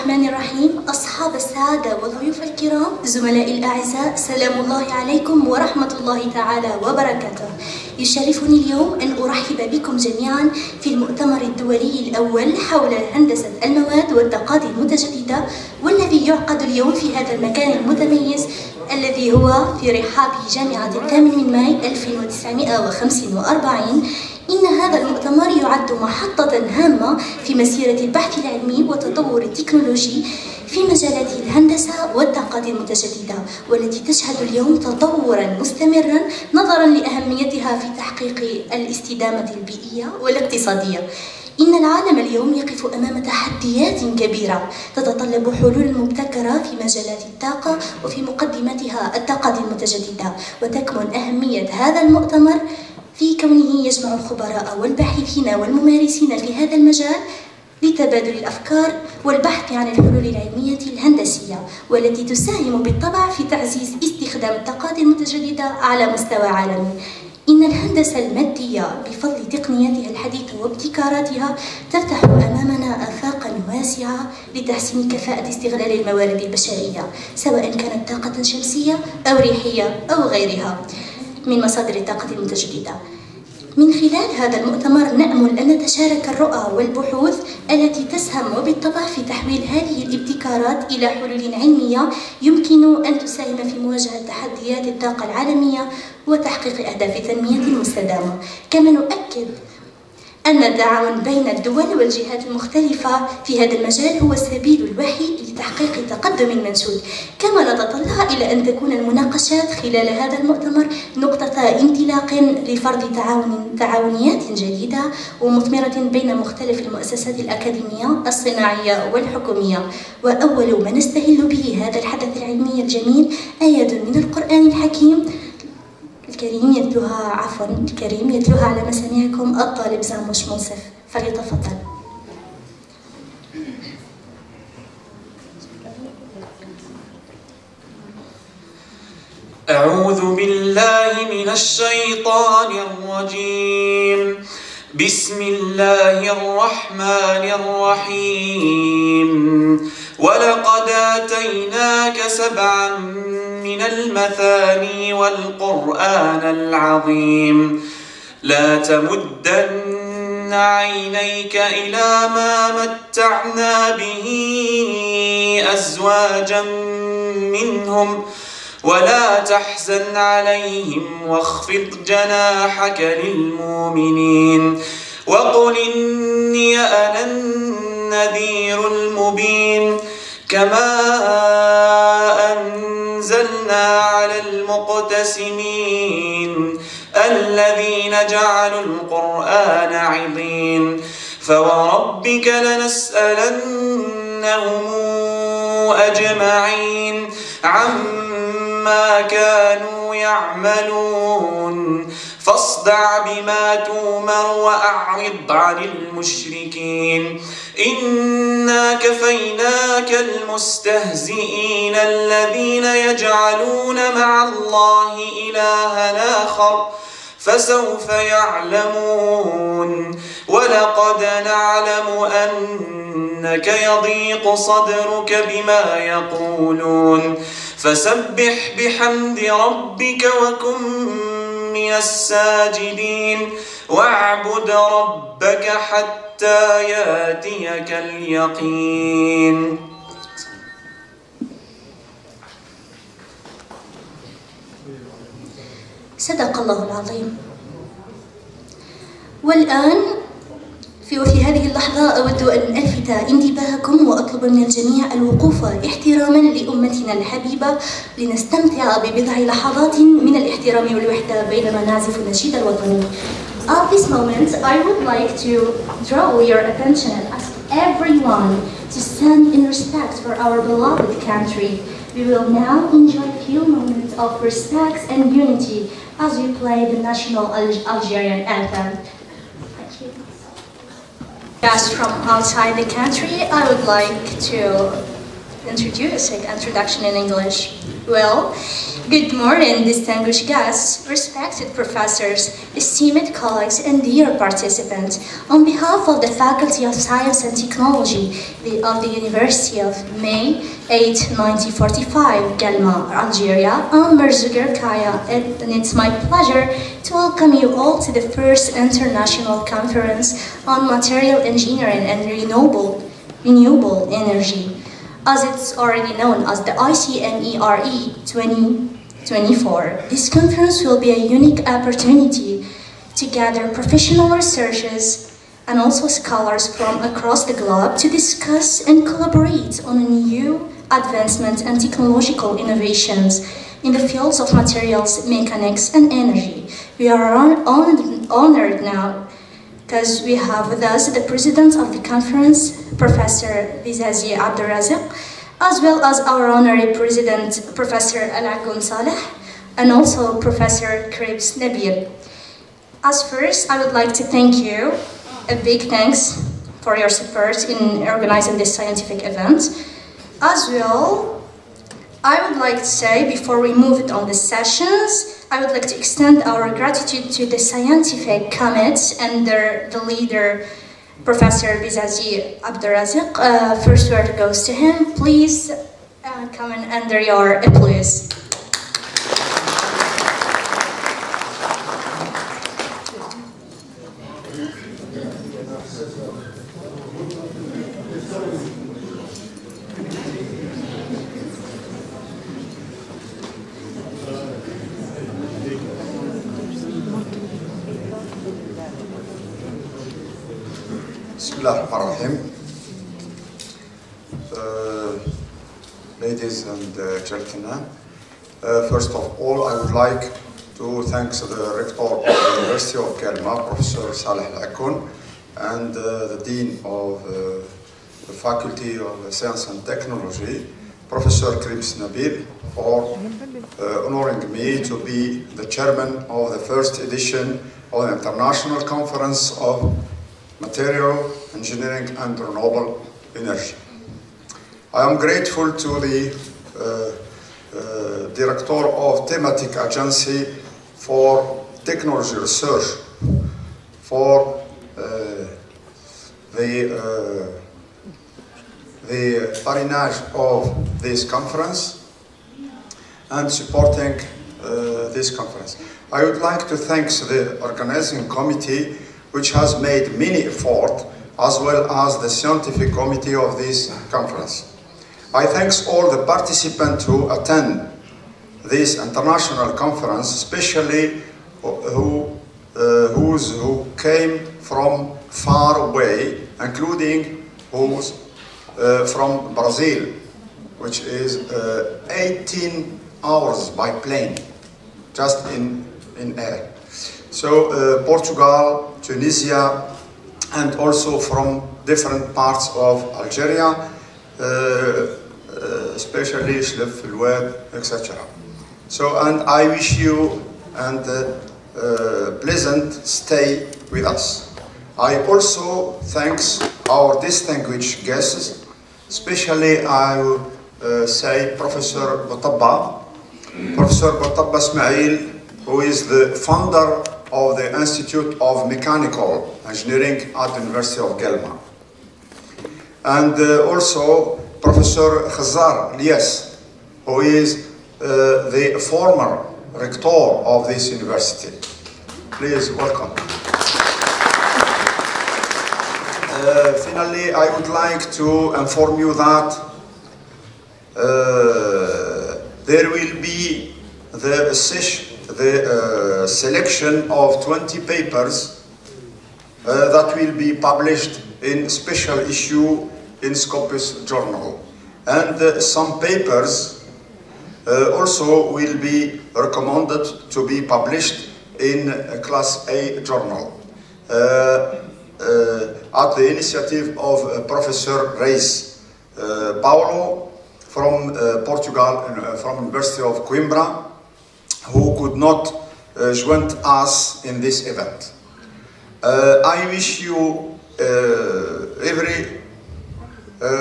الرحمن الرحيم. أصحاب السعادة والضيوف الكرام، زملائي الأعزاء، سلام الله عليكم ورحمة الله تعالى وبركاته. يشرفني اليوم أن أرحب بكم جميعا في المؤتمر الدولي الأول حول هندسة المواد والتقاضي المتجددة، والذي يعقد اليوم في هذا المكان المتميز الذي هو في رحاب جامعة 8 ماي 1945. إن هذا المؤتمر يعد محطة هامة في مسيرة البحث العلمي والتطور التكنولوجي في مجالات الهندسة والتقاضي المتجددة، والتي تشهد اليوم تطورا مستمرا نظرا لأهميتها في تحقيق الاستدامة البيئية والاقتصادية. إن العالم اليوم يقف أمام تحديات كبيرة تتطلب حلول مبتكرة في مجالات الطاقة، وفي مقدمتها التقاضي المتجددة. وتكمن أهمية هذا المؤتمر في كونه يجمع الخبراء والباحثين والممارسين في هذا المجال لتبادل الأفكار والبحث عن الحلول العلمية الهندسية، والتي تساهم بالطبع في تعزيز استخدام التقاضي المتجددة على مستوى عالمي. إن الهندسة المادية بفضل تقنياتها الحديثة وابتكاراتها تفتح أمامنا آفاقا واسعة لتحسين كفاءة استغلال الموارد البشرية، سواء كانت طاقة شمسية أو ريحية أو غيرها من مصادر الطاقة المتجددة. من خلال هذا المؤتمر نأمل أن نتشارك الرؤى والبحوث التي تسهم وبالطبع في تحويل هذه الابتكارات إلى حلول علمية يمكن أن تساهم في مواجهة تحديات الطاقة العالمية وتحقيق أهداف التنمية المستدامة. كما نؤكد أن التعاون بين الدول والجهات المختلفة في هذا المجال هو السبيل الوحيد لتحقيق تقدم منشود. كما نتطلع إلى أن تكون المناقشات خلال هذا المؤتمر نقطة انطلاق لفرض تعاونيات جديدة ومثمرة بين مختلف المؤسسات الأكاديمية الصناعية والحكومية. وأول ما نستهل به هذا الحدث العلمي الجميل آية من القرآن الحكيم الكريم يتلوها على مسامعكم الطالب زاموش منصف، فليتفضل. أعوذ بالله من الشيطان الرجيم. بسم الله الرحمن الرحيم. ولقد آتيناك 7 من المثاني والقرآن العظيم. لا تمدن عينيك إلى ما متعنا به أزواجا منهم ولا تحزن عليهم واخفض جناحك للمؤمنين وقل إني أنا النذير المبين. كما أنزلنا على المقتسمين الذين جعلوا القرآن عضين. فوربك لنسألنهم أجمعين عما كانوا يعملون. فاصدع بما تؤمر وأعرض عن المشركين. إنا كفيناك المستهزئين الذين يجعلون مع الله إلها آخر فسوف يعلمون. ولقد نعلم أنك يضيق صدرك بما يقولون فسبح بحمد ربك وكن من الساجدين واعبد ربك حتى ياتيك اليقين. صدق الله العظيم. والآن في هذه اللحظة أود أن ألفت انتباهكم وأطلب من الجميع الوقوف احتراما لأمتنا الحبيبة لنستمتع ببضع لحظات من الاحترام والوحدة بينما نعزف النشيد الوطني. At this moment, I would like to draw your attention and ask everyone to stand in respect for our beloved country. We will now enjoy a few moments of respect and unity as we play the national Algerian anthem. Thank you. Guests from outside the country, I would like to introduction in English. Well, good morning, distinguished guests, respected professors, esteemed colleagues, and dear participants. On behalf of the Faculty of Science and Technology of the University of May 8, 1945, Galma, Algeria, I'm 1erjour Kaya, and it's my pleasure to welcome you all to the first international conference on material engineering and renewable energy, as it's already known as the ICMERE 2024. This conference will be a unique opportunity to gather professional researchers and also scholars from across the globe to discuss and collaborate on new advancements and technological innovations in the fields of materials, mechanics, and energy. We are honored now because we have with us the president of the conference, Professor Bizazi Abduraziq, as well as our honorary president, Professor Alagoun Saleh, and also Professor Krebs Nabil. As first, I would like to thank you, a big thanks for your support in organizing this scientific event. As well, I would like to say, before we move on the sessions, I would like to extend our gratitude to the scientific committee and the leader, Professor Bizazi Abduraziq. First word goes to him. Please come in under your applause. Ladies and gentlemen, first of all, I would like to thank the rector of the University of Kelma, Professor Saleh Al-Akoun, and the Dean of the Faculty of Science and Technology, Professor Krebs Nabil, for honoring me to be the chairman of the first edition of the International Conference of Material Engineering and Renewable Energy. I am grateful to the Director of Thematic Agency for Technology Research for the parrainage of this conference and supporting this conference. I would like to thank the organizing committee, which has made many efforts, as well as the scientific committee of this conference. I thank all the participants who attend this international conference, especially who came from far away, including who's from Brazil, which is 18 hours by plane, just in air. So Portugal, Tunisia, and also from different parts of Algeria, especially Shlef, Elwad, etc. So, and I wish you a pleasant stay with us. I also thank our distinguished guests, especially I will say Professor Botabba Ismail, who is the founder of the Institute of Mechanical Engineering at the University of Gelma. And also Professor Khazar Lias, who is the former rector of this university. Please welcome. Finally, I would like to inform you that there will be the selection of 20 papers that will be published in special issue in Scopus Journal. And some papers also will be recommended to be published in a Class A journal at the initiative of Professor Reis Paulo from Portugal, from University of Coimbra, who could not join us in this event. I wish you every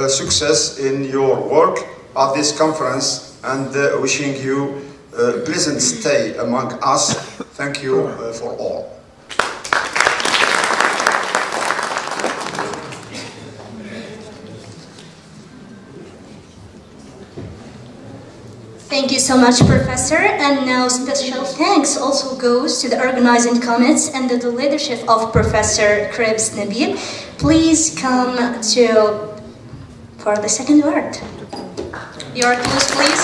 success in your work, at this conference and wishing you a pleasant stay among us. Thank you for all. Thank you so much, Professor. And now special thanks also goes to the organizing committee and the leadership of Professor Krebs Nabil. Please come for the second word. Your clues, please.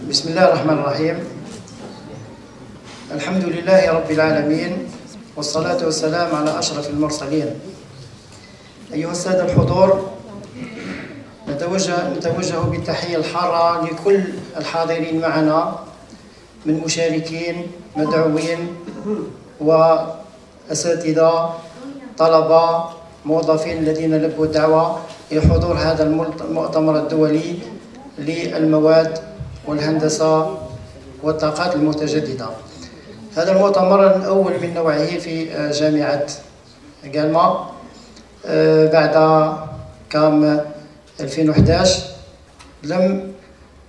بسم الله الرحمن الرحيم. الحمد لله رب العالمين والصلاة والسلام على أشرف المرسلين. أيها السادة الحضور، نتوجه بالتحية الحارة لكل الحاضرين معنا من مشاركين، مدعوين وأساتذة، طلبة، موظفين الذين لبوا الدعوة لحضور هذا المؤتمر الدولي للمواد والهندسة والطاقات المتجددة. هذا المؤتمر الأول من نوعه في جامعة قالما بعد كام 2011 لم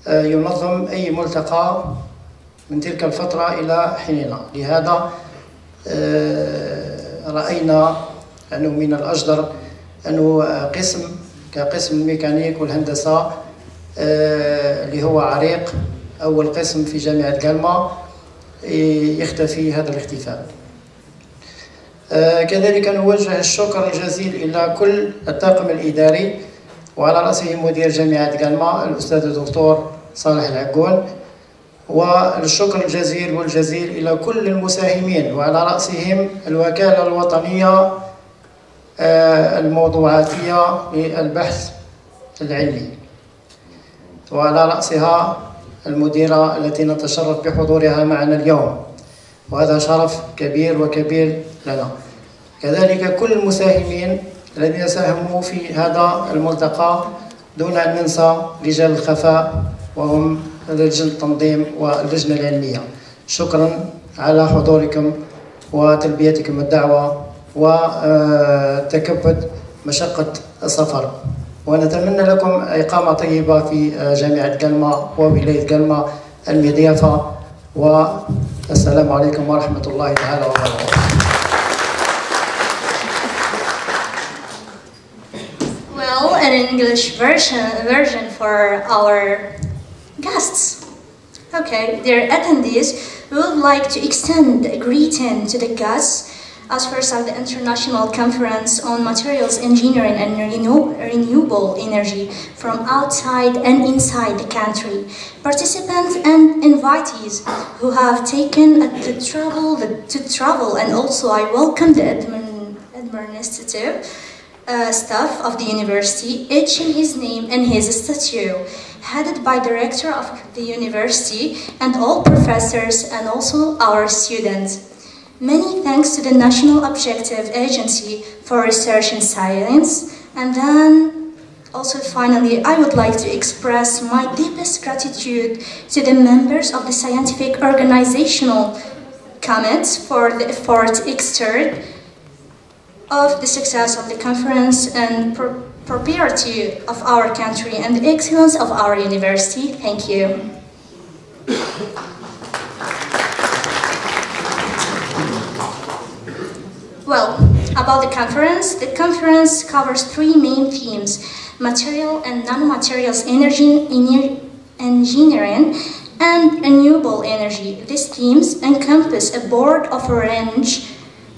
ينظم أي ملتقى من تلك الفترة إلى حيننا. لهذا رأينا أنه من الأجدر أنه كقسم الميكانيك والهندسة اللي هو عريق أول قسم في جامعة قالما يختفي هذا الاختفاء. كذلك نوجه الشكر الجزيل إلى كل الطاقم الإداري وعلى رأسه مدير جامعة قالما الأستاذ الدكتور صالح العقون، والشكر الجزيل والجزيل إلى كل المساهمين وعلى رأسهم الوكالة الوطنية الموضوعاتية للبحث العلمي وعلى رأسها المديرة التي نتشرف بحضورها معنا اليوم، وهذا شرف كبير وكبير لنا. كذلك كل المساهمين الذين ساهموا في هذا الملتقى، دون أن ننسى رجال الخفاء وهم لجنة التنظيم واللجنة العلمية. شكرا على حضوركم وتلبيتكم الدعوة وتكبد مشقة السفر، ونتمنى لكم إقامة طيبة في جامعة قالما وولاية قالما المضيافة، والسلام عليكم ورحمة الله تعالى وبركاته. Well, an English version for our guests. Okay, dear attendees, we would like to extend a greeting to the guests as first of the International Conference on Materials Engineering and Renewable Energy from outside and inside the country. Participants and invitees who have taken the trouble to travel, and also I welcome the administrative staff of the university, each in his name and his statue, headed by Director of the university and all professors and also our students. Many thanks to the National Objective Agency for Research in Science. And then, also finally, I would like to express my deepest gratitude to the members of the Scientific Organizational Committee for the effort exerted of the success of the conference and prosperity of our country and the excellence of our university. Thank you. Well, about the conference covers three main themes: material and nanomaterials engineering and renewable energy. These themes encompass a broad of a range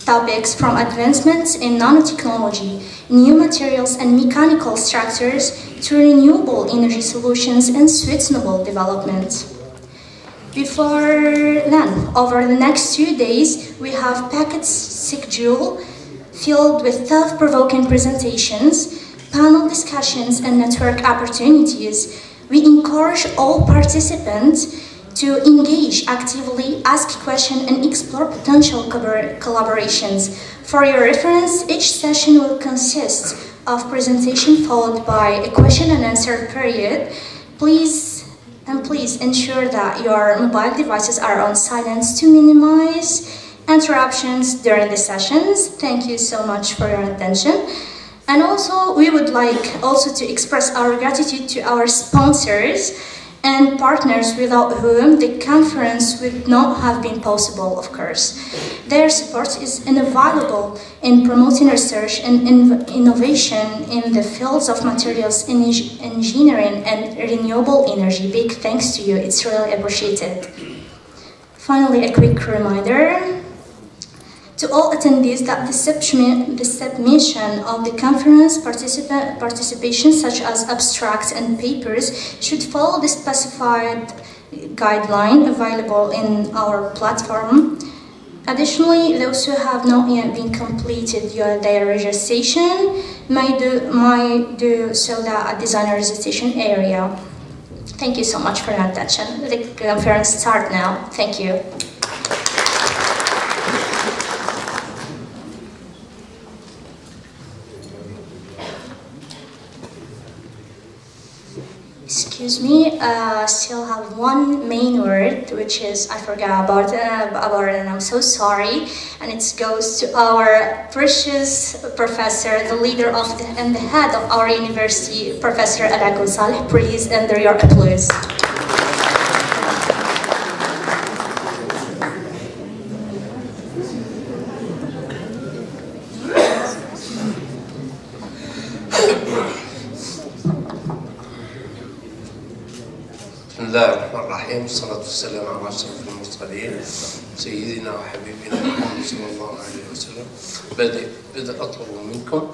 topics from advancements in nanotechnology, new materials and mechanical structures to renewable energy solutions and sustainable development. Before then, over the next 2 days, we have packed schedule filled with thought-provoking presentations, panel discussions, and network opportunities. We encourage all participants to engage actively, ask questions, and explore potential collaborations. For your reference, each session will consist of presentation followed by a question and answer period. Please ensure that your mobile devices are on silence to minimize interruptions during the sessions. Thank you so much for your attention. And also, we would like also to express our gratitude to our sponsors and partners without whom the conference would not have been possible, of course. Their support is invaluable in promoting research and innovation in the fields of materials engineering and renewable energy. Big thanks to you, it's really appreciated. Finally, a quick reminder to all attendees that the submission of the conference participation, such as abstracts and papers, should follow the specified guideline available in our platform. Additionally, those who have not yet been completed their registration may do so at designer registration area. Thank you so much for your attention. The conference starts now. Thank you. Excuse me, still have one main word, which is I forgot about it, and I'm so sorry. And it goes to our precious professor, the leader of and the head of our university, Professor Alagul Saleh. Please, under your applause. بسم الله الرحمن الرحيم، والصلاة والسلام على أشرف المرسلين سيدنا وحبيبنا محمد صلى الله عليه وسلم. بدأ أطلب منكم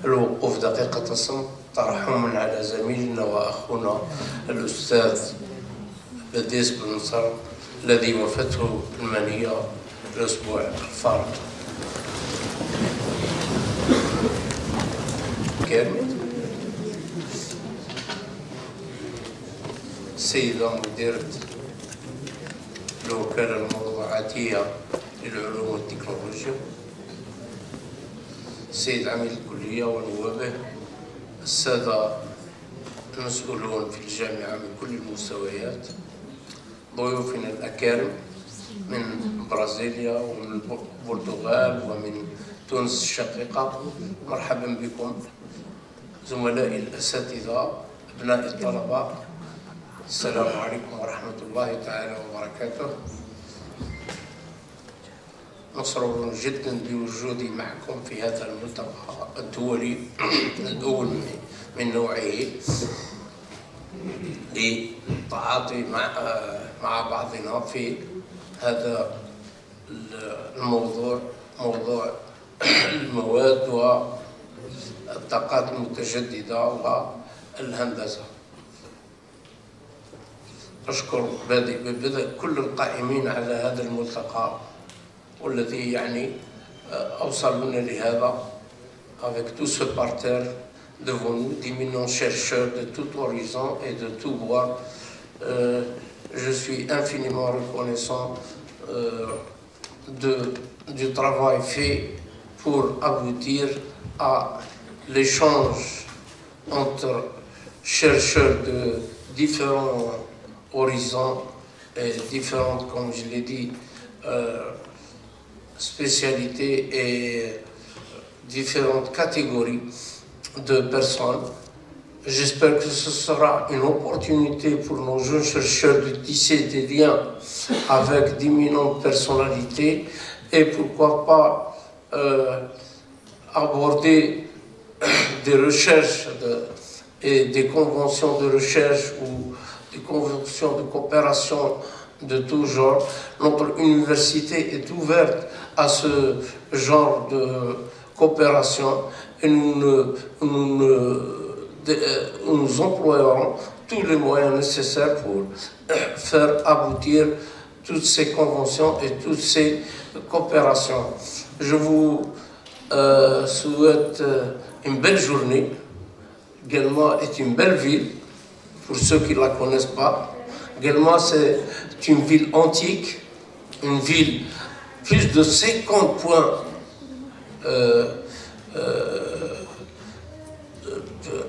الوقوف دقيقة صمت ترحما على زميلنا وأخونا الأستاذ بديس بن نصر الذي وفته المنية الأسبوع الفارق. كامل السيدة مديرة الوكالة الموضوعاتية للعلوم والتكنولوجيا، السيد عميد الكلية ونوابه، السادة المسؤولون في الجامعة من كل المستويات، ضيوفنا الأكارم من برازيليا ومن البرتغال ومن تونس الشقيقة، مرحبا بكم زملائي الأساتذة، أبناء الطلبة. السلام عليكم ورحمة الله تعالى وبركاته. مسرور جدا بوجودي معكم في هذا الملتقى الدولي الأول من نوعه للتعاطي مع بعضنا في هذا الموضوع، موضوع المواد والطاقات المتجددة والهندسة. أشكر ببدء كل القائمين على هذا الملتقى والذي يعني أوصلنا لهذا avec tout ce parterre devant nous d'éminents chercheurs de tout horizon et de tout bord. Je suis infiniment reconnaissant du travail fait pour aboutir à l'échange entre chercheurs de différents horizons et différentes, comme je l'ai dit, spécialités et différentes catégories de personnes. J'espère que ce sera une opportunité pour nos jeunes chercheurs de tisser des liens avec d'éminentes personnalités et pourquoi pas aborder des recherches et des conventions de recherche ou des conventions de coopération de tout genre. Notre université est ouverte à ce genre de coopération et nous employerons tous les moyens nécessaires pour faire aboutir toutes ces conventions et toutes ces coopérations. Je vous souhaite une belle journée. Guelma est une belle ville, pour ceux qui ne la connaissent pas. Guelma, c'est une ville antique, une ville plus de 50 points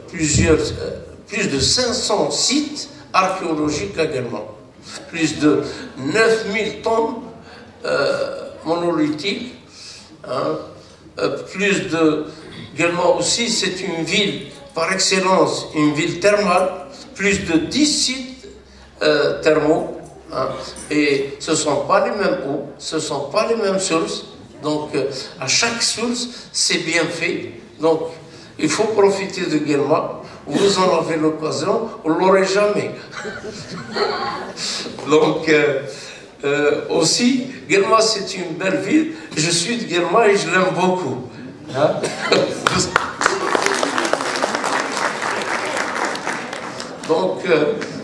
plus de 500 sites archéologiques également, plus de 9000 tombes monolithique. Hein, plus de... Également aussi, c'est une ville par excellence, une ville thermale, plus de 10 sites thermaux. Hein, et ce ne sont pas les mêmes eaux, ce ne sont pas les mêmes sources. Donc, à chaque source, c'est bien fait. Donc, il faut profiter de Guelma. Vous en avez l'occasion, vous ne l'aurez jamais. Donc, aussi, Guelma, c'est une belle ville. Je suis de Guelma et je l'aime beaucoup. Hein? Donc,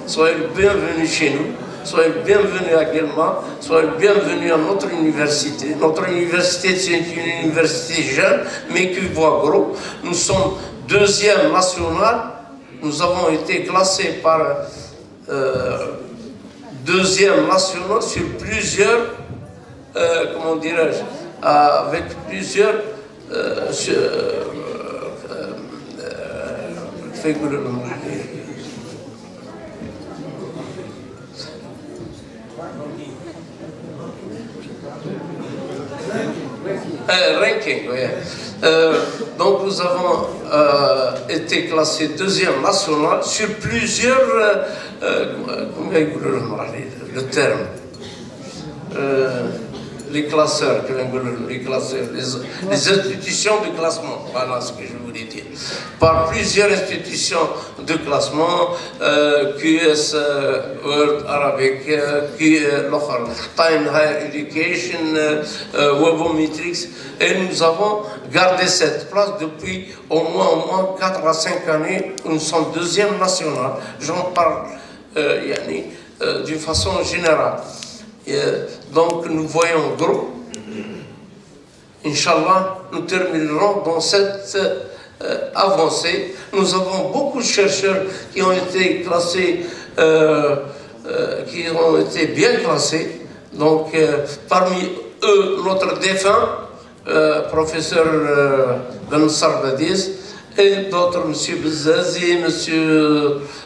soyez le bienvenus chez nous. Soyez le bienvenus à Guelma. Soyez le bienvenus à notre université. Notre université, c'est une université jeune, mais qui voit gros. Nous sommes 2e national. Nous avons été classés par 2e national sur plusieurs, comment dirais-je, avec plusieurs ranking, oui. Donc nous avons été classés 2e national sur plusieurs, le terme, les classeurs, les institutions de classement, voilà ce que je voulais dire. Par plusieurs institutions de classement, QS World Arabic, Time Higher Education, Webometrics, et nous avons gardé cette place depuis au moins 4 à 5 années. Nous sommes 2e national. J'en parle d'une façon générale. Donc nous voyons gros. Inch'Allah, nous terminerons dans cette avancée. Nous avons beaucoup de chercheurs qui ont été classés, qui ont été bien classés. Donc parmi eux, notre défunt, professeur Ben Sarbadiz, et d'autres, M. Bezazi, M.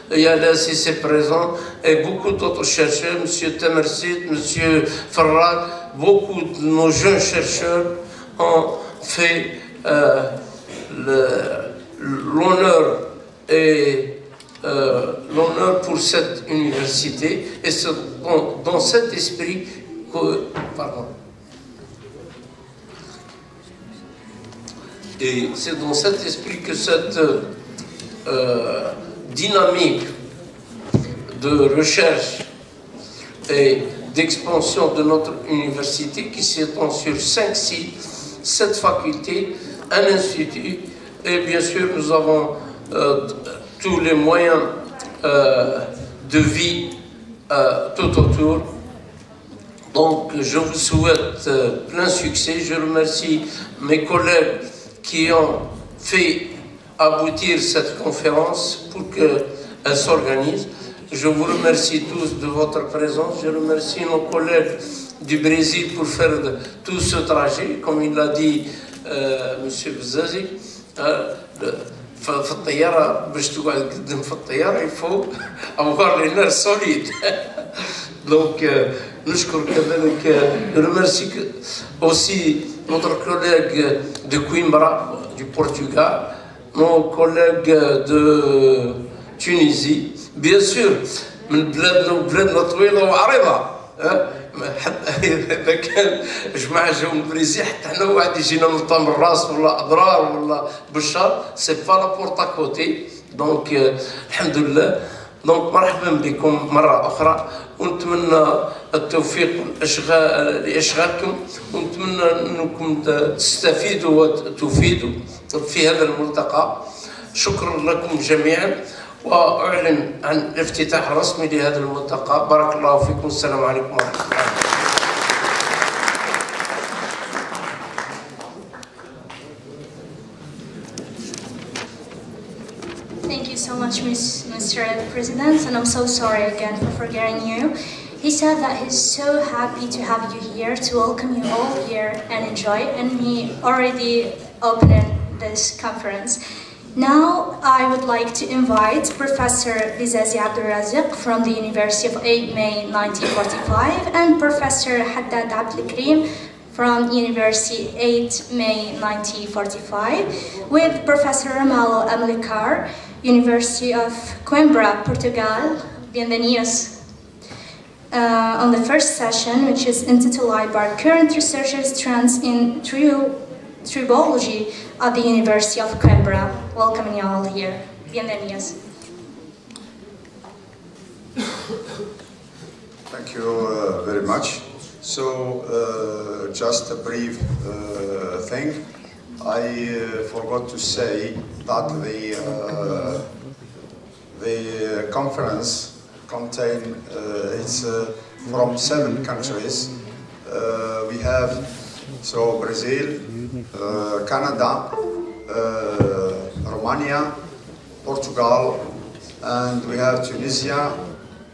Yales ici présent, et beaucoup d'autres chercheurs, M. Temersit, M. Farrad, beaucoup de nos jeunes chercheurs ont fait l'honneur pour cette université, et c'est dans cet esprit que... Pardon. Et c'est dans cet esprit que cette dynamique de recherche et d'expansion de notre université qui s'étend sur 5 sites, 7 facultés, un institut, et bien sûr nous avons tous les moyens de vie tout autour. Donc je vous souhaite plein succès. Je remercie mes collègues qui ont fait aboutir cette conférence pour qu'elle s'organise. Je vous remercie tous de votre présence. Je remercie nos collègues du Brésil pour faire tout ce trajet. Comme il l'a dit M. Bezazi, il faut avoir les nerfs solides. Donc, je remercie aussi notre collègue de Coimbra, du Portugal, nos collègues de Tunisie, bien sûr, من بلادنا طويلة وعريضة، إذا كان جماعة جاو من البريزيل حتى حنا واحد يجينا من طام الراس ولا أضرار ولا بشار، سي با لا بورت à côté، دونك الحمد لله. دونك مرحبا بكم مرة أخرى، ونتمنى التوفيق لأشغالكم، ونتمنى أنكم تستفيدوا وتفيدوا في هذا الملتقى. شكرا لكم جميعا، وأعلن عن الافتتاح الرسمي لهذا الملتقى. بارك الله فيكم، السلام عليكم ورحمة الله. Thank you so much, Mr. President, and I'm so sorry again for forgetting you. He said that he's so happy to have you here, to welcome you all here and enjoy, and he already opened this conference. Now, I would like to invite Professor Bizazi Abdulraziq from the University of 8 May 1945 and Professor Haddad Abdelkrim from University 8 May 1945, with Professor Ramalho Amilcar, University of Coimbra, Portugal. Bienvenidos. On the first session, which is intituled by Current Researchers Trends in Tribology at the University of Coimbra. Welcome you all here. Bienvenidos. Thank you very much. So, just a brief thing. I forgot to say that the conference contains it's from 7 countries. We have Brazil, Canada, Romania, Portugal, and we have Tunisia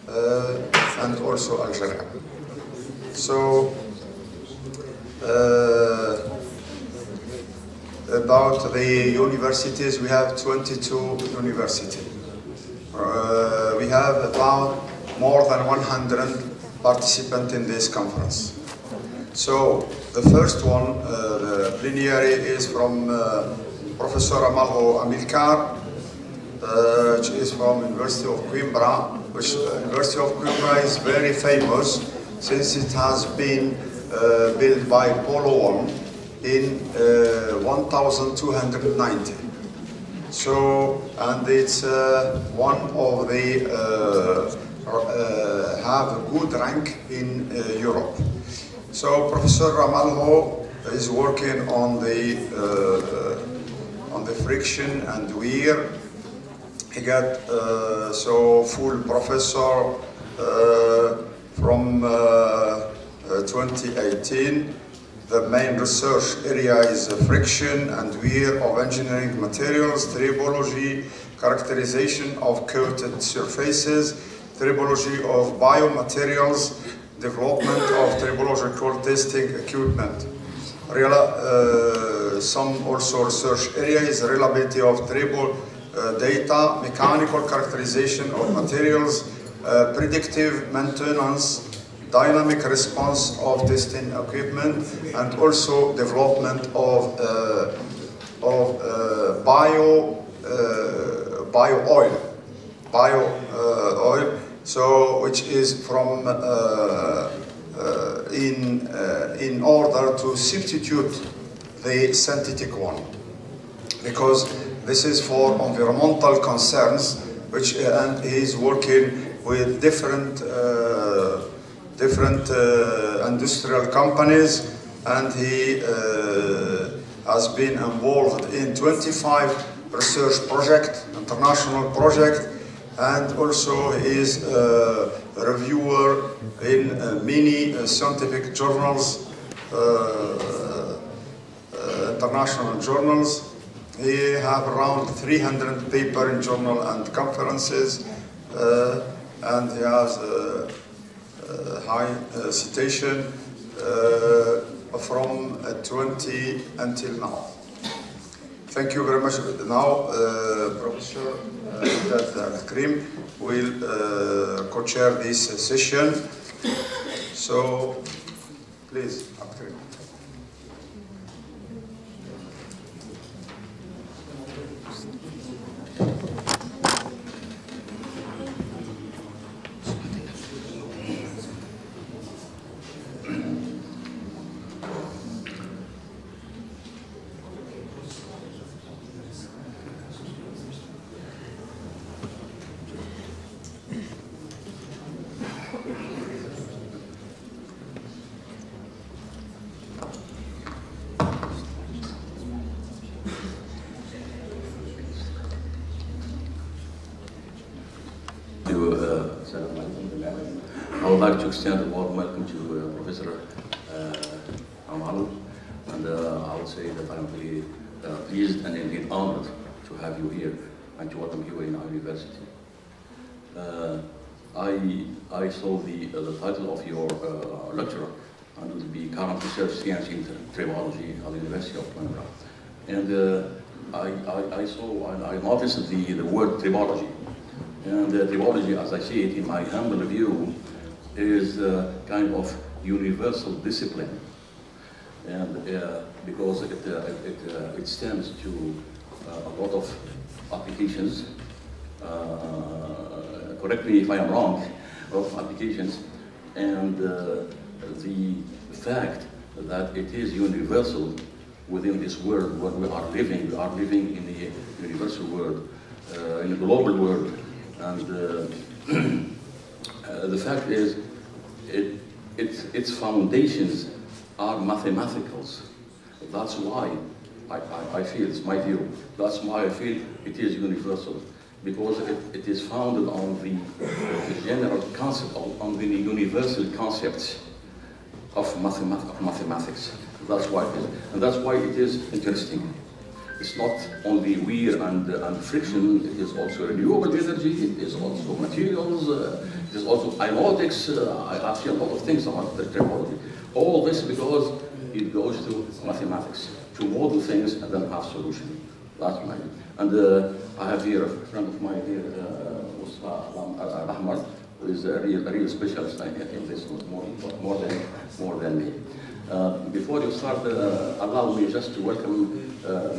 and also Algeria. So about the universities, we have 22 universities. We have about more than 100 participants in this conference. So the first one, the plenary, is from Professor Ramalho Amilcar, which is from University of Coimbra, which University of Coimbra is very famous since it has been built by Polo I in 1290. So, and it's one of the have a good rank in Europe. So Professor Ramalho is working on the friction and wear. He got full professor from 2018. The main research area is friction and wear of engineering materials, tribology, characterization of coated surfaces, tribology of biomaterials, development of tribological testing equipment. Some also research area is reliability of tribal data, mechanical characterization of materials, predictive maintenance, dynamic response of testing equipment, and also development of bio oil, so which is from in order to substitute the synthetic one, because this is for environmental concerns, which and he is working with different industrial companies, and he has been involved in 25 research projects, international projects, and also he is a reviewer in many scientific journals, international journals. He have around 300 papers in journal and conferences, and he has high citation from 20 until now. Thank you very much. Now, Professor Krim will co-chair this session. So, please, Abdul. I would like to extend a warm welcome to Professor Ramalho, and I would say that I'm really pleased and indeed honored to have you here and to welcome you in our university. I saw the title of your lecture, and it would be Current Research Science in Tribology at the University of Coimbra. And I saw and I noticed the word tribology. And tribology, as I see it in my humble view, is a kind of universal discipline because it stems to a lot of applications. Correct me if I am wrong, a lot of applications, and the fact that it is universal within this world where we are living in a universal world, in a global world, and the fact is, its foundations are mathematicals. That's why I feel, it's my view, that's why I feel it is universal, because it is founded on the general concept, on the universal concepts of mathematics. That's why it is, and that's why it is interesting. It's not only wear and friction, it is also renewable energy, it is also materials, it is also ionotics. I see a lot of things about the tribology. All this because it goes to mathematics, to model things and then have solution. That's my view. And I have here a friend of mine here, Ahmad, who is a real specialist in this more than me. Before you start, allow me just to welcome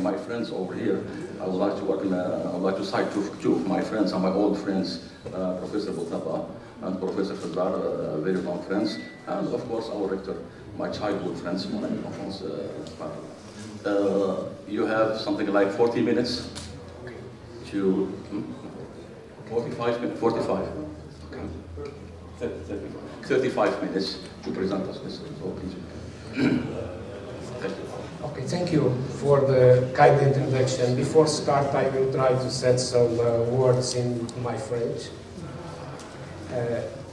my friends over here. I would like to welcome, I would like to cite two of my friends and my old friends, Professor Boutaba and Professor Fedrar, very long friends, and of course our rector, my childhood friends, you have something like 40 minutes to 45 minutes, 45. Okay. 35 minutes to present us this. So please. Okay, thank you for the kind introduction. Before start, I will try to set some words in my French.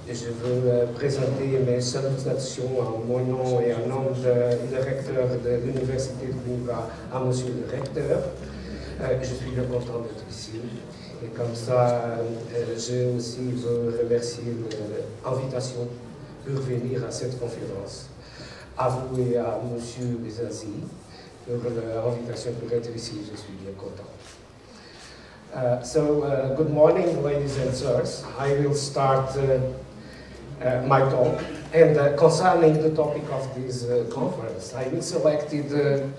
Je veux présenter mes salutations en mon nom et en nom du recteur de l'Université de Coimbra à Monsieur le recteur. Je suis le content d'être ici. Et comme ça, je aussi veux remercier l'invitation pour venir à cette conférence. À vous et à Monsieur Bezazi pour l'invitation pour être ici, je suis bien content. Good morning, ladies and sirs. I will start my talk. And concerning the topic of this conference, I will selected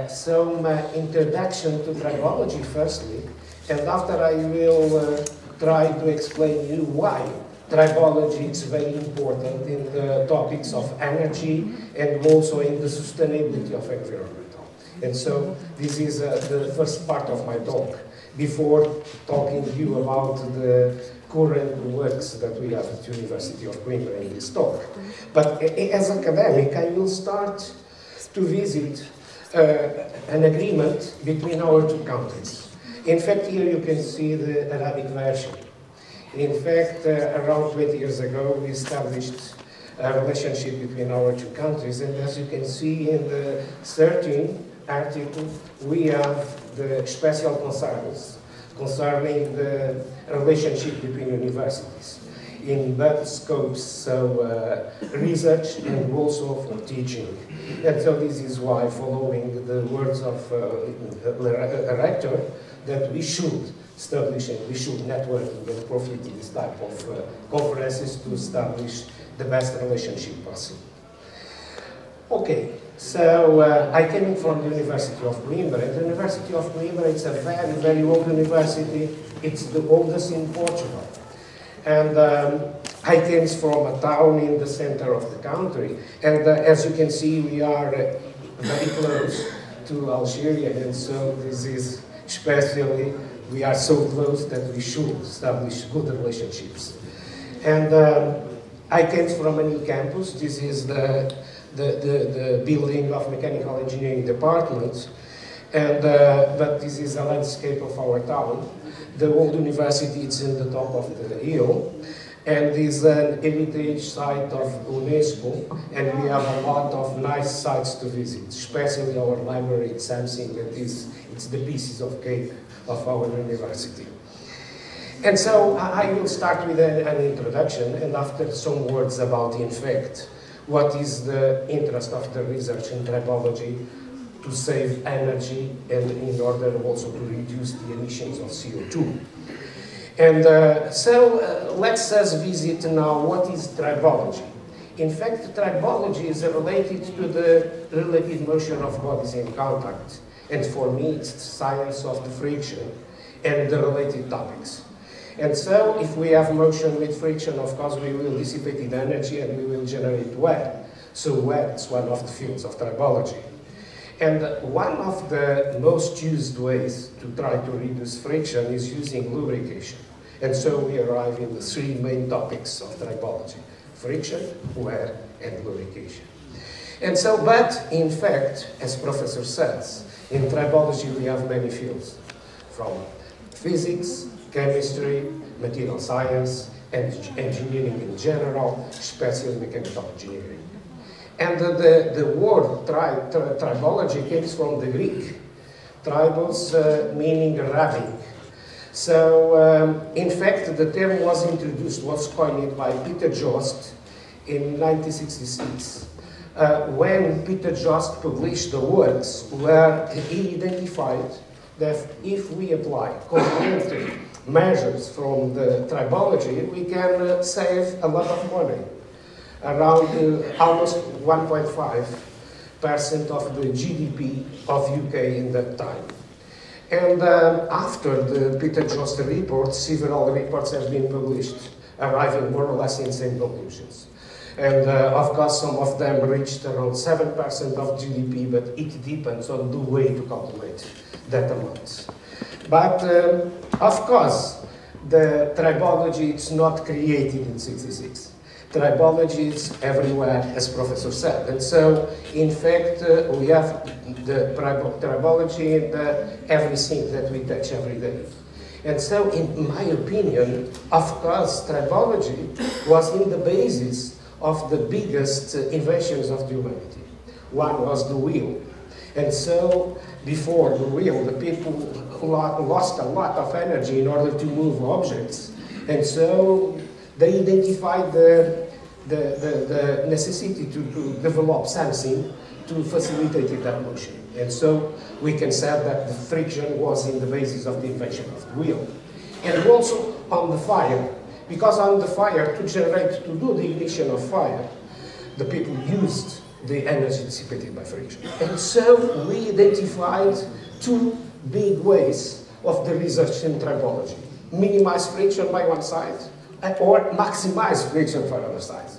some introduction to tribology firstly, and after I will try to explain you why tribology is very important in the topics of energy and also in the sustainability of environmental. And so this is the first part of my talk, before talking to you about the current works that we have at the University of Coimbra in this talk. But as an academic, I will start to visit an agreement between our two countries. In fact, here you can see the Arabic version. In fact, around 20 years ago, we established a relationship between our two countries, and as you can see in the 13th article, we have the special concerns concerning the relationship between universities in both scopes, so research and also for teaching. And so this is why, following the words of the rector, that we should establish and we should network and profit in this type of conferences to establish the best relationship possible. Okay, so I came from the University of Coimbra. The University of Coimbra, it's a very, very old university. It's the oldest in Portugal. And I came from a town in the center of the country. And as you can see, we are very close to Algeria. And so this is especially, we are so close that we should establish good relationships. And I came from a new campus. This is the building of mechanical engineering department. And, but this is a landscape of our town. The old university is in the top of the hill. And is an heritage site of UNESCO, and we have a lot of nice sites to visit, especially our library. It's something that it's the pieces of cake of our university. And so I will start with an introduction, and after some words about, in fact, what is the interest of the research in tribology to save energy and in order also to reduce the emissions of CO2. And let's visit now what is tribology. In fact, tribology is related to the relative motion of bodies in contact. And for me, it's the science of the friction and the related topics. And so, if we have motion with friction, of course, we will dissipate energy and we will generate wear. So wear is one of the fields of tribology. And one of the most used ways to try to reduce friction is using lubrication. And so we arrive in the three main topics of tribology: friction, wear, and lubrication. And so, but in fact, as Professor says, in tribology we have many fields, from physics, chemistry, material science, and engineering in general, especially mechanical engineering. And the word tribology comes from the Greek. Tribos meaning rubbing. So, in fact, the term was coined by Peter Jost in 1966, when Peter Jost published the works where he identified that if we apply complementary measures from the tribology, we can save a lot of money, around almost 1.5% of the GDP of UK in that time. And after the Peter Jost report, several reports have been published, arriving more or less in the same conclusions. And of course, some of them reached around 7% of GDP, but it depends on the way to calculate that amount. But of course, the tribology is not created in '66. Tribology is everywhere, as Professor said. And so, in fact, we have the tribology in everything that we touch every day. And so, in my opinion, of course, tribology was in the basis of the biggest inventions of humanity. One was the wheel. And so, before the wheel, the people lost a lot of energy in order to move objects. And so, they identified the necessity to develop something to facilitate that motion. And so, we can say that the friction was in the basis of the invention of the wheel. And also on the fire, because on the fire, to do the ignition of fire, the people used the energy dissipated by friction. And so we identified two big ways of the research in tribology: minimize friction by one side, or maximize friction for other side.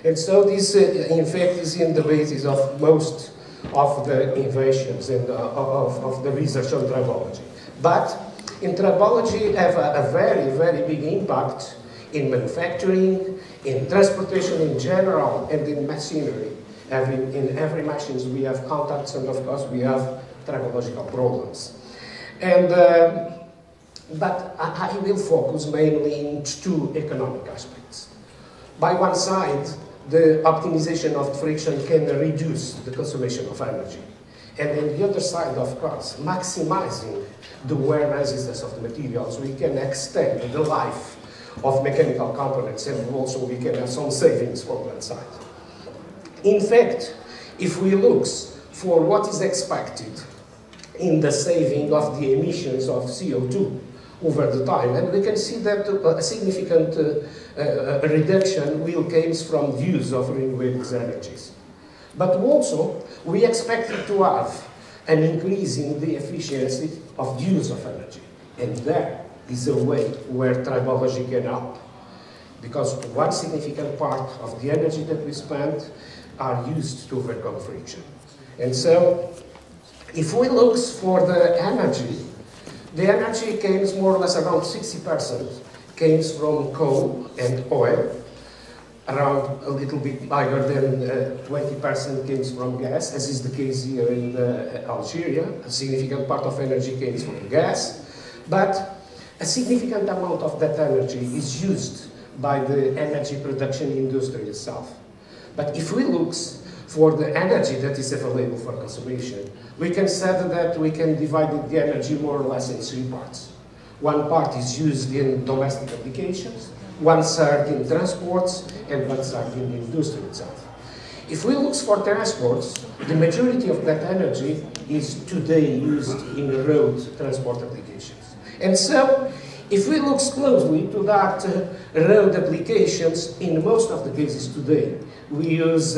And so this, in fact, is in the basis of most of the inventions and of the research on tribology. But in tribology have a very, very big impact in manufacturing, in transportation in general, and in machinery. In every machine we have contacts, and of course we have tribological problems. And, but I will focus mainly in two economic aspects. By one side, the optimization of friction can reduce the consumption of energy. And on the other side, of course, maximizing the wear resistance of the materials, we can extend the life of mechanical components, and also we can have some savings from that side. In fact, if we look for what is expected in the saving of the emissions of CO2 over the time, and we can see that a significant reduction will come from the use of renewable energies. But also, we expected to have an increase in the efficiency of the use of energy. And there is a way where tribology can help. Because one significant part of the energy that we spend are used to overcome friction. And so, if we look for the energy comes more or less around 60% comes from coal and oil, around a little bit higher than 20% comes from gas, as is the case here in Algeria. A significant part of energy comes from gas, but a significant amount of that energy is used by the energy production industry itself. But if we look for the energy that is available for consumption, we can say that we can divide the energy more or less in three parts. One part is used in domestic applications, one third in transports, and one third in the industry itself. If we look for transports, the majority of that energy is today used in road transport applications. And so, If we look closely to that road applications, in most of the cases today, we use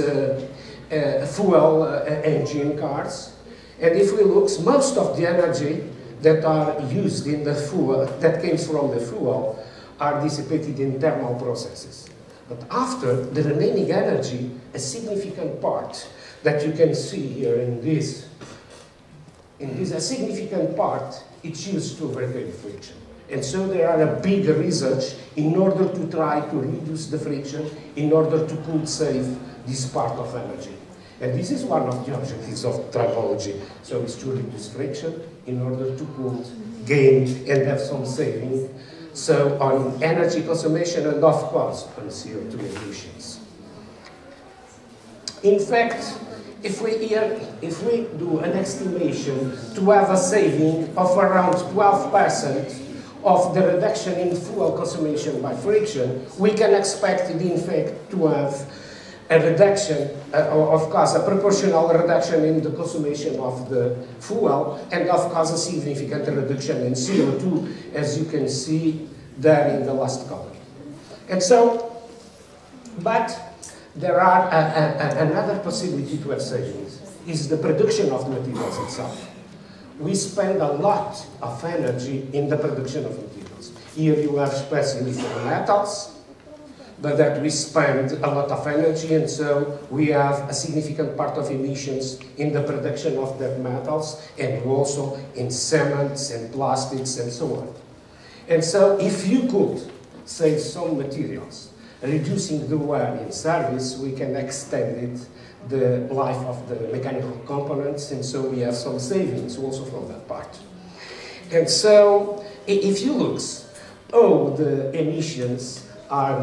fuel engine cars. And if we look, most of the energy that are used in the fuel, that comes from the fuel, are dissipated in thermal processes. But after, the remaining energy, a significant part that you can see here in this, a significant part, it's used to overcome friction. And so there are a big research in order to try to reduce the friction, in order to could save this part of energy. And this is one of the objectives of tribology. So it's to reduce friction in order to could gain and have some saving. So on energy consumption and of course on CO2 emissions. In fact, if we do an estimation to have a saving of around 12% of the reduction in fuel consumption by friction, we can expect in fact to have a reduction, of course, a proportional reduction in the consumption of the fuel, and of course a significant reduction in CO2, as you can see there in the last column. And so, but there are another possibility to have savings, is the production of the materials itself. We spend a lot of energy in the production of materials. Here you have especially for metals, but that we spend a lot of energy, and so we have a significant part of emissions in the production of that metals, and also in cements and plastics and so on. And so if you could save some materials, reducing the wear in service, we can extend the life of the mechanical components, and so we have some savings also from that part. And so if you look, the emissions are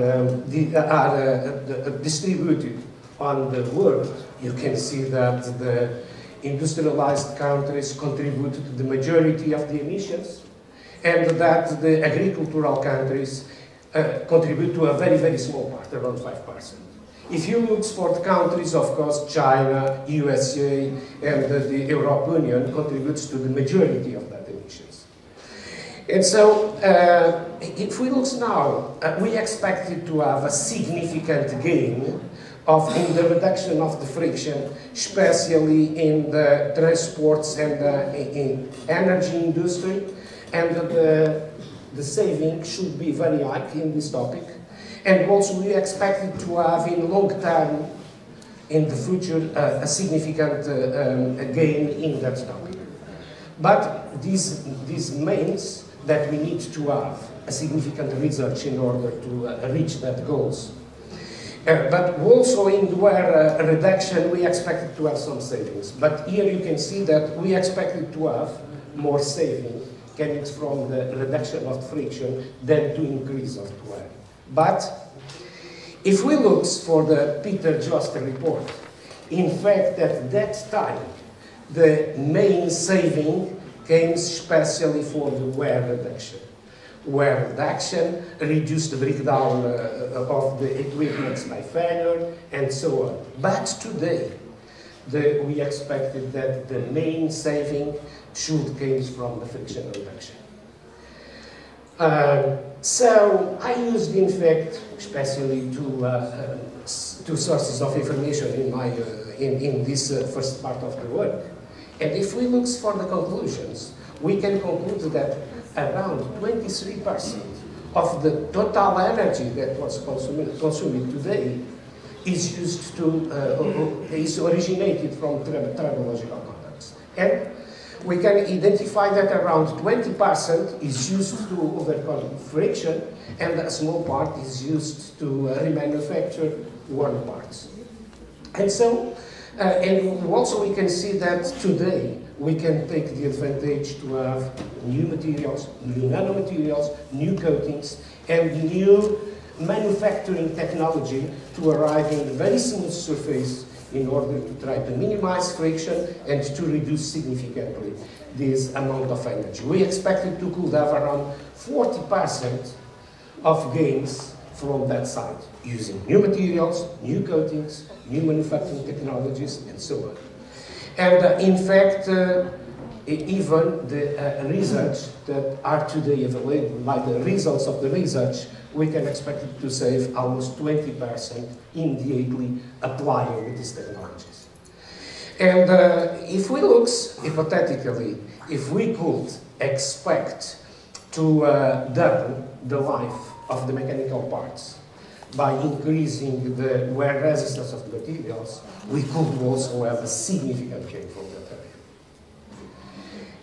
distributed on the world, you can see that the industrialized countries contribute to the majority of the emissions, and that the agricultural countries contribute to a very, very small part, around 5%. If you look for the countries, of course, China, USA, and the European Union contributes to the majority of that emissions. And so, if we look now, we expected to have a significant gain in the reduction of the friction, especially in the transports and in energy industry, and the saving should be very high in this topic. And also we expected to have in long term, in the future, a significant gain in that topic. But this means that we need to have a significant research in order to reach that goals. But also in the wear reduction, we expected to have some savings. But here you can see that we expected to have more saving coming from the reduction of friction than to increase of the wear. But if we look for the Peter Jost report, in fact at that time the main saving came especially for the wear reduction. Wear reduction reduced the breakdown of the equipment by failure and so on. But today we expected that the main saving should come from the friction reduction. So I used, in fact, especially two sources of information in this first part of the work. And if we look for the conclusions, we can conclude that around 23% of the total energy that was consumed today is used to is originated from tribological contacts. And we can identify that around 20% is used to overcome friction, and a small part is used to remanufacture worn parts. And so, and also we can see that today we can take the advantage to have new materials, new nanomaterials, new coatings, and new manufacturing technology to arrive in a very smooth surface in order to try to minimize friction and to reduce significantly this amount of energy. We expected to could have around 40% of gains from that side, using new materials, new coatings, new manufacturing technologies, and so on. And in fact, even the research that are today available, like the results of the research, we can expect it to save almost 20% immediately applying these technologies. And if we look hypothetically, if we could expect to double the life of the mechanical parts by increasing the wear resistance of the materials, we could also have a significant gain from that area.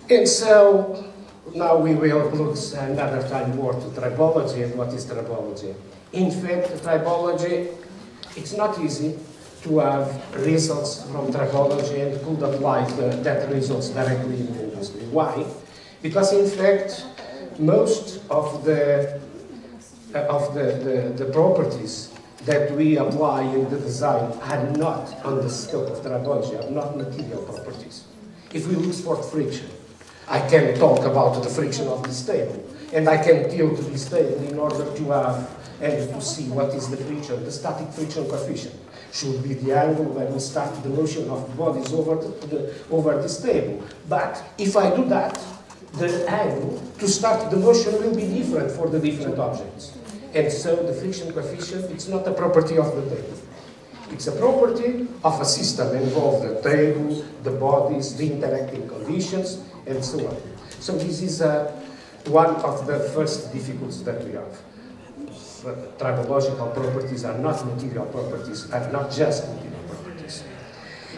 And so now we will look another time more to tribology and what is tribology. In fact, tribology, it's not easy to have results from tribology and could apply that results directly in the industry. Why? Because in fact, most of the properties that we apply in the design are not on the scope of tribology, are not material properties. If we look for friction, I can talk about the friction of this table, and I can tilt this table in order to have and to see what is the friction, the static friction coefficient. Should be the angle when we start the motion of bodies over this table. But if I do that, the angle to start the motion will be different for the different objects. And so the friction coefficient, it's not a property of the table. It's a property of a system involved the table, the bodies, the interacting conditions, and so on. So this is one of the first difficulties that we have. Tribological properties are not material properties, are not just material properties.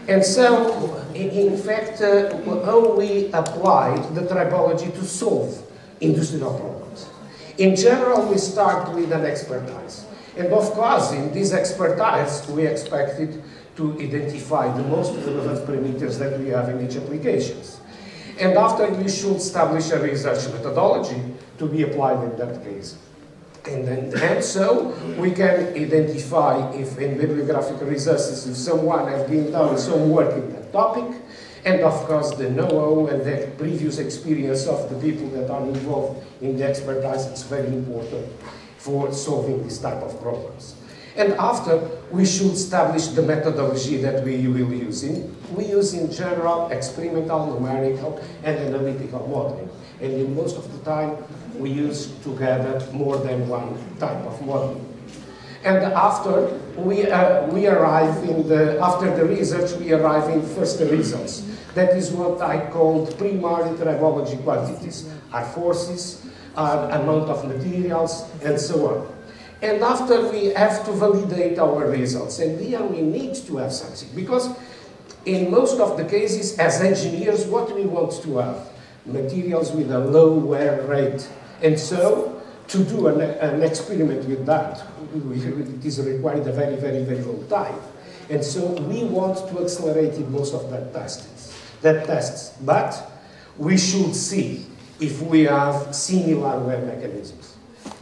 And so, in fact, how we apply the tribology to solve industrial problems. In general, we start with an expertise. And of course, in this expertise, we expected to identify the most relevant parameters that we have in each applications. And after, we should establish a research methodology to be applied in that case. And so we can identify if in bibliographic resources, if someone has been done some work in that topic, and of course the know-how and the previous experience of the people that are involved in the expertise, it's very important for solving this type of problems. And after, we should establish the methodology that we will use. We use in general experimental, numerical, and analytical modeling. And in most of the time, we use together more than one type of modeling. And after after the research, we arrive in first results. That is what I called primary tribology quantities, are forces, are amount of materials, and so on. And after, we have to validate our results. And here we need to have something, because in most of the cases, as engineers, what we want to have? Materials with a low wear rate. And so, to do an experiment with that, it is required a very, very, very long time. And so, we want to accelerate in most of that tests. But we should see if we have similar wear mechanisms.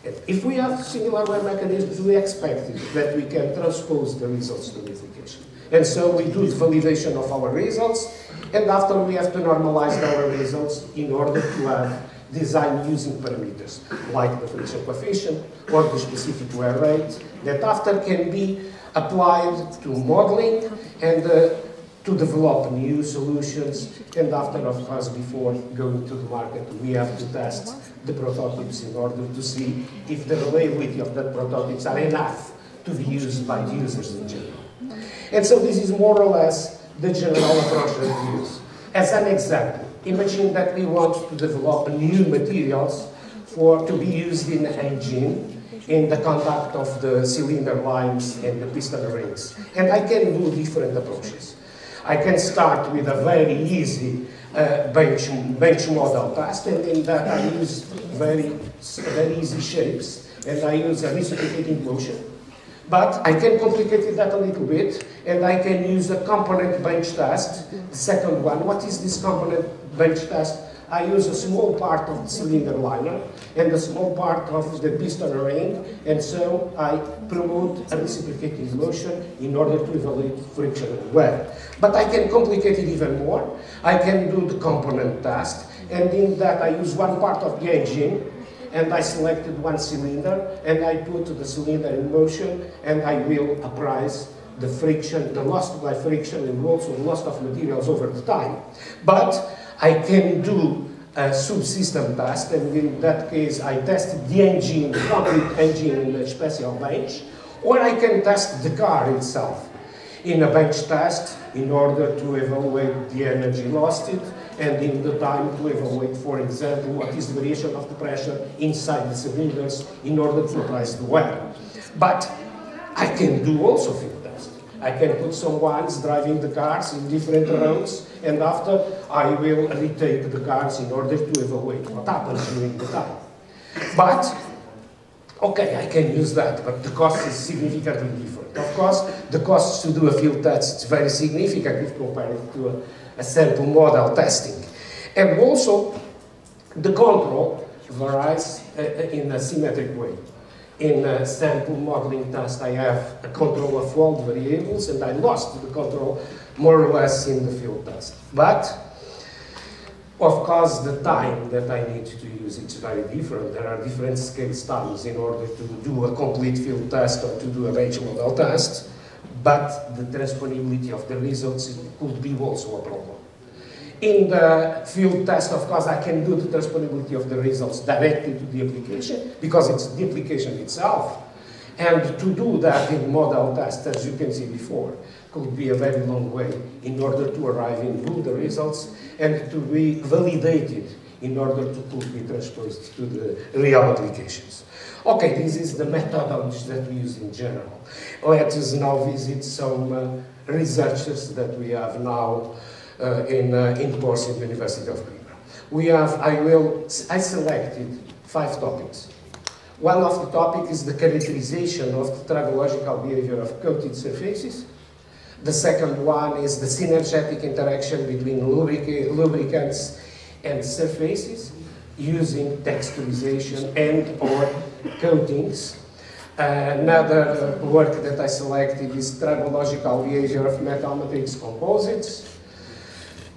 And if we have similar wear mechanisms, we expect that we can transpose the results to the application. And so we do the validation of our results, and after we have to normalize our results in order to have design using parameters, like the friction coefficient or the specific wear rate, that after can be applied to modeling and to develop new solutions. And after, of course, before going to the market, we have to test the prototypes in order to see if the reliability of the prototypes are enough to be used by the users in general. And so this is more or less the general approach that we use. As an example, imagine that we want to develop new materials to be used in an engine in the contact of the cylinder lines and the piston rings. And I can do different approaches. I can start with a very easy bench model test, and in that I use very easy shapes, and I use a reciprocating motion. But I can complicate that a little bit, and I can use a component bench test. The second one, what is this component bench test? I use a small part of the cylinder liner and a small part of the piston ring, and so I promote a reciprocating motion in order to evaluate friction and wear. But I can complicate it even more. I can do the component test, and in that I use one part of the engine, and I selected one cylinder, and I put the cylinder in motion, and I will appraise the friction, the loss by friction, and also the loss of materials over the time. But I can do a subsystem test, and in that case I tested the engine, the complete engine in a special bench, or I can test the car itself in a bench test in order to evaluate the energy lost and in the time to evaluate, for example, what is the variation of the pressure inside the cylinders in order to price the wear. But I can do also field tests. I can put someone driving the cars in different roads, and after I will retake the cars in order to evaluate what happens during the time. But, okay, I can use that, but the cost is significantly different. Of course, the cost to do a field test is very significant if compared to a sample model testing. And also, the control varies in a symmetric way. In a sample modeling test, I have a control of all the variables, and I lost the control more or less in the field test. But, of course, the time that I need to use is very different. There are different scale times in order to do a complete field test or to do a range model test, but the transponsibility of the results could be also a problem. In the field test, of course, I can do the transponsibility of the results directly to the application, because it's the application itself. And to do that in model test, as you can see before, could be a very long way in order to arrive in good results and to be validated in order to be transposed to the real applications. Okay, this is the methodology that we use in general. Let us now visit some researchers that we have now in course in the University of Coimbra. I selected 5 topics. One of the topics is the characterization of the tribological behavior of coated surfaces. The second one is the synergetic interaction between lubricants and surfaces using texturization and or coatings. Another work that I selected is tribological behavior of metal matrix composites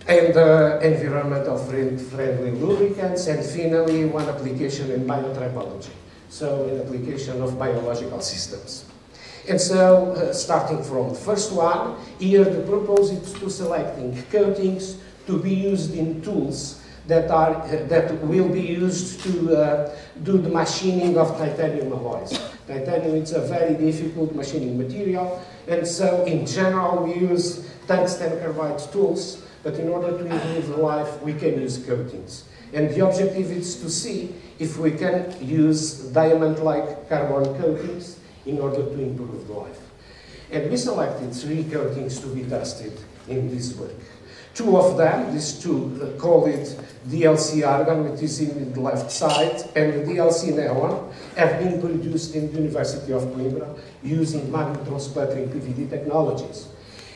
and environmental friendly lubricants, and finally one application in biotribology, so an application of biological systems. And so, starting from the first one, here the purpose is to selecting coatings to be used in tools that will be used to do the machining of titanium alloys. Titanium is a very difficult machining material, and so in general we use tungsten carbide tools, but in order to improve the life we can use coatings. And the objective is to see if we can use diamond-like carbon coatings in order to improve the life. And we selected 3 coatings to be tested in this work. 2 of them, these 2, call it DLC argon, which is in the left side, and the DLC neon, have been produced in the University of Coimbra using magnetron sputtering PVD technologies.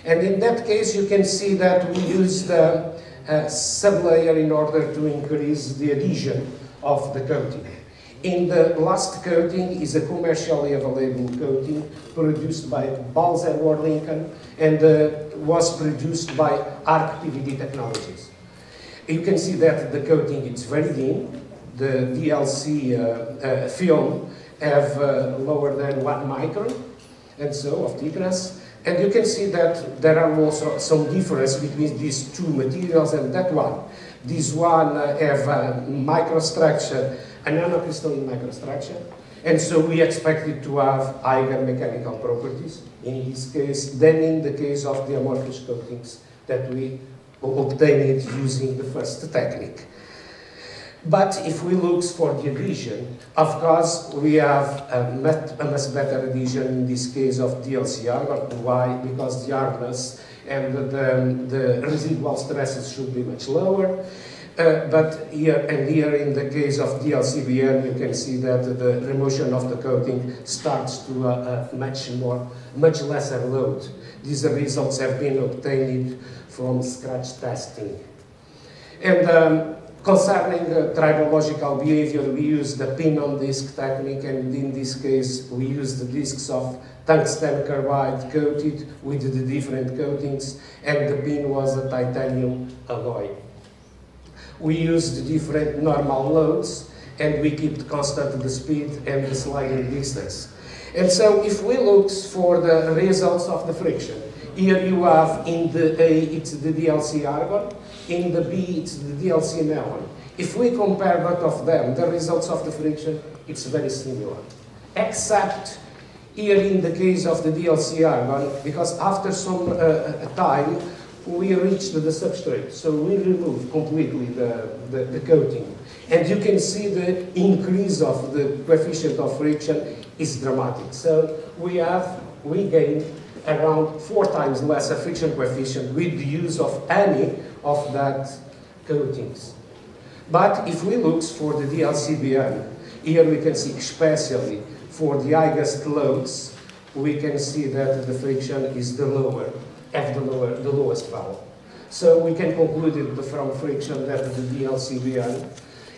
And in that case, you can see that we used a sublayer in order to increase the adhesion of the coating. In the last coating is a commercially available coating produced by Balzer Lincoln and was produced by ARC PVD Technologies. You can see that the coating is very thin. The DLC film have lower than 1 micron, and so of thickness. And you can see that there are also some difference between these 2 materials and that one. This one have a microstructure, a nanocrystalline microstructure, and so we expect it to have higher mechanical properties in this case than in the case of the amorphous coatings that we obtained using the first technique. But if we look for the adhesion, of course, we have a much better adhesion in this case of DLC argon. Why? Because the hardness and the residual stresses should be much lower. But here in the case of DLCBN, you can see that the remotion of the coating starts to a much lesser load. These results have been obtained from scratch testing. And concerning tribological behavior, we use the pin-on-disc technique, and in this case, we use the discs of tungsten carbide coated with the different coatings, and the pin was a titanium alloy. We used different normal loads, and we kept constant the speed and the sliding distance. And so if we look for the results of the friction, Here you have in the A, it's the DLC argon, in the B, it's the DLC neon. If we compare both of them, the results of the friction, it's very similar. Except here in the case of the DLC argon, because after some time, we reached the substrate, so we remove completely the coating. And you can see the increase of the coefficient of friction is dramatic. So we gain around 4 times less friction coefficient with the use of any of that coatings. But if we look for the DLCBN, here we can see especially for the highest loads, we can see that the friction is the lowest value. So we can conclude from friction that the DLCBN,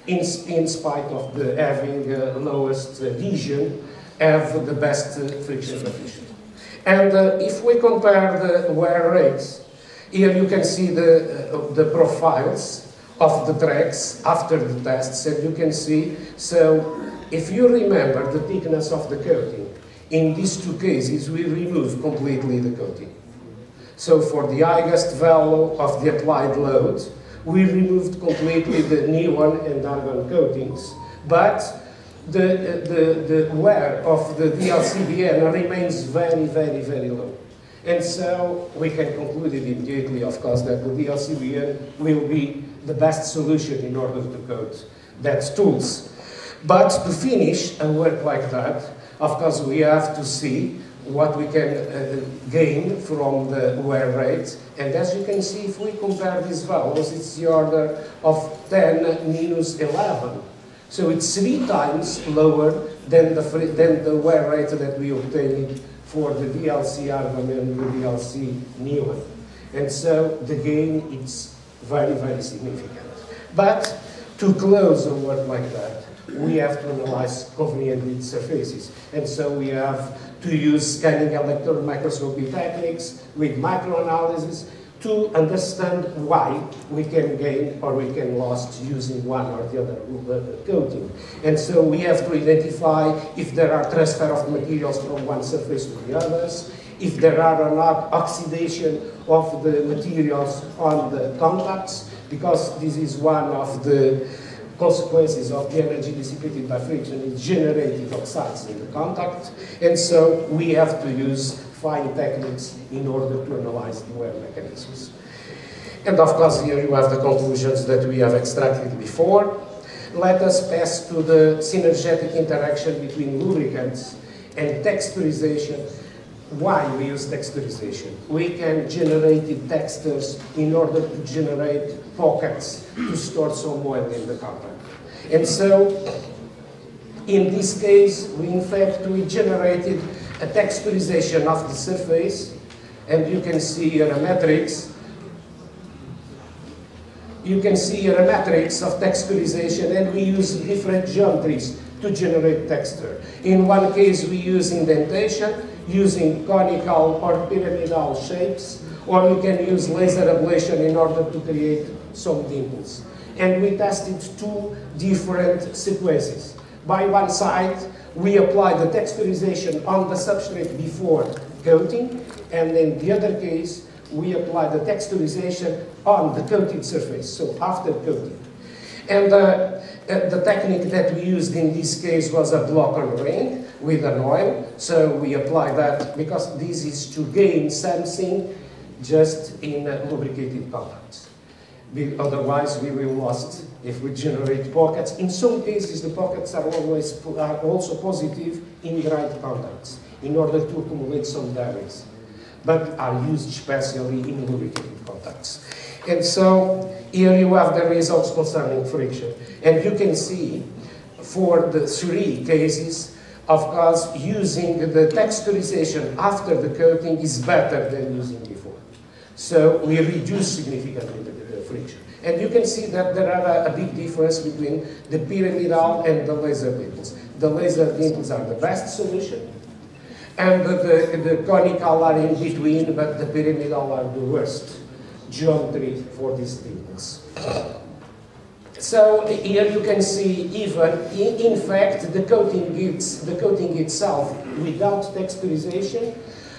in spite of the having lowest adhesion, have the best friction coefficient. And if we compare the wear rates, here you can see the profiles of the tracks after the tests, and you can see, so if you remember the thickness of the coating, in these 2 cases we remove completely the coating. So for the highest value of the applied load, we removed completely the neon and argon coatings, but the wear of the DLCBN remains very, very, very low. And so we can conclude immediately, of course, that the DLCBN will be the best solution in order to coat that tools. But to finish a work like that, of course, we have to see what we can gain from the wear rate. And as you can see, if we compare these values, it's the order of 10 minus 11. So it's 3 times lower than the wear rate that we obtained for the DLC argon and the DLC neon. And so the gain is very, very significant. But to close a work like that, we have to analyze convenient surfaces. And so we have to use scanning electron microscopy techniques with microanalysis to understand why we can gain or we can lose using one or the other coating. And so we have to identify if there are transfer of materials from one surface to the others, if there are or not oxidation of the materials on the contacts, because this is one of the consequences of the energy dissipated by friction is generated oxides in the contact. And so we have to use fine techniques in order to analyze the wear mechanisms. And of course here you have the conclusions that we have extracted before. Let us pass to the synergetic interaction between lubricants and texturization. Why we use texturization? We can generate textures in order to generate pockets to store some oil in the contact. And so in this case, in fact, we generated a texturization of the surface, and you can see here a matrix. You can see here a matrix of texturization, and we use different geometries to generate texture. In one case, we use indentation, using conical or pyramidal shapes, or we can use laser ablation in order to create some dimples. And we tested 2 different sequences. By one side, we apply the texturization on the substrate before coating, and in the other case, we apply the texturization on the coated surface, so after coating. And the technique that we used in this case was a block-on ring with an oil. So we apply that because this is to gain something just in lubricated contacts. Otherwise, we will lose if we generate pockets. In some cases, the pockets are also positive in dried contacts in order to accumulate some damage, but are used especially in lubricated contacts. And so here you have the results concerning friction. And you can see for the 3 cases, of course, using the texturization after the coating is better than using before. So we reduce significantly the friction. And you can see that there are a big difference between the pyramidal and the laser dimples. The laser dimples are the best solution, and the conical are in between, but the pyramidal are the worst geometry for these dimples. So here you can see even, in fact, the coating itself, without texturization,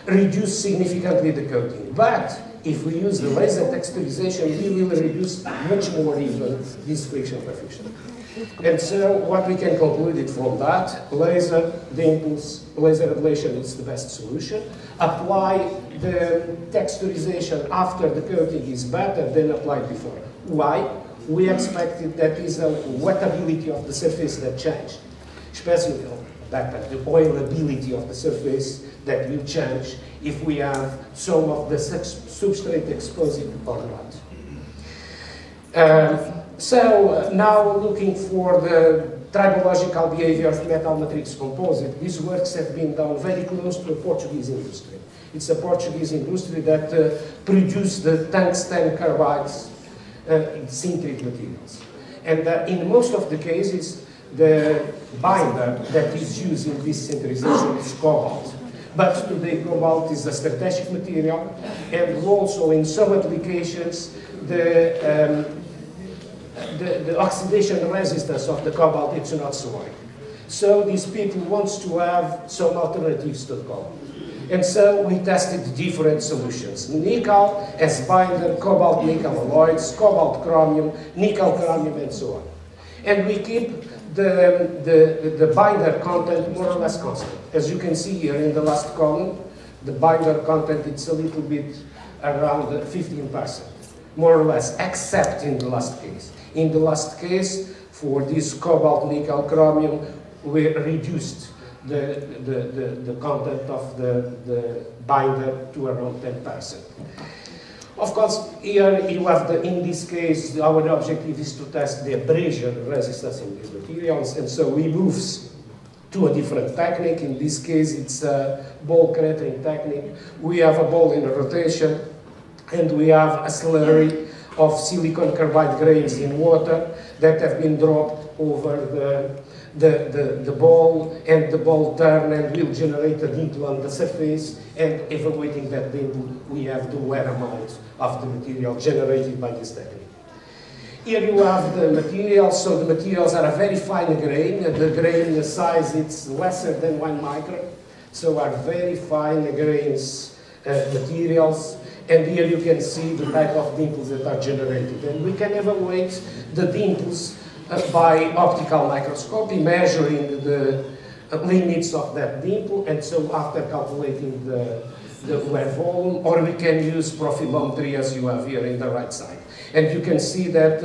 reduce significantly the coating. But if we use the laser texturization, we will reduce much more even this friction coefficient. And so what we can conclude from that, laser, the impulse, laser ablation is the best solution. Apply the texturization after the coating is better than applied before. Why? We expected that is a wettability of the surface that changed, especially better, the oilability of the surface that will change if we have some of the substrate exposed or not. So now looking for the tribological behavior of metal matrix composite, these works have been done very close to a Portuguese industry. It's a Portuguese industry that produced the tungsten carbides in sintered materials. And in most of the cases, the binder that is used in this sinterization is cobalt. But today cobalt is a strategic material, and also in some applications, the oxidation resistance of the cobalt is not so high. So these people want to have some alternatives to the cobalt. And so we tested different solutions. Nickel as binder, cobalt nickel alloys, cobalt chromium, nickel chromium, and so on. And we keep the binder content more or less constant. As you can see here in the last column, the binder content is a little bit around 15%, more or less, except in the last case. In the last case, for this cobalt nickel chromium, we reduced the content of the binder to around 10%. Of course, here you have in this case, our objective is to test the abrasion resistance in these materials, and so we move to a different technique. In this case, it's a ball cratering technique. We have a ball in rotation, and we have a slurry of silicon carbide grains in water that have been dropped over the ball, and the ball turn and will generate a dimple on the surface, and evaluating that dimple, we have the wear amount of the material generated by this technique. Here you have the materials, so the materials are a very fine grain, the grain size is lesser than 1 micron, so are very fine grains materials. And here you can see the type of dimples that are generated. And we can evaluate the dimples by optical microscopy, measuring the limits of that dimple, and so after calculating the wear volume, or we can use profilometry as you have here in the right side. And you can see that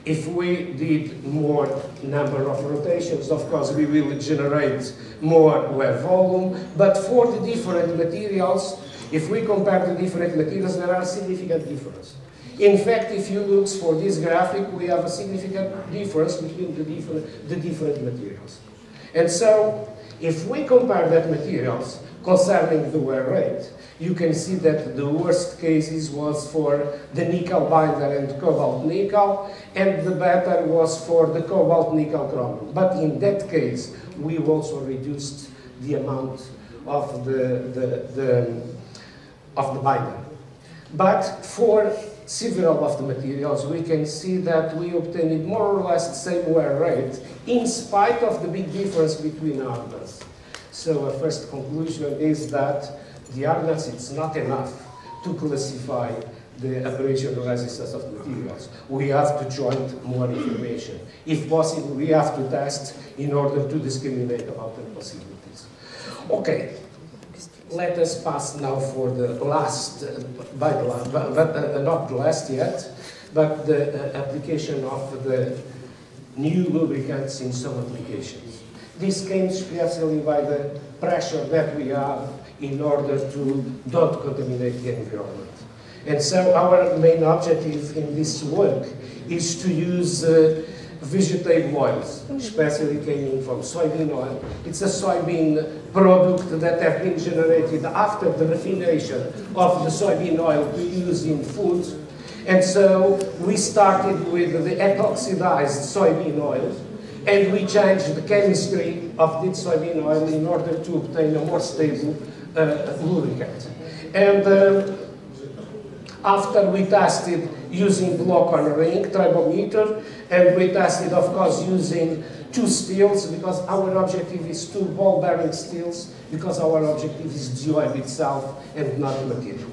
if we did more number of rotations, of course we will generate more wear volume, but for the different materials, if we compare the different materials, there are significant differences. In fact, if you look for this graphic, we have a significant difference between the different materials. And so, if we compare that materials concerning the wear rate, you can see that the worst cases was for the nickel binder and cobalt nickel, and the better was for the cobalt nickel chromium. But in that case, we also reduced the amount of the binder. But for several of the materials, we can see that we obtained more or less the same wear rate in spite of the big difference between hardness. So a first conclusion is that the hardness is not enough to classify the abrasion resistance of the materials. We have to join more information. If possible, we have to test in order to discriminate about the possibilities. Okay. Let us pass now for the last, not the last yet, but the application of the new lubricants in some applications. This came especially by the pressure that we have in order to not contaminate the environment. And so our main objective in this work is to use vegetable oils, especially coming from soybean oil. It's a soybean product that has been generated after the refination of the soybean oil to use in food. And so we started with the epoxidized soybean oil, and we changed the chemistry of this soybean oil in order to obtain a more stable lubricant. And after we tested using block on ring tribometer, and we tested, of course, using 2 steels, because our objective is 2 ball-bearing steels, because our objective is the oil itself and not the material.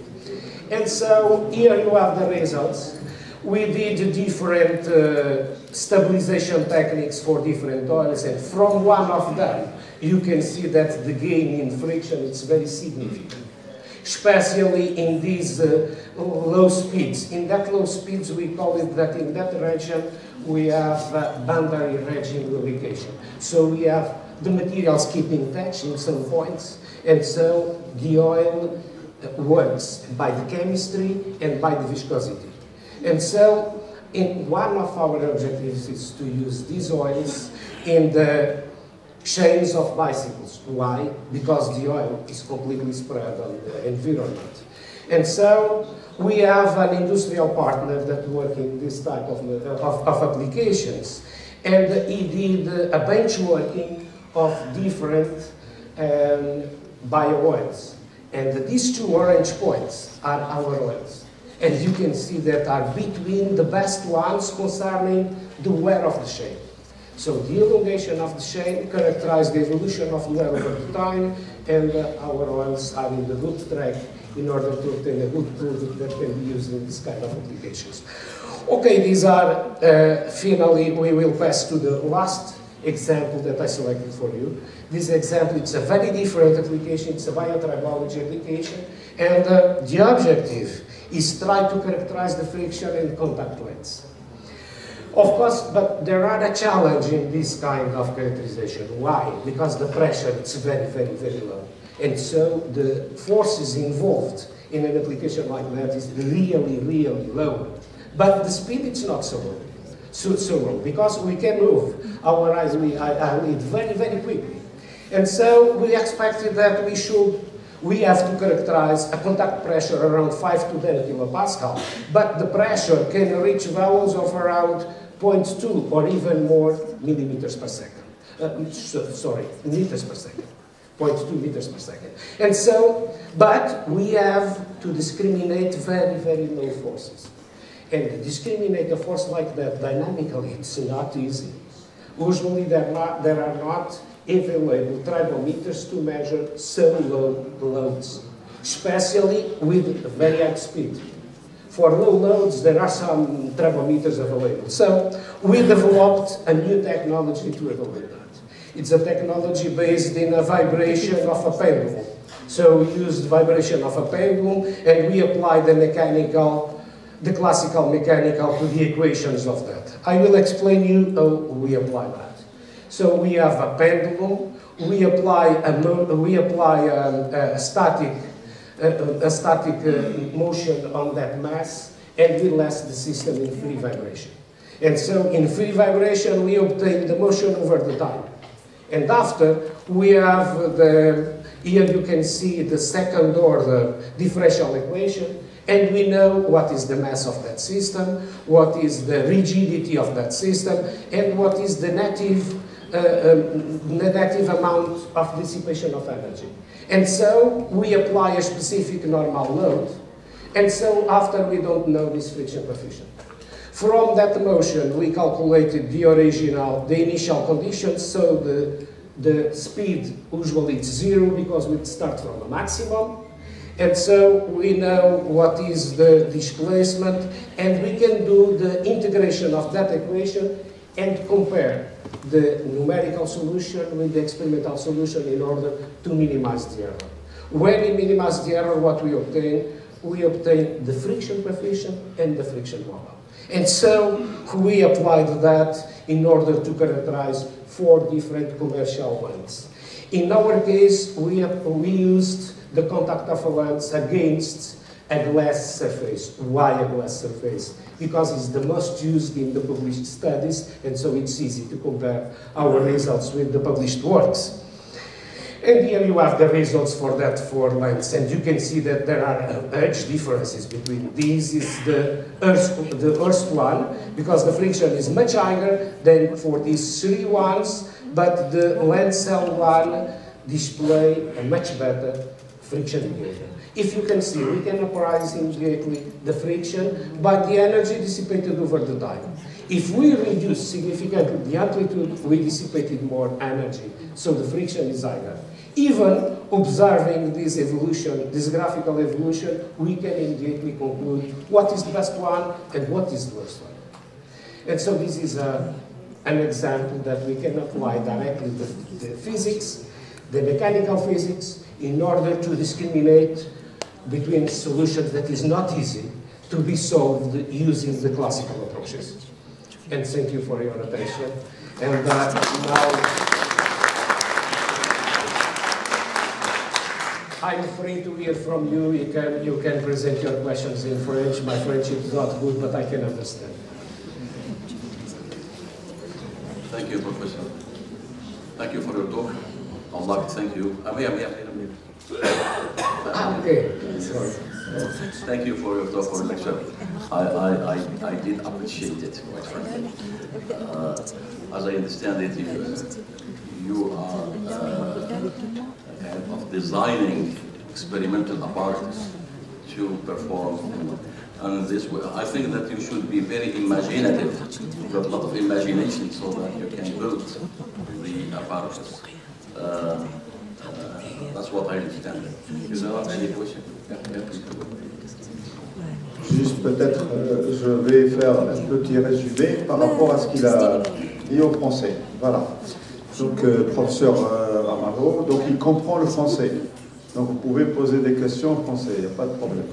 And so here you have the results. We did different stabilization techniques for different oils, and from one of them, you can see that the gain in friction is very significant, especially in these low speeds. In that low speeds, we call it that in that region, we have boundary region lubrication. So we have the materials keeping touch in some points, and so the oil works by the chemistry and by the viscosity. And so one of our objectives is to use these oils in the chains of bicycles. Why? Because the oil is completely spread on the environment. And so we have an industrial partner that works in this type of applications. And he did a benchmarking of different bio-oils. And these 2 orange points are our oils. And you can see that are between the best ones concerning the wear of the chain. So the elongation of the chain characterizes the evolution of the wear over the time, and our oils are in the good track in order to obtain a good product that can be used in this kind of applications. Okay, these are, finally, we will pass to the last example that I selected for you. This example, it's a very different application, it's a biotribology application, and the objective is try to characterize the friction and contact lengths. Of course, but there are a challenge in this kind of characterization. Why? Because the pressure is very, very, very low. And so the forces involved in an application like that is really, really low. But the speed is not so low. So low, because we can move our eyelid very, very quickly. And so we expected that we have to characterize a contact pressure around 5 to 10 kilopascal, but the pressure can reach values of around 0.2 or even more millimeters per second. Meters per second. 0.2 meters per second. And so, but we have to discriminate very, very low forces. And to discriminate a force like that dynamically, it's not easy. Usually there are not available tribometers to measure so low loads, especially with very high speed. For low loads, there are some tribometers available. So we developed a new technology to evaluate that. It's a technology based in a vibration of a pendulum. So we used vibration of a pendulum, and we applied the classical mechanical to the equations of that. I will explain you how we apply that. So we have a pendulum, we apply a static motion on that mass, and we last the system in free vibration. And so in free vibration, we obtain the motion over the time. And after, we have here you can see the second order differential equation, and we know what is the mass of that system, what is the rigidity of that system, and what is the negative amount of dissipation of energy. And so we apply a specific normal load, and so after we don't know this friction coefficient. From that motion, we calculated the initial conditions, so the speed usually is 0 because we start from a maximum. And so we know what is the displacement, and we can do the integration of that equation and compare the numerical solution with the experimental solution in order to minimize the error. When we minimize the error, what we obtain? We obtain the friction coefficient and the friction moment. And so we applied that in order to characterize 4 different commercial lengths. In our case, we used the contact of a lens against a glass surface. Why a glass surface? Because it's the most used in the published studies, and so it's easy to compare our results with the published works. And here you have the results for that 4 lengths, and you can see that there are huge differences between these. Is the first one, because the friction is much higher than for these 3 ones, but the lens cell one display a much better friction behavior. If you can see, we can apprise immediately the friction by the energy dissipated over the time. If we reduce significantly the amplitude, we dissipated more energy, so the friction is higher. Even observing this evolution, this graphical evolution, we can immediately conclude what is the best one and what is the worst one. And so this is an example that we can apply directly to the physics, the mechanical physics, in order to discriminate between solutions that is not easy to be solved using the classical approaches. And thank you for your attention. And now I'm free to hear from you. You can present your questions in French. My French is not good, but I can understand. Thank you, Professor. Thank you for your talk. I would like to thank you. Okay, sorry. Thank you for your talk, for lecture. I did appreciate it, quite frankly. As I understand it, you are kind of designing experimental apparatus to perform. And this way, I think that you should be very imaginative, with a lot of imagination, so that you can build the apparatus. That's what I understand. Is there any question? Juste peut-être, je vais faire un petit résumé par rapport à ce qu'il a dit au français. Voilà. Donc, professeur Amaro, donc il comprend le français. Donc, vous pouvez poser des questions en français, il n'y a pas de problème.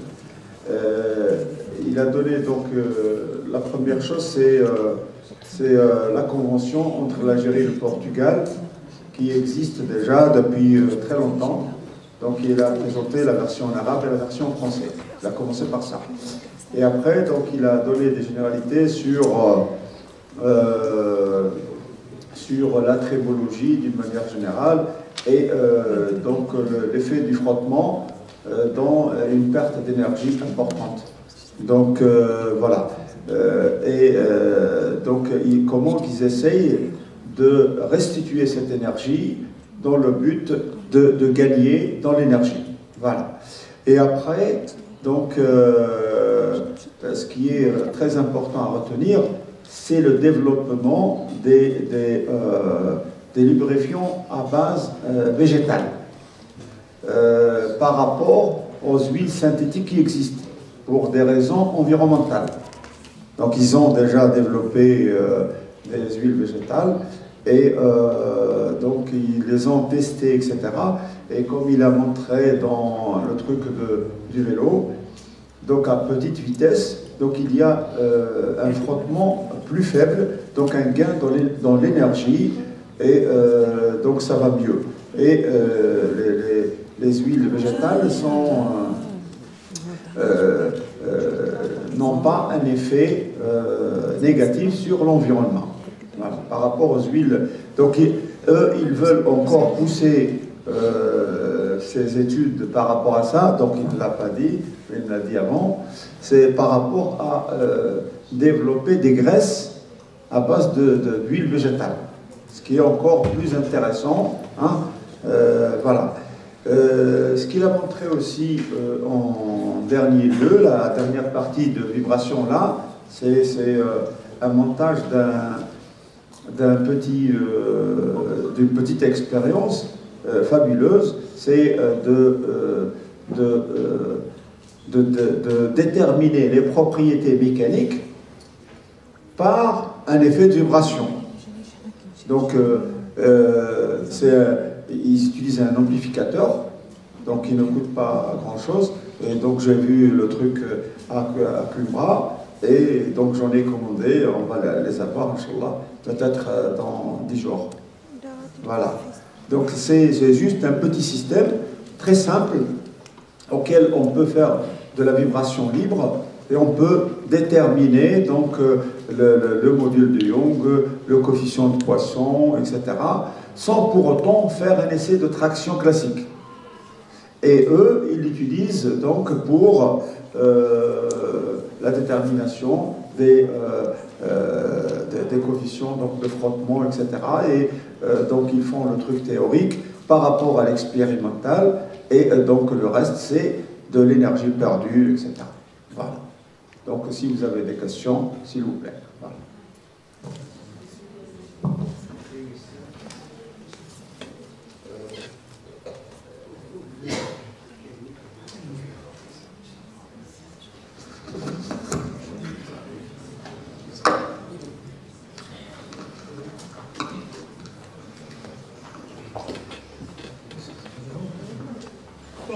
Il a donné donc la première chose, c'est la convention entre l'Algérie et le Portugal qui existe déjà depuis très longtemps. Donc il a présenté la version en arabe et la version en français. Il a commencé par ça. Et après, donc il a donné des généralités sur la trébologie d'une manière générale et donc l'effet du frottement dans une perte d'énergie importante. Donc voilà. Donc comment ils essayent de restituer cette énergie dans le but de gagner dans l'énergie. Voilà. Et après, donc, ce qui est très important à retenir, c'est le développement des lubrifiants à base végétale par rapport aux huiles synthétiques qui existent pour des raisons environnementales. Donc, ils ont déjà développé des huiles végétales et donc ils les ont testées, etc. Et comme il a montré dans le truc du vélo, donc à petite vitesse, donc il y a un frottement plus faible, donc un gain dans l'énergie, et donc ça va mieux. Et les huiles végétales n'ont pas un effet négatif sur l'environnement. Voilà, par rapport aux huiles. Donc eux, ils veulent encore pousser ces études par rapport à ça, donc il ne l'a pas dit, mais il l'a dit avant, c'est par rapport à développer des graisses à base d'huile végétale, ce qui est encore plus intéressant. Hein, voilà. Ce qu'il a montré aussi en dernier lieu, la dernière partie de vibration là, c'est un montage d'une petite expérience fabuleuse, c'est de déterminer les propriétés mécaniques par un effet de vibration. Donc, ils utilisent un amplificateur, donc il ne coûte pas grand-chose, et donc j'ai vu le truc à Cumbra, et donc j'en ai commandé, on va les avoir, Inch'Allah, peut-être dans 10 jours. Voilà. Donc c'est juste un petit système très simple auquel on peut faire de la vibration libre et on peut déterminer donc le module de Young, le coefficient de Poisson, etc. sans pour autant faire un essai de traction classique. Et eux, ils l'utilisent donc pour la détermination des coefficients donc de frottement, etc. Et donc ils font le truc théorique par rapport à l'expérimental et donc le reste c'est de l'énergie perdue, etc. Voilà. Donc si vous avez des questions, s'il vous plaît. Voilà.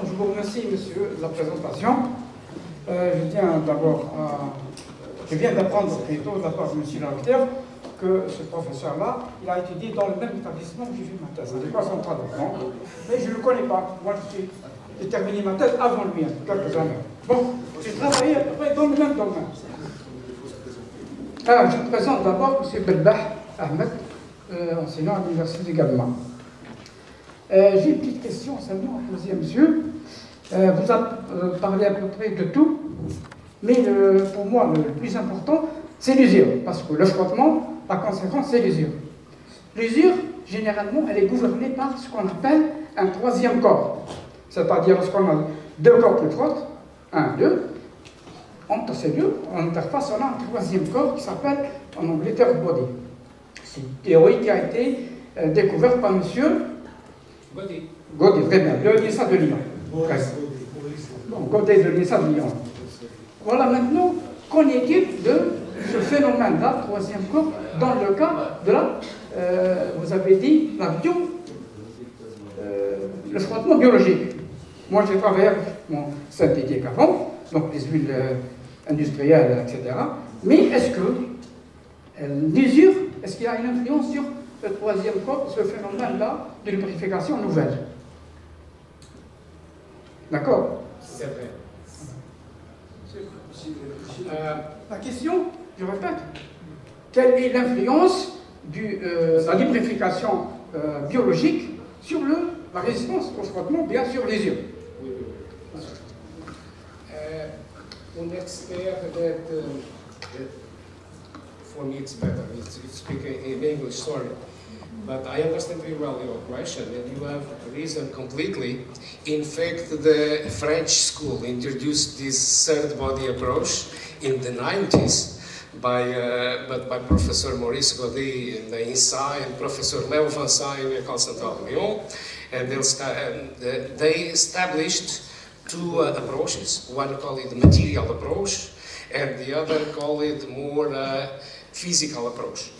Je vous remercie, monsieur, de la présentation. Je viens d'apprendre plutôt de la part de monsieur l'auteur que ce professeur-là, il a étudié dans le même établissement que j'ai fait ma thèse. Ce n'est pas son traduction, mais je ne le connais pas. Moi, j'ai terminé ma thèse avant lui, hein, quelques années. Bon, j'ai travaillé à peu près dans le même domaine. Alors, je vous présente d'abord M. Belbah Ahmed, enseignant à l'université également. J'ai une petite question seulement à poser à monsieur. Vous avez parlé à peu près de tout, mais pour moi, le plus important, c'est l'usure. Parce que le frottement, la conséquence, c'est l'usure. L'usure, généralement, elle est gouvernée par ce qu'on appelle un troisième corps. C'est-à-dire, lorsqu'on a deux corps qui frottent, 1, 2, entre ces deux, en interface, on a un troisième corps qui s'appelle, en anglais, third body. C'est une théorie qui a été découverte par monsieur Godet, très bien, de l'INSA de Lyon. Godet de l'INSA de Lyon. Voilà maintenant, qu'en est-il de ce phénomène-là, troisième corps, dans le cas de la, vous avez dit, le frottement biologique. Moi, j'ai travaillé avec mon synthétique avant, donc les huiles industrielles, etc. Mais est-ce que l'usure, est-ce qu'il y a une influence sur le troisième corps, ce phénomène-là de lubrification nouvelle? D'accord? C'est vrai. La question, je répète, quelle est l'influence de la lubrification biologique sur la résistance au frottement, bien sûr, l'usure? Un expert that, for me it's better, it's speaking in English, sorry. But I understand very well your question, and you have reason completely. In fact, the French school introduced this third body approach in the 90s but by Professor Maurice Godet in the INSA and Professor Léo Vincent in École Centrale de Lyon. And they established two approaches. One called it material approach, and the other called it more physical approach.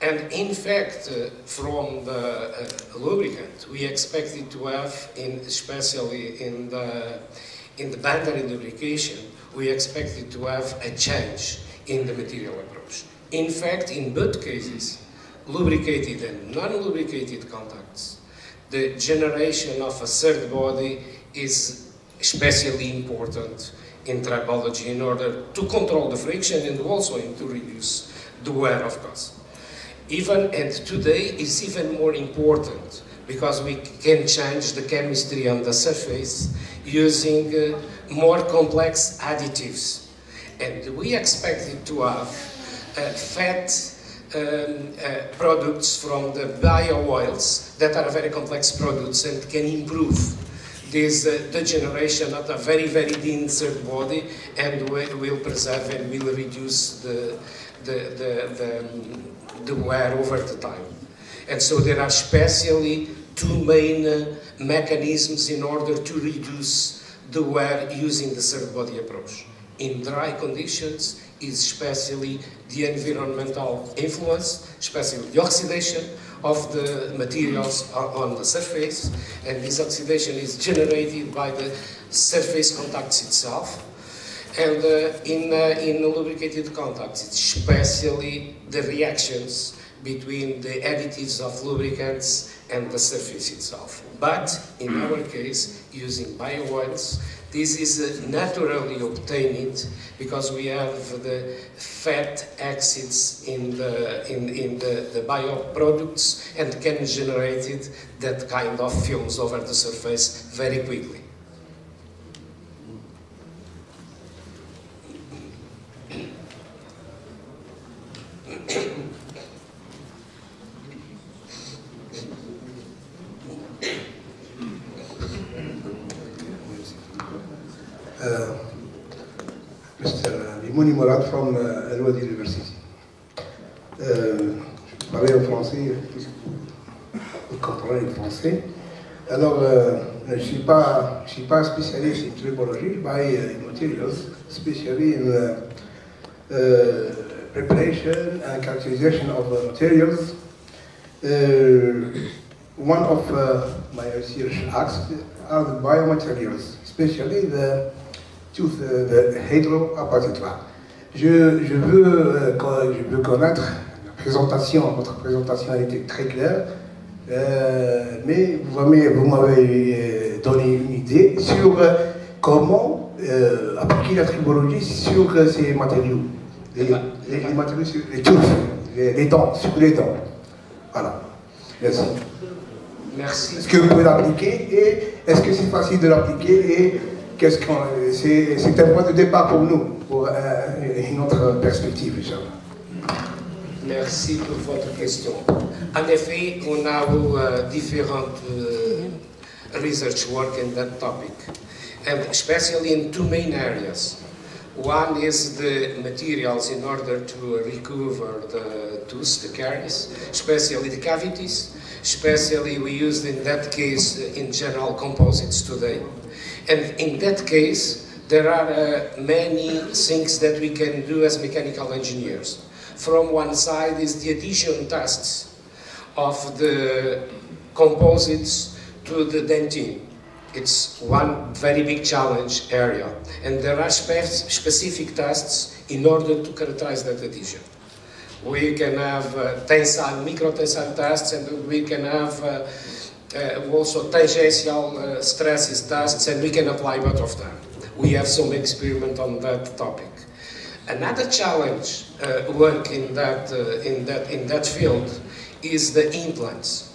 And in fact, from the lubricant, we expected to have, especially in the boundary lubrication, we expected to have a change in the material approach. In fact, in both cases, lubricated and non-lubricated contacts, the generation of a third body is especially important in tribology in order to control the friction and also to reduce the wear of gas. And today is even more important because we can change the chemistry on the surface using more complex additives. And we expected to have fat products from the bio oils that are very complex products and can improve this degeneration of a very, very thin third body and will preserve and will reduce the wear over the time. And so there are especially two main mechanisms in order to reduce the wear using the third body approach. In dry conditions is especially the environmental influence, especially the oxidation of the materials on the surface, and this oxidation is generated by the surface contacts itself. And in lubricated contacts, it's especially the reactions between the additives of lubricants and the surface itself. But in our case, using bio oils, this is naturally obtained because we have the fat acids in the bioproducts and can generate that kind of films over the surface very quickly. Mouni Mourad from Al-Wadi University. Je parlais en français, vous comprenez le français. Alors, je ne suis pas spécialiste en tribology, by materials, especially in preparation and characterization of materials. One of my research acts are the biomaterials, especially the hydroapacitoire. Je veux connaître la présentation. Votre présentation a été très claire, mais vous m'avez donné une idée sur comment appliquer la tribologie sur ces matériaux. Les matériaux sur les touffes, les dents, sur les dents. Voilà. Merci. Merci. Est-ce que vous pouvez l'appliquer et est-ce que c'est facile de l'appliquer et c'est un point de départ pour nous, pour une autre perspective, Inch'Allah. Merci pour votre question. En effet, on a eu different research work in that topic, and especially in two main areas. One is the materials in order to recover the tooth, the caries, especially the cavities. Especially we used in that case in general composites today. And in that case, there are many things that we can do as mechanical engineers. From one side is the addition tests of the composites to the dentine. It's one very big challenge area. And there are specific tests in order to characterize that addition. We can have tensile, microtensile tests, and we can have also tangential stresses tests, and we can apply both of them. We have some experiment on that topic. Another challenge work in that field is the implants.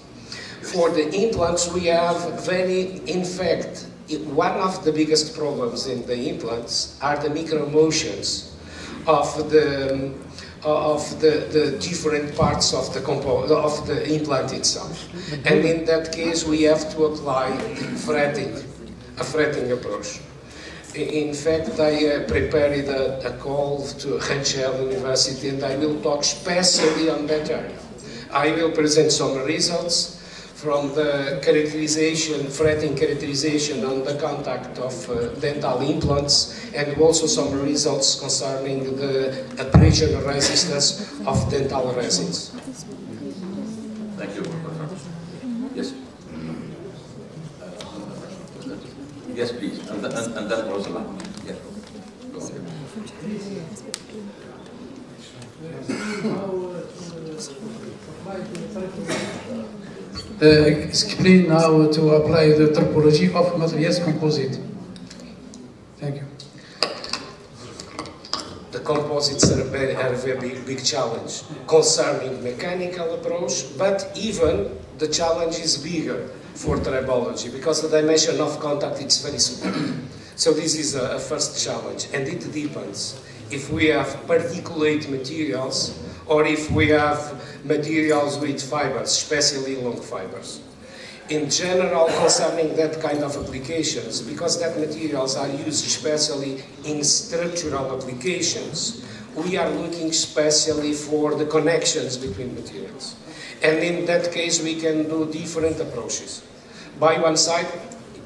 For the implants, we have in fact, one of the biggest problems in the implants are the micromotions of the different parts of the implant itself. And in that case, we have to apply a fretting approach. In fact, I prepared a call to Rangel University, and I will talk specially on that area. I will present some results from the characterization, fretting characterization on the contact of dental implants, and also some results concerning the abrasion resistance of dental resins. Thank you. Yes. Yes, please. And then Rosala. Yes. Go ahead. Explain how to apply the topology of materials composite. Thank you. The composites are a very big challenge concerning mechanical approach, but even the challenge is bigger for tribology because the dimension of contact is very small. So this is a first challenge, and it depends if we have particulate materials or if we have materials with fibers, especially long fibers. In general, concerning that kind of applications, because that materials are used especially in structural applications, we are looking especially for the connections between materials. And in that case, we can do different approaches. By one side,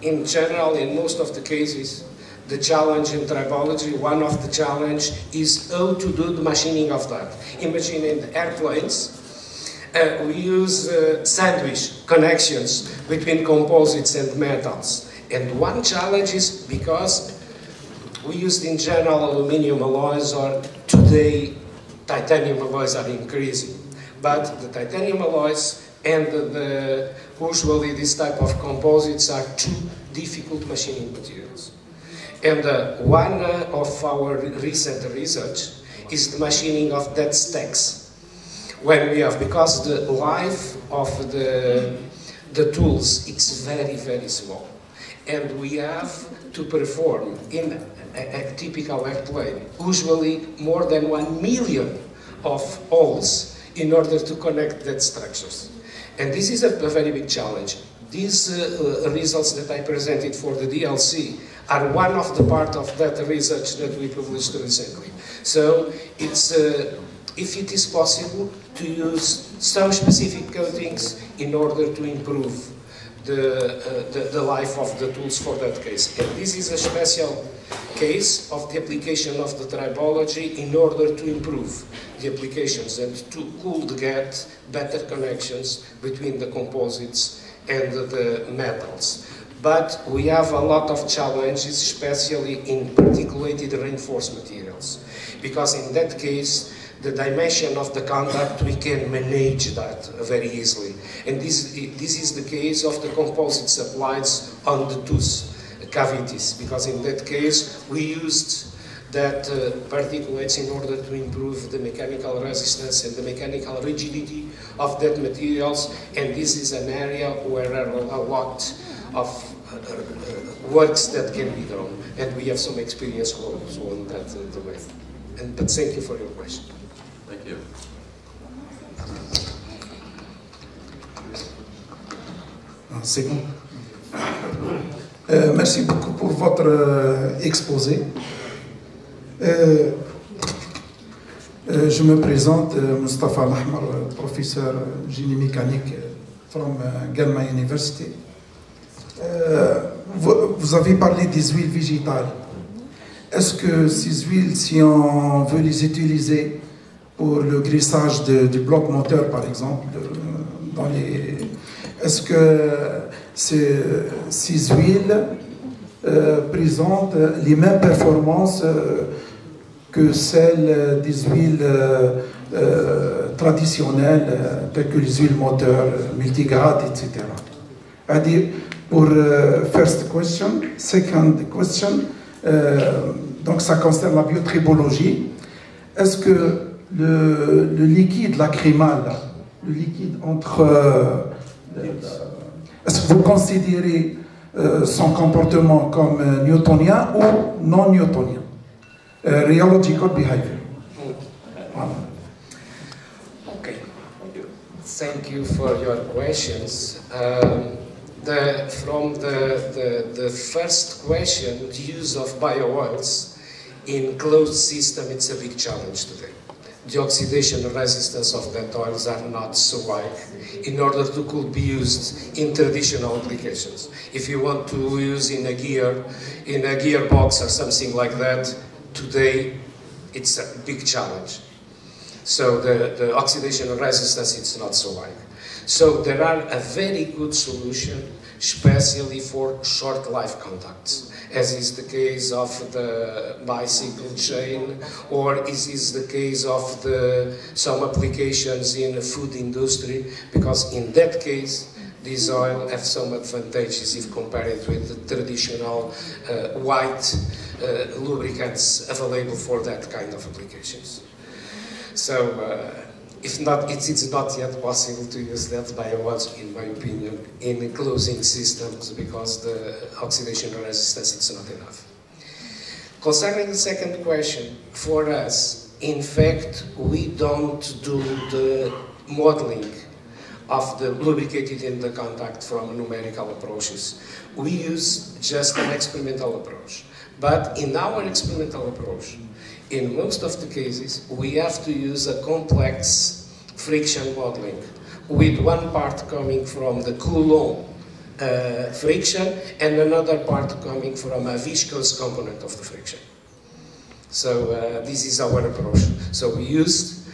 in general, in most of the cases, the challenge in tribology, one of the challenge is how to do the machining of that. Imagine in the airplanes, we use sandwich connections between composites and metals. And one challenge is because we used in general aluminum alloys, or today titanium alloys are increasing. But the titanium alloys and usually this type of composites are two difficult machining materials. And one of our recent research is the machining of dead stacks. When we have, because the life of the tools, it's very, very small. And we have to perform in a typical airplane, usually more than 1 million of holes in order to connect dead structures. And this is a very big challenge. These results that I presented for the DLC are one of the part of that research that we published recently. So it's, if it is possible to use some specific coatings in order to improve the life of the tools for that case. And this is a special case of the application of the tribology in order to improve the applications and to could get better connections between the composites and the metals. But we have a lot of challenges, especially in particulated reinforced materials, because in that case, the dimension of the contact, we can manage that very easily. And this is the case of the composites applied on the tooth cavities, because in that case, we used that particulates in order to improve the mechanical resistance and the mechanical rigidity of that materials. And this is an area where there are a lot of works that can be done, and we have some experience also on that domain. But thank you for your question. Thank you. C'est bon. Merci beaucoup pour votre exposé. Je me présente, Mustafa Al-Ahmar, professeur génie mécanique from Galma University. Vous avez parlé des huiles végétales. Est-ce que ces huiles, si on veut les utiliser pour le graissage du bloc moteur, par exemple, est-ce que ces huiles présentent les mêmes performances que celles des huiles traditionnelles, telles que les huiles moteurs, multigrades, etc. C'est-à-dire, pour first question, second question, donc ça concerne la biotribologie. Est-ce que le liquide lacrymal, le liquide entre... est-ce que vous considérez son comportement comme newtonien ou non newtonien? Rheological behavior. Voilà. Okay. Thank you for your questions. From the first question, the use of bio-oils in closed system, it's a big challenge today. The oxidation resistance of that oils are not so high in order to could be used in traditional applications. If you want to use in a gearbox or something like that, today it's a big challenge. So the oxidation resistance, it's not so high. So there are a very good solution, especially for short life contacts, as is the case of the bicycle chain, or as is the case of some applications in the food industry, because in that case, this oil has some advantages if compared with the traditional white lubricants available for that kind of applications. So, if not, it's not yet possible to use that bio-oils, in my opinion, in closing systems, because the oxidation resistance is not enough. Concerning the second question, for us, in fact, we don't do the modeling of the lubricated in the contact from numerical approaches. We use just an experimental approach. But in our experimental approach, in most of the cases, we have to use a complex friction modeling, with one part coming from the Coulomb friction and another part coming from a viscous component of the friction. So this is our approach. So we used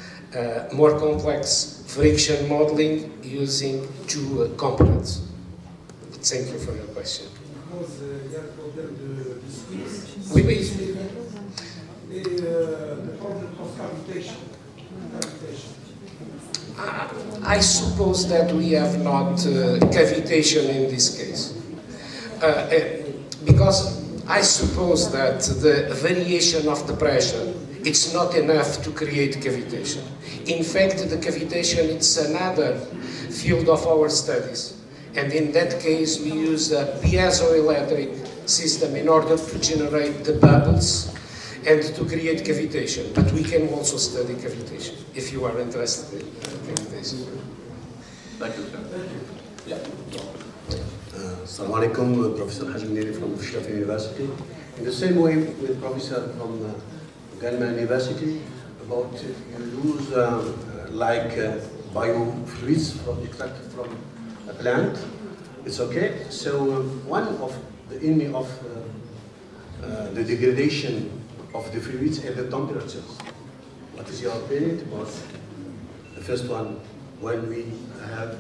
more complex friction modeling using two components. Thank you for your question. Oui, oui. The problem of cavitation. I suppose that we have not cavitation in this case. Because I suppose that the variation of the pressure, it's not enough to create cavitation. In fact, the cavitation is another field of our studies. And in that case, we use a piezoelectric system in order to generate the bubbles and to create cavitation. But we can also study cavitation, if you are interested in cavitation. Thank you, sir. Yeah. Assalamu alaikum, Professor Hajj Muniri from Fushaf University. In the same way with Professor from Galma University about you use biofluids extracted from a plant. It's okay. So one of the enemy of the degradation of the fluids is the temperatures. What is your opinion about the first one when we have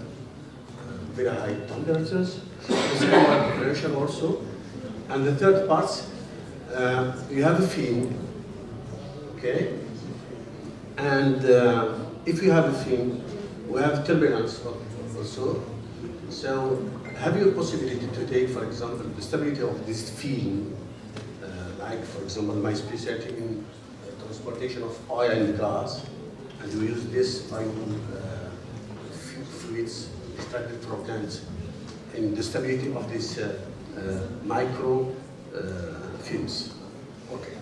very high temperatures? The second one, pressure also. And the third part, you have a film, okay? And if you have a film, we have turbulence also. So have you a possibility to take, for example, the stability of this film, like, for example, my specialty in transportation of oil and gas, and we use this fluids extracted from plants in the stability of these micro films. Okay.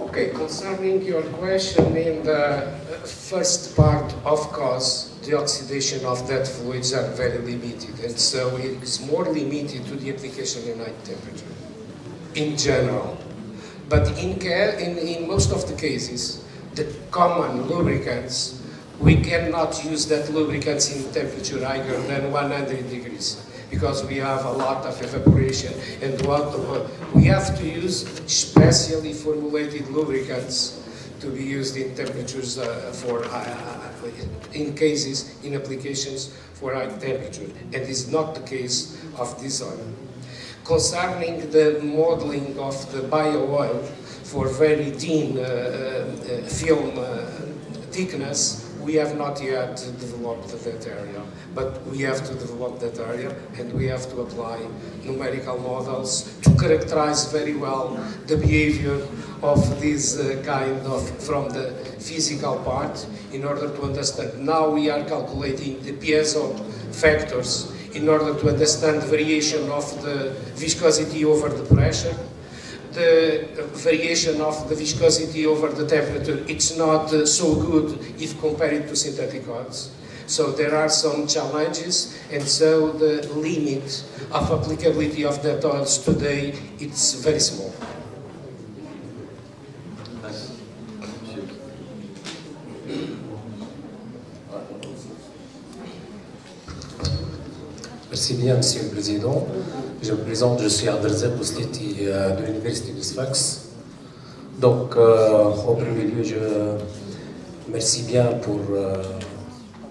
Okay, concerning your question in the first part, of course, the oxidation of that fluids are very limited, and so it is more limited to the application in high temperature, in general. But in most of the cases, the common lubricants, we cannot use that lubricants in temperature higher than 100 degrees. Because we have a lot of evaporation, and we have to use specially formulated lubricants to be used in temperatures in applications for high temperature, and it's not the case of this oil. Concerning the modeling of the bio-oil for very thin film thickness, we have not yet developed that area, but we have to develop that area, and we have to apply numerical models to characterize very well the behavior of this kind of, from the physical part, in order to understand. Now we are calculating the piezo factors in order to understand variation of the viscosity over the pressure. The variation of the viscosity over the temperature, it's not so good if compared to synthetic oils. So there are some challenges, and so the limit of applicability of that oils today, it's very small. Merci bien, Monsieur le Président. Je me présente, je suis Abdelzeb Bousliti de l'Université de Sfax. Donc, en premier lieu, je merci bien pour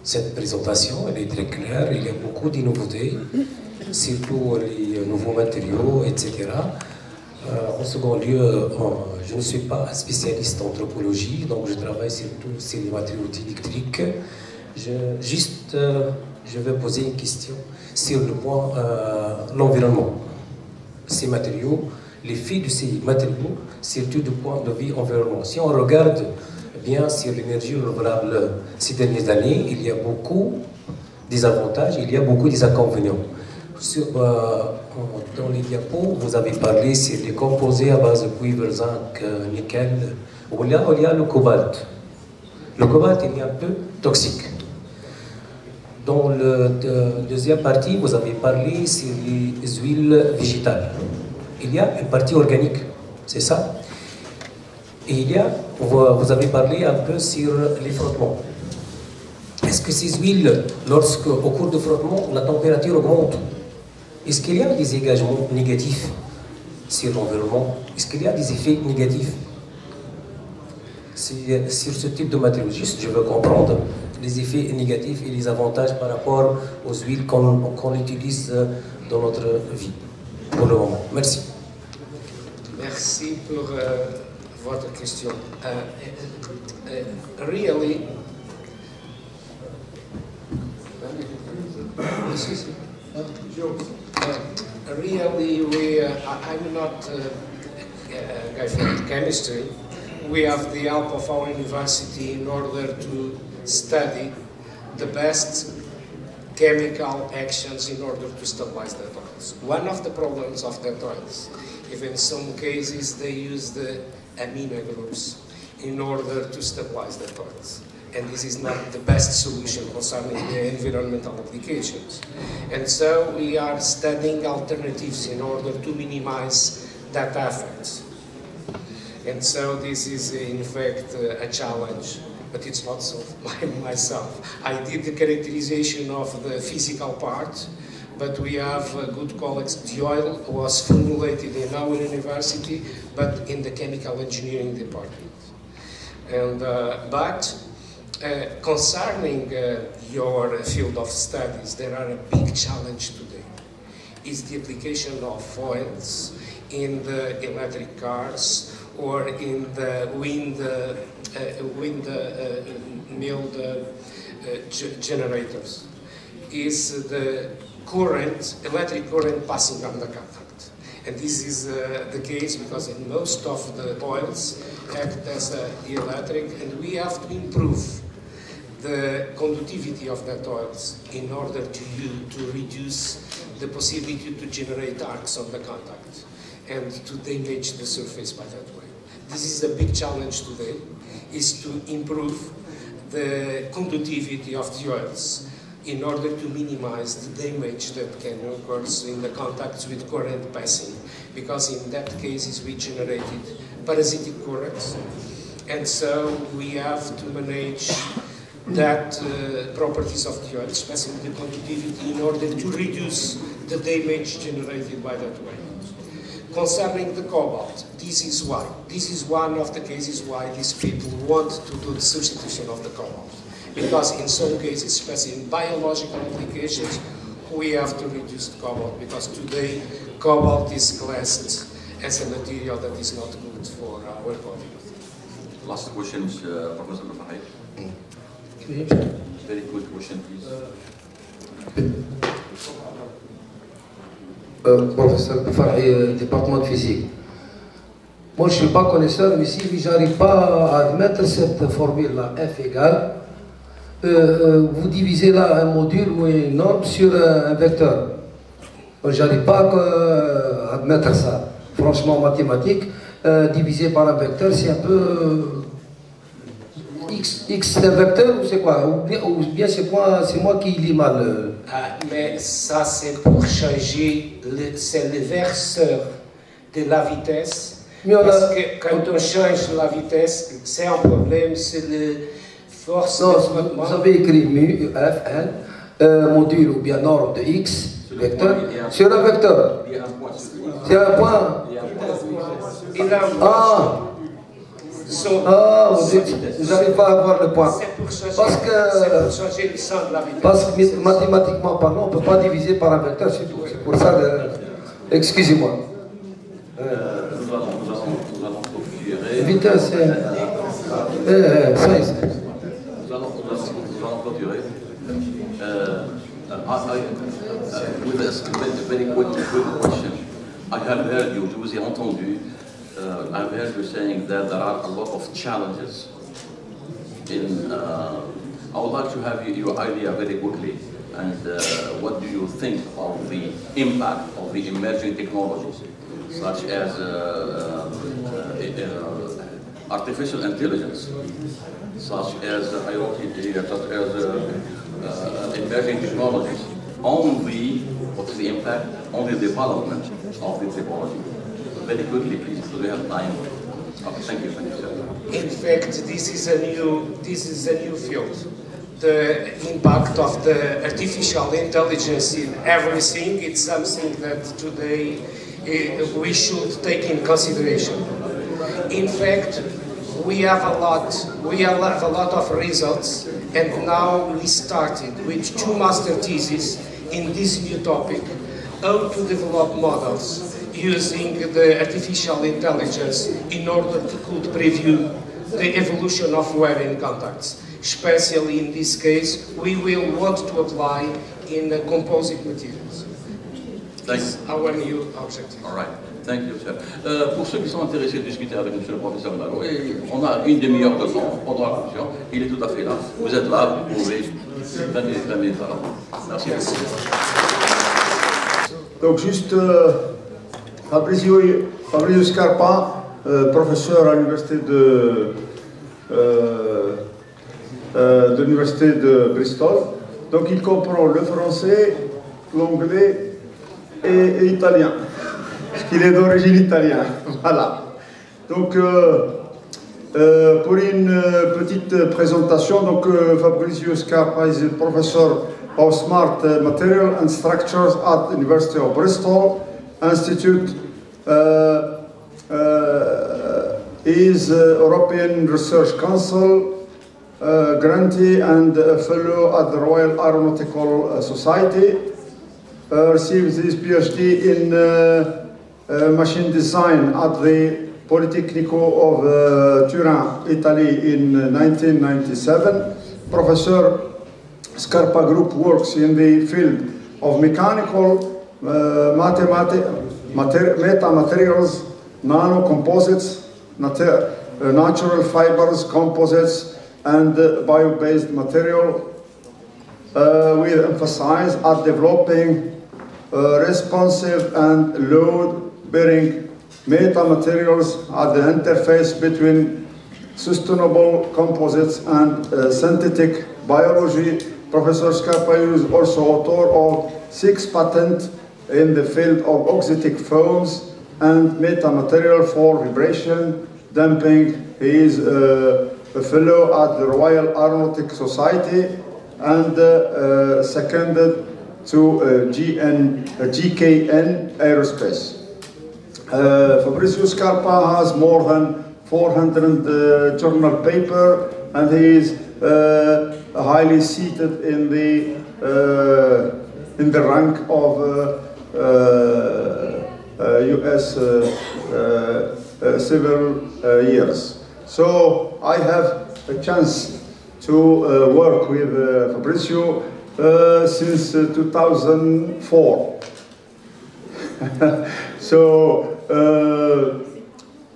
cette présentation. Elle est très claire, il y a beaucoup de nouveautés, surtout les nouveaux matériaux, etc. En second lieu, je ne suis pas spécialiste en anthropologie, donc je travaille surtout sur les matériaux électriques. Je vais poser une question sur le point l'environnement. Ces matériaux, l'effet de ces matériaux, surtout du point de vue environnement. Si on regarde bien sur l'énergie renouvelable ces dernières années, il y a beaucoup des avantages, il y a beaucoup des inconvénients. Dans les diapos, vous avez parlé sur les composés à base de cuivre, zinc, nickel. Il y a le cobalt. Le cobalt, il est un peu toxique. Dans la deuxième partie, vous avez parlé sur les huiles végétales. Il y a une partie organique, c'est ça. Et vous avez parlé un peu sur les frottements. Est-ce que ces huiles, au cours du frottement, la température augmente? Est-ce qu'il y a des engagements négatifs sur l'environnement? Est-ce qu'il y a des effets négatifs sur ce type de matériaux? Juste, je veux comprendre les effets négatifs et les avantages par rapport aux huiles qu'on utilise dans notre vie pour le moment. Merci. Merci pour votre question. Really, I'm not a guy from chemistry. We have the help of our university in order to study the best chemical actions in order to stabilize the oils. One of the problems of the oils, even in some cases, they use the amino groups in order to stabilize the oils. And this is not the best solution concerning the environmental applications. And so we are studying alternatives in order to minimize that effect. And so this is in fact a challenge, but it's not solved by myself. I did the characterization of the physical part, but we have good colleagues. The oil was formulated in our university, but in the chemical engineering department. And, concerning your field of studies, there are a big challenge today. Is the application of oils in the electric cars or in the windmill generators. Is the electric current passing on the contact. And this is the case because in most of the oils act as electric, and we have to improve the conductivity of that oils in order to reduce the possibility to generate arcs on the contact and to damage the surface by that way. This is a big challenge today, is to improve the conductivity of the oils in order to minimize the damage that can occur in the contacts with current passing, because in that cases we generated parasitic currents, and so we have to manage that properties of the oil, especially the conductivity, in order to reduce the damage generated by that way. Concerning the cobalt, this is why. This is one of the cases why these people want to do the substitution of the cobalt. Because in some cases, especially in biological applications, we have to reduce the cobalt, because today cobalt is classed as a material that is not good for our body. Last question, Professor Fahid. Very quick question, please. Professeur Farhi, département de physique. Moi, je ne suis pas connaisseur, mais si je n'arrive pas à admettre cette formule-là, F égale, vous divisez là un module ou une norme sur un vecteur. Je n'arrive pas à admettre ça. Franchement, mathématiques, divisé par un vecteur, c'est un peu... X c'est un vecteur ou c'est quoi? Ou bien c'est moi qui lis mal. Mais ça c'est pour changer, c'est le verseur de la vitesse. Parce que quand on change la vitesse, c'est un problème, c'est le force de frottement. Vous avez écrit mu, Fn, module ou bien norme de X, vecteur, sur un vecteur. C'est un point. Vous n'arrivez pas à avoir le point. Parce que mathématiquement parlant, on ne peut pas diviser par un vecteur, c'est tout. C'est pour ça que... Excusez-moi. Nous allons clôturer. Vitesse, Nous allons clôturer. With a very quick question. I have heard you, je vous ai entendu. I've heard you saying that there are a lot of challenges. I would like to have your idea very quickly. And what do you think of the impact of the emerging technologies, such as artificial intelligence, such as IoT, such as emerging technologies, on the, what is the impact on the development of the technology? Very quickly, please, because we have time. Okay, thank you, sir. In fact, this is a new field. The impact of the artificial intelligence in everything, it's something that today we should take in consideration. In fact, we have a lot of results, and now we started with 2 master theses in this new topic, how to develop models using the artificial intelligence in order to could preview the evolution of wearing contacts. Especially in this case, we will want to apply in composite materials. That's our new objective. All right. Thank you, sir. Pour ceux qui sont intéressés à discuter avec monsieur le professeur Malo, on a une demi-heure de temps pendant la fonction. Il est tout à fait là. Vous êtes là, vous pouvez 20 minutes à la. Merci beaucoup. Donc juste Fabrizio Scarpa, professeur à l'université de l'université de Bristol. Donc il comprend le français, l'anglais et italien, parce qu'il est d'origine italienne. Voilà. Donc, pour une petite présentation, donc Fabrizio Scarpa is a professor of Smart Material and Structures at the University of Bristol Institute. Is European Research Council grantee and a fellow at the Royal Aeronautical Society. Receives his PhD in machine design at the Politecnico of Turin, Italy in 1997. Professor Scarpa Group works in the field of mechanical, metamaterials, nano-composites, natural fibers, composites, and bio-based material, with emphasis at developing responsive and load-bearing metamaterials at the interface between sustainable composites and synthetic biology. Professor Scarpa is also author of 6 patents in the field of oxidic foams and metamaterial for vibration damping. He is a fellow at the Royal Aeronautic Society and seconded to GKN Aerospace. Fabrizio Scarpa has more than 400 journal papers, and he is highly seated in the rank of US several years. So I have a chance to work with Fabrizio since 2004. So,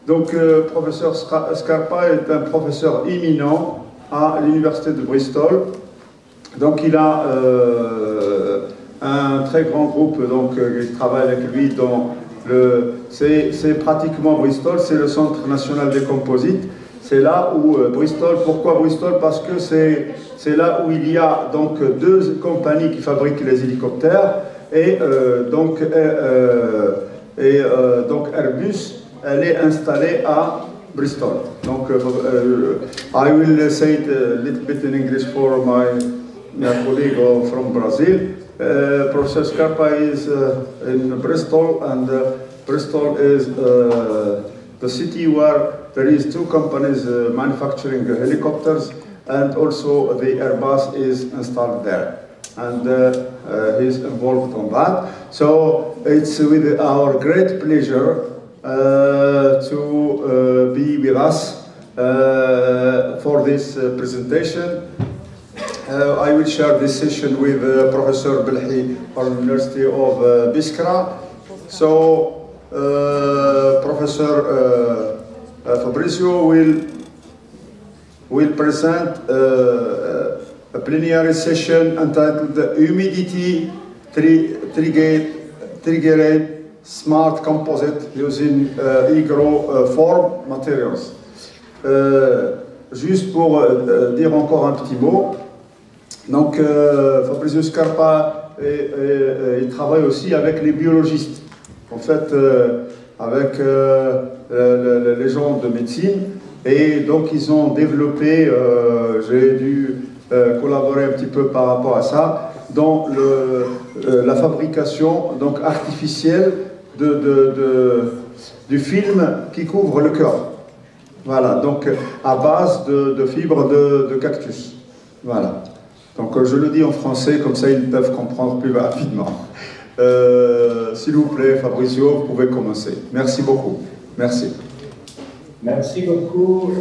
donc, professeur Scarpa est un professeur éminent à l'université de Bristol. Donc, il a un très grand groupe donc, qui travaille avec lui dans c'est pratiquement Bristol, c'est le Centre national des composites. C'est là où Bristol, pourquoi Bristol? Parce que c'est là où il y a donc 2 compagnies qui fabriquent les hélicoptères et donc Airbus, elle est installée à Bristol. Donc I will say it a little bit in English for my colleague from Brazil. Professor Scarpa is in Bristol, and Bristol is the city where there is 2 companies manufacturing helicopters, and also the Airbus is installed there. And he's involved on that. So it's with our great pleasure to be with us for this presentation. I will share this session with Professor Belhi from the University of Biskra. So Professor Fabrizio will present a plenary session entitled Humidity Triggered Smart Composite using hygroform materials. Juste pour dire encore un petit mot, donc Fabrizio Scarpa il travaille aussi avec les biologistes, en fait avec les gens de médecine, et donc ils ont développé, j'ai dû collaborer un petit peu par rapport à ça, dans la fabrication donc artificielle du film qui couvre le cœur. Voilà, donc à base de fibres de cactus. Voilà. Donc je le dis en français, comme ça ils peuvent comprendre plus rapidement. S'il vous plaît, Fabrizio, vous pouvez commencer. Merci beaucoup. Merci. Merci beaucoup.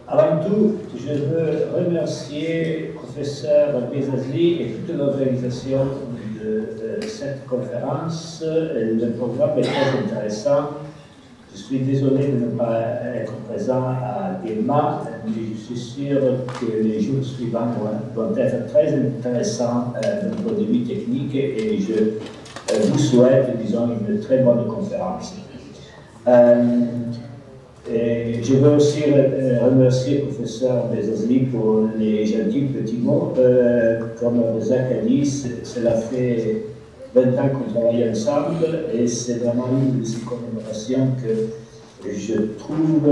Avant tout, je veux remercier le professeur Bezazli et toute l'organisation de cette conférence. Le programme est très intéressant. Je suis désolé de ne pas être présent à Dilma, mais je suis sûr que les jours suivants vont être très intéressants d'un point de vue technique, et je vous souhaite, disons, une très bonne conférence. Et je veux aussi remercier le professeur Bezazli pour les gentils petits mots. Comme Zach a dit, cela fait 20 ans qu'on travaille ensemble, et c'est vraiment une de ces collaborations que je trouve,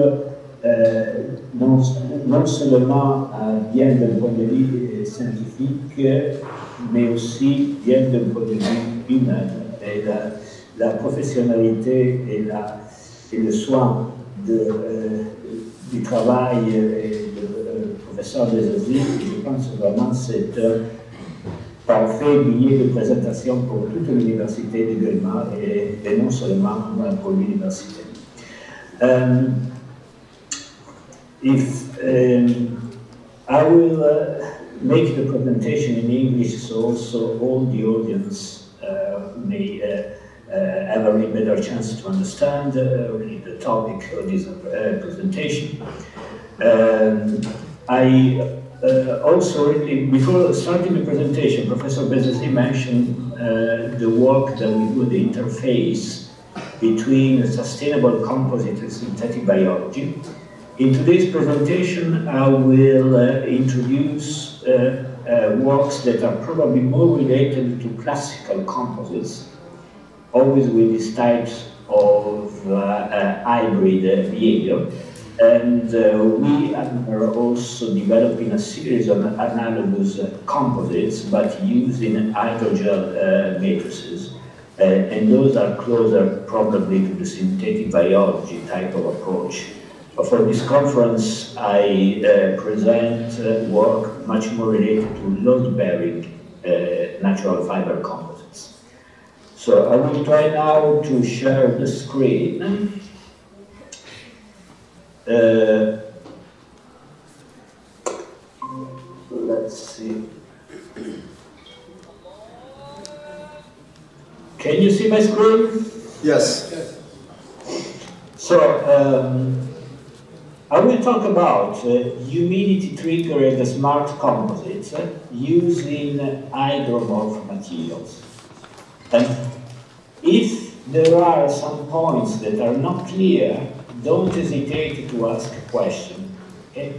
non seulement bien d'un point de vue scientifique, mais aussi bien d'un point de vue humain. Et la professionnalité et le soin du travail du professeur des Asie, je pense vraiment que c'est un parfait billet de présentation pour toute l'université de Guelma et non seulement pour l'université. I will make the presentation in English so also all the audience may have a really better chance to understand really the topic of this presentation. I also, before starting the presentation, Professor Bezazli mentioned the work that we do, the interface between sustainable composite and synthetic biology. In today's presentation, I will introduce works that are probably more related to classical composites, always with these types of hybrid behavior. And we are also developing a series of analogous composites, but using hydrogel matrices. And those are closer probably to the synthetic biology type of approach. But for this conference, I present work much more related to load-bearing natural fiber composites. So I will try now to share the screen. Let's see. Can you see my screen? Yes. So I will talk about humidity triggered smart composites using hydromorph materials. And if there are some points that are not clear, don't hesitate to ask a question. Okay?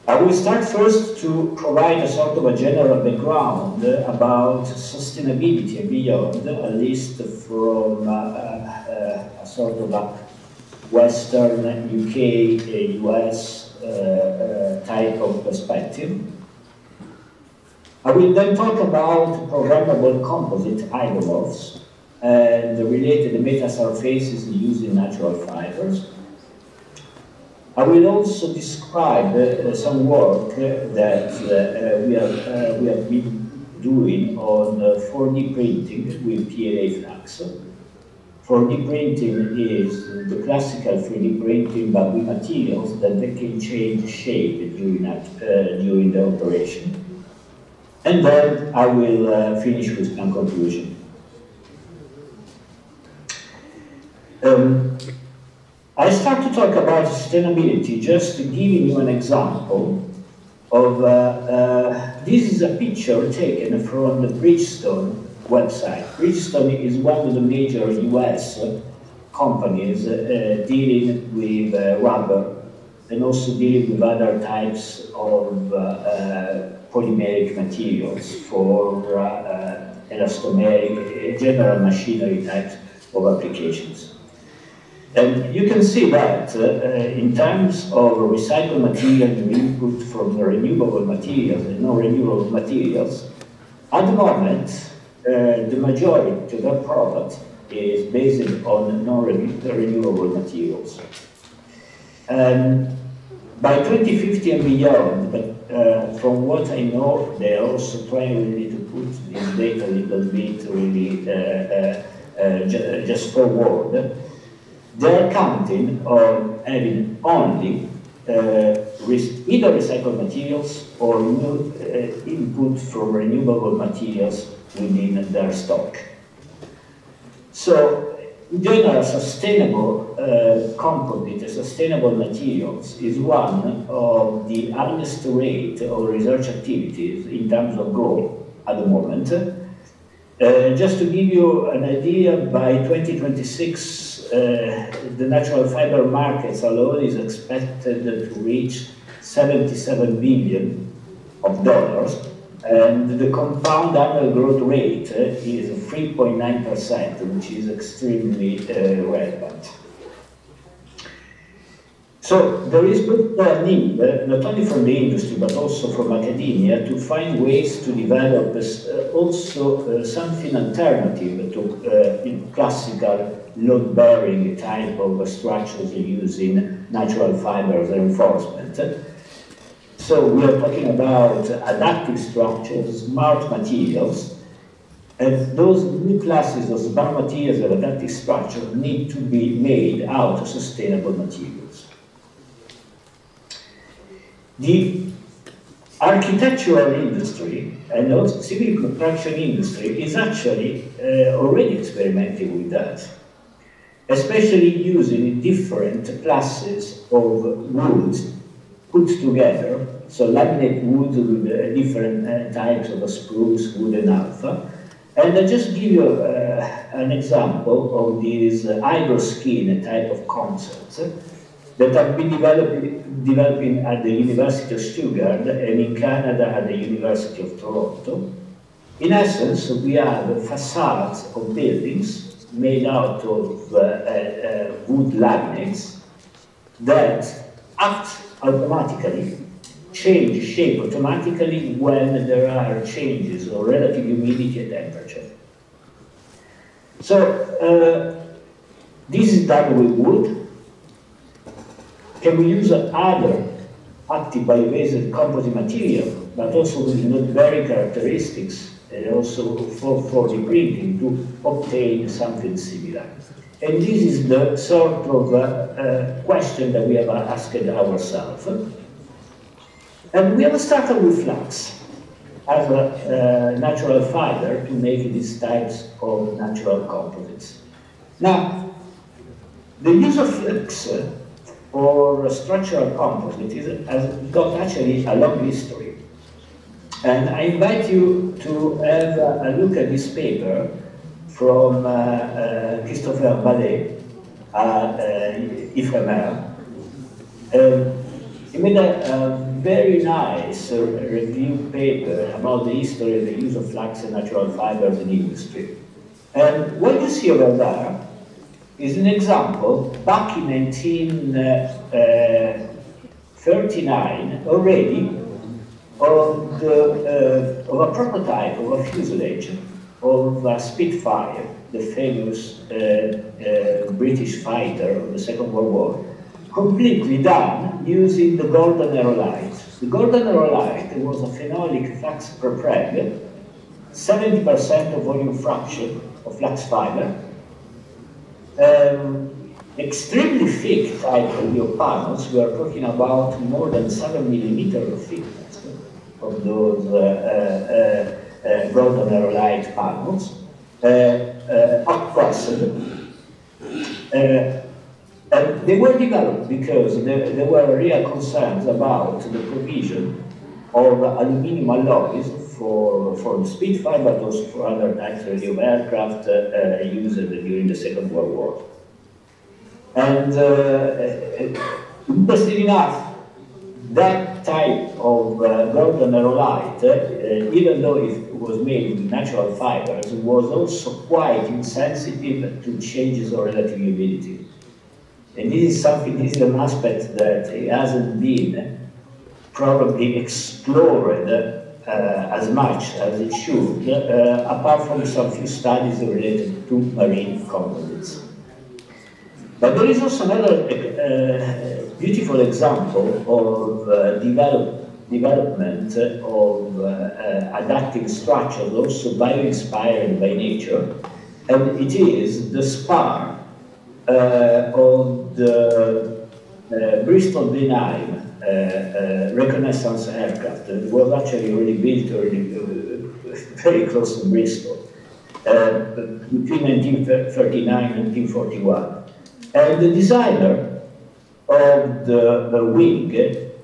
I will start first to provide a sort of a general background about sustainability and beyond, at least from a sort of a Western, UK, US type of perspective. I will then talk about programmable composite hydromorphs and the related metasurfaces using natural fibers. I will also describe some work that we have been doing on 4D printing with PLA flux. 4D printing is the classical 3D printing, but with materials that they can change shape during the operation. And then I will finish with some conclusion. I start to talk about sustainability just giving you an example of, this is a picture taken from the Bridgestone website. Bridgestone is one of the major US companies dealing with rubber and also dealing with other types of polymeric materials for elastomeric, general machinery types of applications. And you can see that in terms of recycled material input from renewable materials and non-renewable materials, at the moment, the majority of their product is based on non-renewable materials. By 2050 and beyond, but from what I know, they are also trying really to put this data a little bit really just forward. They are counting on having only either recycled materials or new input from renewable materials within their stock. So, in general, sustainable composite, sustainable materials is one of the highest rate of research activities in terms of growth at the moment. Just to give you an idea, by 2026, the natural fiber markets alone is expected to reach $77 billion, And the compound annual growth rate is 3.9%, which is extremely relevant. So there is good need, not only from the industry, but also from academia, to find ways to develop also something alternative to classical load-bearing type of structures using natural fibers reinforcement. So we are talking about adaptive structures, smart materials, and those new classes of smart materials and adaptive structures need to be made out of sustainable materials. The architectural industry and also civil construction industry is actually already experimenting with that, especially using different classes of woods put together, so laminate wood with different types of spruce, wood, and alpha. And I'll just give you an example of this hydroskin type of concepts that have been developing at the University of Stuttgart and in Canada at the University of Toronto. In essence, we have facades of buildings made out of wood laminates that act automatically, change shape automatically when there are changes of relative humidity and temperature. So this is done with wood. Can we use other active bio-based composite material, but also with not very characteristics, and also for 4D printing to obtain something similar? And this is the sort of question that we have asked ourselves. And we have started with flax as a natural fiber to make these types of natural composites. Now, the use of flax for structural composites has got actually a long history. And I invite you to have a look at this paper from Christopher Ballet at IFREMER. He made a very nice review paper about the history of the use of flax and natural fibers in industry. And what you see over there is an example back in 1939 already of a prototype of a fuselage of a Spitfire, the famous British fighter of the Second World War, completely done using the golden aerolite. The golden aerolite was a phenolic flax prepreg, 70% of volume fraction of flax fiber, extremely thick type of panels. We are talking about more than 7 millimeters of thickness of those golden aerolite panels, up-pressed. They were developed because there were real concerns about the provision of aluminium alloys for the Spitfire, but also for other types of aircraft used during the Second World War. And interesting enough, that type of golden aerolite, even though it was made with natural fibers, was also quite insensitive to changes of relative humidity. And this is an aspect that hasn't been probably explored as much as it should, apart from some few studies related to marine composites. But there is also another beautiful example of development of adaptive structures, also bio-inspired by nature, and it is the spar of the Bristol Blenheim reconnaissance aircraft. It was actually already built very close to Bristol between 1939 and 1941. And the designer of the wing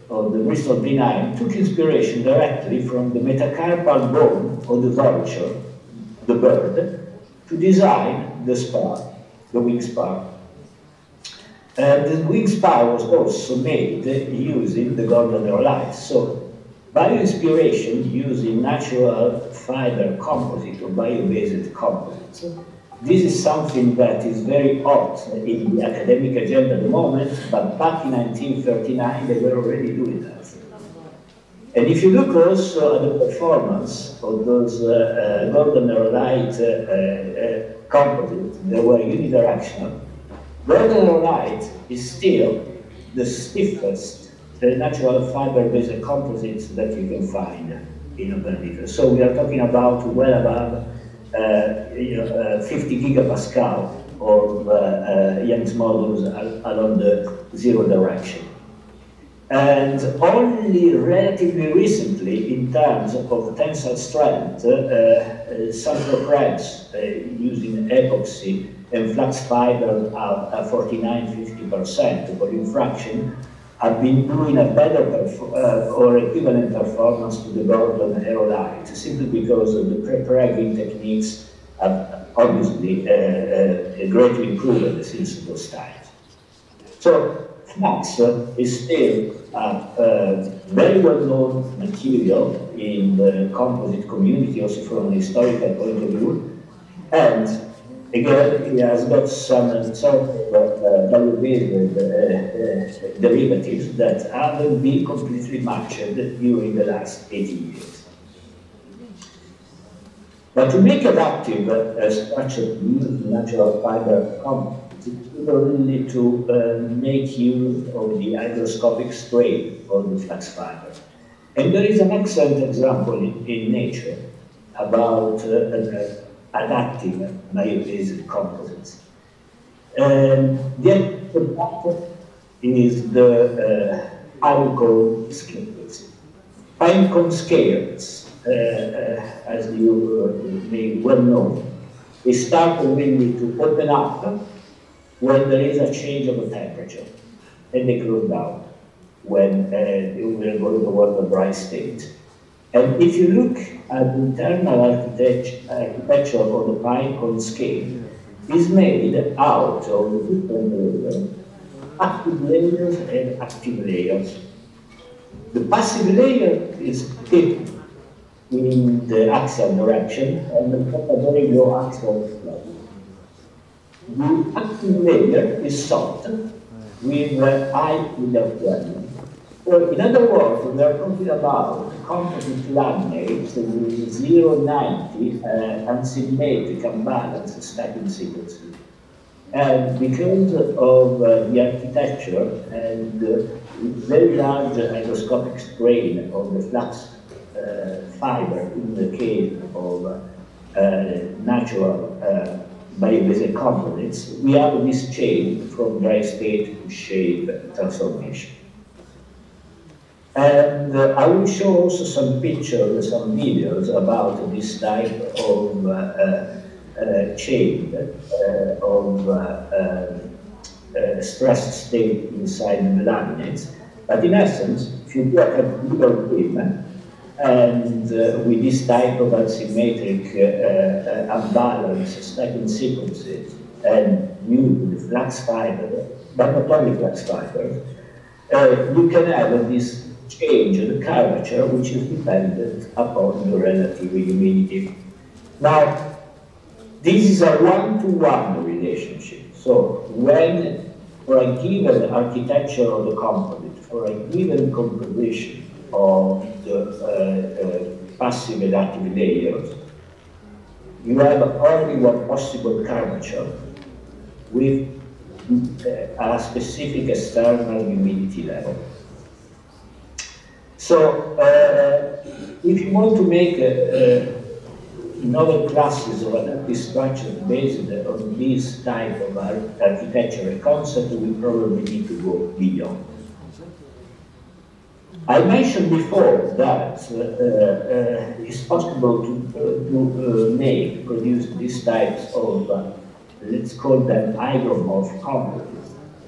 of the Bristol Blenheim took inspiration directly from the metacarpal bone of the vulture, the bird, to design the spar, the wing spar. The wing spar was also made using the golden aerolite. So Bioinspiration using natural fiber composite or bio-based composites. This is something that is very hot in the academic agenda at the moment, but back in 1939 they were already doing that. And if you look also at the performance of those golden aerolite composites, they were unidirectional. Golden aerolite is still the stiffest natural fiber-based composites that you can find in a vernacular. So we are talking about well above 50 gigapascal of Young's modulus along the zero direction. And only relatively recently, in terms of tensile strength, some threads using epoxy and flax fiber at 49–50% volume fraction have been doing a better or equivalent performance to the Gordon aerolite, simply because of the pre-pregging techniques have obviously greatly improved since those times. So flax is still a very well-known material in the composite community, also from an historical point of view, and again, it has got some sort of value-based derivatives that haven't been completely matched during the last 80 years. But to make adaptive structure to use natural fiber composites, you will need to make use of the hygroscopic strain of the flax fiber. And there is an excellent example in nature about adaptive bio-based composites. The example is the pinecone scales. Pinecone scales, as you may well know, they start really to open up when there is a change of the temperature, and they close down when we are going towards the dry state. And if you look at the internal architecture of the pinecone scale, it's made out of different layers, active layers and active layers. The passive layer is thick in the axial direction, and the very low axial flow. The active layer is soft with high inductivity. So in other words, we are talking about composite laminates with 0,90 unsymmetric unbalanced stacking sequences. And because of the architecture and the very large hygroscopic strain of the flax fiber in the case of natural bio-based composites, we have this change from dry state to shape transformation. And I will show also some pictures, some videos about this type of change of stressed state inside the laminates. But in essence, if you look at middle beam, and with this type of asymmetric unbalanced stacking sequences and use the flax fiber, but not only flax fiber, you can have this change in the curvature which is dependent upon the relative humidity. Now, this is a one-to-one relationship. So when, for a given architecture of the composite, for a given composition of the passive and active layers, you have only one possible curvature with a specific external humidity level. So, if you want to make novel classes of adaptive structures based on this type of architectural concept, we probably need to go beyond. I mentioned before that it's possible to produce these types of, let's call them hygromorph composite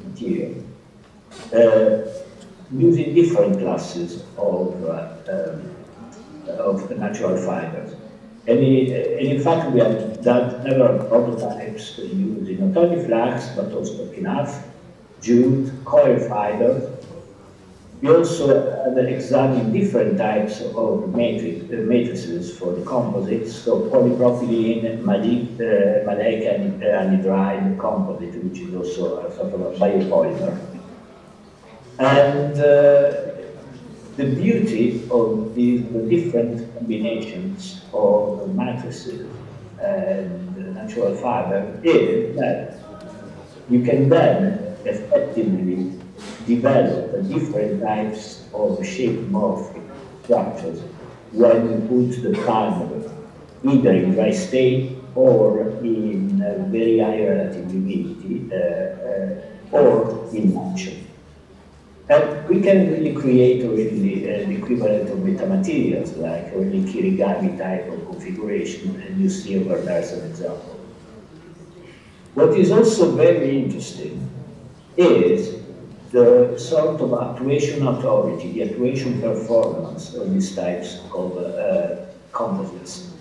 material, using different classes of natural fibers. And in fact, we have done several prototypes using not only flax, but also enough jute, coir fibers, We also examine different types of matrices for the composites, so polypropylene, maleic anhydride composite, which is also a sort of a biopolymer. And the beauty of these different combinations of matrices and natural fiber is that you can then effectively develop different types of shape-morphic structures when you put the fiber either in dry state or in very high relative humidity or in motion. And we can really create already the equivalent of metamaterials, like really kirigami type of configuration, and you see over there as an example. What is also very interesting is the sort of actuation authority, the actuation performance of these types of composites.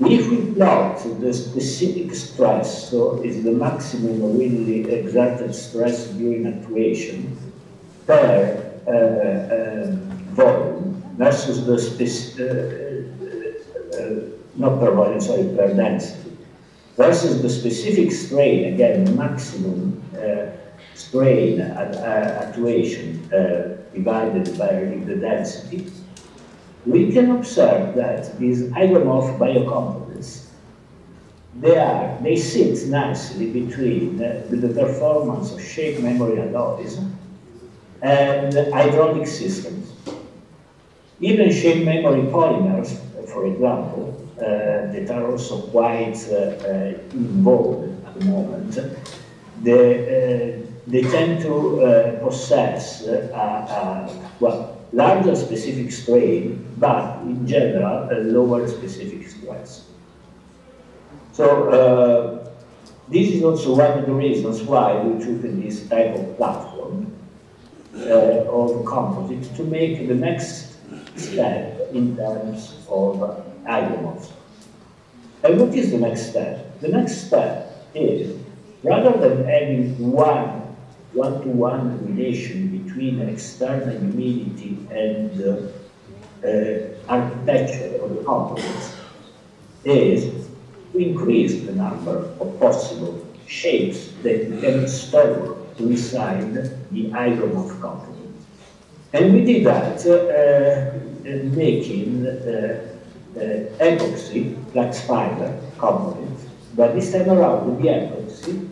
If we plot the specific stress, so it's the maximum really exerted stress during actuation per volume versus the not per volume, sorry, per density, versus the specific strain, again, maximum strain actuation divided by the density, we can observe that these hygromorph biocomposites, they sit nicely between the performance of shape memory alloys and hydraulic systems. Even shape memory polymers, for example, that are also quite involved at the moment, they tend to possess well, larger specific strain, but in general, a lower specific stress. So this is also one of the reasons why we took this type of platform of composites to make the next step in terms of hygromorphs. And what is the next step? The next step is, rather than having one-to-one relation between external humidity and architecture of the composites, is to increase the number of possible shapes that you can store inside the hygromorph composite. And we did that making epoxy flax fiber composites, but this time around the epoxy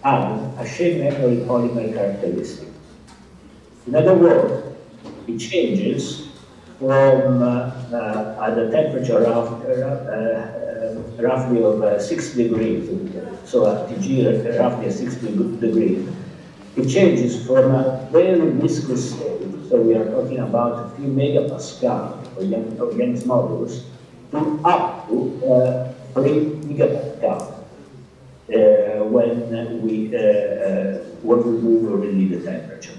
has a shape memory polymer characteristic. In other words, it changes from at a temperature roughly of 6 degrees, so at TG roughly at 6 degrees. It changes from a very viscous state, so we are talking about a few megapascal of Young's modulus, to up to 3 gigapascal when we move really the temperature.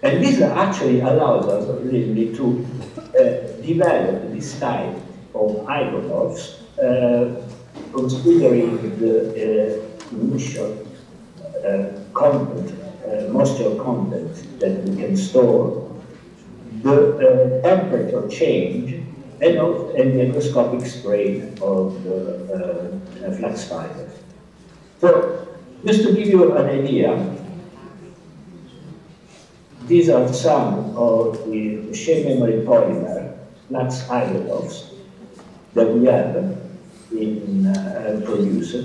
And this actually allows us really to develop this type of hygromorphs, considering the initial content, moisture content that we can store, the temperature change, and the hygroscopic strain of the flax fibers. So, just to give you an idea, these are some of the shape memory polymer flax hygromorphs that we have in produced.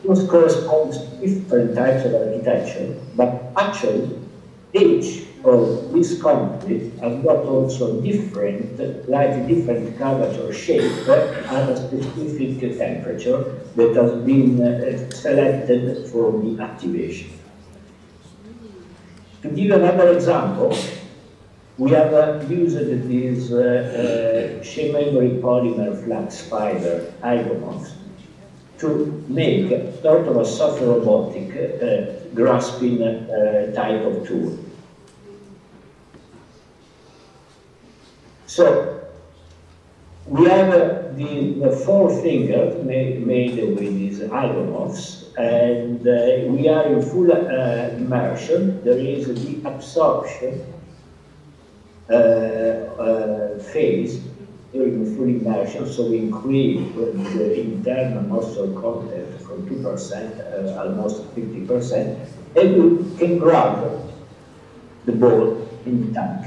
Those corresponds to different types of architecture, but actually each of these composites have got also different, slightly different curvature shape at a specific temperature that has been selected for the activation. To give another example, we have used these shape memory polymer flax fiber hygromorphs to make sort of a soft robotic grasping type of tool. So we have the four fingers made with these isomorphs, and we are in full immersion. There is the absorption phase during the full immersion, so we increase the internal moisture content from 2%, almost 50%, and we can grab the ball in the tank.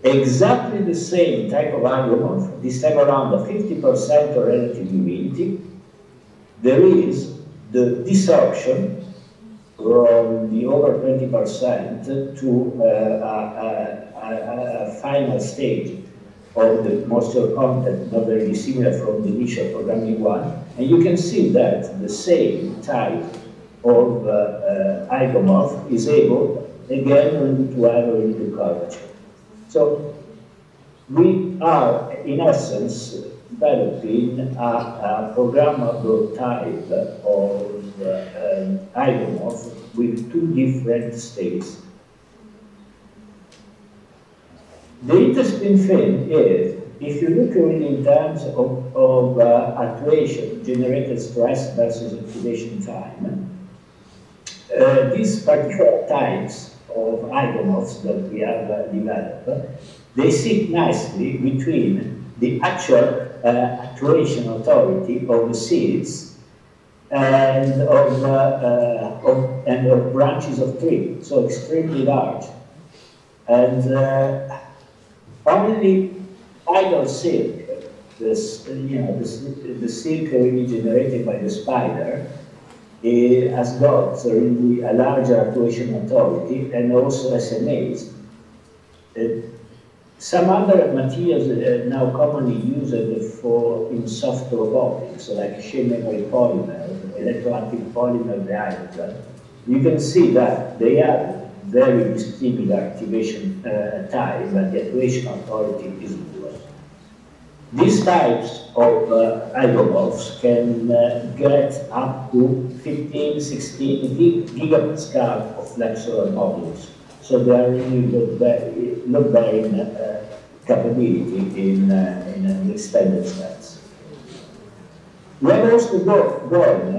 Exactly the same type of isomorph, this time around a 50% of relative humidity. There is the desorption from the over 20% to a final stage of the moisture content, not very dissimilar from the initial programming one. And you can see that the same type of isomorph is able, again, to have a little curvature. So we are, in essence, developing a programmable type of isomorph with two different states. The interesting thing is, if you look really in terms of actuation, generated stress versus incubation time, these particular types of isomorphs that we have developed, they sit nicely between the actual actuation authority of the seeds and of branches of tree, so extremely large. And only idle silk, the silk really generated by the spider, has got really a larger actuation authority, and also SMAs. Some other materials now commonly used in soft robotics, like chain memory polymer, electroactive polymer diagram, you can see that they have very similar activation time, but the actuation authority is lower. These types of isomorphs can get up to 15, 16 gigapascal of flexural modulus. So they are really load-bearing capability in an extended sense. We have also gone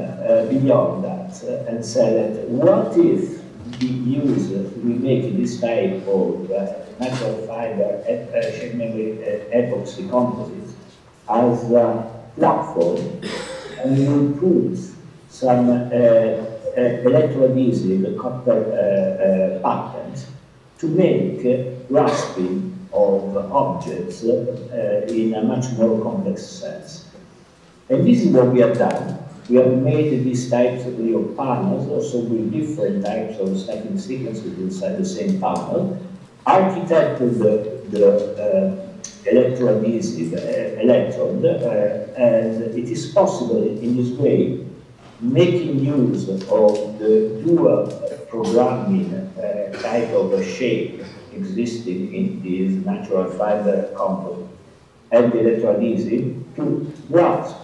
beyond that and said that what if we make this type of natural fiber shape memory epoxy composites as a platform, and we will put some electroadhesive copper patterns to make grasping of objects in a much more complex sense. And this is what we have done. We have made these types of panels, also with different types of stacking sequences inside the same panel, architected the electroadhesive electrode, and it is possible in this way, making use of the dual programming type of shape existing in this natural fiber composite and the electroadhesive to grasp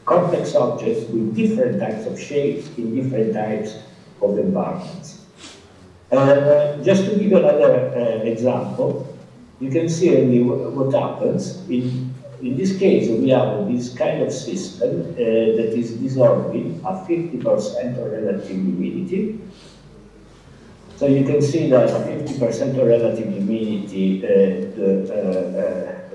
complex objects with different types of shapes in different types of environments. Just to give another example, you can see only what happens. In this case, we have this kind of system that is dissolving at 50% of relative humidity. So you can see that 50% of relative humidity,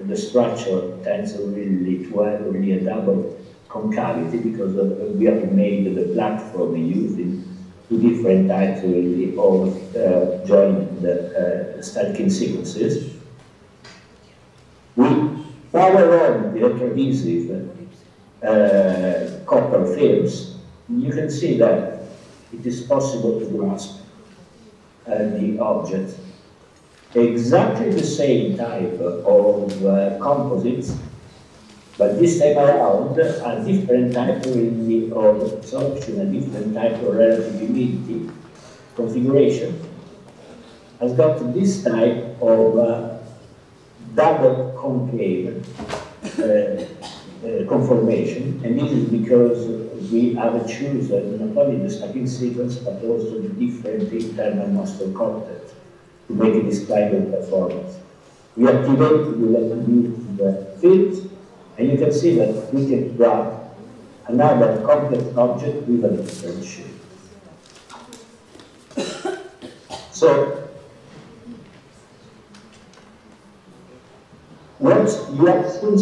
the structure tends really to have really a double concavity because we have made the platform using two different types really of joined stacking sequences. We power on the electroadhesive copper films. You can see that it is possible to grasp the object. Exactly the same type of composites, but this time around a different type of absorption, a different type of relative humidity configuration has got this type of double concave conformation, and this is because we have chosen not only the stacking sequence but also the different internal moisture content to make this kind of performance. We activate the electrolytic field, and you can see that we can grab another complex object with a different shape. So, what you have seen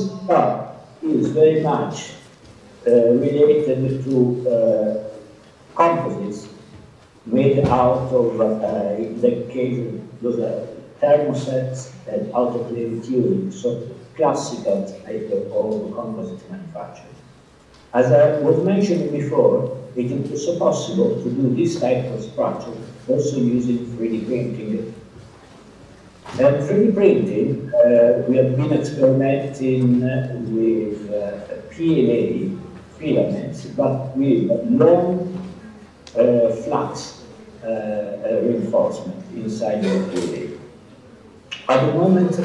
is very much related to composites made out of, in that case, those are thermosets and autoclave tubing, so classical type of composite manufacturing. As I was mentioning before, it is also possible to do this type of structure also using 3D printing. And 3D printing, we have been experimenting with PLA filaments, but with long flux reinforcement inside the PLA. At the moment,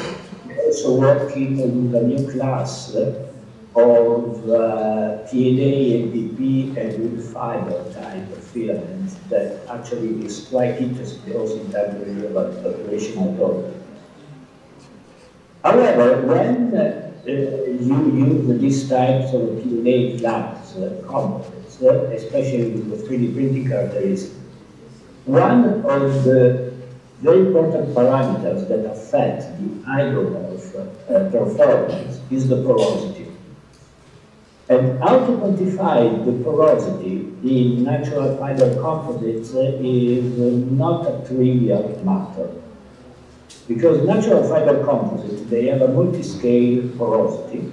we're also working with a new class of PLA, MPP, and wood fiber type of filaments that actually is quite interesting also in terms of operational product. However, when you use these types of PLA flux components, especially with the 3D printing characteristics, one of the very important parameters that affect the hydromorph performance is the porosity. And how to quantify the porosity in natural fiber composites is not a trivial matter. Because natural fiber composites, they have a multi-scale porosity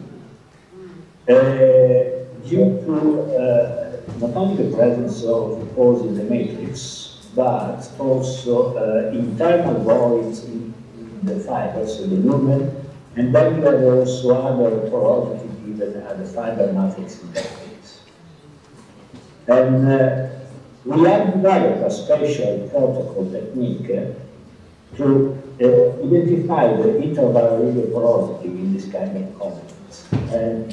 due to not only the presence of pores in the matrix, but also internal voids in the fibers, so the lumen, and then you have also other porosity given at the fiber matrix interface. And we have developed a special protocol technique to identify the interval radial porosity in this kind of components. And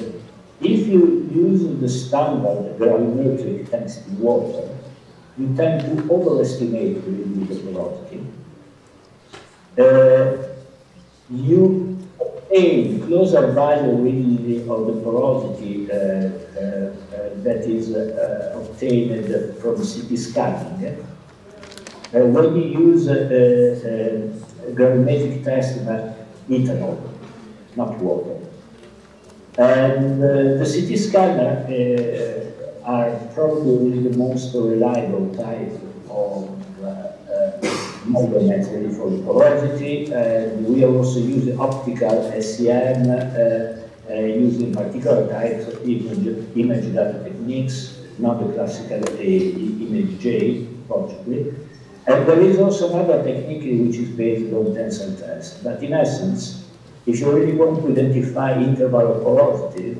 if you use the standard gravimetric density water, you tend to overestimate the porosity. You obtain closer value really of the porosity that is obtained from CT scanning. When you use gravimetric test by ethanol, not water. And the CT scanner are probably the most reliable type of measurement for the porosity. And we also use optical SEM using particular types of image data techniques, not the classical image J, fortunately. And there is also another technique which is based on tensile test. But in essence, if you really want to identify interval of porosity,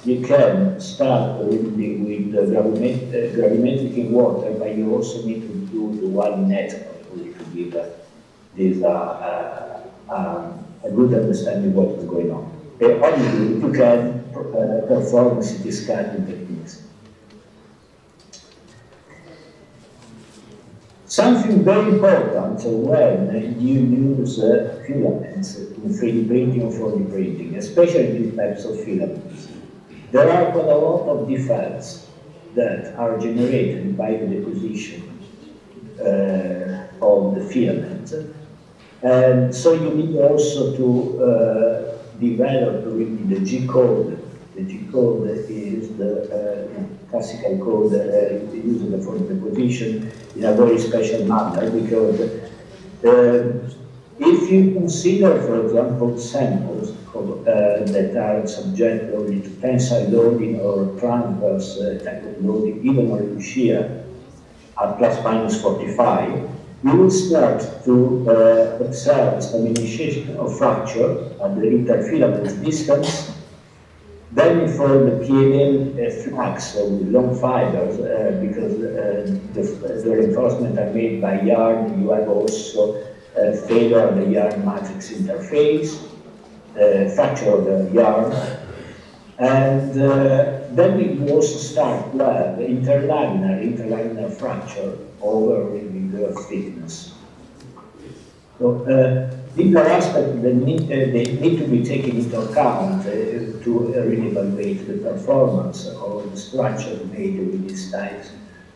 you can start with the gravimetric in water, but you also need to do the one net to give this a good understanding of what is going on. Only you can perform CT scanning techniques. Something very important when you use filaments in 3D printing or 4D printing, especially these types of filaments, there are quite a lot of defects that are generated by the deposition of the filament. And so you need also to develop really the G code. The G code is the classical code used for deposition in a very special manner, because if you consider, for example, samples that are subject only to tensile loading or transverse type of loading, even on shear at plus minus 45, you will start to observe some initiation of fracture at the interfilament distance. Then for the PLA flux with long fibers, because the reinforcement are made by yarn, you have also failure of the yarn matrix interface, fracture of the yarn, and then you also start to have interlaminar fracture over the girth thickness. So These are aspects that they need to be taken into account to really evaluate the performance of the structure made with these types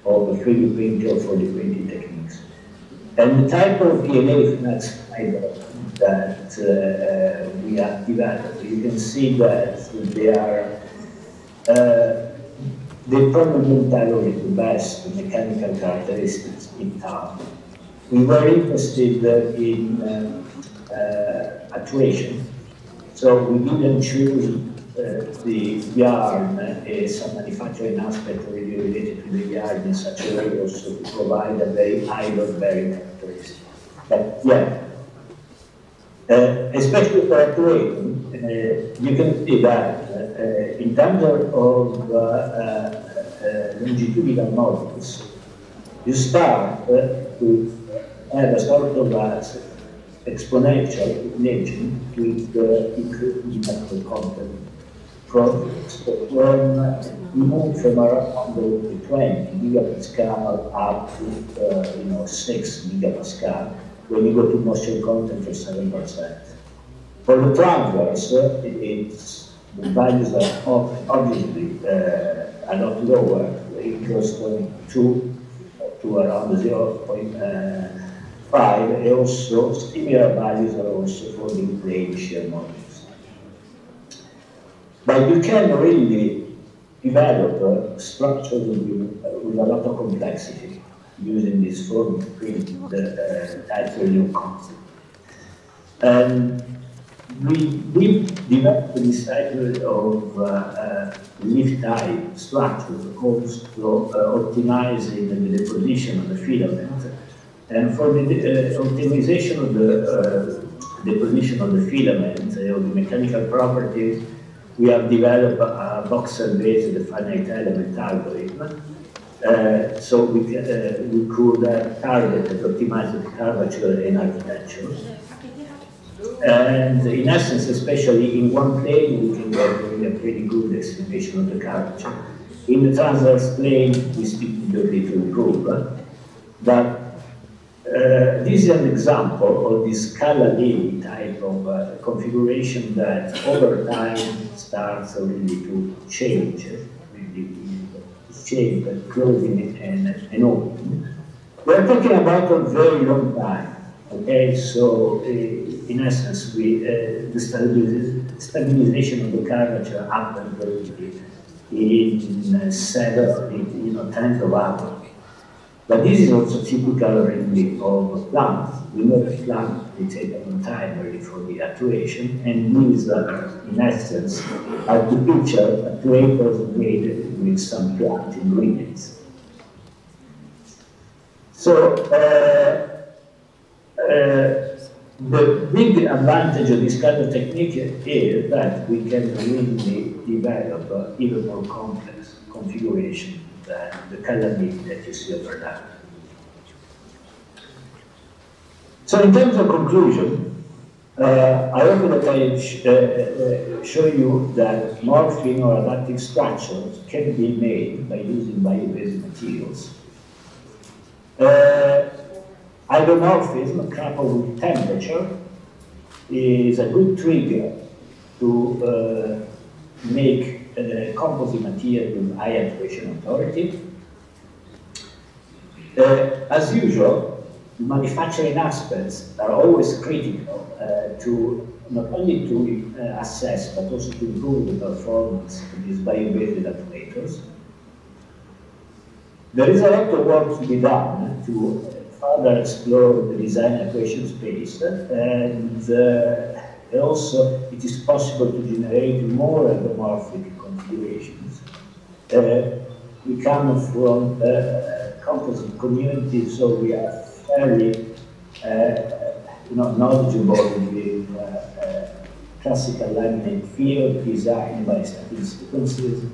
of 3D printing or 4D printing techniques. And the type of DNA flex fiber that we have developed, you can see that they probably don't have the best mechanical characteristics in town. We were interested in actuation, so we didn't choose the yarn as a manufacturing aspect really related to the yarn in such a way also to provide a very iron-bearing characteristic. But yeah, especially for actuating, you can see that in terms of longitudinal models, you start to have a sort of exponential imaging with the content projects that move from around the 20 gigapascal up to 6 gigapascal when you go to moisture content for 7%. For the transverse, the values are obviously a lot lower. It goes from 2 to around 0.5, and also similar values are also for the plane shear models. But you can really develop structures with a lot of complexity using this form of print type value concept. And we developed this type of lift type structure also optimizing the deposition of the filament. And for the optimization of the deposition of the filament, of the mechanical properties, we have developed a voxel-based finite element algorithm. So we could target and optimize the curvature in architecture. And in essence, especially in one plane, we can get a pretty good estimation of the curvature. In the transverse plane, we still need to improve. But this is an example of this Scala-Levy type of configuration that over time starts really to change, shape, closing and opening. We're talking about a very long time. Okay, so in essence, the stabilization of the curvature happened in 7, 10 of hours. But this is also typical really of plants. We know that plants they take a long time really for the actuation, and these in essence are the picture actuators made with some plant ingredients. So the big advantage of this kind of technique is that we can really develop even more complex configuration than the calamity that you see over there. So in terms of conclusion, I hope that I show you that morphing or adaptive structures can be made by using bio-based materials. Isomorphism coupled with temperature is a good trigger to make composite material with high actuation authority. As usual, the manufacturing aspects are always critical to not only to assess but also to improve the performance of these bio-based actuators. There is a lot of work to be done to further explore the design actuation space, and also it is possible to generate more isomorphic configurations. We come from composite community, so we are fairly knowledgeable with classical laminate field design by static sequences,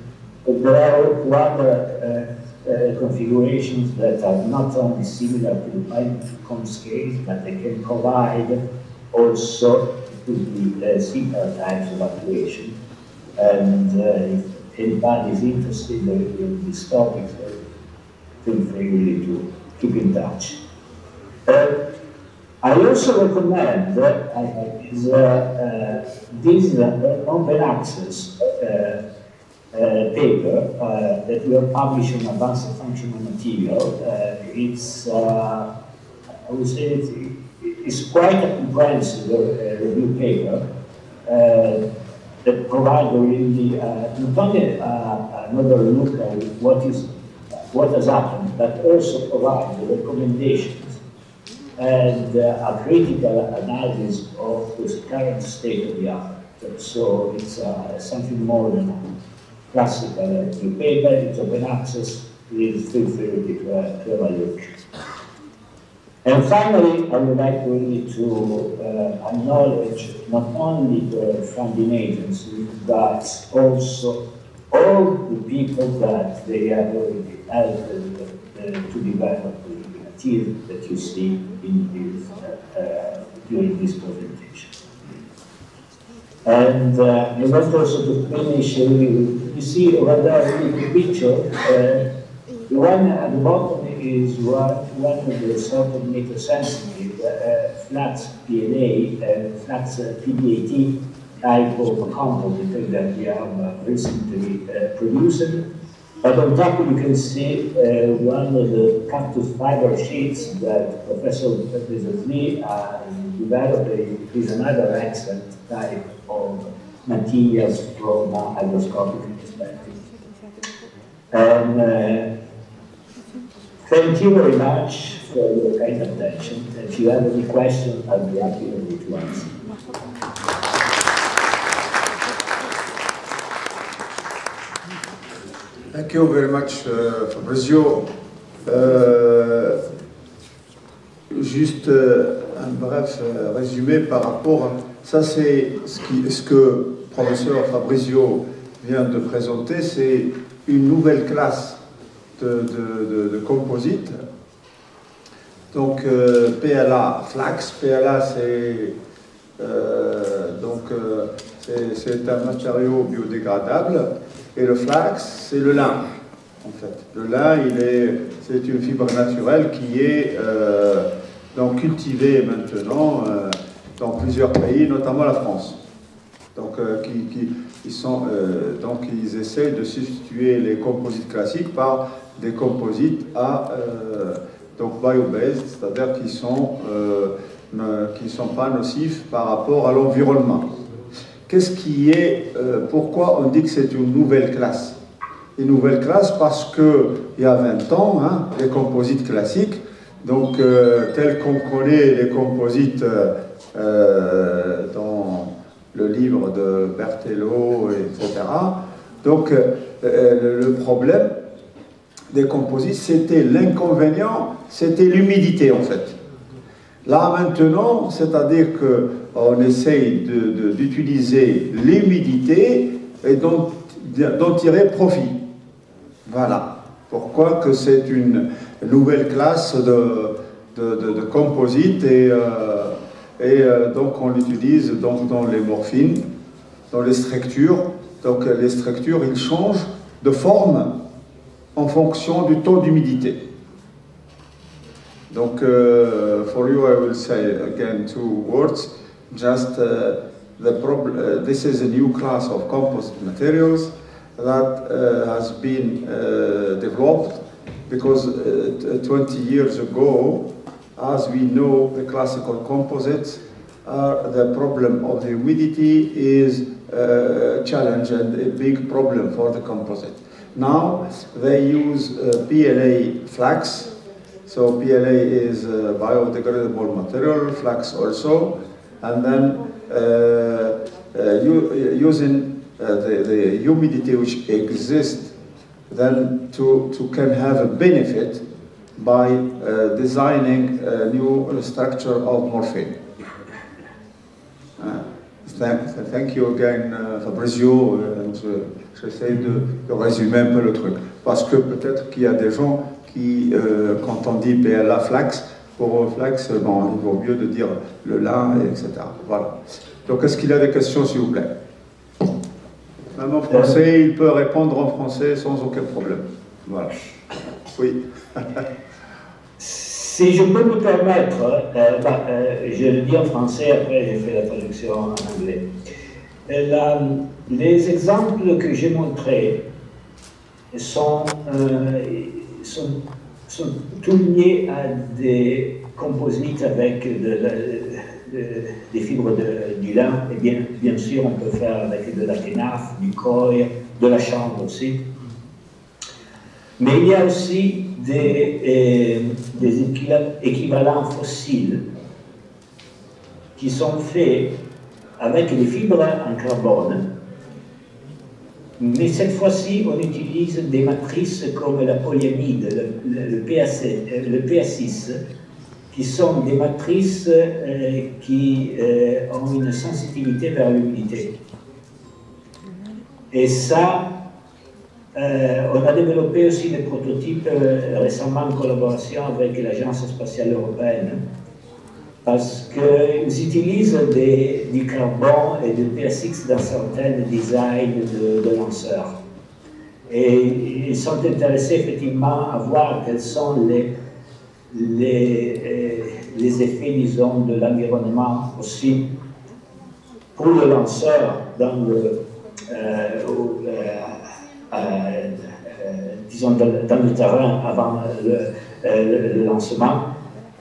but there are other configurations that are not only similar to the pinecone scales, but they can provide also to the simpler types of actuation. And if anybody is interested in this topic, feel free really to keep in touch. I also recommend this open access paper that we are publishing on advanced functional material. It's, I would say, it's quite a comprehensive review paper that provides really not only another look at what has happened, but also provides the recommendations and a critical analysis of the current state of the art. So it's something more than a classical review paper. It's open access. Please feel free to evaluate. And finally, I would like really to acknowledge not only the funding agency, but also all the people that they have already helped to develop the material that you see in this, during this presentation. And I want also to finish, you see over there in the picture, the one at the bottom is one of the sort of meter-sensitive flat PLA, flat PDAT type of composite that we have recently produced. But on top you can see one of the cactus fiber sheets that Professor Bezazli developed. Is another excellent type of materials from a hygroscopic perspective. And thank you very much for your kind attention. If you have any questions, I'll be happy to answer. Thank you very much, Fabrizio. Juste un bref résumé par rapport à ça, c'est ce que le professeur Fabrizio vient de présenter, c'est une nouvelle classe de composite. Donc PLA flax, PLA c'est un matériau biodégradable et le flax c'est le lin en fait. Le lin c'est une fibre naturelle qui est donc cultivée maintenant dans plusieurs pays, notamment la France. Donc ils essayent de substituer les composites classiques par des composites donc bio-based, c'est-à-dire qui sont pas nocifs par rapport à l'environnement. Qu'est-ce qui est, pourquoi on dit que c'est une nouvelle classe? Une nouvelle classe parce que il y a 20 ans, hein, les composites classiques, donc tels qu'on connaît les composites dans le livre de Berthelot, etc. Donc le problème des composites, c'était l'inconvénient, c'était l'humidité en fait. Là maintenant, c'est-à-dire qu'on essaye d'utiliser l'humidité et d'en tirer profit. Voilà. Pourquoi que c'est une nouvelle classe de composites et donc on l'utilise donc dans les morphines, dans les structures. Donc les structures, ils changent de forme en fonction du taux d'humidité. Donc, for you, I will say again 2 words. Just this is a new class of composite materials that has been developed because 20 years ago, as we know, the classical composites, the problem of the humidity is a challenge and a big problem for the composite. Now they use PLA flax. So PLA is a biodegradable material, flax also, and then using the humidity which exists, then to can have a benefit by designing a new structure of morphine. Thank you again, Fabrizio. J'essaie de résumer un peu le truc, parce que peut-être qu'il y a des gens qui, quand on dit PLA flax, pour flax, bon, il vaut mieux de dire le lin, etc. Voilà. Donc, est-ce qu'il y a des questions, s'il vous plaît? Même en français, il peut répondre en français sans aucun problème. Voilà. Oui. Si je peux me permettre, je le dis en français, après j'ai fait la traduction en anglais. Les exemples que j'ai montrés sont tous liés à des composites avec des fibres du lin, et bien sûr on peut faire avec de la ténafre, du coille, de la chanvre aussi. Mais il y a aussi des équivalents fossiles qui sont faits avec des fibres en carbone, mais cette fois-ci on utilise des matrices comme la polyamide, le PA6, qui sont des matrices qui ont une sensibilité vers l'humidité. Et ça, on a développé aussi des prototypes récemment en collaboration avec l'Agence spatiale européenne, parce qu'ils utilisent du carbone et du PSX dans certains designs de lanceurs. Et ils sont intéressés effectivement à voir quels sont les effets, disons, de l'environnement aussi pour le lanceur dans disons dans le terrain avant le lancement,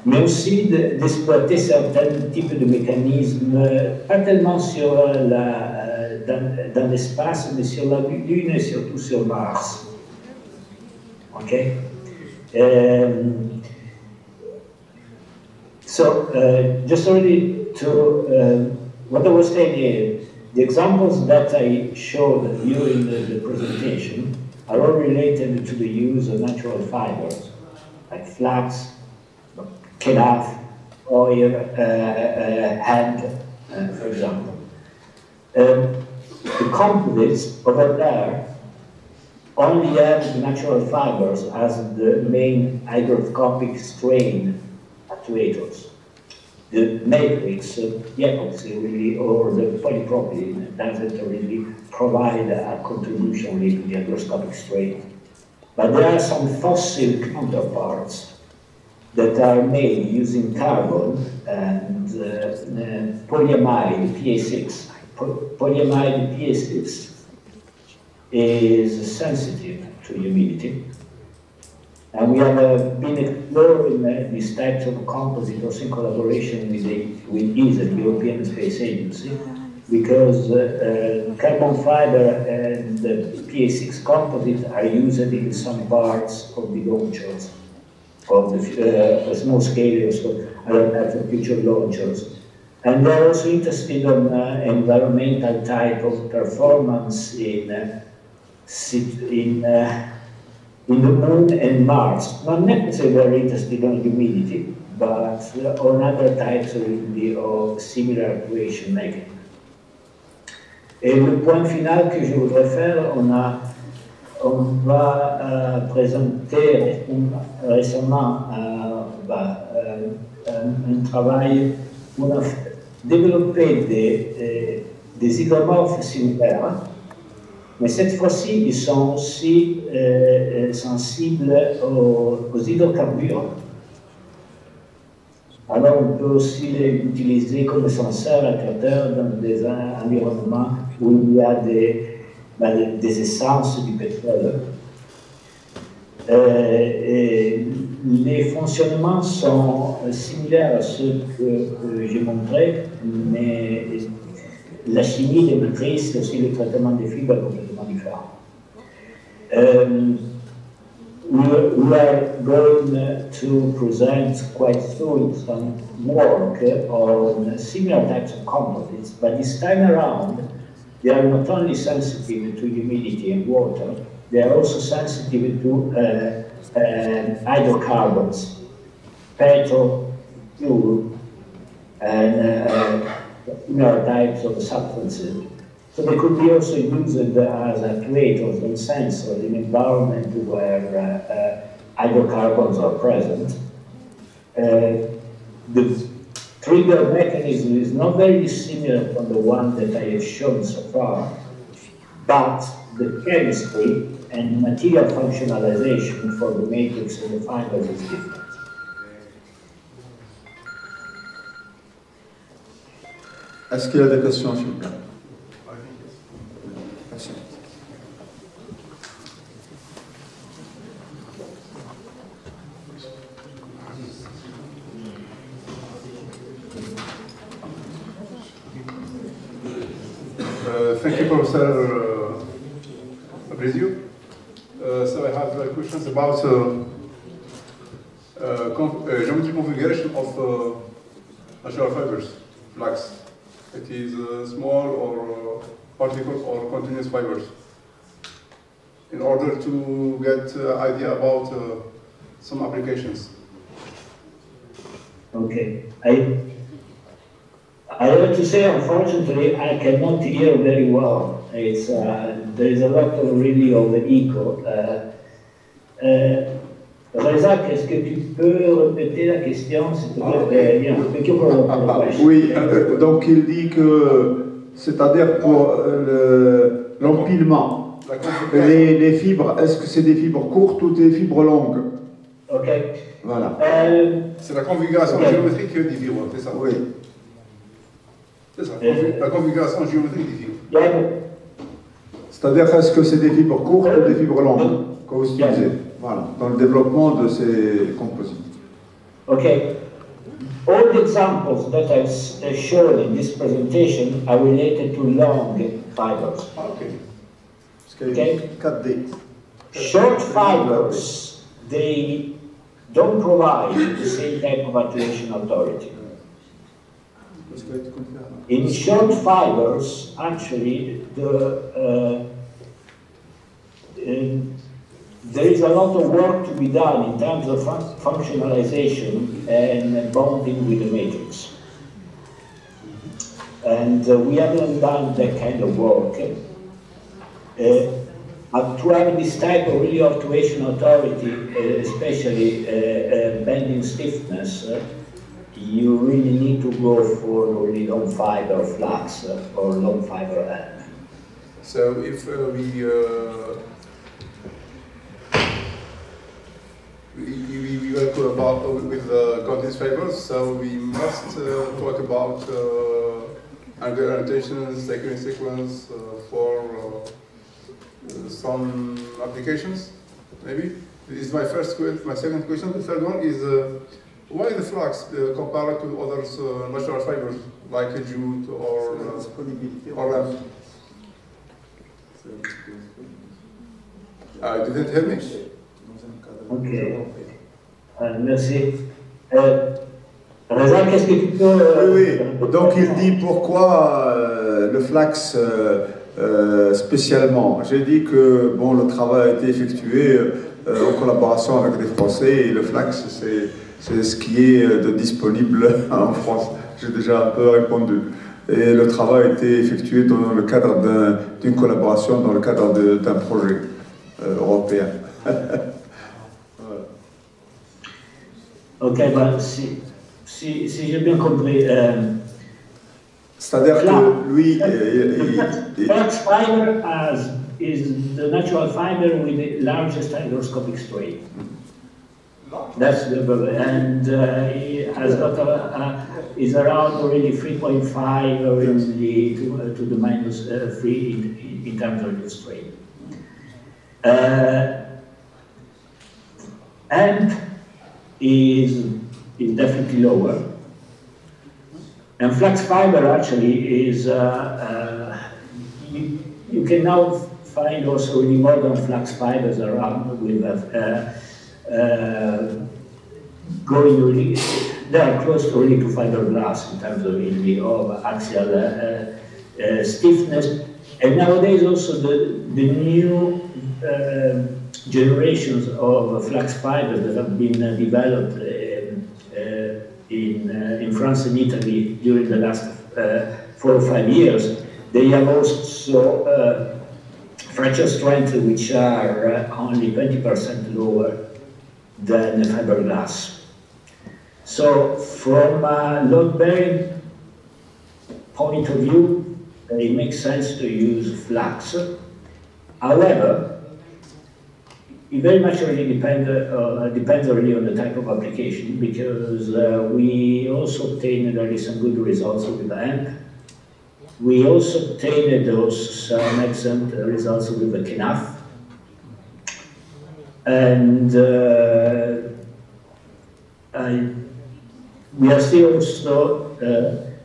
mais aussi d'exploiter certains types de mécanismes, pas tellement dans l'espace, mais sur la Lune et surtout sur Mars. Okay? Just already to what I was saying is, the examples that I showed during the presentation are all related to the use of natural fibers, like flax, calf, oil, hemp, for example. The composites over there only have natural fibers as the main hygroscopic strain actuators. The matrix, the epoxy really, or the polypropylene doesn't really provide a contribution really to the hygroscopic strain. But there are some fossil counterparts that are made using carbon and polyamide PA6. Polyamide PA6 is sensitive to humidity. And we have been exploring these types of composites also in collaboration with ESA, the European Space Agency, because carbon fiber and the PA6 composite are used in some parts of the launchers, of the small scale of future launchers. And they're also interested in environmental type of performance in the Moon and Mars, not necessarily very interested in humidity, but on other types of similar actuation mechanisms. Et le point final que je voudrais faire, on va présenter récemment un travail où on a développé des hygromorphes similaires. Mais cette fois-ci, ils sont aussi sensibles aux hydrocarbures. Alors, on peut aussi les utiliser comme senseurs actuateurs dans des environnements où il y a des essences du pétrole. Les fonctionnements sont similaires à ceux que j'ai montrés, mais la chimie des matrices et aussi le traitement des fibres est complètement différent. We are going to present quite soon some work on similar types of composites, but this time around they are not only sensitive to humidity and water, they are also sensitive to hydrocarbons, petrol, fuel, and similar types of substances. So they could be also used as actuators and sensors in an environment where hydrocarbons are present. The trigger mechanism is not very dissimilar from the one that I have shown so far, but the chemistry and material functionalization for the matrix and the fibers is different. Est-ce qu'il y a des questions, s'il vous plaît? Merci. Thank you, Professor Fabrizio. So I have questions about geometry configuration of natural fibers, flax. It is small or particle or continuous fibers. In order to get idea about some applications. Okay. I have to say, unfortunately, I cannot hear very well. It's there is a lot of really of echo. Razak, est-ce que tu peux répéter la question, s'il te plaît? Oui, donc il dit que, c'est-à-dire pour l'empilement, les fibres, est-ce que c'est des fibres courtes ou des fibres longues? Ok. Voilà. C'est la configuration géométrique des fibres, c'est ça? Oui. C'est ça, la configuration géométrique des fibres. C'est-à-dire, est-ce que c'est des fibres courtes ou des fibres longues que vous utilisez? Voilà, dans le développement de ces composites. Okay. All the examples that I've shown in this presentation are related to long fibers. Okay. 4D. Short fibers, they don't provide the same type of attenuation authority. In short fibers, actually, there is a lot of work to be done in terms of functionalization and bonding with the matrix. And we haven't done that kind of work. To have this type of really actuation authority, especially bending stiffness, you really need to go for really long fiber flax or long fiber end. So if we work about with continuous fibers, so we must talk about angular orientations, sequence for some applications, maybe. This is my first question. My second question, the third one is why the flax compared to other natural fibers like jute or lamb? Didn't hear me? Okay. Merci. Razak, qu'est-ce que tu peux... Oui, donc il dit pourquoi le flax spécialement. J'ai dit que bon, le travail a été effectué en collaboration avec des Français et le flax c'est ce qui est disponible en France. J'ai déjà un peu répondu. Et le travail a été effectué dans le cadre d'une collaboration, dans le cadre d'un projet européen. Ok, bah, si j'ai bien compris. C'est-à-dire que lui. Flax fiber is the natural fiber with the largest hygroscopic strain. That's the and it has got is around already 3.5 to the minus 3 in terms of the strain. And is definitely lower. And flax fiber actually is, you can now find also really modern flax fibers around with going really, they are close really to fiberglass in terms of really of axial stiffness. And nowadays also the new generations of flax fibers that have been developed in France and Italy during the last 4 or 5 years, they have also fracture strength which are only 20% lower than fiberglass. So from a load-bearing point of view, it makes sense to use flax. However, it very much really depends really on the type of application, because we also obtained really some good results with AMP We also obtained some excellent results with the KNAF. And we are still also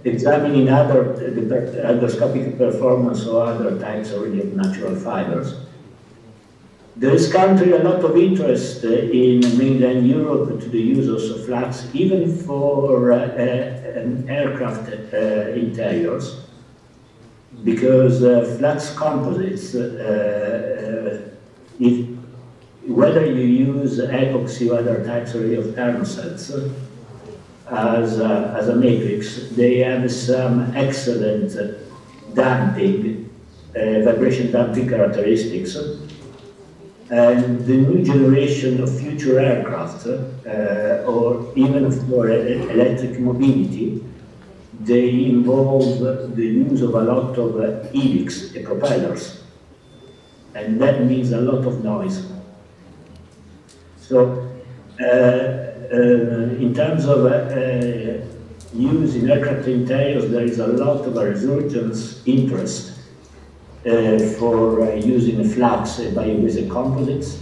examining other endoscopic performance or other types already of natural fibers. There is currently a lot of interest in mainland Europe to the use of flax, even for aircraft interiors, because flax composites, whether you use epoxy or other types of thermosets as a matrix, they have some excellent damping, vibration damping characteristics. And the new generation of future aircraft, or even for electric mobility, they involve the use of a lot of helix propellers, and that means a lot of noise. So, in terms of use in aircraft interiors, there is a lot of resurgence interest for using flax bio-based composites.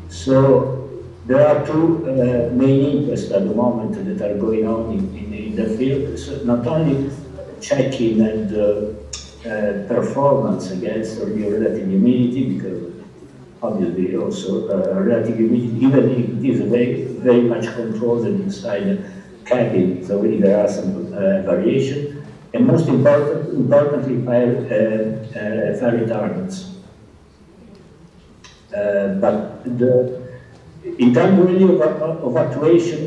So there are two main interests at the moment that are going on in the field. So not only checking and performance against the relative humidity, because obviously also relative humidity, even if it is very much controlled inside the cabin, so really there are some variation. And most importantly, fire retardants. But in terms really of actuation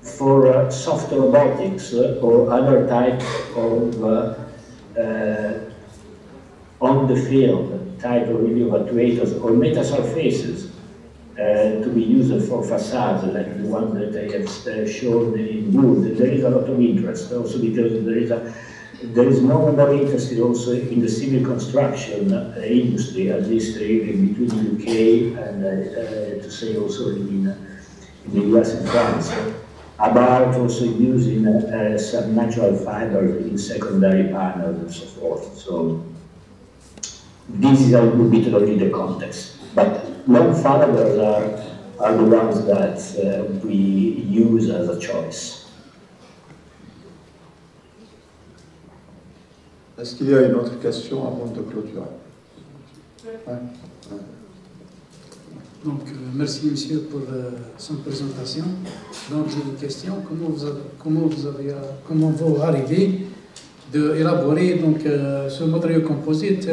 for soft robotics or other types of on-the-field type of really of actuators or metasurfaces to be used for facades, like the one that I have shown in wood. There is a lot of interest also because there is more and more interest also in the civil construction industry, at least even between the UK and to say also in the US and France, about also using some natural fibers in secondary panels and so forth. So this is a little bit already the context. But long fibers are the ones that we use as a choice. Est-ce qu'il y a une autre question avant de clôturer? Ouais. Donc, merci monsieur pour son présentation. Donc, j'ai une question. Comment vous arrivez d'élaborer ce matériau composite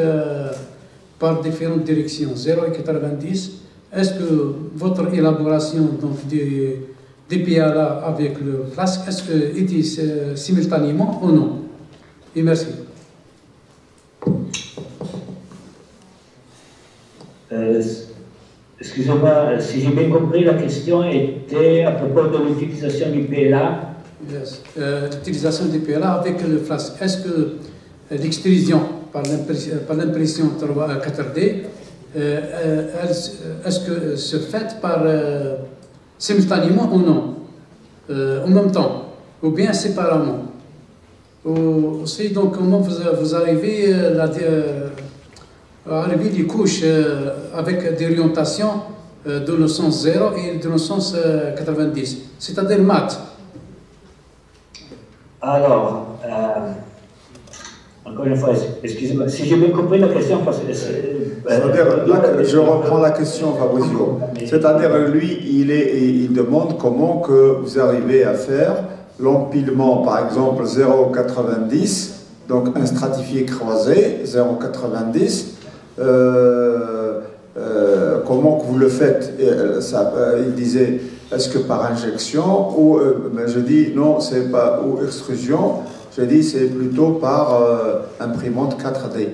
par différentes directions, 0 et 90. Est-ce que votre élaboration des PLA avec le flasque, est-ce que était simultanément ou non? Et merci. Excusez-moi, si j'ai bien compris, la question était à propos de l'utilisation du PLA. Yes. L'utilisation du PLA avec le flasque. Est-ce que l'extrusion par l'impression 4D, est-ce que se fait simultanément ou non, en même temps, ou bien séparément? Aussi, donc, comment vous arrivez à arriver des couches avec des orientations dans le sens 0 et dans le sens 90, c'est-à-dire maths? Alors, encore une fois, excusez-moi, si j'ai bien compris la question, parce que je reprends la question, Fabrizio. C'est-à-dire, lui, il demande comment que vous arrivez à faire l'empilement, par exemple, 0,90, donc un stratifié croisé, 0,90, comment que vous le faites? Il disait, est-ce que par injection ou je dis non, c'est pas ou extrusion. Je dis c'est plutôt par imprimante 4D.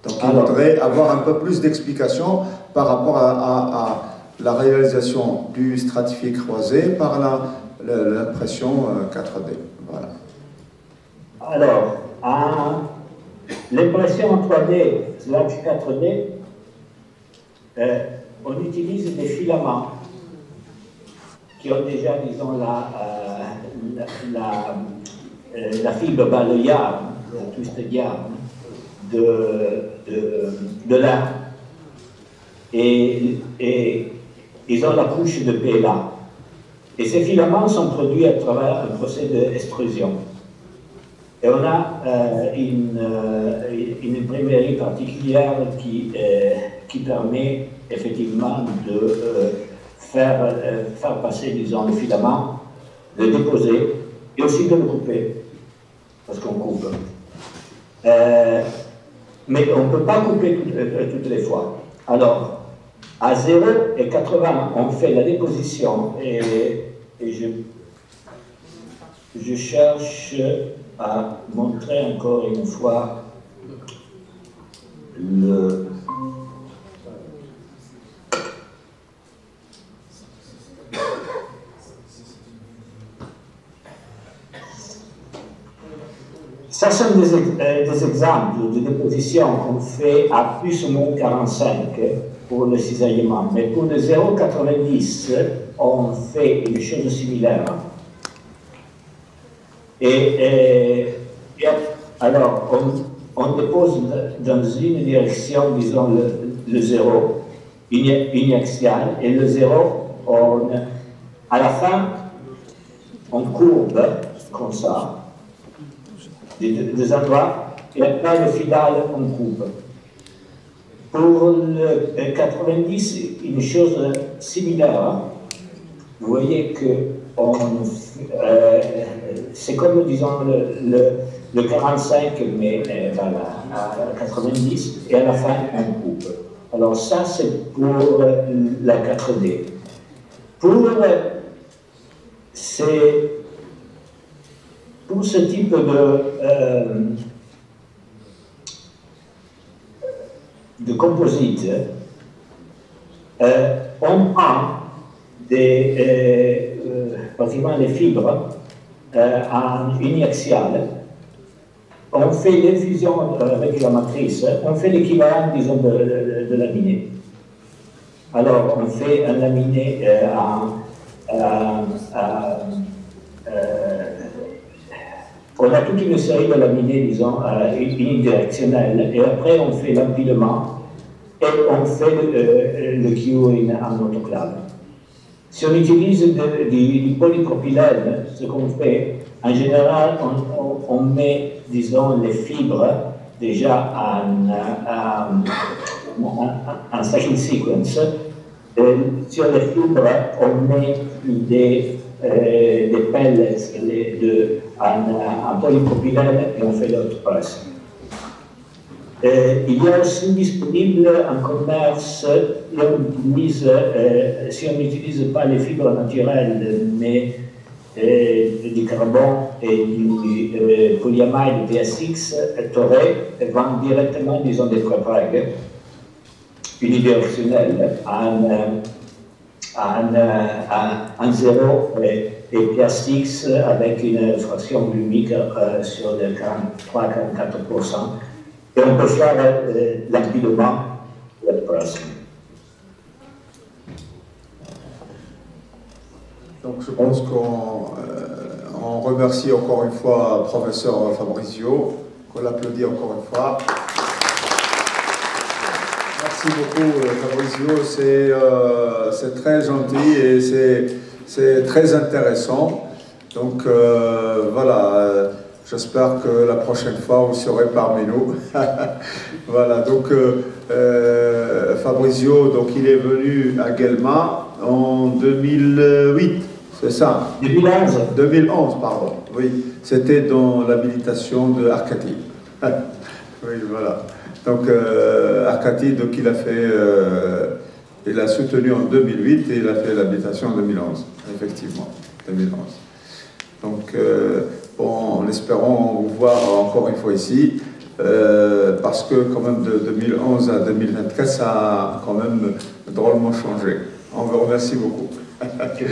Donc il voudrait avoir un peu plus d'explications par rapport à la réalisation du stratifié croisé par l'impression 4D. Voilà. Alors, l'impression en 3D, slash 4D, on utilise des filaments qui ont déjà, disons, la fibre bat le yarn, le twisted yarn, de lin. Et ils ont la couche de PLA. Et ces filaments sont produits à travers un procédé d'extrusion. Et on a une imprimerie particulière qui permet effectivement de faire passer, disons, le filament, le déposer et aussi de le couper, parce qu'on coupe. Mais on ne peut pas couper toutes les fois. Alors, à 0 et 80, on fait la déposition et je cherche à montrer encore une fois le... Ça sont des exemples de déposition qu'on fait à plus ou moins 45 pour le cisaillement. Mais pour le 0,90, on fait une chose similaire. Alors, on dépose dans une direction, disons, le 0, uniaxial, et le 0, à la fin, on courbe, comme ça, des endroits, et après le final, on coupe. Pour le 90, une chose similaire. Vous voyez que c'est comme, disons, le 45, mais voilà, à 90, et à la fin, on coupe. Alors ça, c'est pour la 4D. Pour ce type de composite, on prend pratiquement les fibres en uniaxial, on fait l'infusion avec la matrice, on fait l'équivalent, disons, de laminé. Alors, on fait un laminé on a toute une série de laminés, disons, unidirectionnels, et après on fait l'empilement et on fait le curing en autoclave. Si on utilise du polypropylène, ce qu'on fait, en général, on met, disons, les fibres déjà en second sequence. Sur les fibres, on met des pellets en polypropylène et on fait l'autre presse. Il y a aussi disponible en commerce, si on n'utilise pas les fibres naturelles, mais du carbone et du polyamide PSX, Toré vend directement, disons, des prépragues unidirectionnelles en 0 et PSX avec une fraction glumique sur le 43-44%. Et on peut faire l'empilement de la presse. Donc je pense qu'on remercie encore une fois professeur Fabrizio, qu'on l'applaudit encore une fois. Merci beaucoup Fabrizio, c'est très gentil et c'est très intéressant. Donc voilà. J'espère que la prochaine fois, vous serez parmi nous. Voilà, donc Fabrizio, donc, il est venu à Guelma en 2008, c'est ça? 2011. 2011, pardon, oui. C'était dans l'habilitation de Arcati. Oui, voilà. Donc Arcati, donc, il a soutenu en 2008 et il a fait l'habilitation en 2011, effectivement, 2011. Donc, bon, en espérant vous voir encore une fois ici, parce que quand même de 2011 à 2024, ça a quand même drôlement changé. On vous remercie beaucoup. Merci.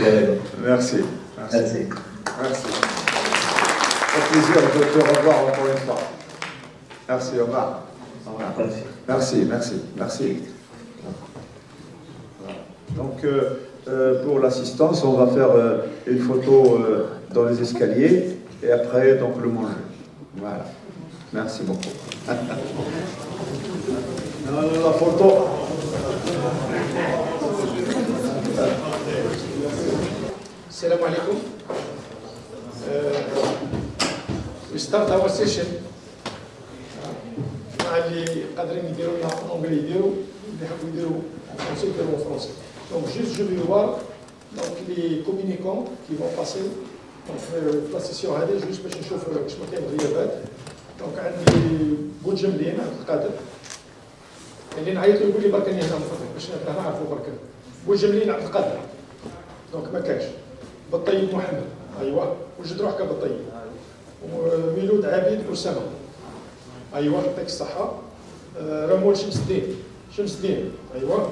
Merci. Merci. Merci. C'est un plaisir de te revoir encore une fois. Merci, Omar. Merci, merci, merci. Donc, pour l'assistance, on va faire une photo dans les escaliers. et après, donc, le manger. Voilà. Merci beaucoup. La photo. Assalamu alaikum. We start our session. اللي قادرين يديروا لنا اونجلي يديروا، اللي يحبوا يديروا فرونسي يديروا فرونسي. Donc juste je vais voir donc les communicants qui vont passer donc la session هذه juste باش نشوف واش ما كاين غيابات. دونك عندي بوت جملين عبد القادر اللي نعيط له يقول لي برك راني هنا مفضل باش نعرفوا برك. بوت جملين عبد القادر دونك ما كانش. بالطيب محمد ايوه وجد روحك بالطيب. وميلود عبيد اسامه ايوه يعطيك الصحه. رمول شمس الدين ايوه.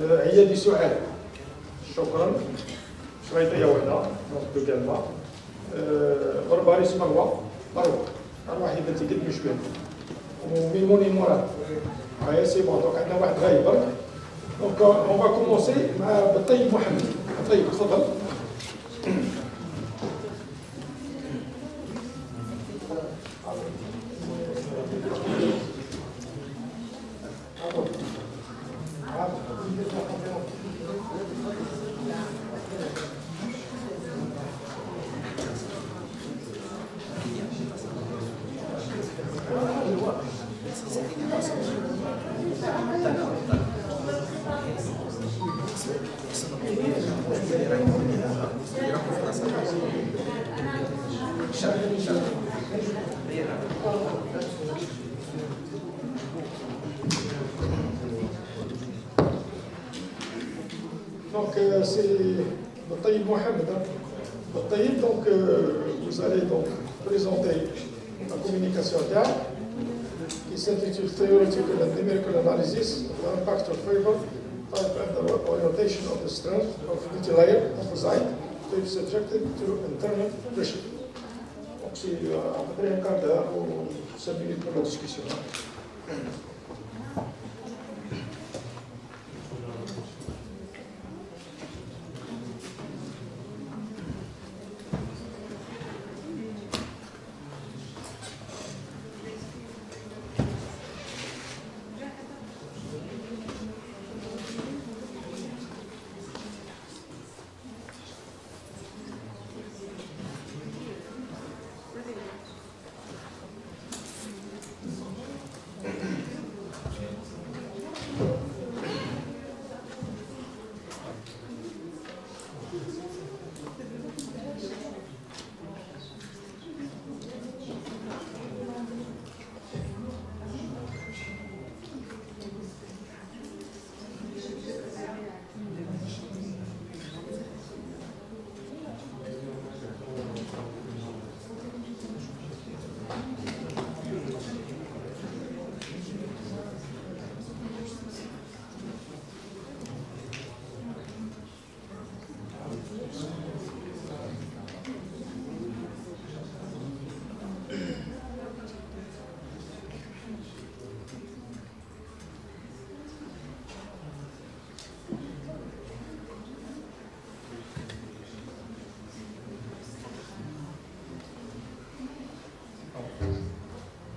عيادي سعاد شكرا. شريطيه وحده دونك دو كالما. برباريس مروه هي بنتي قد مش بنت. وميموني مراد هاي سي بون دونك عندنا واحد غايب برك. دونك اون فا كومونسي مع بالطيب محمد. طيب تفضل. Donc c'est Taïb Mohamed. Taïb, donc vous allez donc présenter la communication d'art qui s'intitule Theoretical and Numerical Analysis of the Impact of Favor, Type and the Orientation of the Strength of Multilayer Composite to be subjected to internal pressure. Donc c'est à peu près un quart d'heure ou 5 minutes pour la discussion.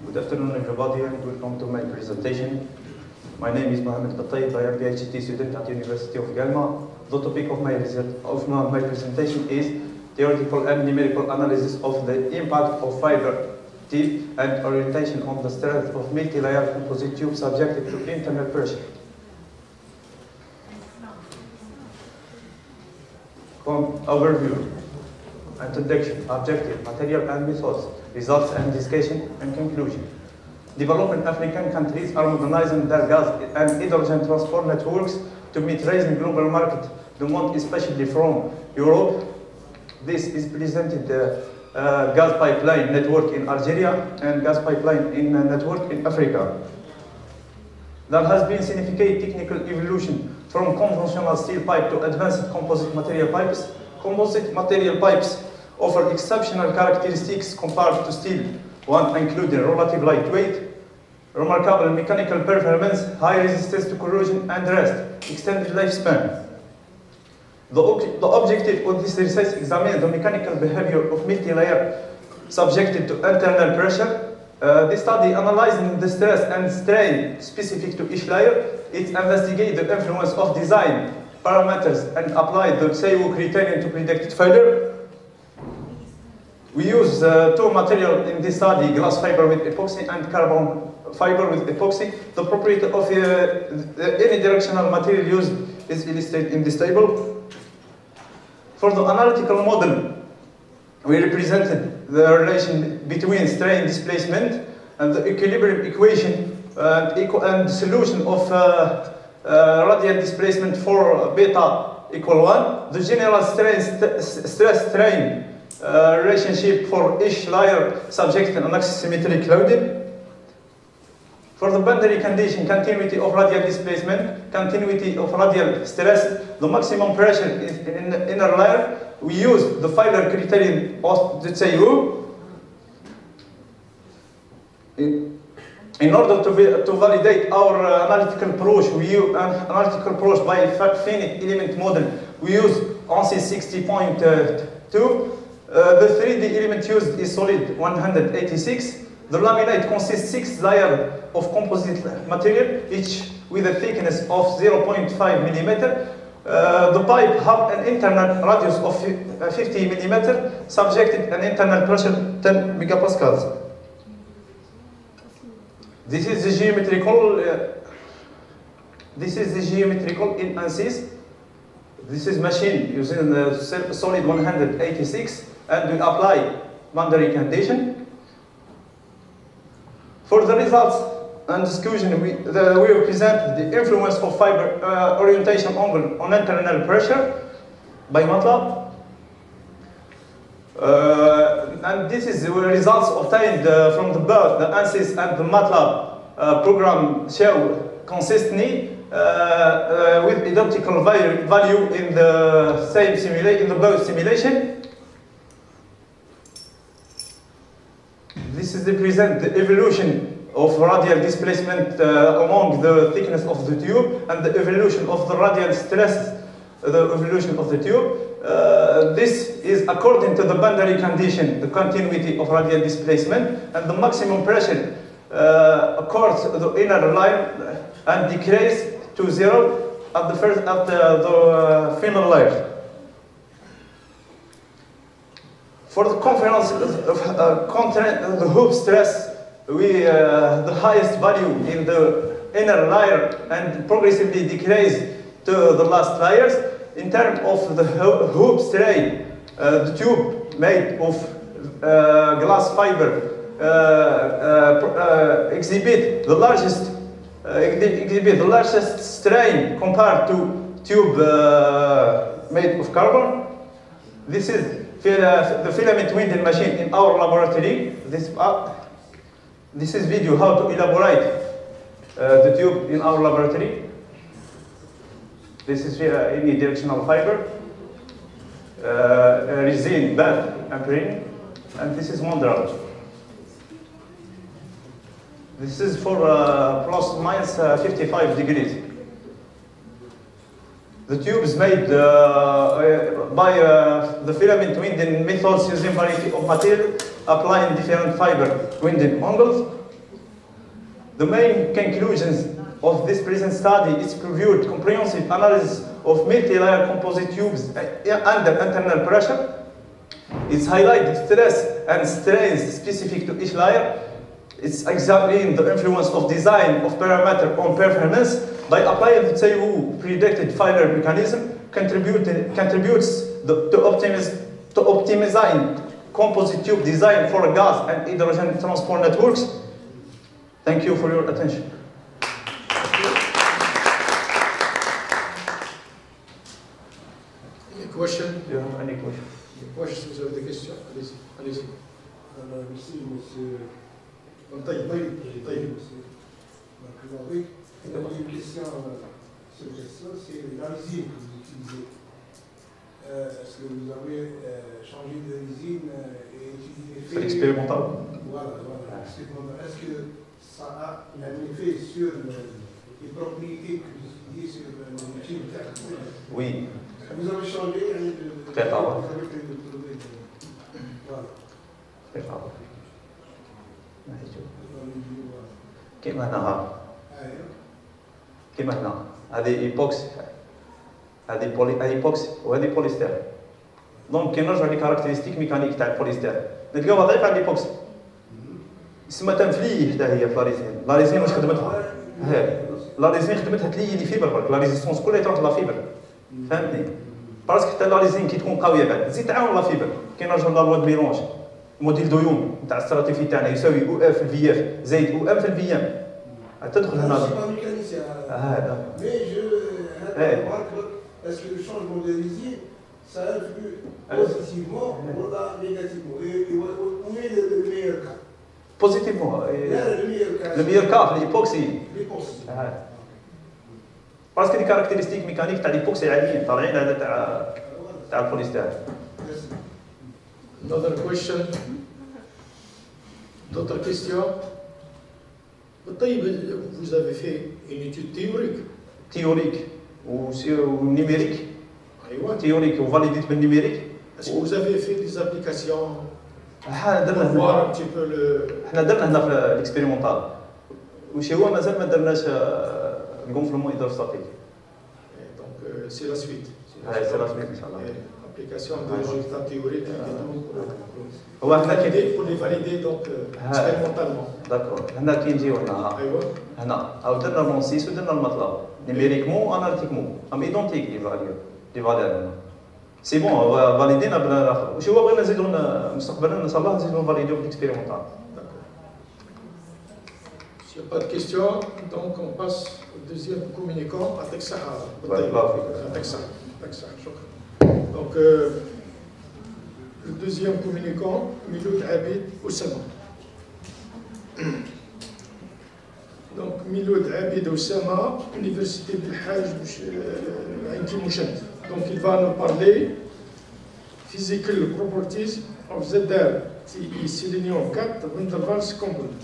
Good afternoon, everybody, and welcome to my presentation. My name is Mohamed Battayib. I am a PhD student at the University of Galma. The topic of my presentation is theoretical and numerical analysis of the impact of fiber tip and orientation on the strength of multi-layer composite tube subjected to internal pressure. Overview, introduction, objective, material and methods, results and discussion, and conclusion. Developing African countries are modernizing their gas and hydrogen transport networks to meet rising global market demand, especially from Europe. This is presented gas pipeline network in Algeria and gas pipeline network in Africa. There has been significant technical evolution from conventional steel pipe to advanced composite material pipes. Composite material pipes offer exceptional characteristics compared to steel, one including relative lightweight, remarkable mechanical performance, high resistance to corrosion and rust, extended lifespan. The objective of this research examines the mechanical behavior of multi-layer subjected to internal pressure. This study analyzing the stress and strain specific to each layer. It investigates the influence of design parameters and applied the CIO criterion to predict failure. We use two materials in this study, glass fiber with epoxy and carbon fiber with epoxy. The property of any directional material used is illustrated in this table. For the analytical model, we represented the relation between strain displacement and the equilibrium equation and solution of radial displacement for beta equal 1. The general stress-strain relationship for each layer subject to an axisymmetric loading. For the boundary condition, continuity of radial displacement, continuity of radial stress, the maximum pressure is in the inner layer. We use the failure criterion of the CIO in order to validate our analytical approach. We use an analytical approach by finite element model. We use ANSYS 60.2. The 3D element used is solid 186. The laminate consists 6 layers of composite material, each with a thickness of 0.5 millimeter. The pipe have an internal radius of 50 millimeter, subjected an internal pressure 10 megapascals. This is the geometrical. In ANSYS. This is machine using the solid 186, and we apply boundary condition. For the results and discussion, we present the influence of fiber orientation angle on internal pressure by MATLAB. And this is the results obtained from both the ANSYS and the MATLAB program show consistently with identical value in the same simulation, in the both simulation. This is represent the evolution of radial displacement along the thickness of the tube and the evolution of the radial stress, the evolution of the tube. This is according to the boundary condition, the continuity of radial displacement, and the maximum pressure occurs the inner line and decrease to 0 at the the final layer. For the conference of the hoop stress, the highest value in the inner layer and progressively decrease to the last layers. In terms of the hoop strain, the tube made of glass fiber exhibit the largest strain compared to tube made of carbon. This is the filament winding machine in our laboratory. This is video how to elaborate the tube in our laboratory. This is unidirectional fiber, resin, bath, and and this is Mondrall. This is for plus minus 55 degrees. The tube is made by the filament winding methods using variety of material, applying different fiber winding angles. The main conclusions of this present study is reviewed comprehensive analysis of multi-layer composite tubes under internal pressure. It's highlighted stress and strains specific to each layer. It's examining the influence of design of parameter on performance by applying the CIO predicted failure mechanism, contributes to optimizing composite tube design for gas and hydrogen transport networks. Thank you for your attention. Any question? Do you have any questions? Questions, vous avez des questions? Allez-y, allez-y. Merci, monsieur. طيب monsieur. Oui, une question sur ça, c'est la résine que vous utilisez. Est-ce que vous avez changé de résine et utilisé C'est expérimental. Voilà. Est-ce que ça a un effet sur les propriétés que vous utilisez sur le tube? Oui. Vous avez changé كيما هنا كيما هنا هذه ايبوكسي هذه ايبوكسي وهذه بوليستير دونك كي نرجعوا لي كاركتيرستيك ميكانيك تاع البوليستير نلقاوها ضعيفه على الايبوكسي تسمى تنفليه حتى هي في لا ريزين واش خدمتها لا ريزين خدمتها تلي لي فيبر برك لا ريزيستونس كلها تروح لا فيبر فهمتني باسكو حتى لا ريزين كي تكون قويه بعد تزيد تعاون لا فيبر كي نرجعوا لا لوا دو ميلونج الموديل دو يوم تاع الاستراتيفي تاعنا يساوي او اف في الفي اف زائد او ام في الفي ام تدخل هنا est-ce que le changement de résine ça influe positivement ou négativement et où est le meilleur cas positivement le meilleur cas في الايبوكسي باسكو دي كاركتيرستيك ميكانيك تاع الايبوكسي عاليين طالعين هذا تاع البوليستير. Another question. D'autres questions? Vous avez fait une étude théorique. Théorique ou numérique. Théorique ou validé par numérique. Est-ce que vous avez fait des applications? pour voir un petit peu le. احنا درنا هنا في الاكسبيريمونتال. وش هو مازال ما درناش الغونفلمون هيدروستاتيك. Donc c'est la suite. C'est la suite ان شاء الله. Application des résultats théoriques هو احنا pour les valider donc expérimentalement. داكور هنا كي نجيو هنا هنا او درنا المونسيس ودرنا المطلب نيميريكمون اناليتيكمون ام ايدونتيك لي فالير سي بون فاليدينا بلا الاخر واش هو بغينا نزيدو مستقبلا ان شاء الله نزيدو نفاليديو بالاكسبيريمونتال. S'il n'y a pas de questions, donc on passe au deuxième communicant à Texas. Donc, le deuxième communicant, Miloud Abid Oussama. Donc, Miloud Abid Oussama, Université Belhaj, donc il va nous parler Physical Properties of ZR TE Selenium 4 Van der Waals Component.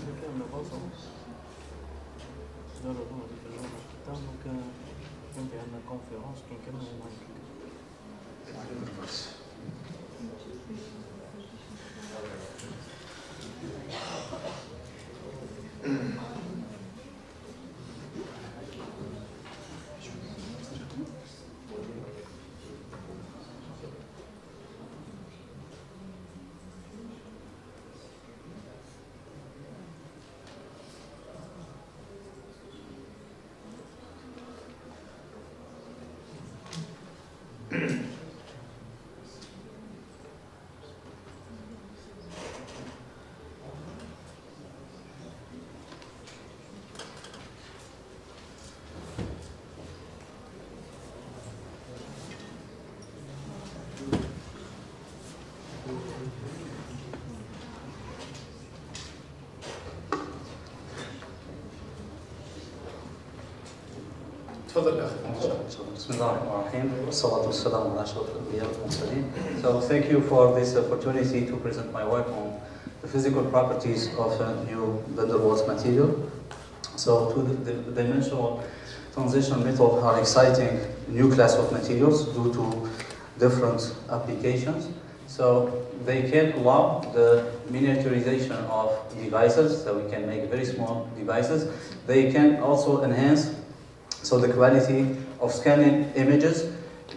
So thank you for this opportunity to present my work on the physical properties of a new van der Waals material. So the dimensional transition method are exciting new class of materials due to different applications. So they can allow the miniaturization of devices, so we can make very small devices. They can also enhance the quality of scanning images.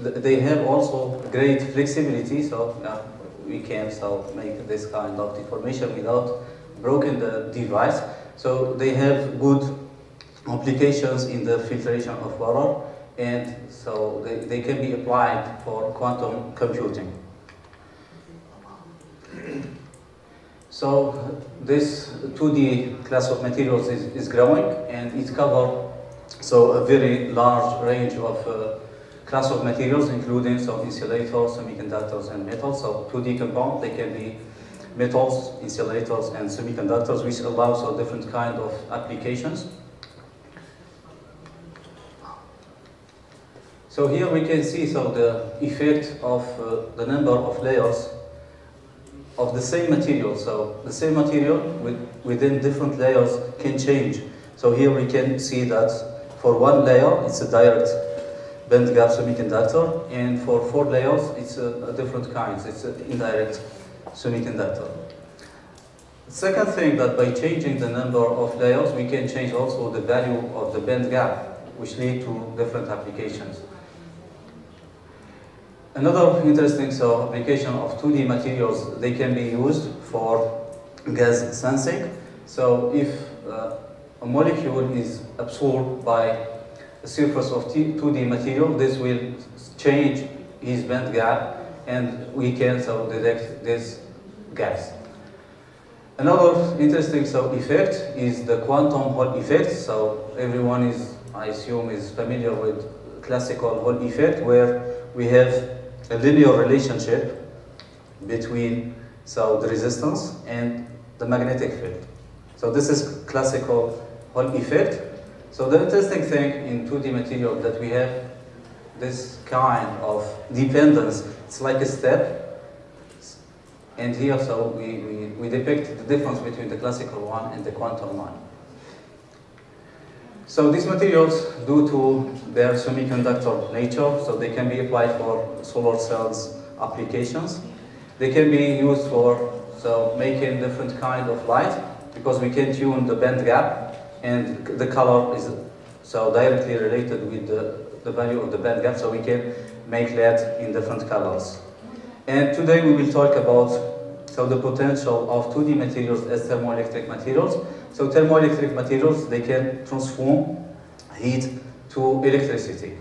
They have also great flexibility, so we can make this kind of deformation without breaking the device. So they have good applications in the filtration of water, and so they can be applied for quantum computing. So this 2D class of materials is growing, and it covers a very large range of class of materials, including some insulators, semiconductors, and metals. So 2D compound, they can be metals, insulators, and semiconductors, which allows different kind of applications. So here we can see the effect of the number of layers of the same material. So the same material within different layers can change. So here we can see that for one layer, it's a direct band gap semiconductor, and for 4 layers, it's a different kinds. It's an indirect semiconductor. The second thing, that by changing the number of layers, we can change also the value of the band gap, which lead to different applications. Another interesting application of 2D materials, they can be used for gas sensing. So if a molecule is absorbed by the surface of 2D material, this will change its band gap, and we can detect this gas. Another interesting effect is the quantum Hall effect. So everyone is, I assume, is familiar with classical Hall effect, where we have a linear relationship between the resistance and the magnetic field. So this is classical Hall effect. So the interesting thing in 2D material that we have this kind of dependence. It's like a step. And here, we depict the difference between the classical one and the quantum one. So these materials, due to their semiconductor nature, so they can be applied for solar cells applications. They can be used for making different kind of light, because we can tune the band gap, and the color is directly related with the value of the band gap, so we can make LED in different colors. And today we will talk about the potential of 2D materials as thermoelectric materials. So thermoelectric materials, they can transform heat to electricity.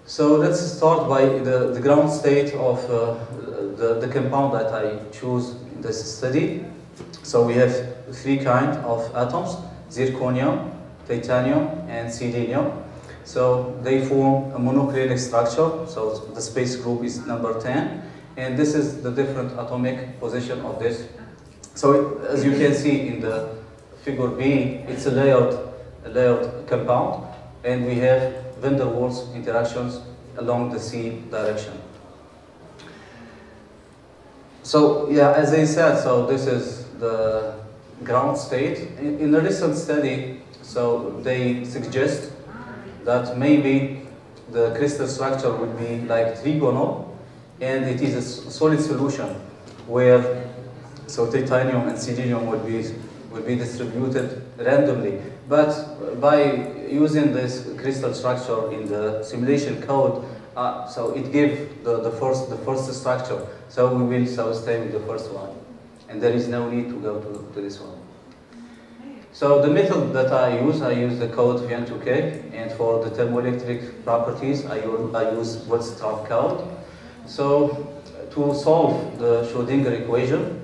So let's start by the ground state of the compound that I choose in this study. So we have 3 kinds of atoms: zirconium, titanium, and selenium. So they form a monoclinic structure. So the space group is number 10. And this is the different atomic position of this. So as you can see in the figure B, it's a layered compound, and we have van der Waals interactions along the C direction. So yeah, as I said, so this is the ground state. In a recent study, so they suggest that maybe the crystal structure would be like trigonal, and it is a solid solution where titanium and selenium would be distributed randomly. But by using this crystal structure in the simulation code, so it gives the first structure. So we will stay with the first one, and there is no need to go to this one. So the method that I use the code VN2K, and for the thermoelectric properties, I use Wettstraff code. So to solve the Schrödinger equation,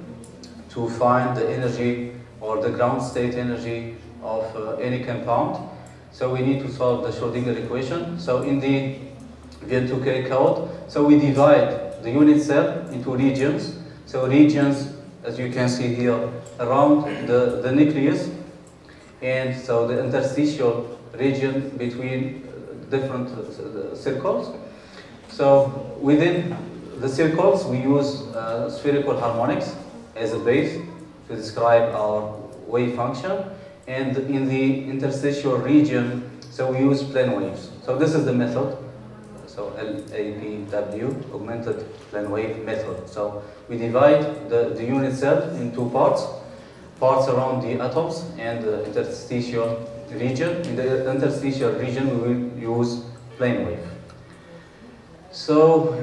to find the energy or the ground state energy of any compound, so we need to solve the Schrödinger equation. So in the VN2K code, so we divide the unit cell into regions. So regions, as you can see here, around the nucleus, and so the interstitial region between different circles. So within the circles, we use spherical harmonics as a base to describe our wave function. And in the interstitial region, so we use plane waves. So this is the method. So LAPW, augmented plane wave method. So we divide the unit cell in 2 parts. Parts around the atoms and the interstitial region. In the interstitial region, we will use plane wave. So,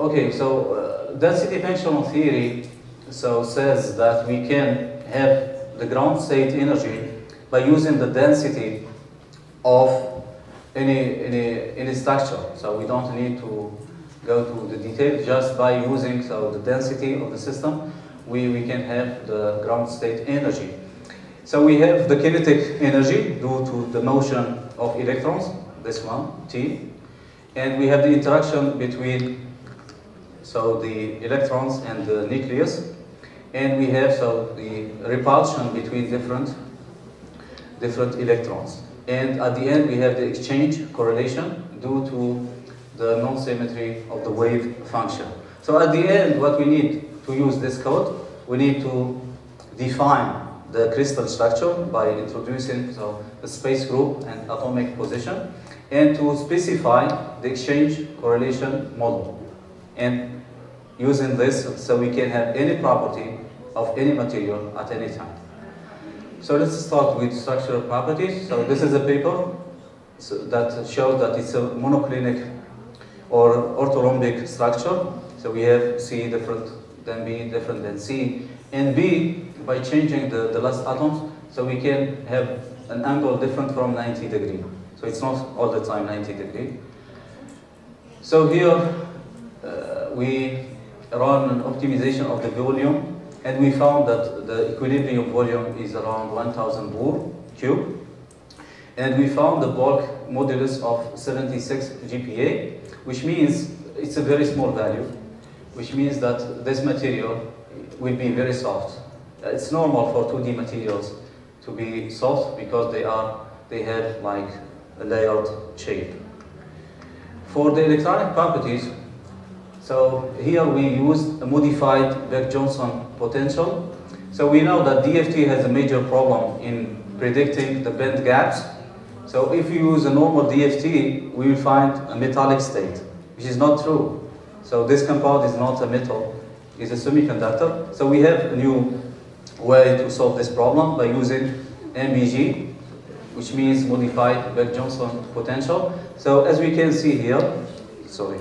okay, so density functional theory says that we can have the ground state energy by using the density of any structure. So we don't need to go to the detail. Just by using the density of the system, we can have the ground state energy. So we have the kinetic energy due to the motion of electrons, this one, T. And we have the interaction between the electrons and the nucleus. And we have the repulsion between different electrons. And at the end, we have the exchange correlation due to the non-symmetry of the wave function. So at the end, what we need to use this code, we need to define the crystal structure by introducing the space group and atomic position, and to specify the exchange correlation model. And using this, so we can have any property of any material at any time. So let's start with structural properties. So this is a paper that shows that it's a monoclinic or orthorhombic structure. So we have C different than B, different than C. And B, by changing the last atoms, so we can have an angle different from 90 degrees. So it's not all the time 90 degrees. So here we run an optimization of the volume, and we found that the equilibrium volume is around 1000 Bohr cube. And we found the bulk modulus of 76 GPa, which means it's a very small value, which means that this material will be very soft. It's normal for 2D materials to be soft because they have like a layered shape. For the electronic properties, so here we used a modified Beck-Johnson potential. So we know that DFT has a major problem in predicting the band gaps. So if you use a normal DFT, we will find a metallic state, which is not true. So this compound is not a metal, it's a semiconductor. So we have a new way to solve this problem by using MBG, which means modified Beck-Johnson potential. So as we can see here, sorry.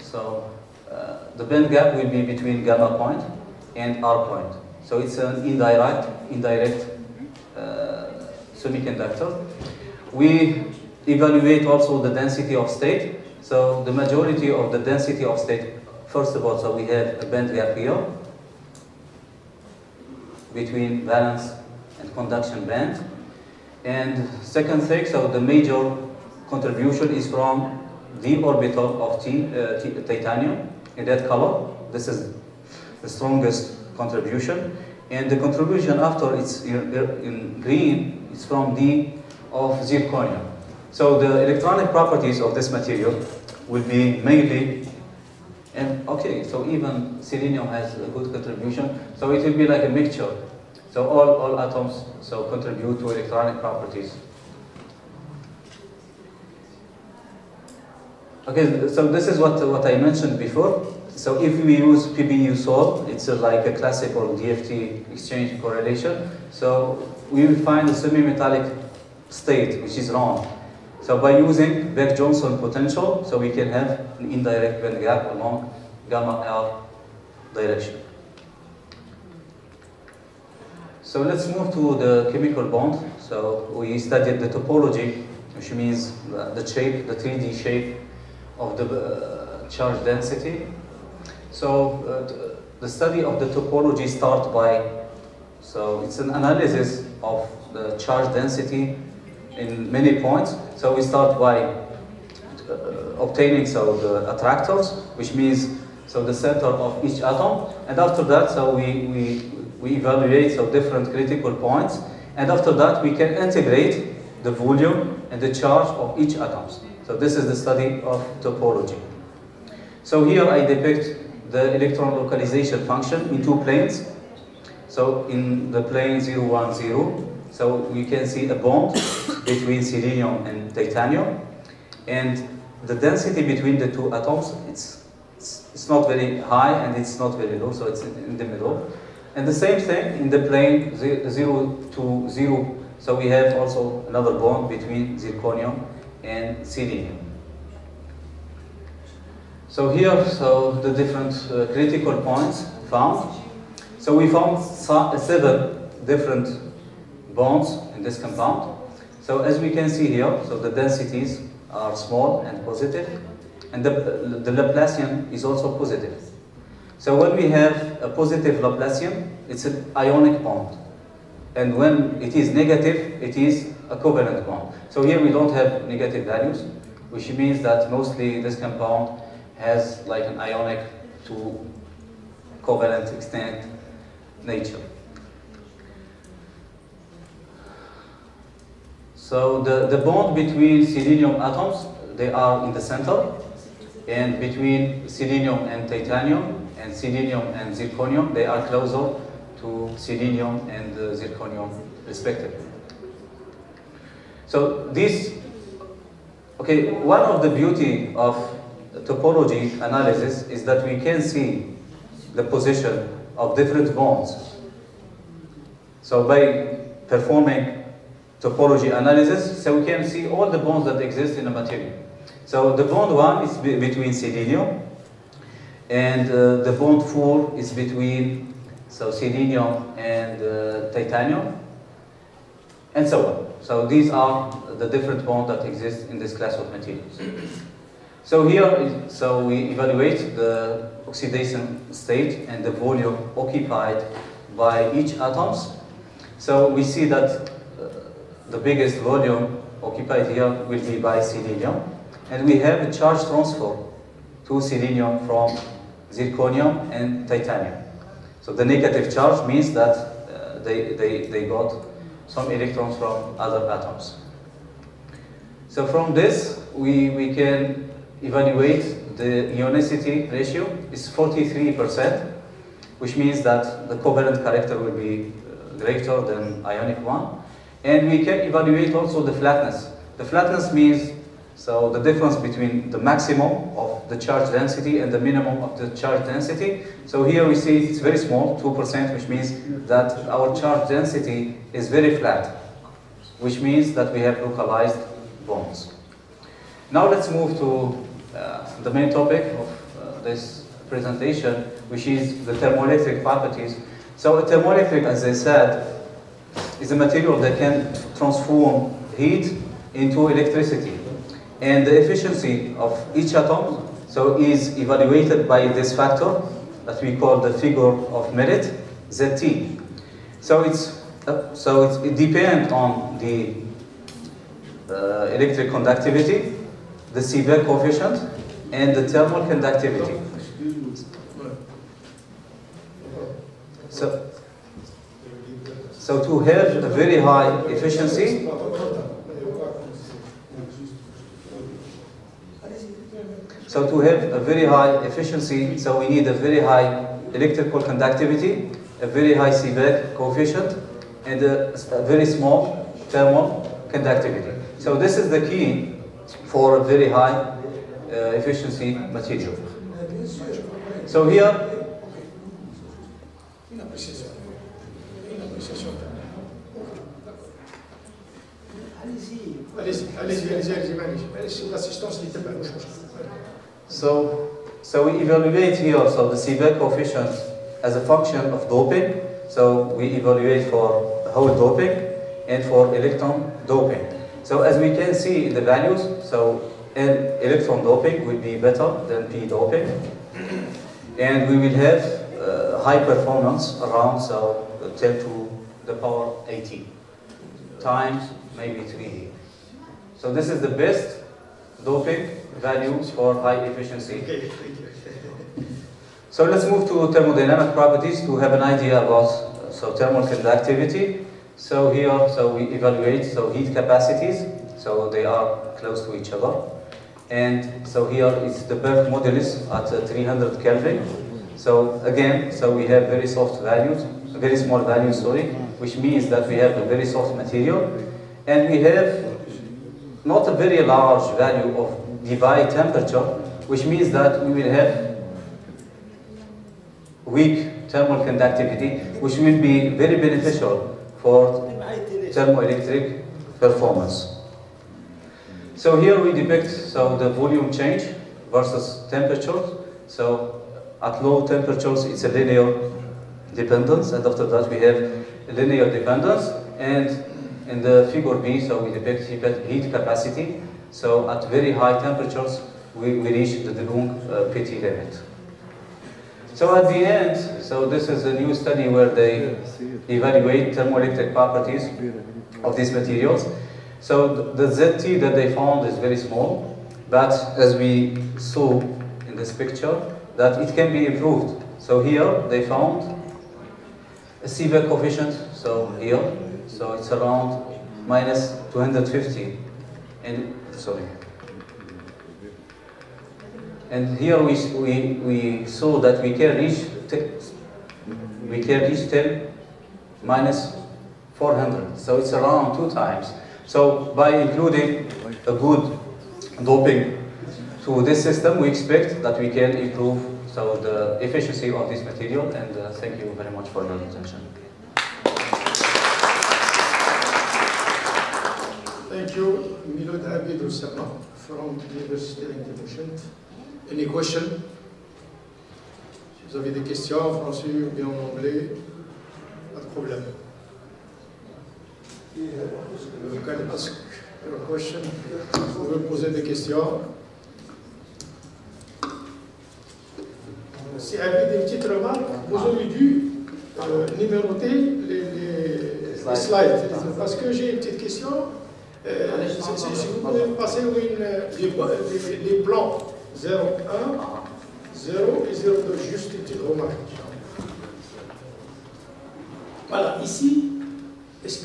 So the band gap will be between gamma point and R point. So it's an indirect semiconductor. We evaluate also the density of state. So the majority of the density of state, first of all, so we have a band gap here between valence and conduction band. And second thing, so the major contribution is from the orbital of titanium in that color. This is the strongest contribution. And the contribution after it's in green is from D of zirconium. So the electronic properties of this material will be mainly, and okay, so even selenium has a good contribution. So it will be like a mixture. So all atoms so contribute to electronic properties. Okay, so this is what I mentioned before. So if we use PBU solve, it's like a classical DFT exchange correlation. So we will find a semi-metallic state, which is wrong. So by using Beck-Johnson potential, so we can have an indirect band gap along gamma L direction. So let's move to the chemical bond. So we studied the topology, which means the shape, the 3D shape of the charge density. So the study of the topology starts by, so it's an analysis of the charge density in many points. So we start by obtaining so the attractors, which means so the center of each atom, and after that so we evaluate so different critical points, and after that we can integrate the volume and the charge of each atom. So this is the study of topology. So here I depict the electron localization function in two planes. So in the plane 0, 1, 0, so we can see a bond between selenium and titanium, and the density between the two atoms, it's not very high and it's not very low, so it's in the middle. And the same thing in the plane 0 to 0, so we have also another bond between zirconium and selenium. So here, so the different critical points found. So we found 7 different bonds in this compound. So as we can see here, so the densities are small and positive, and the Laplacian is also positive. So when we have a positive Laplacian, it's an ionic bond. And when it is negative, it is a covalent bond. So here we don't have negative values, which means that mostly this compound has like an ionic to covalent extent nature. So the bond between selenium atoms, they are in the center, and between selenium and titanium and selenium and zirconium, they are closer to selenium and zirconium respectively. So this, okay, one of the beauty of topology analysis is that we can see the position of different bonds. So by performing topology analysis, so we can see all the bonds that exist in a material. So the bond 1 is between selenium, and the bond 4 is between selenium and titanium, and so on. So these are the different bonds that exist in this class of materials. So here, so we evaluate the oxidation state and the volume occupied by each atoms. So we see that the biggest volume occupied here will be by selenium, and we have a charge transfer to selenium from zirconium and titanium. So the negative charge means that they got some electrons from other atoms. So from this, we can evaluate the ionicity ratio is 43%, which means that the covalent character will be greater than ionic one. And we can evaluate also the flatness. The flatness means so the difference between the maximum of the charge density and the minimum of the charge density. So here we see it's very small, 2%, which means that our charge density is very flat, which means that we have localized bonds. Now let's move to the main topic of this presentation, which is the thermoelectric properties. So a thermoelectric, as I said, is a material that can transform heat into electricity. And the efficiency of each atom so is evaluated by this factor that we call the figure of merit, ZT. So it depends on the electric conductivity, the Seebeck coefficient, and the thermal conductivity. So to have a very high efficiency, so we need a very high electrical conductivity, a very high Seebeck coefficient, and a very small thermal conductivity. So this is the key for a very high efficiency material. So here, so we evaluate here so the Seebeck coefficient as a function of doping. So we evaluate for hole doping and for electron doping. So as we can see in the values, so electron doping will be better than p doping, and we will have high performance around 10 to the power 18 times maybe 3. So this is the best doping values for high efficiency. So let's move to thermodynamic properties to have an idea about thermal conductivity. So here, we evaluate heat capacities. So they are close to each other. And so here is the Berg modulus at 300 Kelvin. So again, we have very soft values, very small values, which means that we have a very soft material. And we have not a very large value of Debye temperature, which means that we will have weak thermal conductivity, which will be very beneficial for thermoelectric performance. So here we depict the volume change versus temperature. So at low temperatures it's a linear dependence, and after that we have a linear dependence. And in the figure B, we depict heat capacity. So at very high temperatures we reach the de Long Petit limit. So at the end, this is a new study where they evaluate thermoelectric properties of these materials. So the ZT that they found is very small, but as we saw in this picture, that it can be improved. So here they found a Seebeck coefficient, here, it's around minus 250, and here we saw that we can reach 10 minus 400. So it's around 2 times. So by including a good doping to this system, we expect that we can improve the efficiency of this material. And thank you very much for your attention. Thank you, Milad Abid Oussama from the University International. Any question? Si vous avez des questions en français ou bien en anglais, pas de problème. You can ask your question. Vous pouvez poser des questions. Si Abid, une petite remarque, vous auriez dû numéroter les slides. Parce que j'ai une petite question. Si vous pouvez passer les plans 0, 1, 0 et 0, 2, juste une petite remarque. Voilà, ici, parce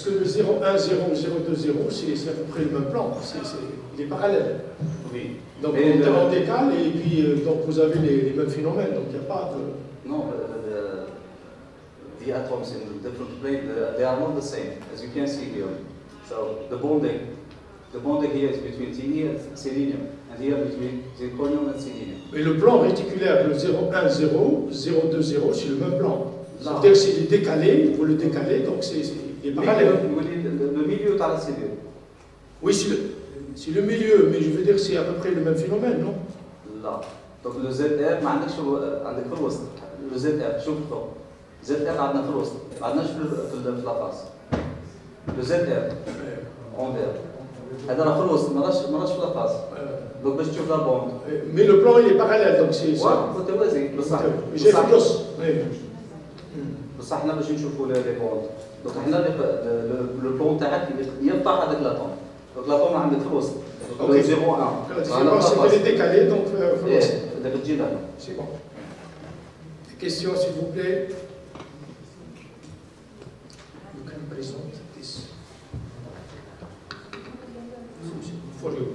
que le 0, 1, 0, 0, 2, 0, c'est à peu près le même plan, il est parallèle. Oui. Donc on décale et puis donc vous avez les mêmes phénomènes, donc il n'y a pas de... Non, the atoms in the different planes, they are not the same, as you can see here. So the bonding here is between Te and selenium, and here between zirconium and selenium. Mais le plan réticulaire, le 0, 1, 0, 0, 2, 0, c'est le même plan. C'est-à-dire que s'il est décalé, vous le décalez, donc il est parallèle. Le milieu est à la cellule. Oui, c'est le milieu, mais je veux dire que c'est à peu près le même phénomène, non? Là. Donc le ZR, ما عندكش عندك في الوسط. Le ZR, شوف فوق. ZR عندنا في الوسط، ما عندناش في لافاس. Le ZR, envers. هذا راه في الوسط، ماراش في لافاس. Donc باش تشوف لا بوند. Mais le plan il est parallèle, donc c'est ça. متوازي بصح. J'ai فلوس. بصح حنا باش نشوفوا لي بوند. دونك حنا لو بلون تاعك يقطع هذاك لاطوم. دونك لاطوم عندك في الوسط. Ok. 0 1. C'est décalé, donc c'est bon. Des questions, s'il vous plaît? You can present this. For you.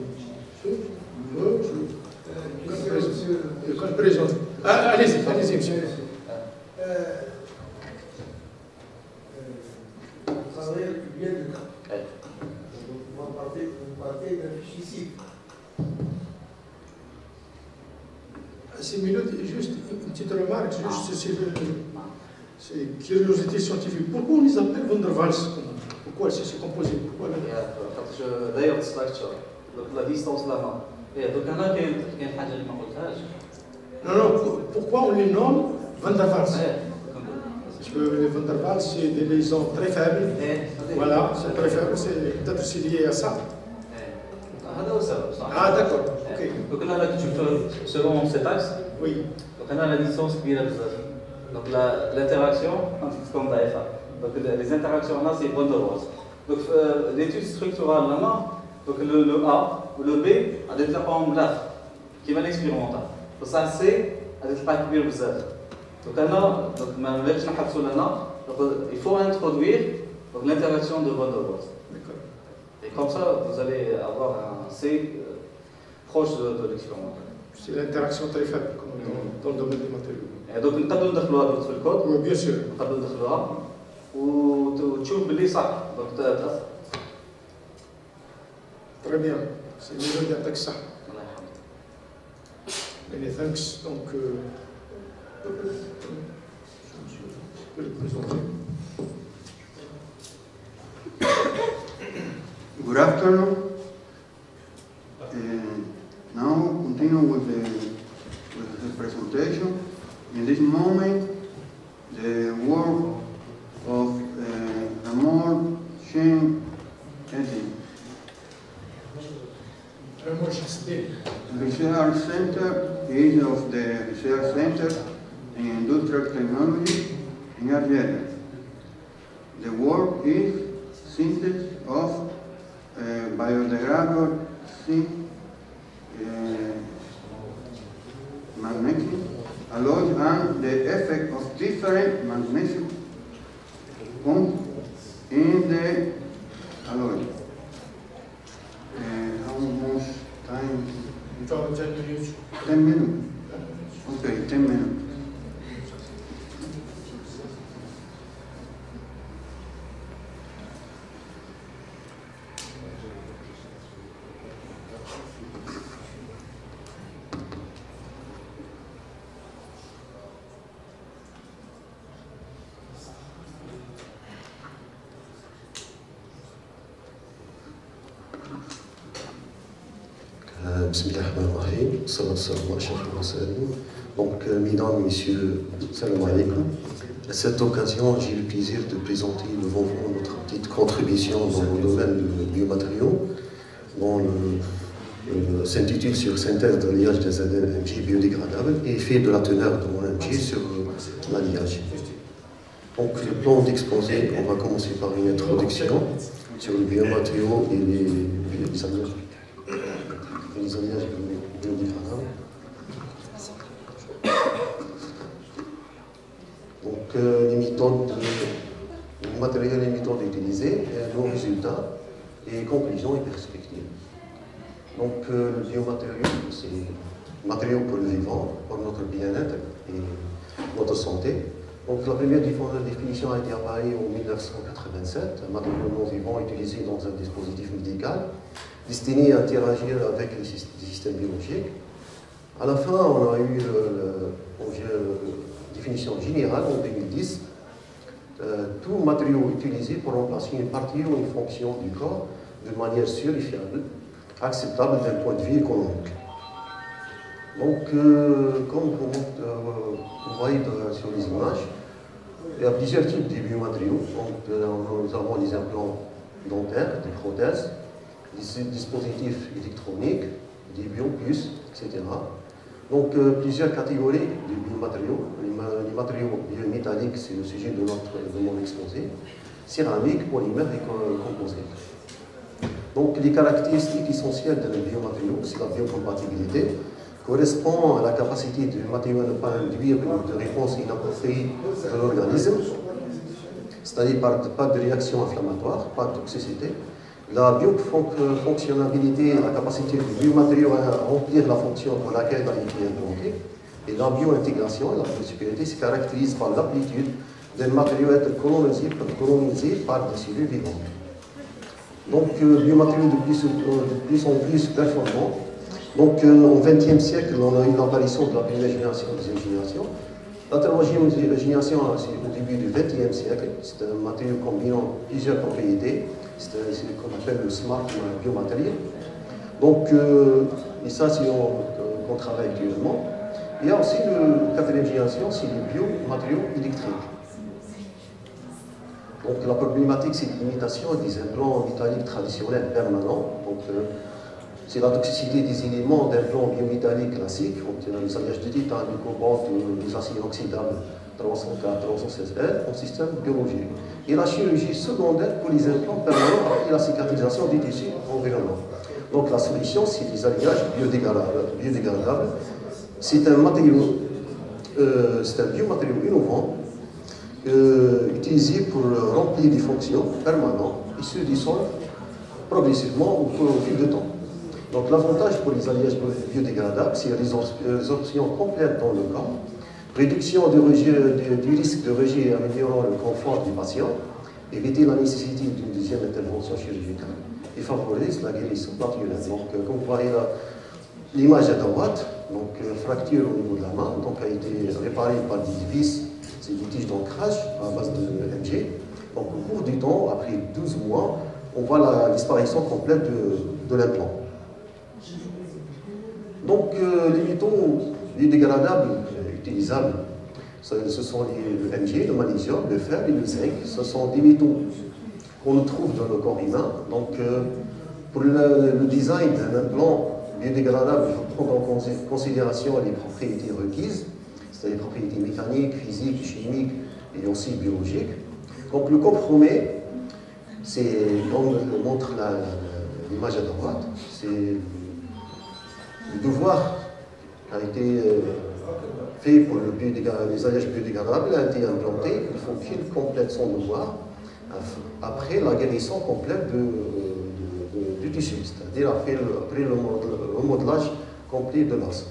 You can present. Allez-y, monsieur. Vous travaillez bien de cas. Vous partez d'un fichier. C'est juste une petite remarque, c'est curiosité scientifique. Pourquoi on les appelle Van der Waals? Pourquoi c'est composé? Pourquoi d'ailleurs structure, donc la distance là-bas. Donc هنا كاين حاجه اللي ما قلتهاش. Non, pourquoi on les nomme Van der Waals? Parce que les Van der Waals c'est des liaisons très faibles. Voilà, c'est très faible, peut-être c'est lié à ça. هذا هو السبب صح. d'accord. Ok. Donc là tu selon cet axe. Oui. Donc هنا la distance كبيره بزاف. Donc l'interaction تكون ضعيفه. Donc les interactions là c'est Van der Waals. Donc l'étude structurale là donc le A ou le B غادي تلقاهم ملاف كيما l'expérimental. بصح C غادي تلقاه كبير بزاف. Donc هنا donc ما نبغيش نحبسوا لهنا. Donc il faut introduire donc l'interaction de Van der Waals. Et comme ça, vous allez avoir un C proche de l'expérimental. C'est l'interaction très faible, comme dans le domaine des matériaux. Et donc, nous avons ندخلوها في الكود. Oui, bien sûr. نقدروا ندخلوها وتشوف باللي صح. Donc تأثر. Très bien. C'est le niveau d'attaque ça. الله يرحمك. Many thanks. Donc, je peux le présenter. Good afternoon. Now continue with the presentation. In this moment, the work of remote chain editing. Research Center is of the Research Center in Industrial Technology in Algeria. The work is synthesis of biodegradable zinc, magnesium alloys and the effect of different magnesium compounds in the alloy. How much time? 10 minutes. 10 minutes. Okay, 10 minutes. Bismillahirrahmanirrahim. Donc, mesdames, messieurs, salam alaikum. À cette occasion, j'ai le plaisir de présenter devant vous notre petite contribution dans le domaine du biomatériaux, dont le s'intitule sur synthèse d'alliage des ADN-MJ biodégradables et effet de la teneur de mon MJ sur l'alliage. Donc, le plan d'exposé, on va commencer par une introduction sur les biomatériaux et les alliages biodégradables. Donc, les matériels et méthodes utilisés, nos résultats et conclusions et perspectives. Donc, le biomatériau, c'est un matériau pour le vivant, pour notre bien-être et notre santé. Donc, la première définition a été apparue en 1987, un matériau non vivant utilisé dans un dispositif médical destiné à interagir avec les systèmes biologiques. À la fin, on a eu la définition générale en 2010. Tout matériau utilisé pour remplacer une partie ou une fonction du corps de manière sûre et fiable, acceptable d'un point de vue économique. Donc, comme vous voyez sur les images, il y a plusieurs types de biomatériaux. Donc, nous avons des implants dentaires, des prothèses, des dispositifs électroniques, des biopuces, etc. Donc, plusieurs catégories de biomatériaux. Les matériaux biométalliques, c'est le sujet de mon exposé. Céramique, polymère et composite. Donc, les caractéristiques essentielles d'un biomatériau, c'est la biocompatibilité, correspond à la capacité du matériau à ne pas induire de réponse inappropriée de l'organisme, c'est-à-dire pas de réaction inflammatoire, pas de toxicité. La biofonctionnalité, la capacité du biomatériau à remplir la fonction pour laquelle il a été implanté. Et la biointégration, la biosécurité, se caractérise par l'aptitude d'un matériau à être colonisé par des cellules vivantes. Donc, biomatériaux de plus en plus performants. Donc, au XXe siècle, on a eu l'apparition de la première génération, la deuxième génération. La troisième génération, c'est au début du XXe siècle. C'est un matériau combinant plusieurs propriétés. C'est ce qu'on appelle le smart biomatériel. Donc, et ça, c'est qu'on travaille actuellement. Il y a aussi la quatrième génération, c'est les biomatériaux électriques. Donc, la problématique, c'est l'imitation des implants métalliques traditionnels permanents. Donc, c'est la toxicité des éléments d'implants biométalliques classiques, les alliages de titane, du cobalt, des acides oxydables 304, 316L en système biologique. Et la chirurgie secondaire pour les implants permanents et la cicatrisation des tissus environnants. Donc la solution, c'est les alliages biodégradables. C'est un biomatériau innovant utilisé pour remplir des fonctions permanentes et se dissolvent progressivement au fil du temps. Donc l'avantage pour les alliages biodégradables, c'est la résorption complète dans le corps, réduction du risque de rejet améliorant le confort du patient, éviter la nécessité d'une deuxième intervention chirurgicale et favorise la guérison naturelle. Donc, comme vous voyez l'image à droite, donc fracture au niveau de la main, donc a été réparée par des vis, c'est des tiges d'ancrage à base de MG. Donc au cours du temps, après 12 mois, on voit la disparition complète de l'implant. Donc les métaux biodégradables utilisables, ce sont le MG, le magnésium, le fer et le zinc. Ce sont des métaux qu'on trouve dans le corps humain. Donc pour le design d'un implant biodégradable, il faut prendre en considération les propriétés requises, c'est-à-dire les propriétés mécaniques, physiques, chimiques et aussi biologiques. Donc le compromet, c'est, comme le montre l'image à droite, c'est le devoir a été fait pour les alliages biodégradables, a été implanté. Il faut qu'il complète son devoir après la guérison complète du tissu, c'est-à-dire après le remodelage complet de l'os.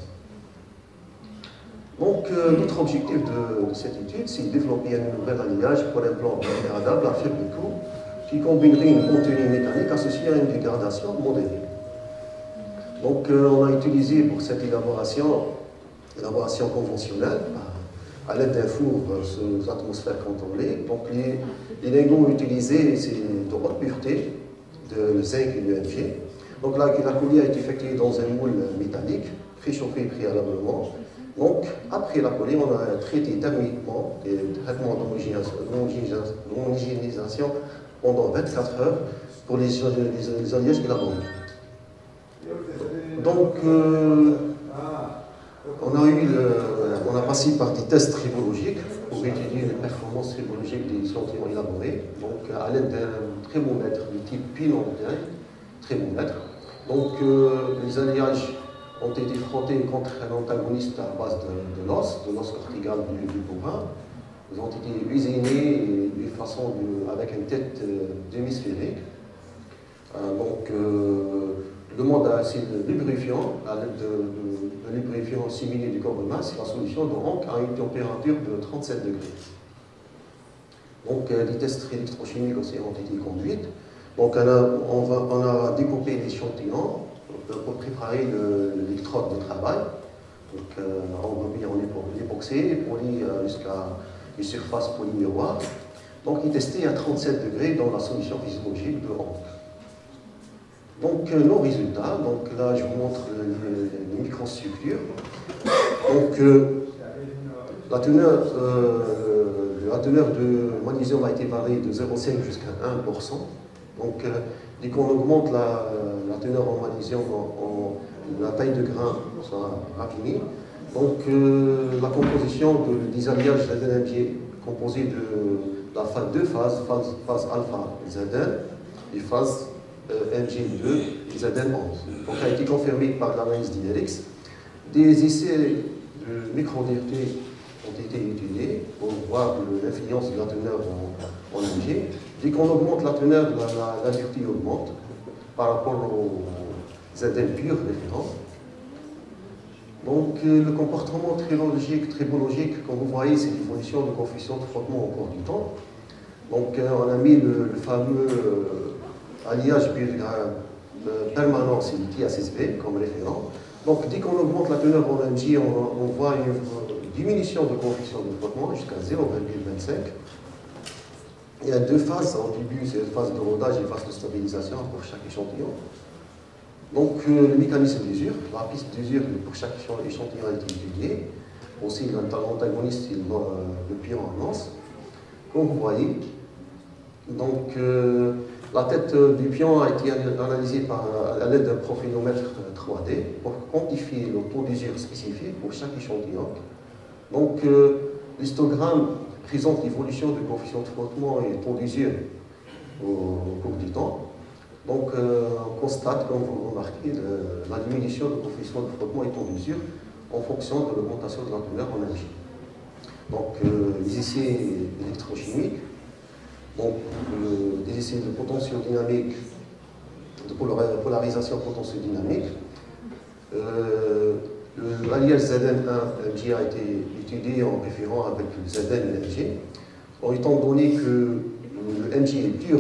Donc, notre objectif de cette étude, c'est de développer un nouvel alliage pour un plan biodégradable à faible coût qui combinerait une contenue mécanique associée à une dégradation modérée. Donc, on a utilisé pour cette élaboration conventionnelle, à l'aide d'un four sous atmosphère contrôlée. Donc, les lingots utilisés, c'est de haute pureté, de zinc et de MG. Donc la coulée a été effectuée dans un moule métallique, préchauffé préalablement. Donc après la coulée, on a traité thermiquement des traitements d'homogénéisation pendant 24 heures pour les alliages élaborés. Donc on a passé par des tests tribologiques pour étudier les performances tribologiques des échantillons élaborés, donc à l'aide d'un thermomètre de type pilon-bien, thermomètre. Donc les alliages ont été frottés contre un antagoniste à base de l'os cortical du bovin. Ils ont été usinés avec une tête demi-sphérique. Donc le demande à ces lubrifiants, à l'aide de lubrifiants similés du corps humain, c'est la solution de Rank à une température de 37 degrés. Donc des tests électrochimiques aussi ont été conduits. Donc on a découpé l'échantillon pour préparer l'électrode de travail. Donc enrobé en époxé, poli jusqu'à une surface polymiroir. Donc il est testé à 37 degrés dans la solution physiologique de Rank. Donc nos résultats, donc là je vous montre les microstructures. Donc la teneur de magnésium a été variée de 0,5 jusqu'à 1%. Donc dès qu'on augmente la teneur en magnésium, la taille de grain sera raffinée. Donc la composition des alliages ZNMG composée de deux phases, phase alpha ZN et phase MG2 ZN11. Donc a été confirmé par l'analyse d'IRX. Des essais de micro-DRT ont été étudiés pour voir l'influence de la teneur en MG. Dès qu'on augmente la teneur, la dureté augmente par rapport au ZN pur référent. Donc le comportement tribologique, comme vous voyez, c'est l'évolution de coefficient de frottement au cours du temps. Donc on a mis le fameux alliage permanent, c'est l'ITASSV comme référent. Donc dès qu'on augmente la teneur en MJ, on voit une diminution de coefficient de frottement jusqu'à 0,25. Il y a deux phases. Au début, c'est une phase de rodage et une phase de stabilisation pour chaque échantillon. Donc le mécanisme d'usure, la piste d'usure pour chaque échantillon a été étudiée. Aussi l'antagoniste, le pion en lance. Comme vous voyez, donc la tête du pion a été analysée à l'aide d'un profinomètre 3D pour quantifier le taux d'usure spécifique pour chaque échantillon. Donc l'histogramme présente l'évolution du coefficient de frottement et taux d'usure au cours du temps. Donc on constate, comme vous remarquez, la diminution du coefficient de frottement et taux d'usure en fonction de l'augmentation de la teneur en énergie. Donc les essais électrochimiques, donc des essais de potentiodynamique, de polarisation potentiodynamique. L'alliage ZN1-MG a été étudié en référant avec le ZN-MG. Étant donné que le MG est plus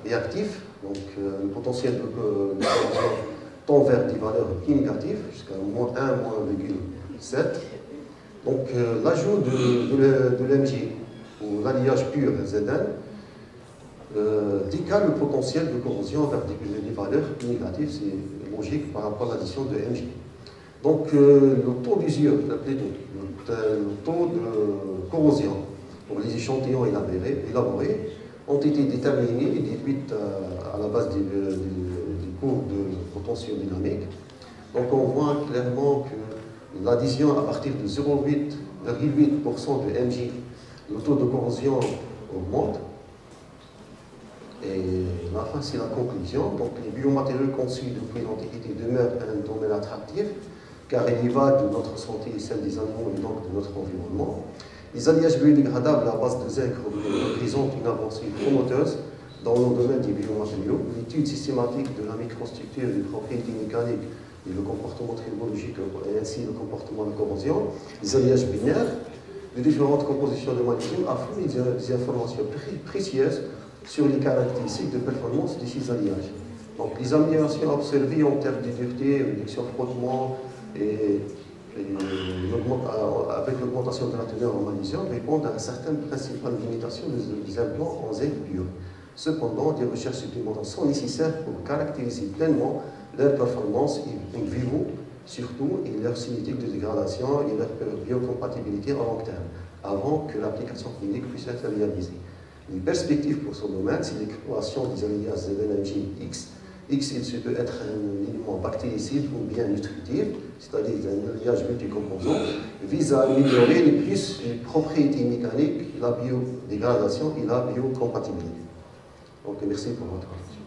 réactif, donc le potentiel de corrosion tend vers des valeurs plus négatives, jusqu'à moins 1, moins 1,7. Donc l'ajout de l'MG ou l'alliage pur ZN décale le potentiel de corrosion vers des valeurs plus négatives, c'est logique par rapport à l'addition de MG. Donc le taux d'usure, le taux de corrosion pour les échantillons élaborés ont été déterminés et déduits à la base des cours de potentiodynamique. Donc on voit clairement que l'addition à partir de 0,8% de MJ, le taux de corrosion augmente. Et la fin, c'est la conclusion. Donc les biomatériaux conçus depuis l'Antiquité demeurent un domaine attractif, car il y va de notre santé et celle des animaux et donc de notre environnement. Les alliages biodégradables à base de zinc représentent une avancée promoteuse dans le domaine des biomatériaux. L'étude systématique de la microstructure, des propriétés mécaniques et le comportement tribologique et ainsi le comportement de corrosion, les alliages binaires, de différentes compositions de magnésium a fourni des informations précieuses sur les caractéristiques de performance de ces alliages. Donc les améliorations observées en termes de dureté, réduction de frottement et avec l'augmentation de la teneur en magnésium répondent à certaines principales limitations des implants en zinc pur. Cependant, des recherches supplémentaires sont nécessaires pour caractériser pleinement leur performance in vivo, surtout et leur cinétique de dégradation et leur biocompatibilité à long terme, avant que l'application clinique puisse être réalisée. Les perspectives pour ce domaine, c'est l'exploration des alliages ZNMG-X. X, il peut être un élément bactéricide ou bien nutritif, c'est-à-dire un alliage multicomposant, vise à améliorer les propriétés mécaniques, la biodégradation et la biocompatibilité. Donc, merci pour votre attention.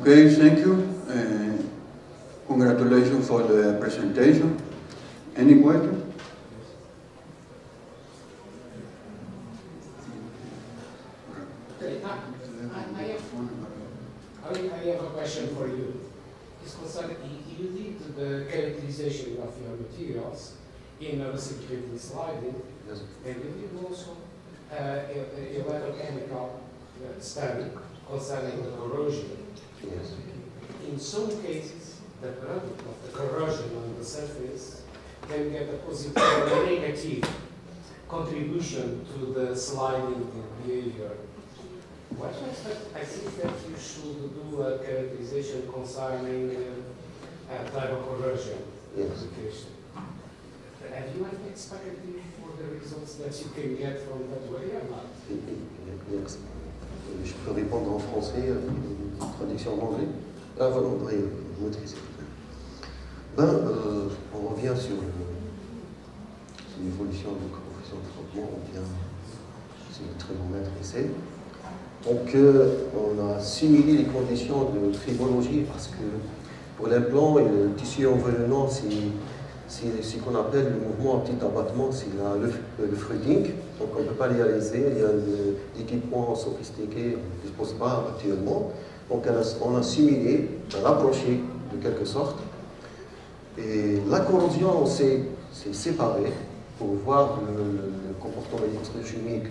Okay, thank you. Congratulations for the presentation. Any question? I have a question for you. It's concerning, you did the characterization of your materials in a reciprocating sliding, yes. And you did also a electrochemical study concerning the corrosion. Yes. In some cases, the product of the corrosion on the surface can get a positive or a negative contribution to the sliding behavior. What I think that you should do a characterization concerning type of corrosion. Yes. Have you any expected for the results that you can get from that way or not? Yes. Je peux répondre en français, une traduction en anglais. Ah, voilà, oui, maîtriser. On revient sur l'évolution de corrosion de traitement, ou bien c'est le thermomètre essai. Donc, on a simulé les conditions de tribologie parce que pour l'implant et le tissu environnant, c'est ce qu'on appelle le mouvement à petit abattement, c'est le fruiting. Donc, on ne peut pas les réaliser. Il y a des équipements sophistiqués, on ne dispose pas actuellement. Donc, on a simulé, on a rapproché de quelque sorte. Et la corrosion, on s'est séparé pour voir le comportement électrochimique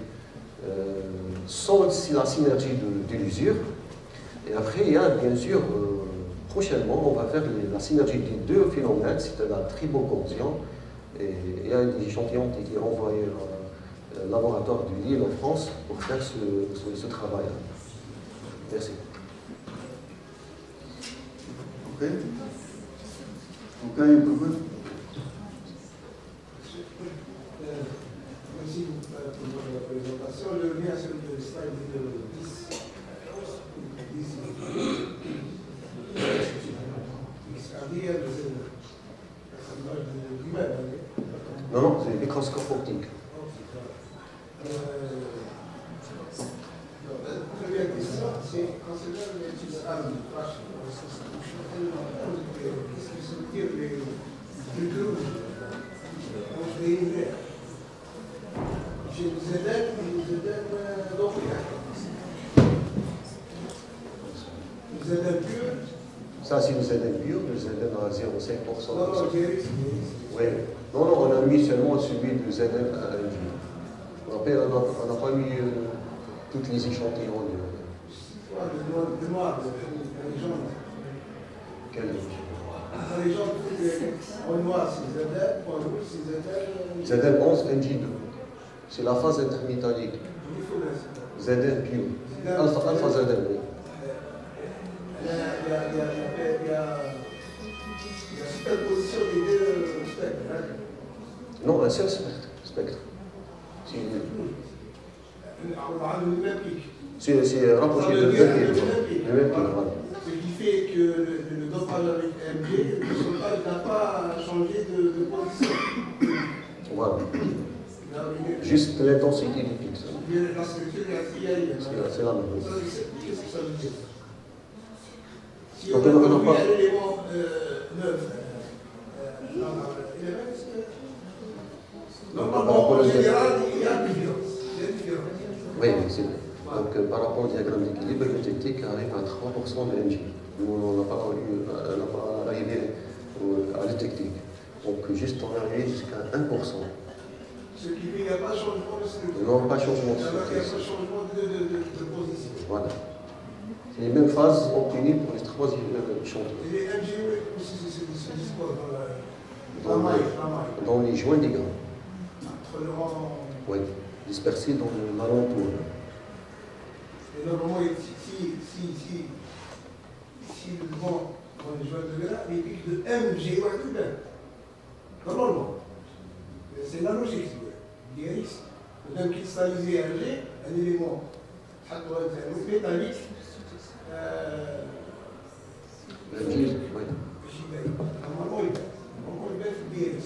sans la synergie de l'usure. Et après, il y a bien sûr, prochainement, on va faire la synergie des deux phénomènes, c'est-à-dire la tribocorrosion. Et il y a des échantillons qui sont envoyés au laboratoire de Lille en France pour faire ce travail-là. Merci. Ok. Okay, improvement. Merci pour la présentation. Je reviens sur le slide 10. C'est-à-dire Non, non, c'est le microscope optique. La première question, c'est concernant les armes. Qu'est-ce que ça veut dire les deux rouges? On fait une verte. Chez les ZN, donc les ZN pur. Ça, c'est le ZN pur, le ZN à 0,5%. Non, non, oui. Non, non, on a mis seulement celui de ZN à 1. Après, on n'a pas mis toutes les échantillons. Le noir, les jambes. Quel les jambes, en noir, c'est ZN, en rouge, c'est ZN. ZN 11, NJ2. C'est la phase intermédiaire. ZN pur. Alpha ZN, oui. Il y a superposition des deux spectres. Non, un seul spectre. C'est rapproché de le même pic. Ce qui fait que le dopage avec MG n'a pas changé de position. Voilà. Juste l'intensité du pic. La structure est c'est la même. Qu'est-ce que ça veut dire? Si donc, on a pris un élément neuf, normalement, en général, il y a une différence. Oui, c'est vrai. Donc, par rapport au diagramme d'équilibre, le technique arrive à 3% de NG. Nous, on n'a pas arrivé à la technique. Donc, juste on est arrivé jusqu'à 1%. Ce qui fait qu'il n'y a pas de changement de structure. Non, pas de changement de structure. Il n'y a pas de changement de position. Voilà. C'est les mêmes phases obtenues pour les trois échantillons. Et les MGO aussi, c'est discours dans la... dans les joints des grains. Oui, dispersés dans l'alentour. Et normalement, si le vent dans les joints de grain, il pique de MG ou un normalement. C'est la logique. L'IRIX, même cristallisé MG, un élément métallique. Normalement, il fait l'IRIX.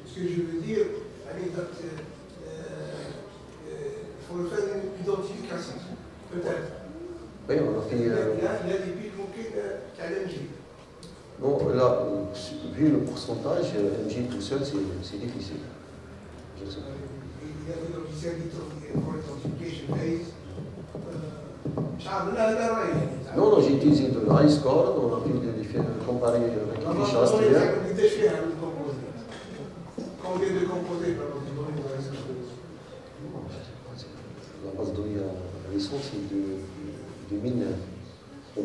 Ce que je veux dire, il faut faire une identification, peut-être. Oui, on a fait. Il y a des pics qui a l'MG. Bon, là, vu le pourcentage, MG tout seul, c'est difficile. Je sais. Il y a des logiciels pour l'identification phase. Non, non, j'ai utilisé de l'iScore, on a pu comparer avec les fichiers STR. Combien de composés par la base de données récente, c'est de 2009.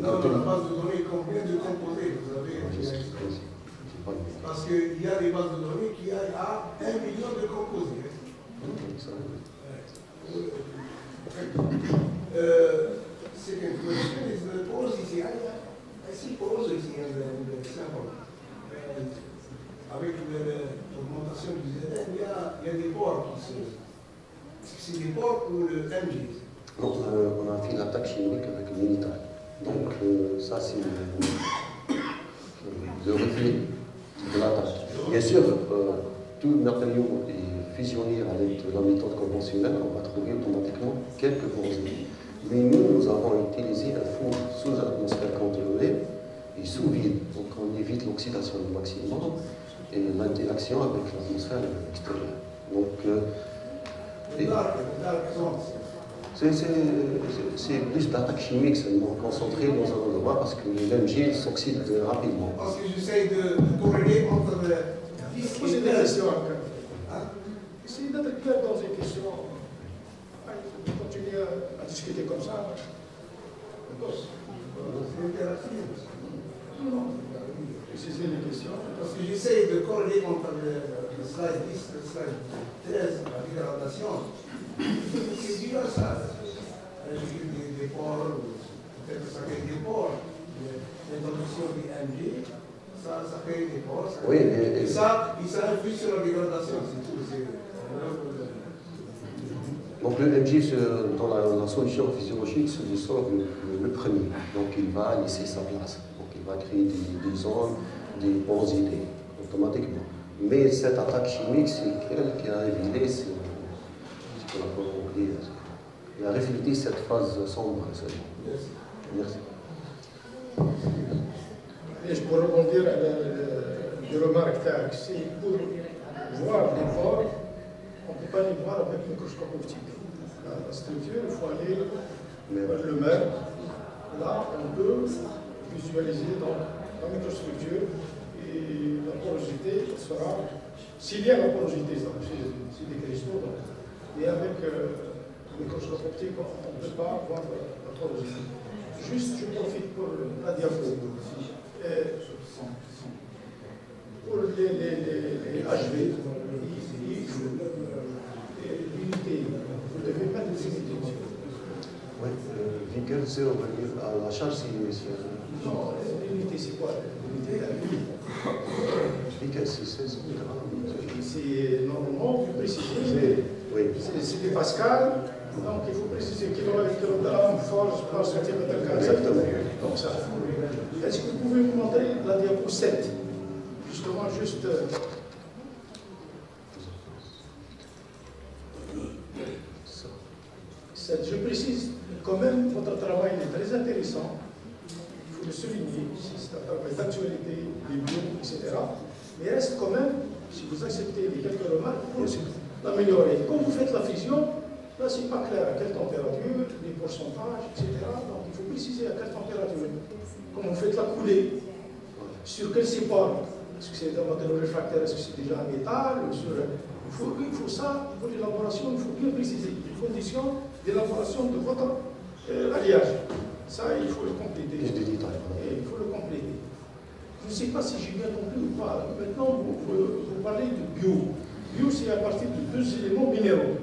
Non, la base de données, combien de composés vous avez? Parce qu'il y a des bases de données qui ont 1 million de composés. Second question is the porosity. I see porosity in the sample. Avec l'augmentation du ZN, il y a des pores qui se... C'est des pores ou le MG? Non, on a fait l'attaque chimique avec le militaire. Donc ça c'est le reflet de l'attaque. Bien sûr, tout matériau est fusionné avec la méthode conventionnelle, on va trouver automatiquement quelques porosités. Mais nous avons utilisé un four sous atmosphère contrôlée et sous vide. Donc on évite l'oxydation au maximum et l'interaction avec l'atmosphère extérieure. Donc, c'est plus d'attaque chimique seulement, concentrée dans un endroit parce que l'MG s'oxyde rapidement. Parce que j'essaie de corréler entre le disque et poser des questions. Essayez d'être clair dans une question. Continuer à discuter comme ça. Préciser les questions. Parce que j'essaie de corréler entre le slide 10 et le slide 13, la dégradation. C'est dur ça. Des pores, peut-être que ça crée des pores. L'introduction du MG, ça crée des pores. Oui, et ça influe sur la dégradation, c'est tout. Donc le MG, dans la solution physiologique, se dissolve le premier. Donc il va laisser sa place. Donc il va créer des zones, des porosités, automatiquement. Mais cette attaque chimique, c'est elle qui a révélé ce qu'on a oublié. Il a reflété cette phase sombre. Merci. Et je peux rebondir à des remarques tard. C'est pour voir les pores. On ne peut pas les voir avec le microscope optique. La structure, il faut aller vers le mer. Là, on peut visualiser dans la microstructure et la porosité sera, s'il y a la porosité, c'est des cristaux, et avec le microscope optique, on ne peut pas voir la porosité. Juste, je profite pour la diapo. Pour les HV, l'unité, vous devez pas de l'unité. Oui, Winkel, c'est la charge, c'est... Non, l'unité, c'est quoi? L'unité, la unité. Winkel, c'est 16 grammes. C'est normalement, vous précisez, c'est des pascals, donc il faut préciser kilomètre, kilogramme, force par centimètre carré. Exactement. Donc ça. Est-ce que vous pouvez me montrer la diapo 7? Justement, juste... Je précise quand même, votre travail est très intéressant, il faut le souligner, c'est un travail d'actualité, des bios, etc. Mais reste quand même, si vous acceptez les quelques remarques, pour l'améliorer. Quand vous faites la fusion, là c'est pas clair à quelle température, les pourcentages, etc. Donc il faut préciser à quelle température. Quand vous faites la coulée, sur quel support, est-ce que c'est un matériau réfractaire, est-ce que c'est déjà un métal, il faut ça, pour l'élaboration, il faut bien préciser les conditions d'élaboration de votre alliage. Ça, il faut le compléter. Plus de détails. Et il faut le compléter. Je ne sais pas si j'ai bien compris ou pas. Maintenant, vous parlez de bio. Bio, c'est à partir de deux éléments minéraux,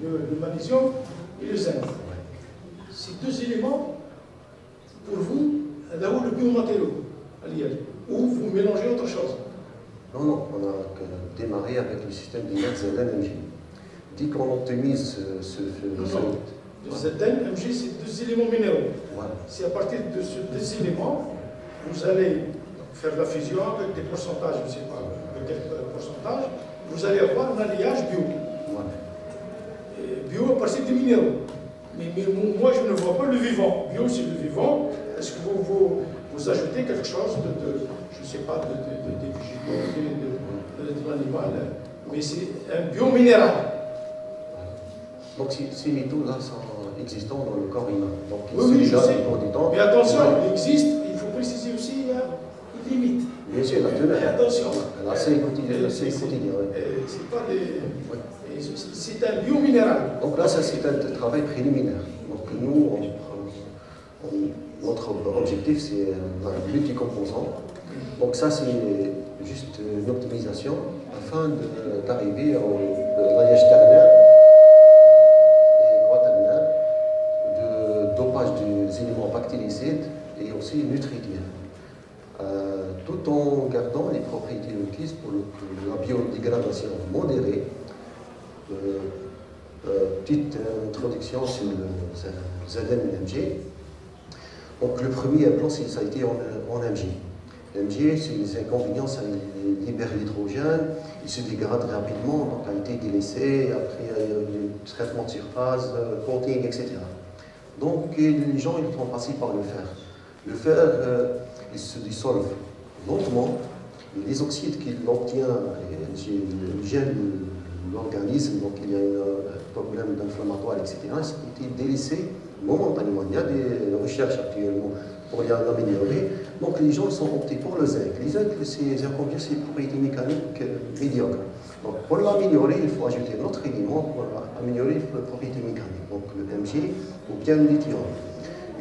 le magnésium et le zinc. Ces deux éléments, pour vous, d'abord le biomatériau, ou vous mélangez autre chose? Non, non, on a démarré avec le système de ZNMG. Dès qu'on optimise ce le ZNMG, c'est deux éléments minéraux. Voilà. C'est à partir de ces deux éléments, vous allez faire la fusion avec des pourcentages, je ne sais pas de quel pourcentage, vous allez avoir un alliage bio. Voilà. Bio à partir des minéraux. Mais moi, je ne vois pas le vivant. Bio, c'est le vivant. Est-ce que vous ajoutez quelque chose je ne sais pas, des végétaux, de l'animal, mais c'est un bio-minéral. Donc ces métaux-là sont existants dans le corps humain. Donc, oui, je sais. Mais attention, il existe, il faut préciser aussi, il y a une limite. Bien sûr, la teneur. Mais attention. C'est quotidien. C'est pas des... C'est un bio-minéral. Donc là, ça c'est un travail préliminaire. Donc nous, notre objectif, c'est un multi-composant. Donc ça, c'est juste une optimisation afin d'arriver au alliage ternaire et quaternaire, de dopage des éléments bactéricides et aussi nutritifs, tout en gardant les propriétés requises pour la biodégradation modérée. Petite introduction sur le ZNMG. Donc le premier implant, ça a été en MG. L'MG, c'est les inconvénients, ça libère l'hydrogène, il se dégrade rapidement, donc a été délaissé, après il y a eu le traitement de surface, coating, etc. Donc les gens ils sont passés par le fer. Le fer, il se dissolve lentement, et les oxydes qu'il obtient, gèlent l'organisme, donc il y a un problème d'inflammatoire, etc. Ça a été délaissé momentanément. Il y a des recherches actuellement pour l'améliorer. Donc les gens sont optés pour le zinc. Le zinc, c'est une propriété mécanique médiocre. Donc pour l'améliorer, il faut ajouter un autre élément pour améliorer la propriété mécanique. Donc le MG ou bien le lithium.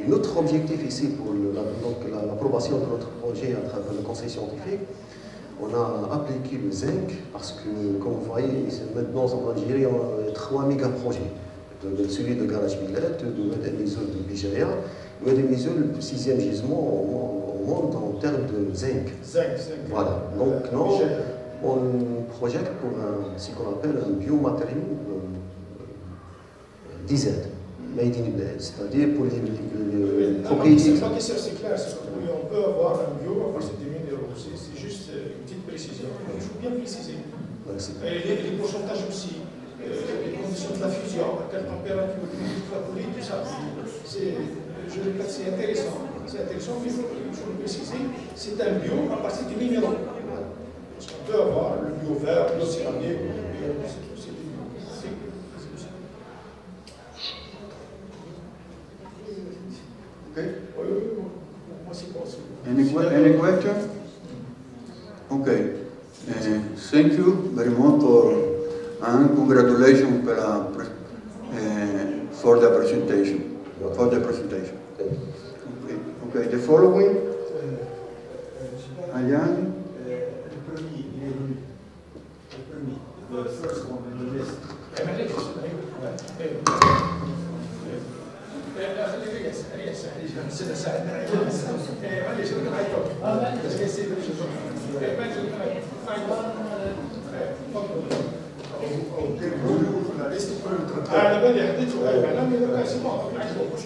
Un autre objectif ici pour l'approbation de notre projet à travers le conseil scientifique, on a appliqué le zinc parce que, comme vous voyez, maintenant en Algérie, on a 3 méga-projets. Celui de Garage Villette, de Mézol de Bijaya, et des Mézol, le 6e gisement au monde en termes de zinc. Voilà. Donc, non, on projette pour ce qu'on appelle un biomatériau diesel, made in bled, c'est-à-dire pour les propriétés. C'est pas question, c'est clair, on peut avoir un bio à partir des minéraux, c'est juste une petite précision. Il faut bien préciser. Et les pourcentages aussi. Les conditions de la fusion, à quelle température, tout ça. Je le répète, c'est intéressant. C'est intéressant, mais il faut le préciser. C'est un bio à partir des minéraux. Parce qu'on peut avoir le bio vert, le bio céramique, c'est du bio. Okay. Moi, c'est possible. Any question? Okay. Thank you very much and congratulations for the presentation. Okay, the following. Ayane. The first one on the list. على بالي حديثه اعلامي ذكاء سماع مش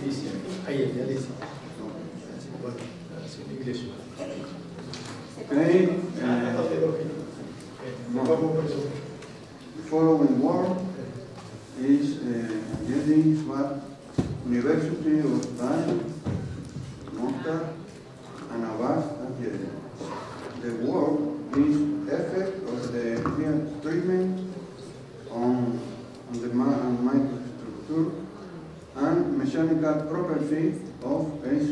ici. Allez-y. C'est une English. Okay. The following word is Yedi Swat University of Bali, Mokhtar, and Abbas Algeria. The word is effect of the treatment on the microstructure and mechanical property of AC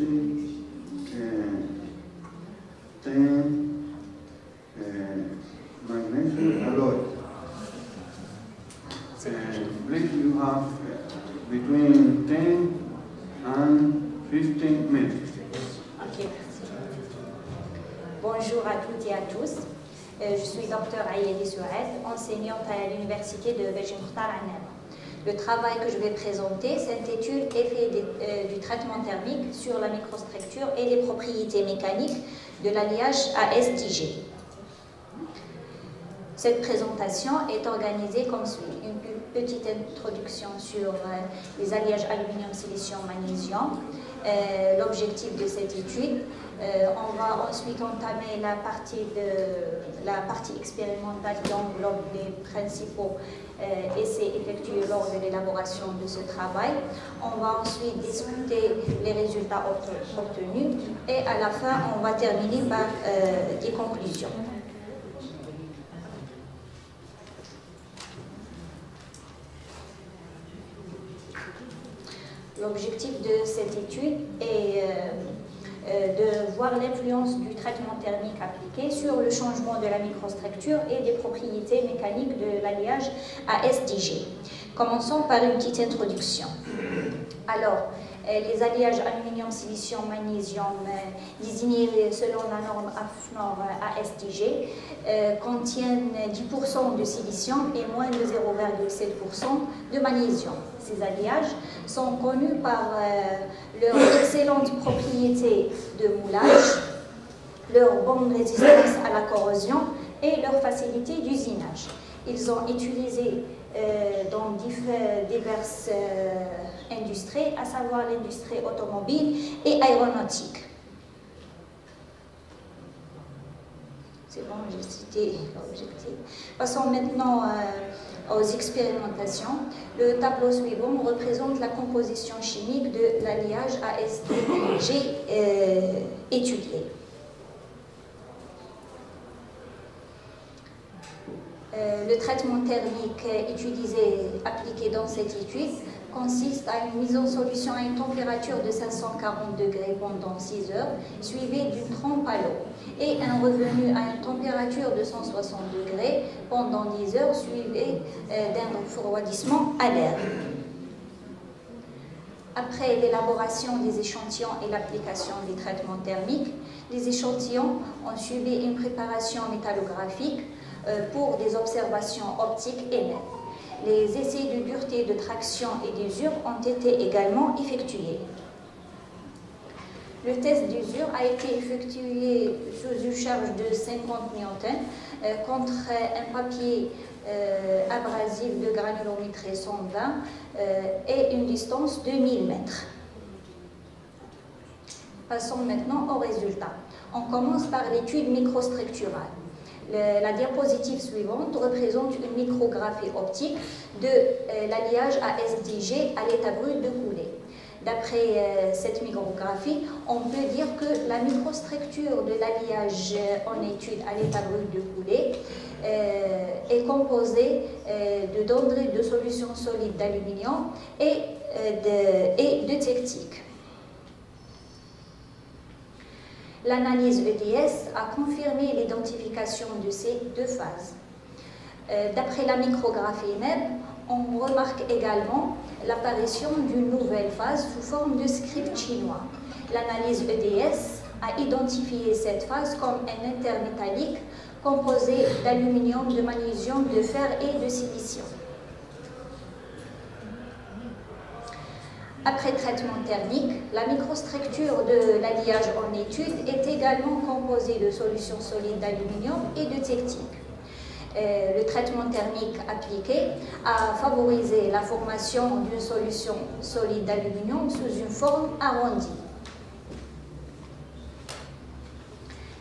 10 magnesium alloy. Please, you have between 10 and 15 minutes. Ok. Bonjour à toutes et à tous. Je suis docteur Ayedi Souad, enseignante à l'université de Belgium-Khtar à Nîmes. Le travail que je vais présenter s'intitule Effet du traitement thermique sur la microstructure et les propriétés mécaniques de l'alliage à SDG. Cette présentation est organisée comme suit. Une petite introduction sur les alliages aluminium-silicium-magnésium, l'objectif de cette étude. On va ensuite entamer la partie expérimentale qui englobe les principaux essais effectués lors de l'élaboration de ce travail. On va ensuite discuter les résultats obtenus et à la fin, on va terminer par des conclusions. L'objectif de cette étude est de voir l'influence du traitement thermique appliqué sur le changement de la microstructure et des propriétés mécaniques de l'alliage à SDG. Commençons par une petite introduction. Alors, les alliages aluminium-silicium-magnésium désignés selon la norme AFNOR ASTG contiennent 10% de silicium et moins de 0,7% de magnésium. Ces alliages sont connus par leur excellente propriété de moulage, leur bonne résistance à la corrosion et leur facilité d'usinage. Ils ont utilisé dans diverses industries, à savoir l'industrie automobile et aéronautique. C'est bon, j'ai cité l'objectif. Passons maintenant aux expérimentations. Le tableau suivant représente la composition chimique de l'alliage ASDG étudié. Le traitement thermique appliqué dans cette étude consiste à une mise en solution à une température de 540 degrés pendant 6 heures, suivie d'une trempe à l'eau, et un revenu à une température de 160 degrés pendant 10 heures, suivi d'un refroidissement à l'air. Après l'élaboration des échantillons et l'application des traitements thermiques, les échantillons ont subi une préparation métallographique pour des observations optiques et nettes. Les essais de dureté, de traction et d'usure ont été également effectués. Le test d'usure a été effectué sous une charge de 50 newtons contre un papier abrasif de granulométrie 120 et une distance de 1000 mètres. Passons maintenant aux résultats. On commence par l'étude microstructurale. La diapositive suivante représente une micrographie optique de l'alliage à SDG à l'état brut de coulée. D'après cette micrographie, on peut dire que la microstructure de l'alliage en étude à l'état brut de coulée est composée de dendrites de solution solide d'aluminium et de tectique. L'analyse EDS a confirmé l'identification de ces deux phases. D'après la micrographie même, on remarque également l'apparition d'une nouvelle phase sous forme de script chinois. L'analyse EDS a identifié cette phase comme un intermétallique composé d'aluminium, de magnésium, de fer et de silicium. Après traitement thermique, la microstructure de l'alliage en étude est également composée de solutions solides d'aluminium et de tectique. le traitement thermique appliqué a favorisé la formation d'une solution solide d'aluminium sous une forme arrondie.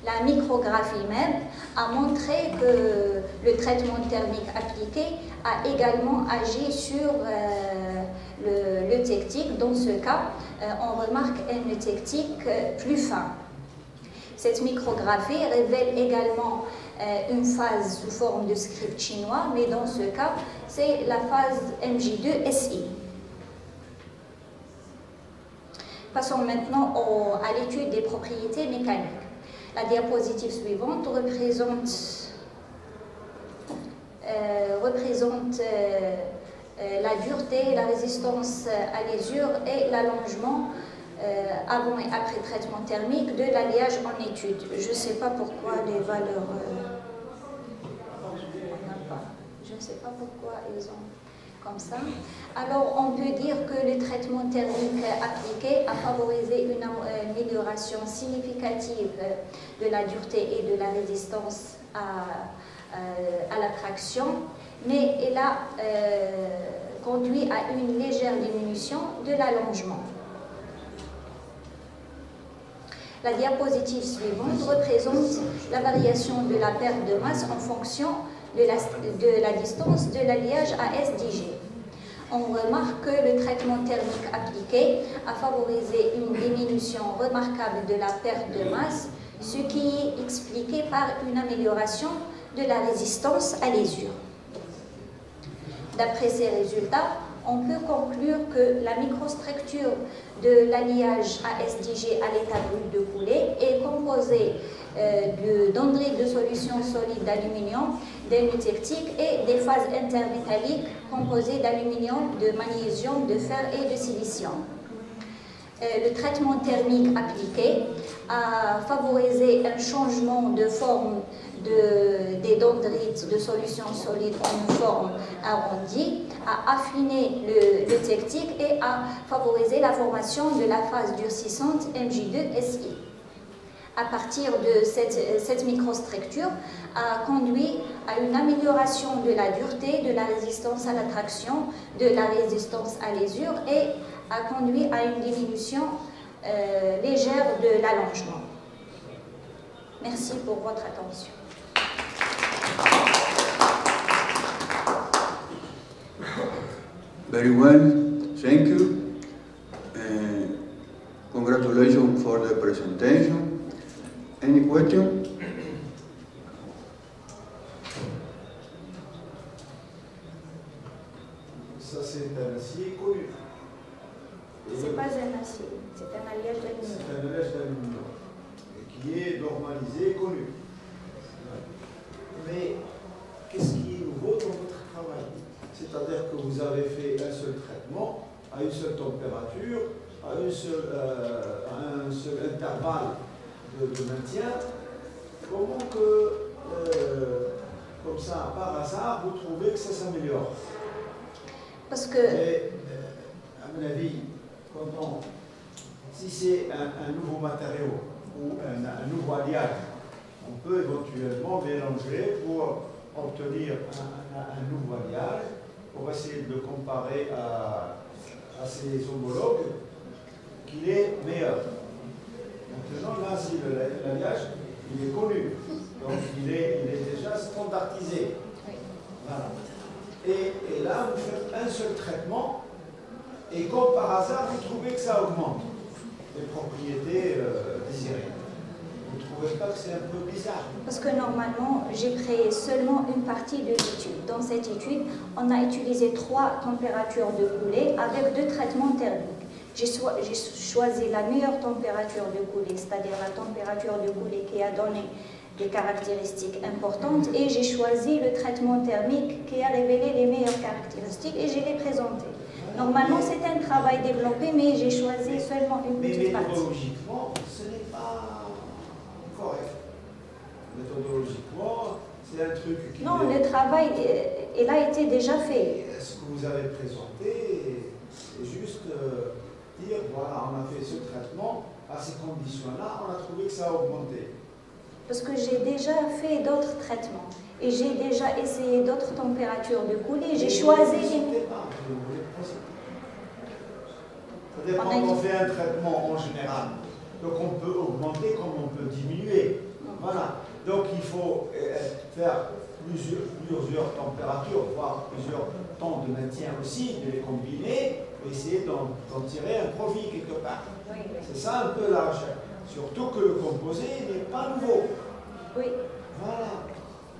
La micrographie même a montré que le traitement thermique appliqué a également agi sur l'eutectique. Dans ce cas, on remarque un eutectique plus fin. Cette micrographie révèle également une phase sous forme de script chinois, mais dans ce cas, c'est la phase MJ2SI. Passons maintenant à l'étude des propriétés mécaniques. La diapositive suivante représente la dureté, la résistance à l'usure et l'allongement avant et après traitement thermique de l'alliage en étude. Je ne sais pas pourquoi les valeurs... je ne sais pas pourquoi ils ont comme ça. Alors, on peut dire que le traitement thermique appliqué a favorisé une amélioration significative de la dureté et de la résistance à la traction, mais il a conduit à une légère diminution de l'allongement. La diapositive suivante représente la variation de la perte de masse en fonction de la distance de l'alliage à SDG. On remarque que le traitement thermique appliqué a favorisé une diminution remarquable de la perte de masse, ce qui est expliqué par une amélioration de la résistance à l'usure. D'après ces résultats, on peut conclure que la microstructure de l'alliage à SDG à l'état brut de coulée est composée d'andrites de solution solide d'aluminium, d'un eutectique et des phases intermétalliques composées d'aluminium, de magnésium, de fer et de silicium. Le traitement thermique appliqué a favorisé un changement de forme des dendrites de solution solide en une forme arrondie, a affiné l'eutectique et a favorisé la formation de la phase durcissante MJ2SI. À partir de cette microstructure a conduit à une amélioration de la dureté, de la résistance à la traction, de la résistance à l'usure et a conduit à une diminution légère de l'allongement. Merci pour votre attention. Very well, thank you. Congratulations for the presentation. Any question? Ça, c'est un acier connu. Ce n'est pas un acier, c'est un alliage d'aluminium. C'est un alliage d'aluminium qui est normalisé, connu. Mais qu'est-ce qui est nouveau dans votre travail? C'est-à-dire que vous avez fait un seul traitement, à une seule température, à un seul intervalle de maintien. Comment que, comme ça, par hasard, vous trouvez que ça s'améliore? Parce que... Et, à mon avis, si c'est un nouveau matériau ou un nouveau alliage, on peut éventuellement mélanger pour obtenir un nouveau alliage, pour essayer de le comparer à ses homologues, qu'il est meilleur. Maintenant, là, si l'alliage, il est connu, donc il est déjà standardisé. Voilà. Et là, vous faites un seul traitement, et comme par hasard, vous trouvez que ça augmente les propriétés désirées. Vous ne trouvez pas que c'est un peu bizarre? Parce que normalement, j'ai créé seulement une partie de l'étude. Dans cette étude, on a utilisé 3 températures de coulée avec 2 traitements thermiques. J'ai choisi la meilleure température de coulée, c'est-à-dire la température de coulée qui a donné des caractéristiques importantes, et j'ai choisi le traitement thermique qui a révélé les meilleures caractéristiques et je l'ai présenté. Normalement, c'est un travail développé, mais j'ai choisi seulement une petite partie. Méthodologiquement, ce n'est pas correct. Méthodologiquement, c'est un truc qui... Non, le travail, il a été déjà fait. Ce que vous avez présenté, c'est juste dire, voilà, on a fait ce traitement, à ces conditions-là, on a trouvé que ça a augmenté. Parce que j'ai déjà fait d'autres traitements. Et j'ai déjà essayé d'autres températures de coulée. J'ai choisi les... Ça dépend quand on fait un traitement en général. Donc on peut augmenter comme on peut diminuer. Voilà. Donc il faut faire plusieurs températures, voire plusieurs temps de maintien aussi, de les combiner, et essayer d'en tirer un profit quelque part. C'est ça un peu la recherche. Surtout que le composé n'est pas nouveau. Oui. Voilà.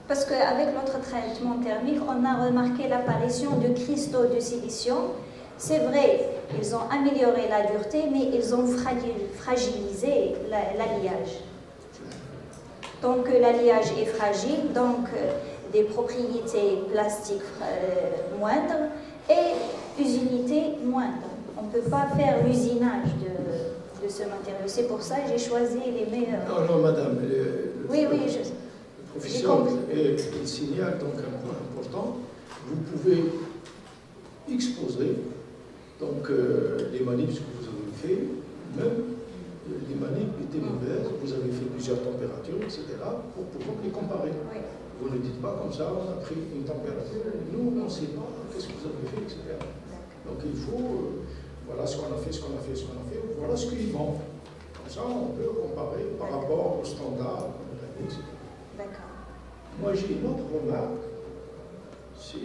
Parce qu'avec notre traitement thermique, on a remarqué l'apparition de cristaux de silicium. C'est vrai, ils ont amélioré la dureté, mais ils ont fragilisé l'alliage. Donc l'alliage est fragile, donc des propriétés plastiques moindres et usinité moindre. On ne peut pas faire l'usinage de ce matériau. C'est pour ça que j'ai choisi les meilleurs. Non, madame. Oui, le professeur il signale donc un point important. Vous pouvez exposer donc, les manips que vous avez fait, même les manips étaient mauvaises, vous avez fait plusieurs températures, etc., pour pouvoir les comparer. Oui. Vous ne dites pas comme ça, on a pris une température, nous on ne sait pas qu'est-ce que vous avez fait, etc. Donc il faut, voilà ce qu'on a fait, ce qu'on a fait, ce qu'on a fait, voilà ce qu'ils vont. Comme ça, on peut comparer par rapport aux standards, etc. D'accord. Moi j'ai une autre remarque, si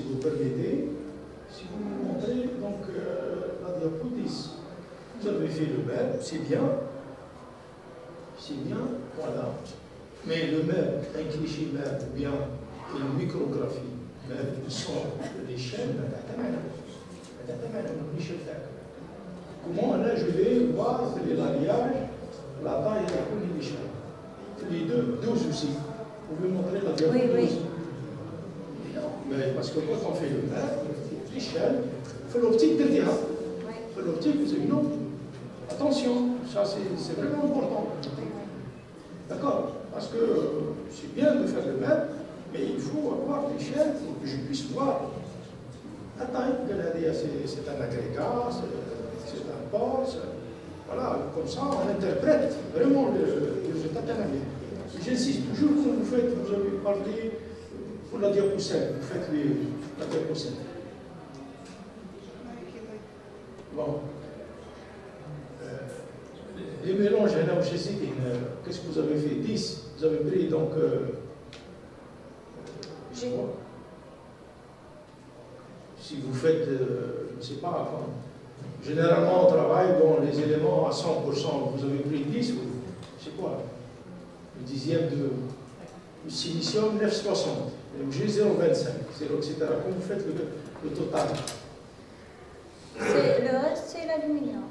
vous permettez. Si vous me montrez donc la diapo 10, vous avez fait le même, c'est bien, voilà. Mais le même, un cliché même, ou bien une micrographie, même le son, l'échelle, comment là je vais voir l'alliage, la taille et l'échelle. Les deux aussi. Vous pouvez montrer la diapo 12. Oui. Mais parce que quand on fait le même, l'échelle, il faut l'optique de dire. Il faut l'optique, vous avez non. Attention, ça c'est vraiment important. D'accord? Parce que c'est bien de faire le même, mais il faut avoir l'échelle pour que je puisse voir la taille. C'est un agrégat, c'est un port, voilà, comme ça on interprète vraiment le résultat d'analyse. J'insiste toujours, quand vous faites, vous avez parlé pour la diaposène, vous faites la diaposène. Bon. Les mélanges analgésiques, qu'est-ce que vous avez fait? 10. Vous avez pris donc. Si vous faites, je ne sais pas, enfin, généralement on travaille dans les éléments à 100%. Vous avez pris 10, c'est quoi? Le dixième de silicium 960. J'ai 0,25, 0, etc. Quand vous faites le total. Le reste, c'est l'aluminium.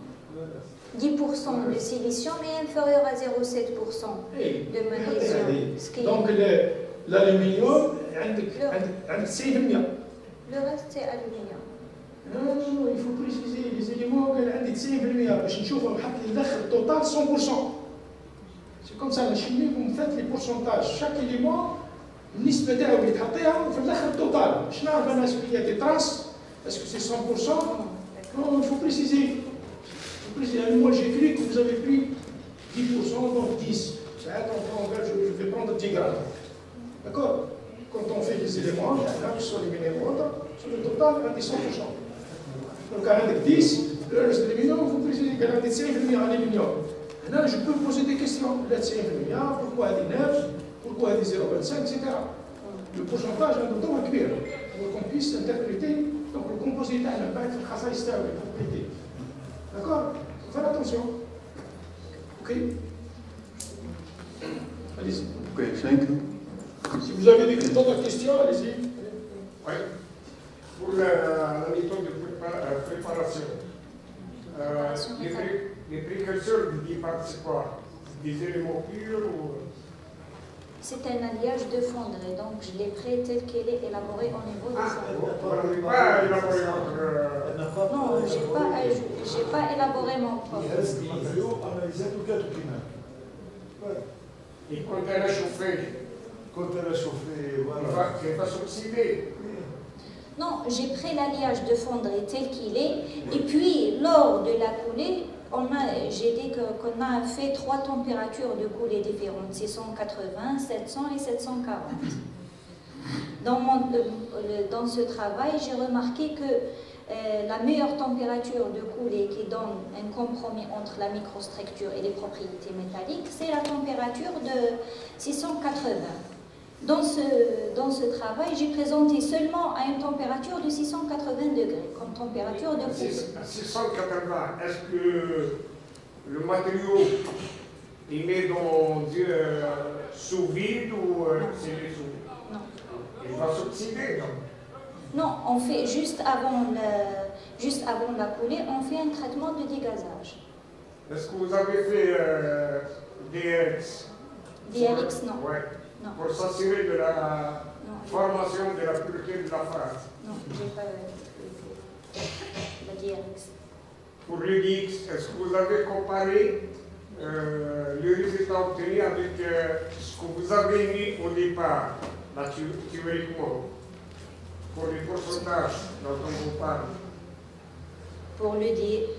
10% de silicium est inférieur à 0,7% de magnésium. Donc l'aluminium, c'est 90%. Le reste, c'est aluminium. Non, il faut préciser les éléments qui ont 90%. باش نشوفوا le total 100%. C'est comme ça, la chimie, vous faites les pourcentages. Chaque élément, النسبة تاعو اللي تحطيها وفي الاخر التوتال. باش نعرف انا اسكو il y a des traces, est-ce que c'est 100%? Non, il faut préciser. Moi j'ai cru que vous avez pris 10%, donc 10. Je vais prendre 10 grammes. D'accord? Quand on fait les éléments, là, qui sont éliminés sur le total, on a 100%. Donc avec 10, le reste de l'aluminium, vous précisez qu'il y a 5% d'aluminium. Là, je peux poser des questions. Là, 5%, pourquoi il y a 9, pourquoi il y a 0,25, etc. Le pourcentage est un temps clair pour qu'on puisse interpréter. Donc le composé n'a pas être khassaïsta avec la propriété. D'accord? Faites attention. Ok? Allez-y. Ok, thank you. Si vous avez d'autres questions, allez-y. Oui. Pour la méthode de préparation, les précurseurs du départ, c'est quoi? Des éléments purs ou... C'est un alliage de fonderie, donc je l'ai pris tel qu'il est élaboré au niveau de fonderie. Non, je n'ai pas élaboré mon propre. Et quand elle a chauffé, voilà. Il va s'oxyder. Non, j'ai pris l'alliage de fonderie tel qu'il est, et puis lors de la coulée, j'ai dit qu'on a fait 3 températures de coulée différentes, 680, 700 et 740. Dans ce travail, j'ai remarqué que la meilleure température de coulée qui donne un compromis entre la microstructure et les propriétés métalliques, c'est la température de 680. Dans ce travail, j'ai présenté seulement à une température de 680 degrés, comme température de coulée. 680, est-ce que le matériau il met dans sous vide ou c'est les sous? Non. Il va s'oxyder, donc? Non, on fait juste avant la coulée, on fait un traitement de dégazage. Est-ce que vous avez fait DRX? DRX, non. Ouais. Non. Pour s'assurer de la formation de la pureté de la phase? Non, je n'ai pas la DRX. Pour le DX, est-ce que vous avez comparé le résultat obtenu avec ce que vous avez mis au départ, là, théoriquement, pour les pourcentages dont on vous parle? Pour le DX,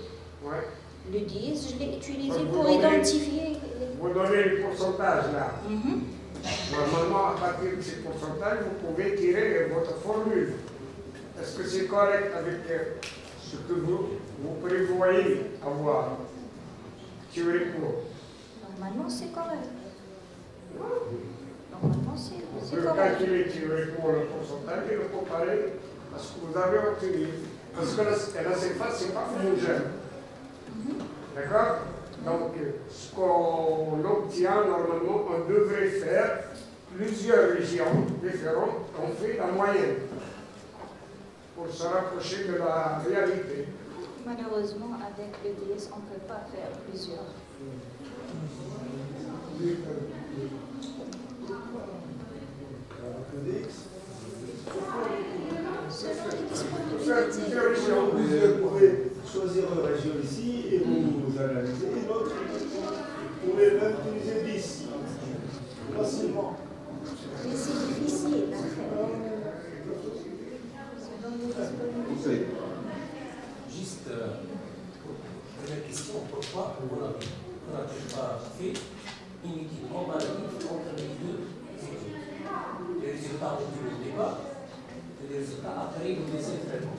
ouais. Le DX, je l'ai utilisé pour identifier. Vous donnez les pourcentages là. Normalement, à partir de ces pourcentages, vous pouvez tirer votre formule. Est-ce que c'est correct avec ce que vous prévoyez avoir théoriquement? Normalement, c'est correct. Normalement, c'est correct. On peut calculer théoriquement le pourcentage et le comparer à ce que vous avez obtenu. Parce que la surface, ce n'est pas homogène. D'accord? Donc, ce qu'on obtient, normalement, on devrait faire plusieurs régions différentes. On fait la moyenne pour se rapprocher de la réalité. Malheureusement, avec le DS, on ne peut pas faire plusieurs. Vous pouvez choisir une région ici et vous analysez l'autre. Vous pouvez même utiliser 10 facilement. Mais c'est difficile à faire. Juste première question, pourquoi on n'a pas fait une étude comparative entre les deux études? Les résultats obtenus au départ et les résultats après le deuxième traitement.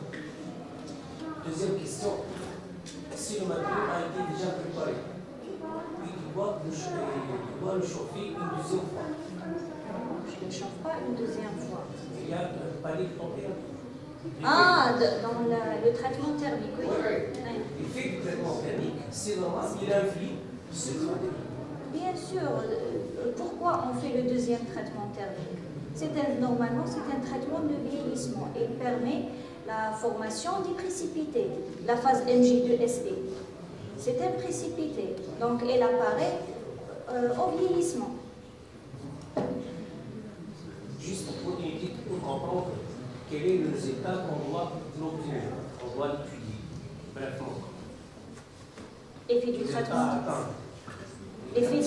Deuxième question, si le matériau a été déjà préparé, puis tu dois le chauffer une deuxième fois. Je ne le chauffe pas une deuxième fois. Il y a un palier de température. Ah, dans le traitement thermique, oui. L'effet du traitement thermique, c'est normal, il influe ce traitement. Bien sûr. Pourquoi on fait le deuxième traitement thermique? Normalement, c'est un traitement de vieillissement. Il permet la formation des précipités, la phase MJ2SE. C'est un précipité, donc elle apparaît au vieillissement. Juste pour une étude, pour comprendre quel est le résultat qu'on doit l'obtenir, on doit l'étudier. Brièvement. Effet du traitement. L'effet du...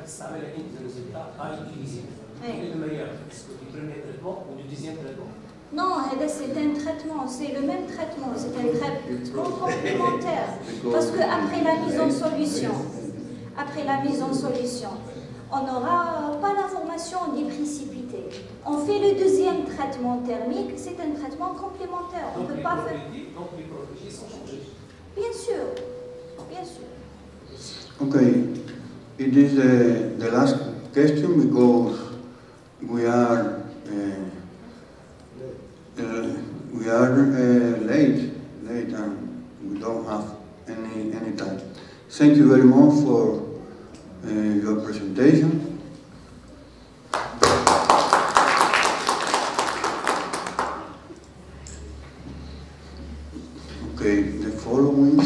Ça va être le résultat à utiliser. Quel est le meilleur? Est-ce que du premier traitement ou du deuxième traitement? Non, c'est un traitement, c'est le même traitement, c'est un traitement complémentaire. Parce qu'après la mise en solution, on n'aura pas la formation des précipités. On fait le deuxième traitement thermique, c'est un traitement complémentaire. On ne peut pas faire. Donc les propriétés sont changées. Bien sûr, bien sûr. Okay, it is the last question because we are late and we don't have any time. Thank you very much for your presentation. Okay, the following.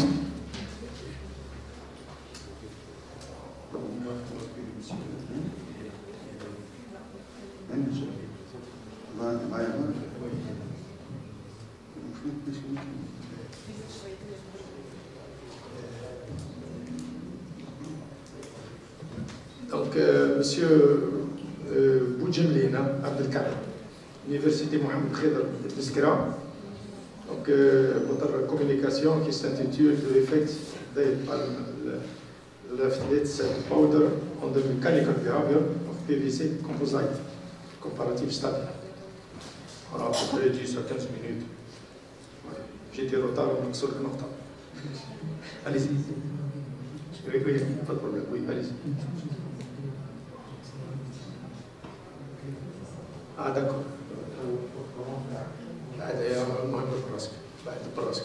Donc, Monsieur Boudjemlina Abdelkader, Université Mohamed Khedr de Biskra. Donc, Donc, votre communication qui s'intitule The Effects they left its powder on the mechanical behavior of PVC composite comparative study. On a à peu près 10 à 15 minutes. J'ai été retard, donc sur le temps. Allez-y. Oui, pas de problème. Oui, allez-y. Ah, d'accord. D'ailleurs, moi, presque. Presque.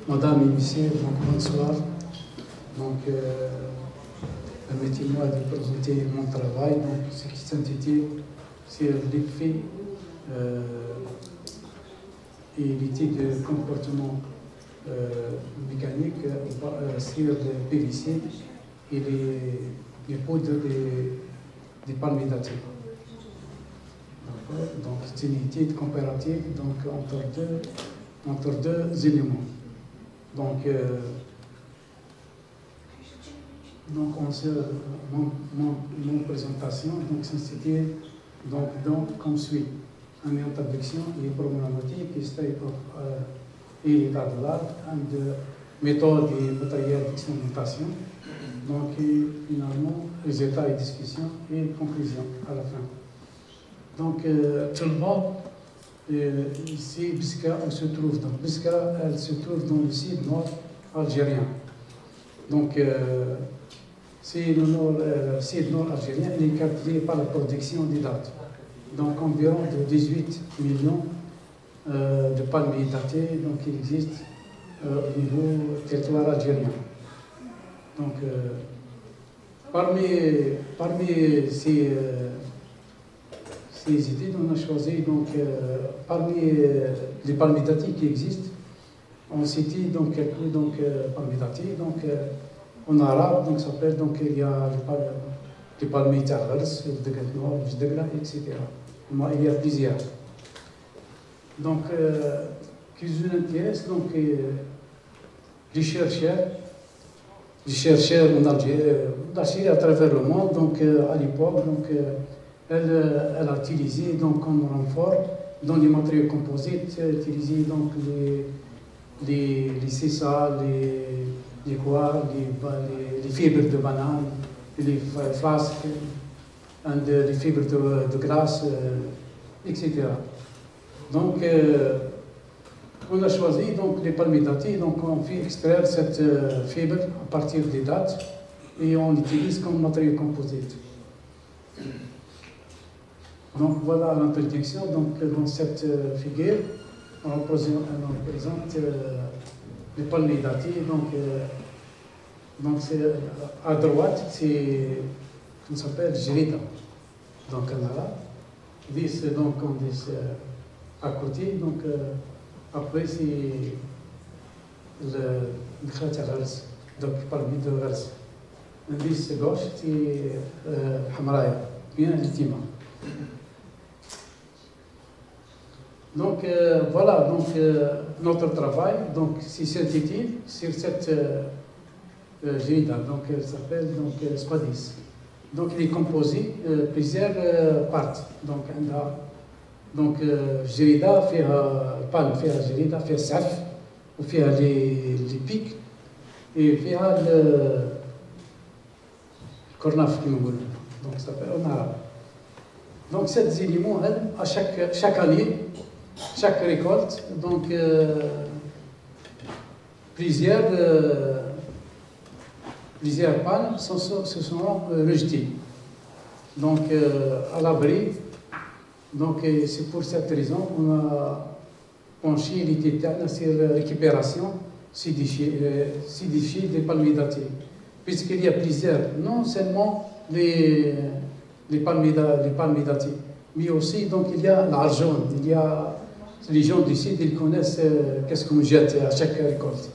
Madame et messieurs, donc bonsoir. Donc, permettez-moi de présenter mon travail, donc, ce qui s'intitule sur l'effet et l'étude de comportement mécanique sur le PVC et les poudres des palmitatées. Donc, c'est une étude comparative donc, entre deux éléments. Donc mon présentation s'intitule comme suit. Une introduction et problématique, history of et l'état de l'art, méthode et matériel d'expérimentation. Donc finalement, résultats et discussions et conclusions à la fin. Donc tout le monde. Ici, Biska, on se trouve dans Biska, elle se trouve dans le sud nord algérien. Donc, c'est le sud nord algérien, il est caractérisé par la production des dates. Donc, environ de 18 millions de palmiers datés, donc il existe au niveau du territoire algérien. Donc, parmi ces études, on a choisi donc parmi les palmiers datés qui existent, on cite donc quelques palmiers datés. Donc en arabe, donc s'appelle donc il y a les palmiers Tahars, le Degla Nord, le Degla, etc. Il y a plusieurs. Donc qui nous intéresse donc les chercheurs en Algérie à travers le monde. Donc à l'époque donc elle a utilisé donc comme renfort dans les matériaux composites, utilisé donc les CSA, les fibres de banane, les flasques, les fibres de glace, etc. Donc on a choisi donc les palmiers datés, donc on fait extraire cette fibre à partir des dates et on l'utilise comme matériau composite. Donc voilà l'introduction. Donc dans cette figure, on représente les palmiers datés. Donc à droite, c'est qu'on s'appelle Jrida, donc en arabe. 10 donc on 10 à côté, donc après c'est le cratère غرس, donc parmi deux غرس. 10 gauche c'est حمراء, bien légitimement. Donc voilà, donc notre travail, donc c'est cette étude sur cette Gérida, donc elle s'appelle donc SPADIS. Donc il est composé plusieurs parties. Donc Gérida fait palme, fait Gérida, fait saf, ou fait les pics et fait le cornaf qui nous donc ça s'appelle en arabe. Donc ces éléments, à chaque année, chaque récolte, donc plusieurs palmes se sont rejetées. Donc à l'abri, donc c'est pour cette raison qu'on a penché les détails sur la récupération ces déchets des palmiers datés. Puisqu'il y a plusieurs, non seulement les palmiers datés, mais aussi donc il y a l'argent, il y a les gens du site, ils connaissent qu'est-ce qu'on jette à chaque récolte.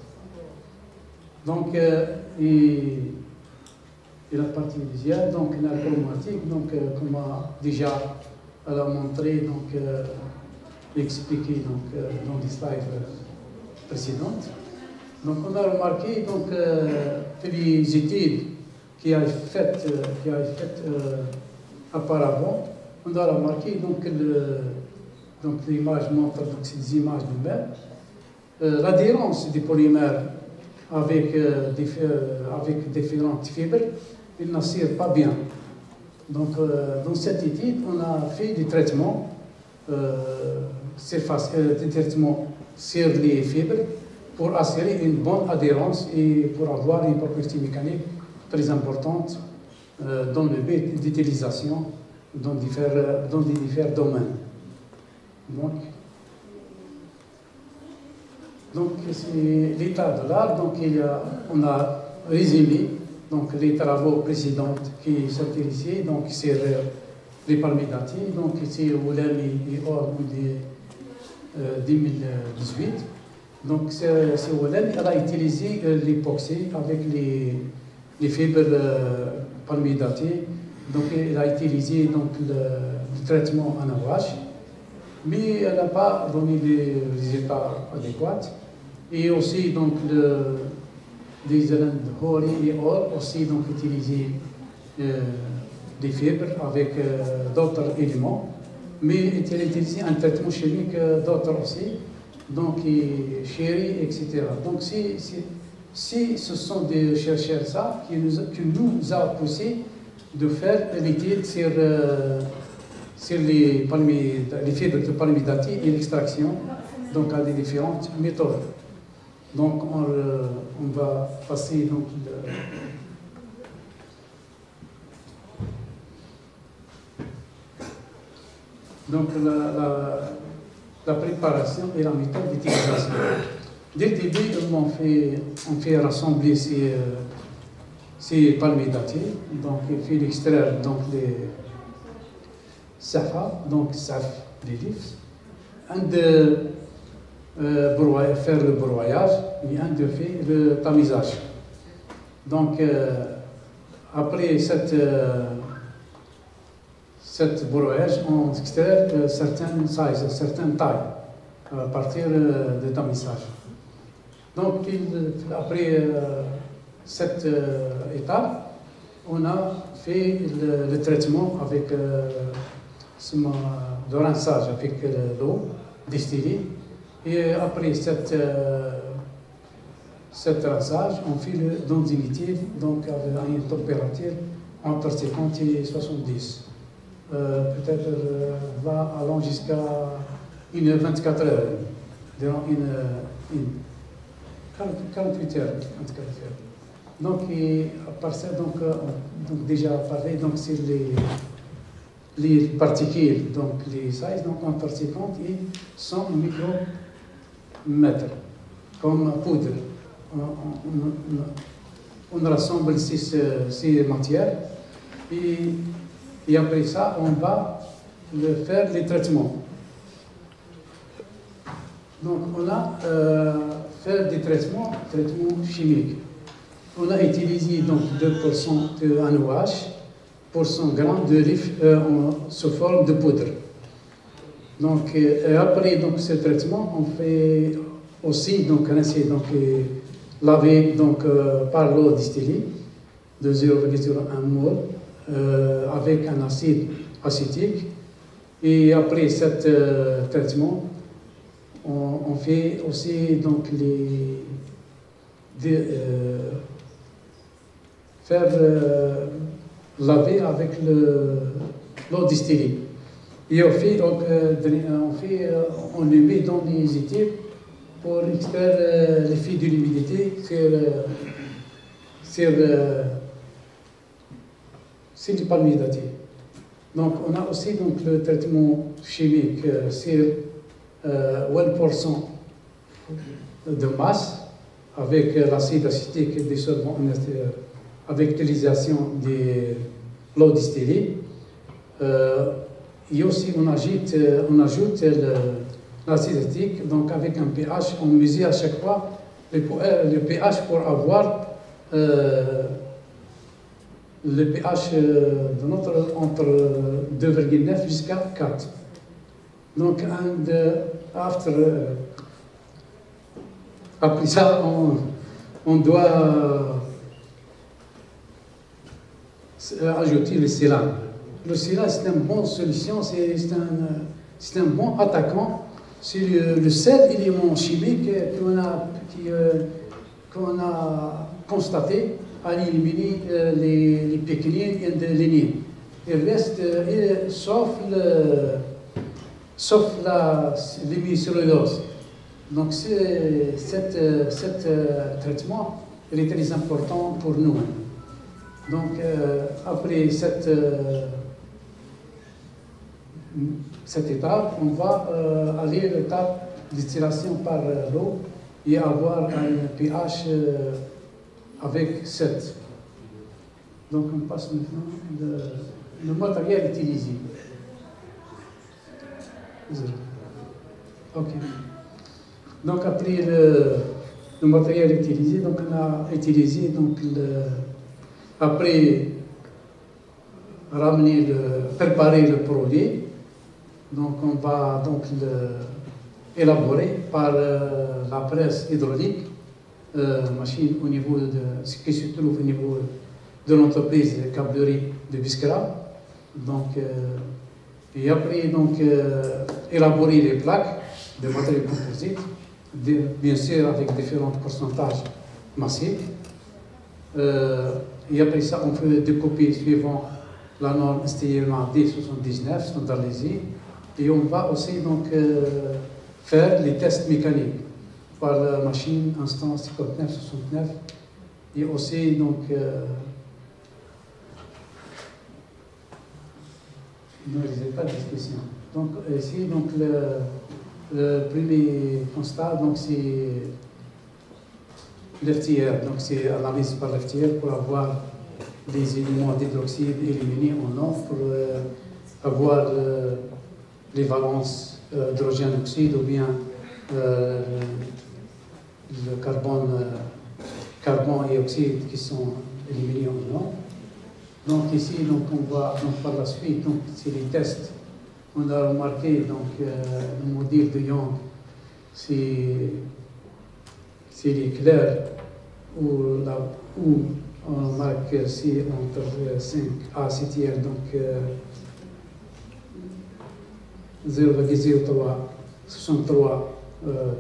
Donc, et la partie visuelle, donc l'alcoolomatique, donc comme déjà elle a montré, donc expliqué donc, dans des slides précédentes. Donc on a remarqué donc, que les études qui a faites auparavant, on a remarqué donc, donc l'image montre donc, ces images de même. L'adhérence des polymères avec différentes fibres, ils n'assirent pas bien. Donc dans cette étude, on a fait des traitements, des traitements sur les fibres pour assurer une bonne adhérence et pour avoir une propriété mécanique très importante dans le but d'utilisation dans des différents domaines. Donc c'est l'état de l'art. Donc on a résumé donc les travaux précédents qui sont ici, donc c'est les palmiers datés, donc c'est Oulami et Or de 2018. Donc c'est Oulami, elle a utilisé l'époxy avec les fibres palmiers datés. Donc elle a utilisé donc le traitement en ouvrage, mais elle n'a pas donné des résultats adéquats. Et aussi donc des éléments de Hori et Or aussi donc utiliser des fibres avec d'autres éléments, mais elle a utilisé un traitement chimique d'autres aussi, donc chéri, etc. Donc si ce sont des chercheurs ça qui nous a poussé de faire l'étude sur les fibres de palmiers datés et l'extraction, donc à des différentes méthodes. Donc on va passer donc la préparation et la méthode d'utilisation. Dès le début, on fait rassembler ces palmiers datés, donc il fait l'extraire donc les safa, donc saf, les livres, un de faire le broyage et un de faire le tamisage. Donc après cette broyage, on extrait certaines sizes, certaines tailles à partir du tamisage. Donc après cette étape, on a fait le traitement avec le rinçage avec l'eau distillée. Et après cet rinçage, on fait dans une étude, donc avec une température entre 50 et 70. Peut-être allant jusqu'à 24 heures, durant 48 heures. 24 heures. Donc, à part ça, donc déjà parlé, donc c'est les particules, donc les sizes, donc entre 50 et 100 micromètres, comme poudre. On rassemble ces matières et après ça, on va faire les traitements. Donc, on a fait des traitements chimiques. On a utilisé donc 2% de NaOH pour 100 grammes de riz sous forme de poudre. Donc, après donc, ce traitement, on fait aussi donc, rincer, donc, laver donc, par l'eau distillée de 0,01 mol avec un acide acétique. Et après ce traitement, on fait aussi donc, faire laver avec l'eau distillée. Et on le met dans les étapes pour extraire l'effet de l'humidité sur les palmiers datés. Donc on a aussi donc, le traitement chimique sur 1% de masse avec l'acide acétique et des solvants avec l'utilisation de l'eau distillée. Et aussi on ajoute l'acide acétique donc avec un pH, on mesure à chaque fois le pH pour avoir le pH de notre entre 2,9 jusqu'à 4. Donc après ça, on doit ajouter le silane. Le silane, c'est une bonne solution, c'est un bon attaquant. C'est le seul élément chimique qu'on a constaté à éliminer les pékinines et les lignes. Il reste, sauf l'hémicellulose. Donc, cet traitement il est très important pour nous. Donc, après cette étape, on va aller à l'étape distillation par l'eau et avoir un pH avec 7. Donc, on passe maintenant le matériel utilisé. Ok. Donc, après le matériel utilisé, donc on a utilisé donc après préparer le produit. Donc, on va donc élaborer par la presse hydraulique, machine au niveau qui se trouve au niveau de l'entreprise câblerie de Biskra. Donc, et après donc élaborer les plaques de matériaux composites, bien sûr avec différents pourcentages massifs. Et après ça, on peut découper suivant la norme STI-1 D79 standardisée. Et on va aussi donc faire les tests mécaniques par la machine instance 59-69 et aussi donc non, je n'ai pas de discussion. Donc ici donc le premier constat donc c'est l'FTR, donc c'est analyse par l'FTR pour avoir des éléments d'hydroxyde éliminés en non pour avoir les valences d'hydrogène oxyde ou bien le carbone et oxyde qui sont éliminés en non. Donc ici, donc, on va donc, par la suite, donc c'est les tests. On a remarqué donc le modèle de Young, c'est les clairs où on marque c'est entre 5 à 7 tiers, donc 0,0363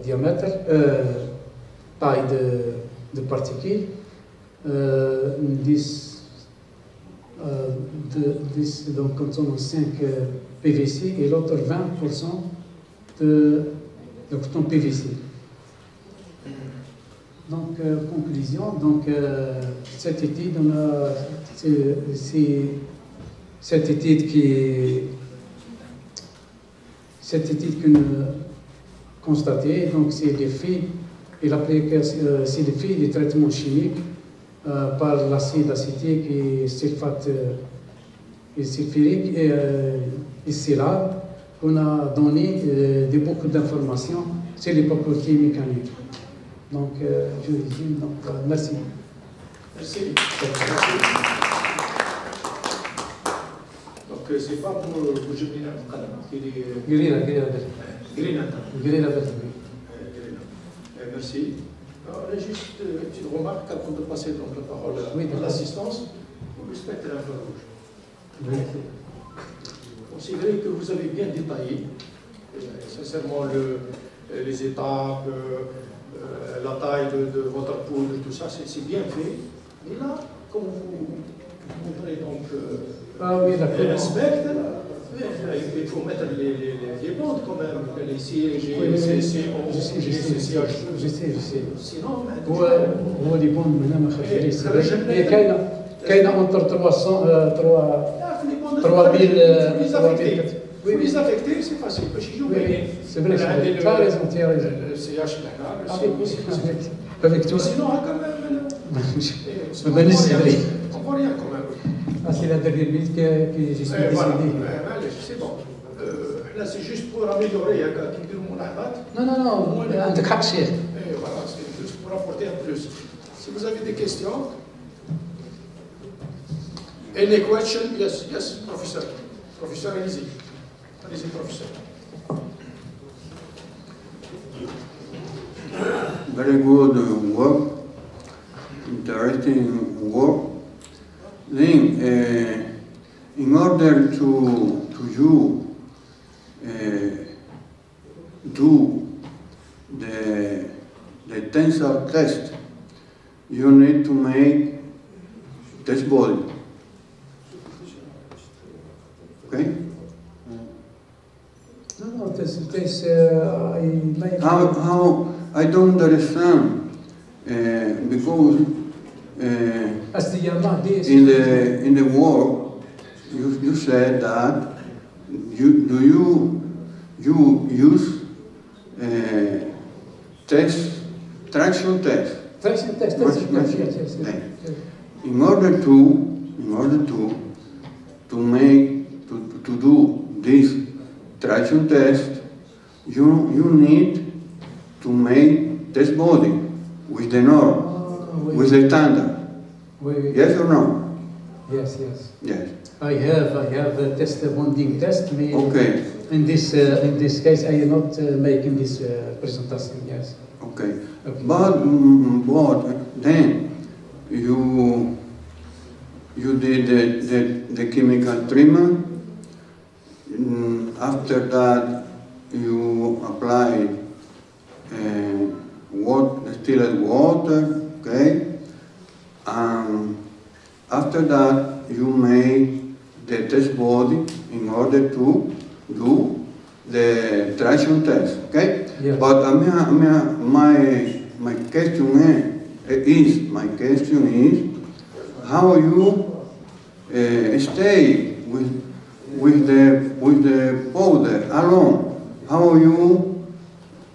diamètre, taille de particules, 10 donc contenant 5 PVC et l'autre 20% de coton PVC. Donc, conclusion, donc, cette étude, cette étude que nous constatée, donc c'est l'effet et c'est l'effet des traitements chimiques par l'acide acétique et sulfate il suffirait ici là qu'on a donné beaucoup d'informations sur les propriétés mécaniques. Donc, je résume. Donc, merci. Merci. Donc, c'est pas pour Jibril Al-Qalam, merci. Alors, juste une petite remarque avant de passer donc, la parole à l'assistance. Vous respectez la feu rouge. Considérez que vous avez bien détaillé, sincèrement, les étapes, la taille de votre poudre, tout ça, c'est bien fait. Mais là, comme vous montrez donc respect, il faut mettre les bandes quand même, les sièges, je sais. Sinon, هو les bandes maintenant ما خفيفين هي كاينه entre 300 3000 Oui, les affecter, c'est facile. C'est vrai, tu as raison, tu as raison. Avec toi. Sinon, quand même. On va laisser aller. On voit rien quand même. Ah, c'est la dernière minute que je suis décédé. C'est bon. Là, c'est juste pour améliorer. Non, عندك حق شيخ. Voilà, c'est juste pour apporter un plus. Si vous avez des questions. Any question? Yes, professeur. Professeur, allez-y. Allez-y, professeur. Very good work, interesting work. Then, in order to you do the tensor test, you need to make test body. Okay? No, this How I don't understand because in the work you said that you use traction test. Traction test. Yes. In order to do this traction test, you need to make test body with the norm, with the standard. Yes or no? Yes. Yes. I have a test, bonding test. Okay. In this case, I am not making this presentation. Yes. Okay. But then you did the chemical treatment. After that, you applied distilled water, okay? After that, you made the test body in order to do the traction test, okay? Yeah. But my question is how you stay with the powder alone? How you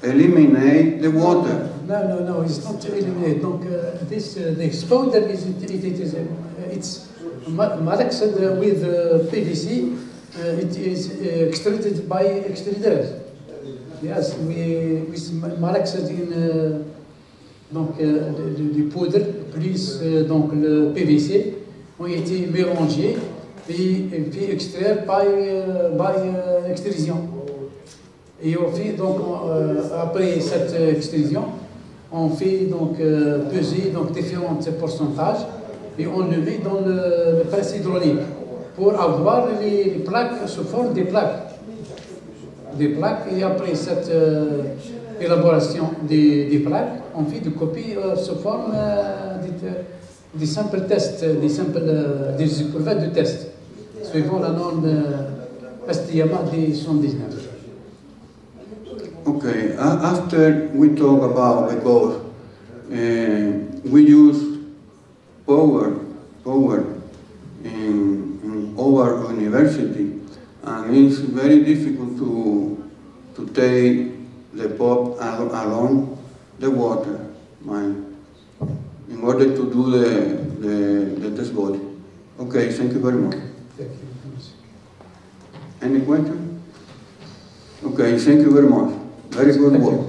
eliminate the water? No, it's not eliminate. Donc, this powder it's malaxed with PVC. It is extruded by extruders. Yes, we malaxed in du poudre plus donc le PVC ont été mélangés puis extraire by extrusion. Et on fait donc après cette extrusion, on fait donc peser donc différents pourcentages et on le met dans le presse hydraulique pour avoir les plaques sous forme des plaques. Et après cette élaboration des plaques, on fait des copies sous forme des simples tests, des épreuves de test, suivant la norme STMA des 119. Okay, after we talk about because we use power in our university, and it's very difficult to take the pop along the water, in order to do the test body. Okay, thank you very much. Thank you. Any question? Okay, thank you very much. Very good work.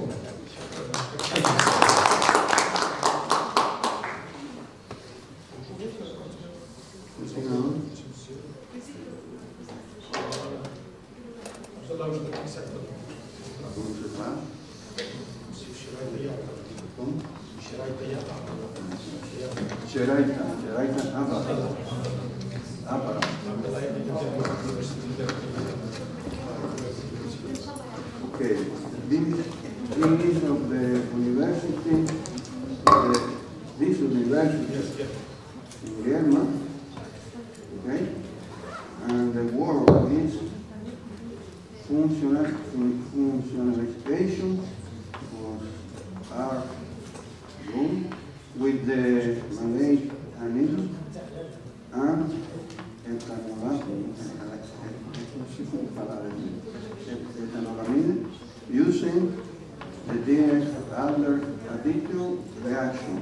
Okay, this of the university, this university in Germany, okay, and the word is functionalization or room with the Malay mechanism and ethanolamine using the DS-Adler additive reaction.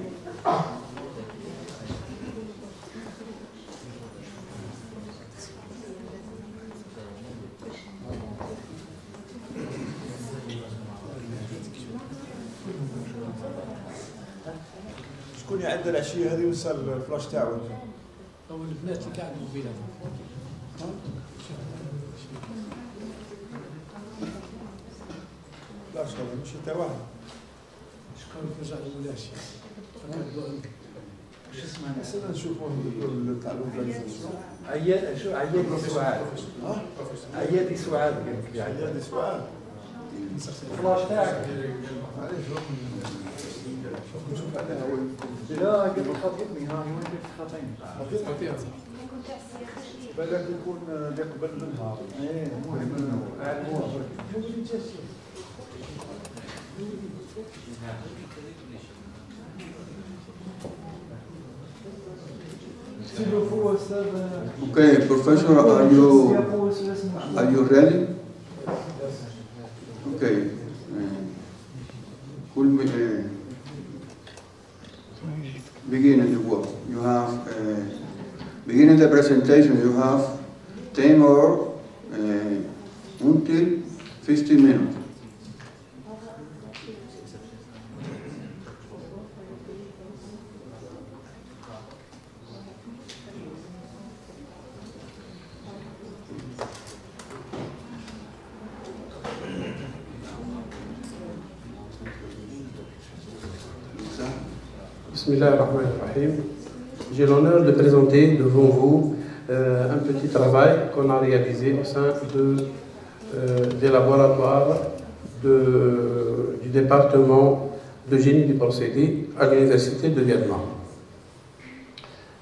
شكون يعدل العشيه هذه وينسى الفلاش تاعو؟ هو البنات اللي قاعدين بينهم. لا شكون ماشي حتى واحد. شكون يرجع للولاشي؟ شو اسمه؟ خصنا نشوفوا تاع الاورغانيزاسيون. عيادي سعاد. عيادي سعاد قال لك عيادي سعاد. الفلاش تاعك. نشوف عليها هو لا قبل خاطبني ها وين كنت خاطبني بالك يكون اللي قبل منها ايه المهم Okay, Professor, are you ready? Okay. Beginning the work. You have beginning the presentation. You have 10 or until 15 minutes. Bismillahirrahmanirrahim. J'ai l'honneur de présenter devant vous un petit travail qu'on a réalisé au sein des laboratoires du département de génie des procédés à l'Université de Vietnam,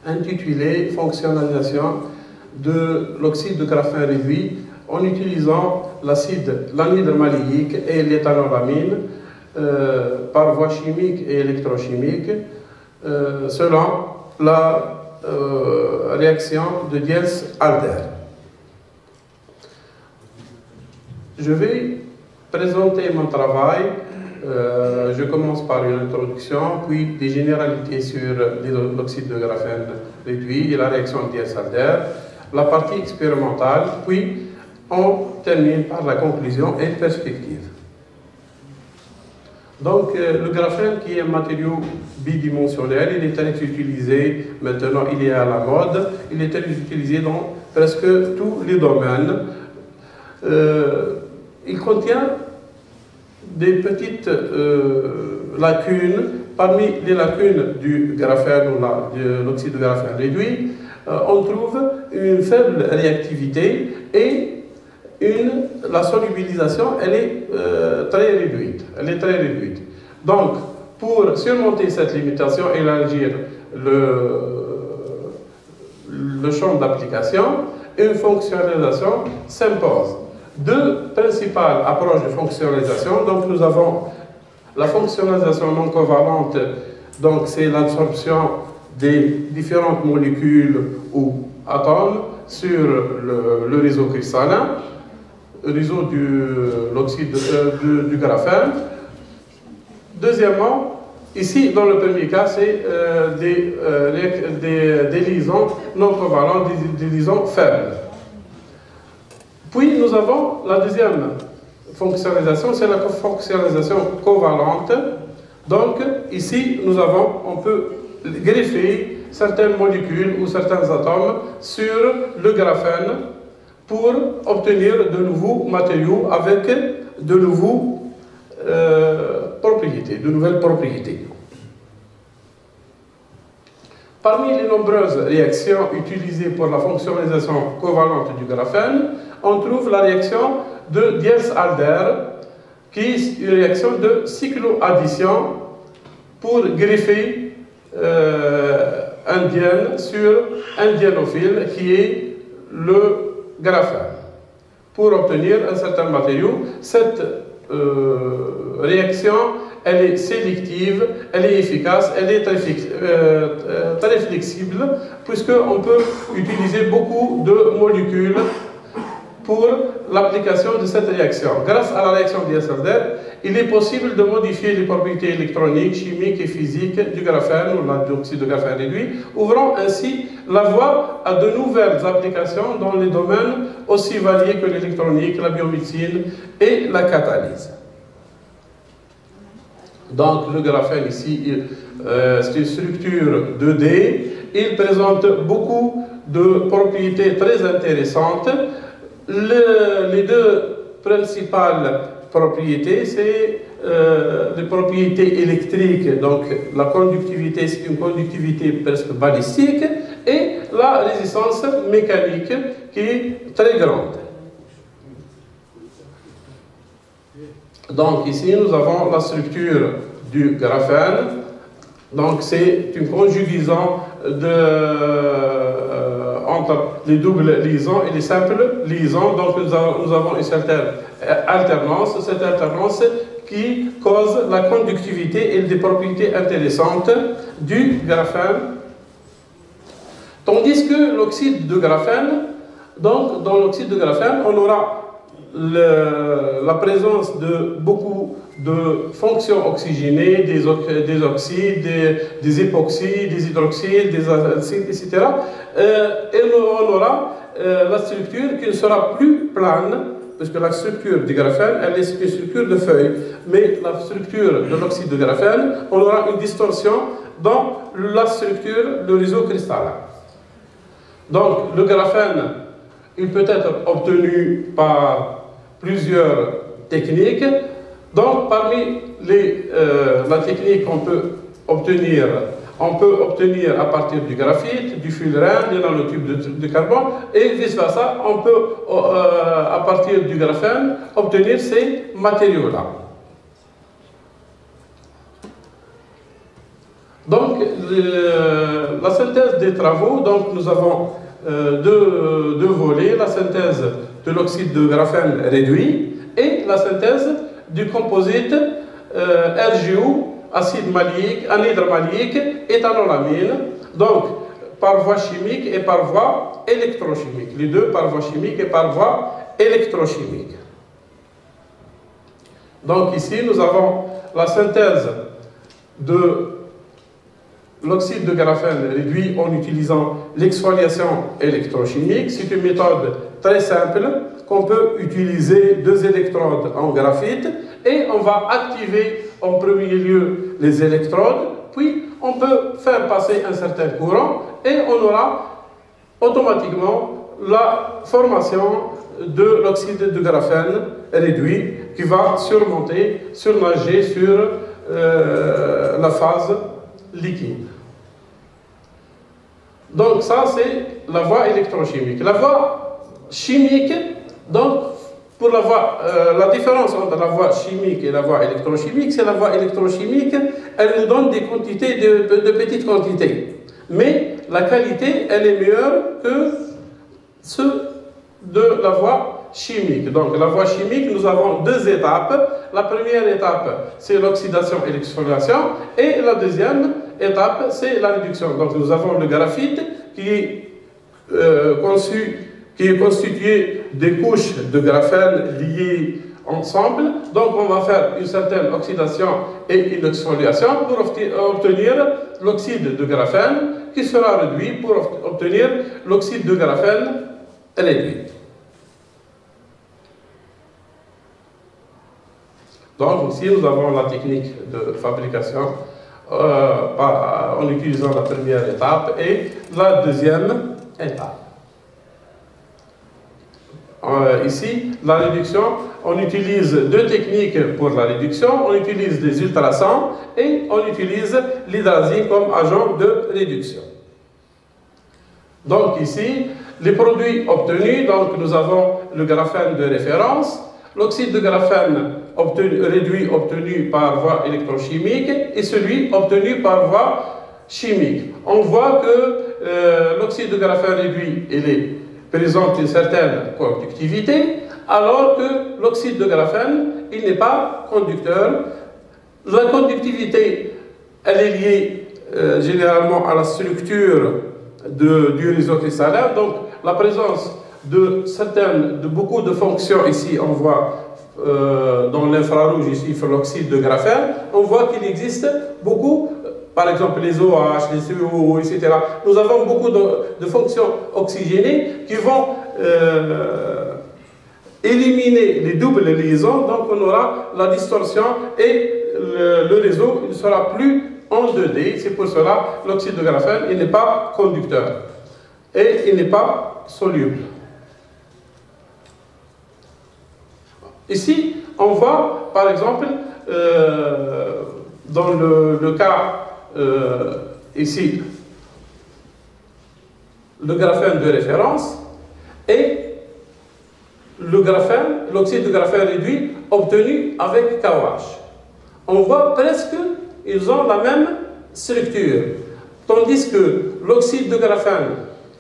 intitulé « Fonctionnalisation de l'oxyde de graphène réduit en utilisant l'anhydre maléique et l'éthanolamine par voie chimique et électrochimique selon la réaction de Diels-Alder. Je vais présenter mon travail. Je commence par une introduction, puis des généralités sur l'oxyde de graphène réduit et la réaction de Diels-Alder, la partie expérimentale, puis on termine par la conclusion et perspective. Donc, le graphène, qui est un matériau bidimensionnel, il est très utilisé, maintenant il est à la mode, il est très utilisé dans presque tous les domaines. Il contient des petites lacunes. Parmi les lacunes du graphène ou de l'oxyde de graphène réduit, on trouve une faible réactivité et la solubilisation, elle est très réduite. Donc, pour surmonter cette limitation, élargir le champ d'application, une fonctionnalisation s'impose. Deux principales approches de fonctionnalisation. Donc, nous avons la fonctionnalisation non covalente, donc c'est l'absorption des différentes molécules ou atomes sur le réseau cristallin, réseau du graphène. Deuxièmement, ici, dans le premier cas, c'est des liaisons non covalentes, des liaisons faibles. Puis nous avons la deuxième fonctionnalisation, c'est la fonctionnalisation covalente. Donc ici, on peut greffer certaines molécules ou certains atomes sur le graphène pour obtenir de nouveaux matériaux avec de nouvelles propriétés. Parmi les nombreuses réactions utilisées pour la fonctionnalisation covalente du graphène, on trouve la réaction de Diels-Alder, qui est une réaction de cycloaddition pour greffer un diène sur un diénophile qui est le graphène, pour obtenir un certain matériau. Cette réaction, elle est sélective, elle est efficace, elle est très flexible, puisqu'on peut utiliser beaucoup de molécules pour l'application de cette réaction. Grâce à la réaction Diels-Alder, il est possible de modifier les propriétés électroniques, chimiques et physiques du graphène ou de l'oxyde de graphène réduit, ouvrant ainsi la voie à de nouvelles applications dans les domaines aussi variés que l'électronique, la biomédecine et la catalyse. Donc le graphène ici, c'est une structure 2D. Il présente beaucoup de propriétés très intéressantes. Les deux principales propriétés, c'est les propriétés électriques, donc la conductivité, c'est une conductivité presque balistique, et la résistance mécanique qui est très grande. Donc ici, nous avons la structure du graphène. Donc c'est une conjugaison entre les doubles liaisons et les simples liaisons. Donc nous avons une certaine alternance. Cette alternance qui cause la conductivité et des propriétés intéressantes du graphène. Tandis que l'oxyde de graphène, donc dans l'oxyde de graphène, on aura la présence de beaucoup de fonctions oxygénées, des oxydes, des époxydes, des hydroxydes, des acides, etc. Et on aura la structure qui ne sera plus plane, parce que la structure du graphène, elle est une structure de feuille. Mais la structure de l'oxyde de graphène, on aura une distorsion dans la structure du réseau cristallin. Donc le graphène, il peut être obtenu par plusieurs techniques. Donc, parmi la technique qu'on peut obtenir à partir du graphite, du fullerène, des nanotubes de carbone, et vice-versa, on peut, à partir du graphène, obtenir ces matériaux-là. Donc, la synthèse des travaux, donc nous avons deux volets, la synthèse de l'oxyde de graphène réduit et la synthèse du composite RGO, acide maléique, anhydre maléique, éthanolamine, donc par voie chimique et par voie électrochimique. Les deux par voie chimique et par voie électrochimique. Donc ici, nous avons la synthèse de l'oxyde de graphène réduit en utilisant l'exfoliation électrochimique. C'est une méthode très simple qu'on peut utiliser 2 électrodes en graphite et on va activer en premier lieu les électrodes, puis on peut faire passer un certain courant et on aura automatiquement la formation de l'oxyde de graphène réduit qui va surnager sur la phase liquide. Donc ça c'est la voie électrochimique. La voie chimique, donc pour la différence entre la voie chimique et la voie électrochimique, c'est la voie électrochimique, elle nous donne des quantités de petites quantités. Mais la qualité, elle est meilleure que ceux de la voie chimique. Donc la voie chimique, nous avons 2 étapes. La première étape, c'est l'oxydation et l'exfoliation. Et la deuxième étape, c'est la réduction. Donc nous avons le graphite qui est constitué des couches de graphène liées ensemble. Donc on va faire une certaine oxydation et une exfoliation pour obtenir l'oxyde de graphène qui sera réduit pour obtenir l'oxyde de graphène réduit. Donc ici, nous avons la technique de fabrication en utilisant la première étape et la deuxième étape. Ici, la réduction, on utilise deux techniques pour la réduction. On utilise les ultrasons et on utilise l'hydrazine comme agent de réduction. Donc ici, les produits obtenus, donc nous avons le graphène de référence, l'oxyde de graphène réduit obtenu par voie électrochimique et celui obtenu par voie chimique. On voit que l'oxyde de graphène réduit, présente une certaine conductivité, alors que l'oxyde de graphène, il n'est pas conducteur. La conductivité, elle est liée généralement à la structure du réseau cristallaire, donc la présence de beaucoup de fonctions, ici on voit dans l'infrarouge, ici l'oxyde de graphène, on voit qu'il existe beaucoup, par exemple les OH, les CO, etc. Nous avons beaucoup de fonctions oxygénées qui vont éliminer les doubles liaisons, donc on aura la distorsion et le réseau ne sera plus en 2D. C'est pour cela l'oxyde de graphène, il n'est pas conducteur et il n'est pas soluble. Ici, on voit par exemple dans le cas ici le graphène de référence et l'oxyde de graphène réduit obtenu avec KOH. On voit presque ils ont la même structure, tandis que l'oxyde de graphène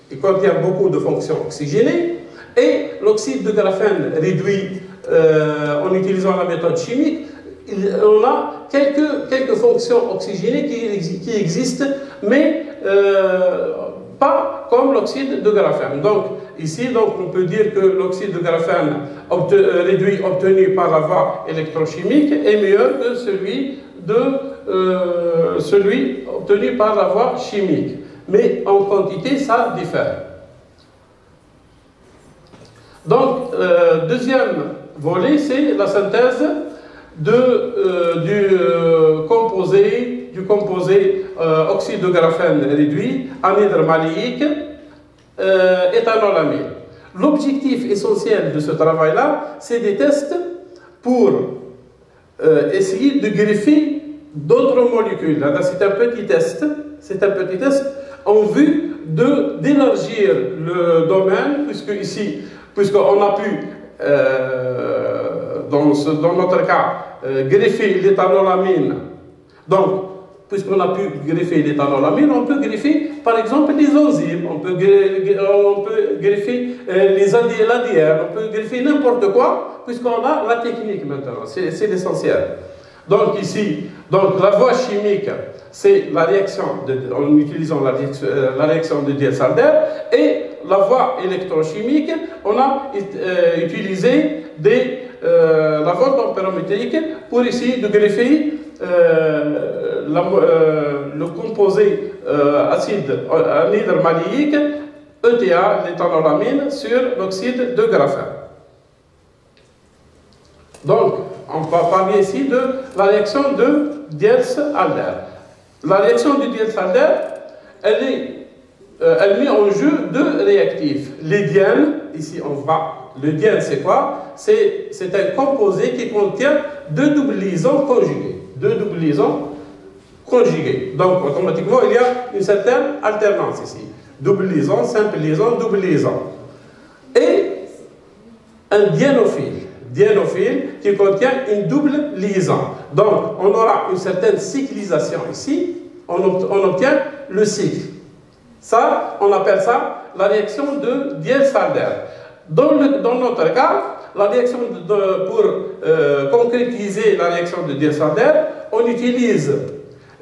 il contient beaucoup de fonctions oxygénées et l'oxyde de graphène réduit en utilisant la méthode chimique, on a quelques fonctions oxygénées qui existent, mais pas comme l'oxyde de graphène. Donc ici, on peut dire que l'oxyde de graphène réduit obtenu par la voie électrochimique est meilleur que celui obtenu par la voie chimique. Mais en quantité, ça diffère. Donc, deuxième volet, c'est la synthèse du composé oxyde de graphène réduit, anhydre maléique, éthanolamine. L'objectif essentiel de ce travail-là, c'est des tests pour essayer de greffer d'autres molécules. Là, c'est un petit test. C'est un petit test en vue d'élargir le domaine, puisqu'on a pu, dans notre cas, greffer l'éthanolamine. Donc, puisqu'on a pu greffer l'éthanolamine, on peut greffer, par exemple, les enzymes, on peut greffer l'ADR, on peut greffer n'importe quoi, puisqu'on a la technique maintenant. C'est l'essentiel. Donc ici, la voie chimique, c'est la réaction en utilisant la réaction de Diels-Alder, et la voie électrochimique, on a utilisé la voie tempérométrique pour essayer de greffer le composé anhydre maléique, ETA, l'éthanolamine, sur l'oxyde de graphène. Donc, on va parler ici de la réaction de Diels-Alder. La réaction de Diels-Alder, elle met en jeu deux réactifs. Les diennes, ici on voit, le diène c'est quoi? C'est un composé qui contient deux doubles liaisons conjuguées. Deux doubles liaisons conjuguées. Donc automatiquement il y a une certaine alternance ici. Double liaison, simple liaison, double liaison. Et un diénophile qui contient une double liaison. Donc, on aura une certaine cyclisation ici, on obtient le cycle. Ça, on appelle ça la réaction de Diels-Alder. Dans notre cas, la réaction pour concrétiser la réaction de Diels-Alder, on utilise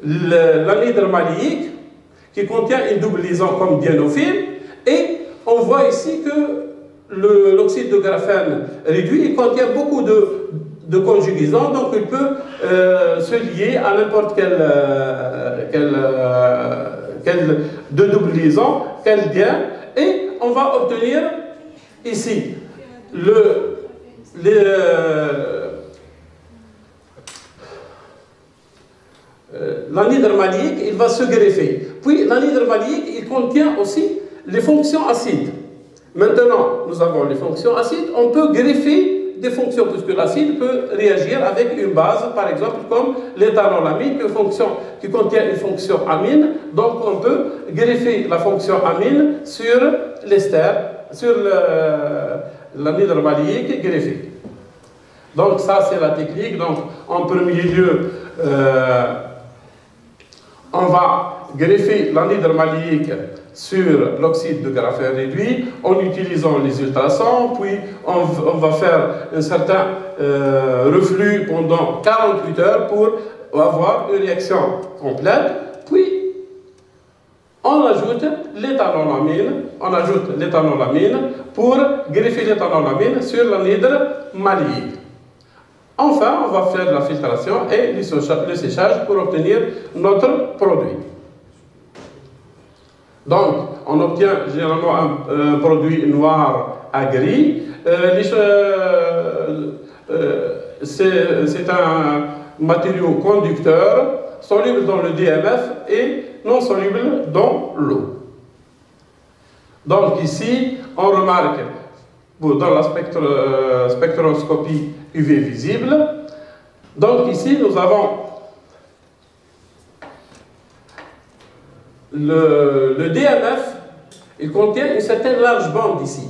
l'anhydre maléique qui contient une double liaison comme diénophile, et on voit ici que l'oxyde de graphène réduit, il contient beaucoup de conjugaisons, donc il peut se lier à n'importe quelle de double liaison, quel diène, et on va obtenir ici l'anhydre maléique, il va se greffer. Puis l'anhydre maléique, il contient aussi les fonctions acides. Maintenant, nous avons les fonctions acides, on peut greffer des fonctions, puisque l'acide peut réagir avec une base, par exemple, comme l'éthanolamine, qui contient une fonction amine. Donc, on peut greffer la fonction amine sur l'ester, sur l'anhydre maléique greffé. Donc, ça, c'est la technique. Donc, en premier lieu, on va greffer l'anhydre maléique sur l'oxyde de graphène réduit en utilisant les ultrasons, puis on va faire un certain reflux pendant 48 heures pour avoir une réaction complète, puis on ajoute l'éthanolamine pour greffer l'éthanolamine sur l'anhydre maléique. Enfin, on va faire la filtration et le séchage pour obtenir notre produit. Donc, on obtient généralement un produit noir à gris. C'est un matériau conducteur, soluble dans le DMF et non soluble dans l'eau. Donc ici, on remarque dans la spectroscopie UV visible. Donc ici, nous avons le DMF, il contient une certaine large bande ici,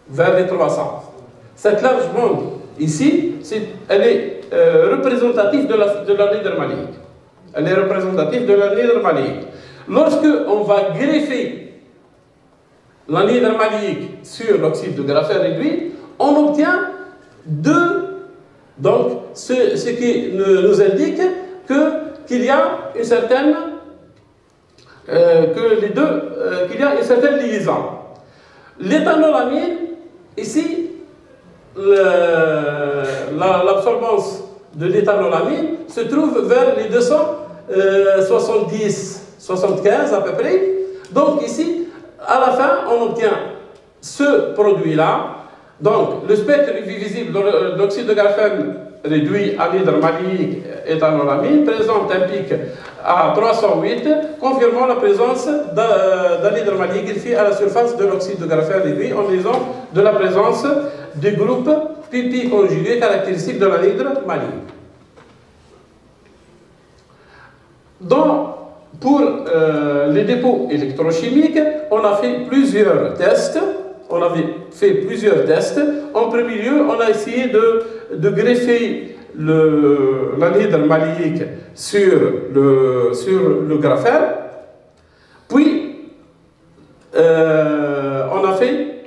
vers les 300. Cette large bande ici, elle est représentative de l'anhydre maléique. Elle est représentative de l'anhydre maléique. Lorsque on va greffer l'anhydre maléique sur l'oxyde de graphène réduit, on obtient deux. Donc, ce qui nous indique qu'il y a une certaine qu'il y a une certaine liaison. L'éthanolamine, ici, l'absorbance de l'éthanolamine se trouve vers les 270-75 à peu près. Donc ici, à la fin, on obtient ce produit-là. Donc, le spectre visible de l'oxyde de graphène réduit anhydre maléique éthanolamine présente un pic à 308, confirmant la présence d'anhydre maléique greffé à la surface de l'oxyde de graphène réduit en raison de la présence du groupe pp conjugué caractéristique de l'anhydre maléique. Pour les dépôts électrochimiques, on a fait plusieurs tests. En premier lieu, on a essayé de greffer l'anhydre maléique sur le graphène. Puis, on a fait,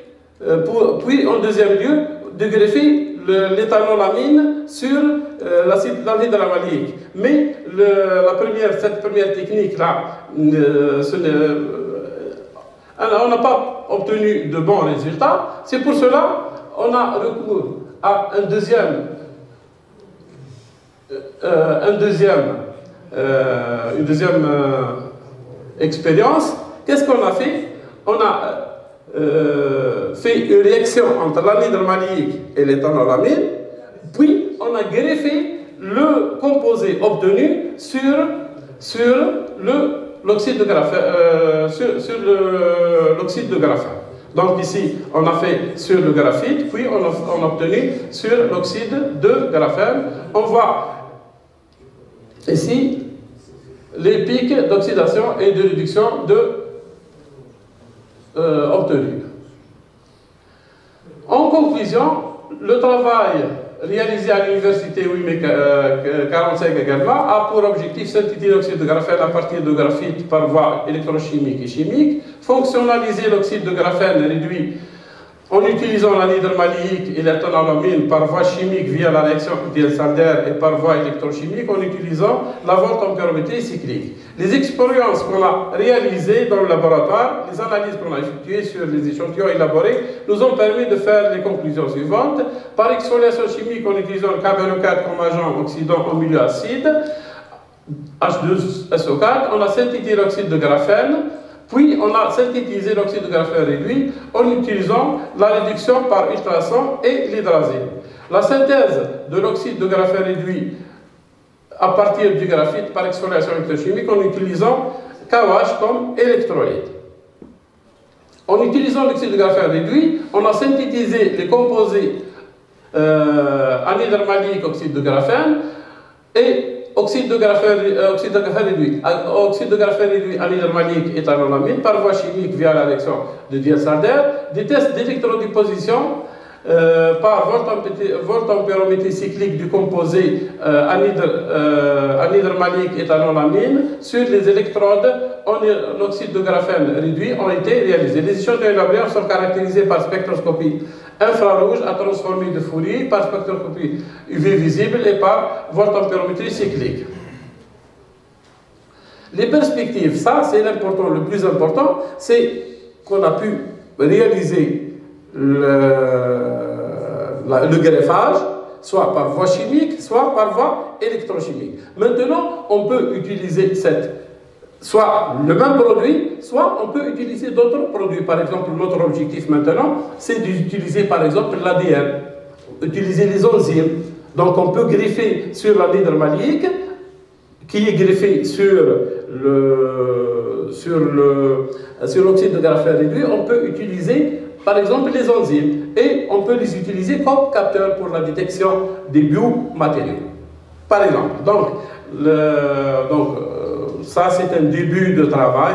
puis en deuxième lieu, de greffer l'éthanolamine sur l'anhydre maléique. Mais cette première technique-là, on n'a pas obtenu de bons résultats. C'est pour cela qu'on a recours à une deuxième expérience. Qu'est-ce qu'on a fait? On a fait une réaction entre l'anhydre maléique et l'éthanolamine, puis on a greffé le composé obtenu sur l'oxyde de graphène, l'oxyde de graphène. Donc ici, on a fait sur le graphite, puis on a obtenu sur l'oxyde de graphène. On voit ici les pics d'oxydation et de réduction obtenus. En conclusion, le travail réalisé à l'université 45 également a pour objectif synthétiser l'oxyde de graphène à partir de graphite par voie électrochimique et chimique, fonctionnaliser l'oxyde de graphène réduit en utilisant l'anhydre maléique et l'éthanolamine par voie chimique via la réaction Diel-Sander et par voie électrochimique en utilisant la voltampérométrie cyclique. Les expériences qu'on a réalisées dans le laboratoire, les analyses qu'on a effectuées sur les échantillons élaborés, nous ont permis de faire les conclusions suivantes. Par exfoliation chimique en utilisant le KBNO4 comme agent oxydant en milieu acide, H2SO4, on a synthétisé l'oxyde de graphène. Puis, on a synthétisé l'oxyde de graphène réduit en utilisant la réduction par ultrasons et l'hydrazine. La synthèse de l'oxyde de graphène réduit à partir du graphite par exfoliation électrochimique en utilisant KOH comme électrolyte. En utilisant l'oxyde de graphène réduit, on a synthétisé les composés anhydre malique, oxyde de graphène et oxyde de graphène réduit. Oxyde de graphène réduit, anhydre malique, éthanolamine par voie chimique via la réaction de Diels-Alder. Des tests d'électrodéposition par voltampérométrie cyclique du composé anhydre malique éthanolamine sur les électrodes en oxyde de graphène réduit ont été réalisés. Les échantillons élaborés sont caractérisés par spectroscopie infrarouge à transformer de Fourier, par spectroscopie UV visible et par voltampérométrie cyclique. Les perspectives, ça c'est l'important, le plus important, c'est qu'on a pu réaliser le greffage, soit par voie chimique, soit par voie électrochimique. Maintenant, on peut utiliser soit le même produit, soit on peut utiliser d'autres produits. Par exemple, notre objectif maintenant, c'est d'utiliser par exemple l'ADN, utiliser les enzymes. Donc on peut greffer sur l'anhydre malique, qui est greffé sur l'oxyde de graphène réduit, on peut utiliser par exemple les enzymes et on peut les utiliser comme capteurs pour la détection des biomatériaux. Par exemple, ça c'est un début de travail,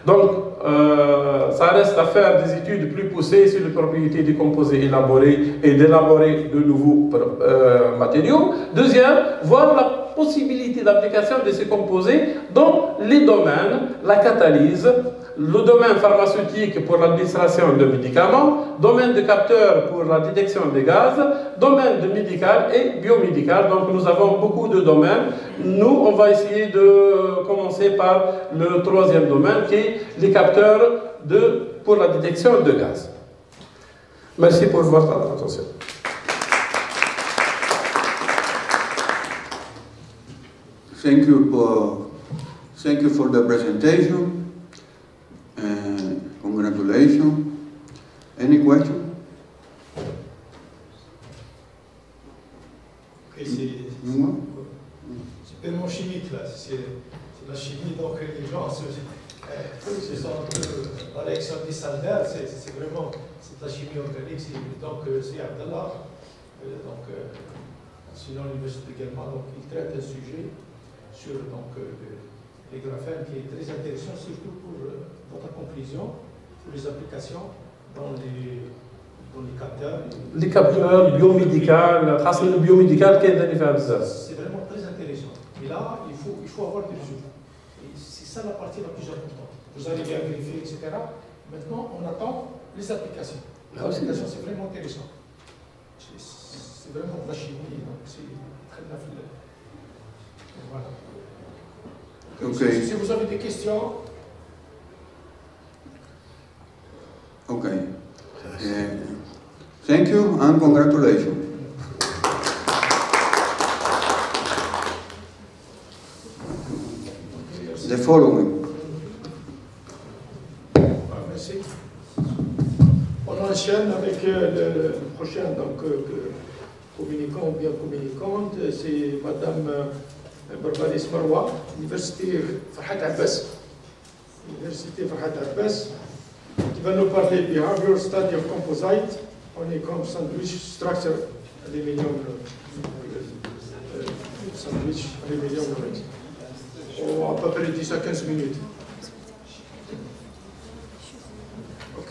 Donc, ça reste à faire des études plus poussées sur les propriétés des composés élaborés et d'élaborer de nouveaux matériaux. Deuxième, voir la possibilité d'application de ces composés dans les domaines, la catalyse, le domaine pharmaceutique pour l'administration de médicaments, domaine de capteurs pour la détection des gaz, domaine de médical et biomédical. Donc nous avons beaucoup de domaines. Nous, on va essayer de commencer par le troisième domaine qui est les capteurs pour la détection de gaz. Merci pour votre attention. Thank you for the presentation. Congratulations. Any question? C'est purement chimique là, c'est la chimie, donc les gens se sont la réaction des Diels-Alder, c'est vraiment la chimie organique, donc c'est Abdallah, sinon l'université également, donc il traite un sujet sur les graphènes qui est très intéressant, surtout pour votre conclusion, pour les applications dans les capteurs. Les capteurs biomédicaux, le biomédical qui est c'est vraiment très intéressant. Et là, il faut avoir des résultats. Et c'est ça la partie la plus importante. Vous arrivez à vérifier, etc. Maintenant, on attend les applications. Les applications, c'est vraiment intéressant. C'est vraiment de la chimie, donc c'est très bien fait. Voilà. Okay. Si vous avez des questions. Okay. Thank you and congratulations. The following. Merci. On enchaîne avec le prochain communicant ou bien communicante, c'est Madame Barbaris Marwa, Université Farhat Abbas. Université Farhat Abbas, qui va nous parler de Behavior Study of Composite, honeycomb sandwich structure aluminium sandwich aluminium. À peu près 10 à 15 minutes. Ok.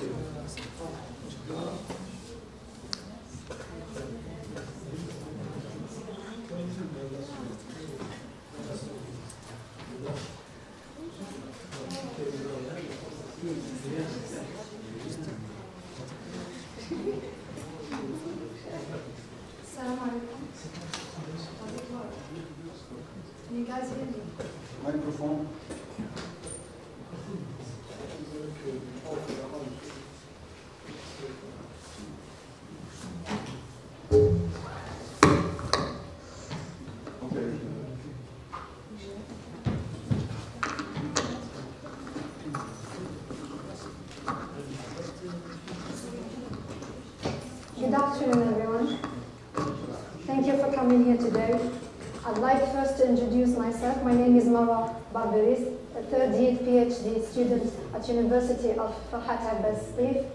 Salam alaikum. Can you guys hear me? Microphone. Good afternoon, everyone. Thank you for coming here today. I'd like first to introduce myself. My name is Marwa Barberis, a third-year PhD student at University of Farhat Abbas Stif.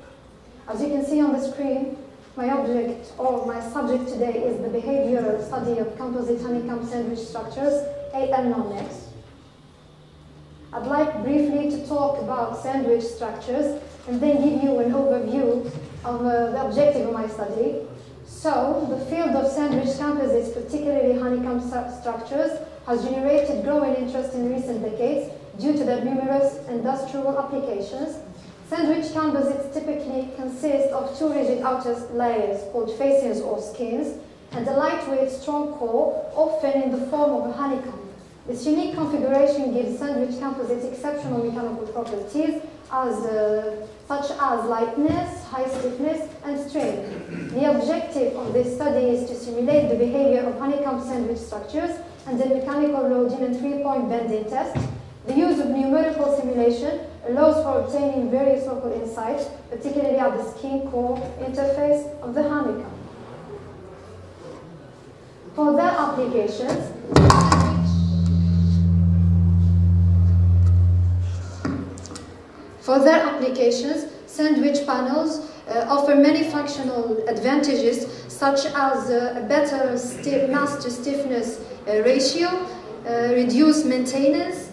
As you can see on the screen, my object or my subject today is the behavioral study of composite honeycomb sandwich structures, AL9X. I'd like briefly to talk about sandwich structures and then give you an overview of the objective of my study. So, the field of sandwich composites, particularly honeycomb structures, has generated growing interest in recent decades due to their numerous industrial applications. Sandwich composites typically consist of two rigid outer layers called facings or skins and a lightweight strong core, often in the form of a honeycomb. This unique configuration gives sandwich composites exceptional mechanical properties such as lightness, high stiffness, and strength. The objective of this study is to simulate the behavior of honeycomb sandwich structures and the mechanical loading and three-point bending test. The use of numerical simulation allows for obtaining various local insights, particularly at the skin-core interface of the honeycomb. For their applications, sandwich panels offer many functional advantages, such as a better mass-to-stiffness ratio, reduced maintenance,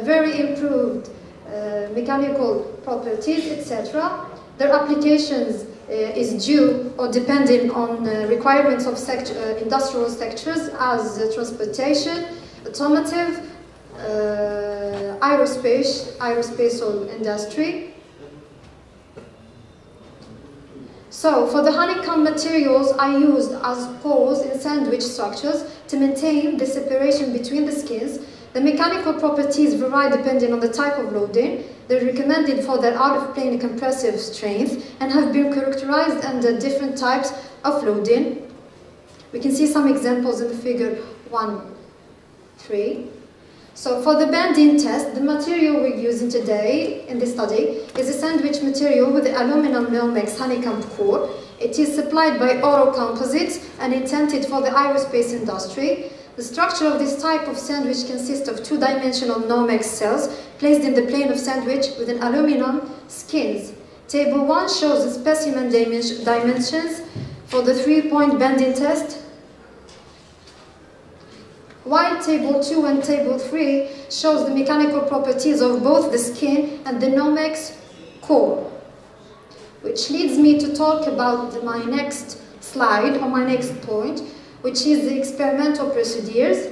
very improved mechanical properties, etc. Their applications is due or depending on requirements of industrial sectors as transportation, automotive, aerospace industry. So, for the honeycomb materials I used as cores in sandwich structures to maintain the separation between the skins. The mechanical properties vary depending on the type of loading. They're recommended for their out-of-plane compressive strength and have been characterized under different types of loading. We can see some examples in the figure 1.3. So for the bending test, the material we're using today in this study is a sandwich material with the aluminum Nomex honeycomb core. It is supplied by Oro Composites and intended for the aerospace industry. The structure of this type of sandwich consists of two-dimensional Nomex cells placed in the plane of sandwich with an aluminum skins. Table 1 shows the specimen dimensions for the three-point bending test, while Table 2 and Table 3 shows the mechanical properties of both the skin and the Nomex core. Which leads me to talk about my next slide, or my next point, which is the experimental procedures.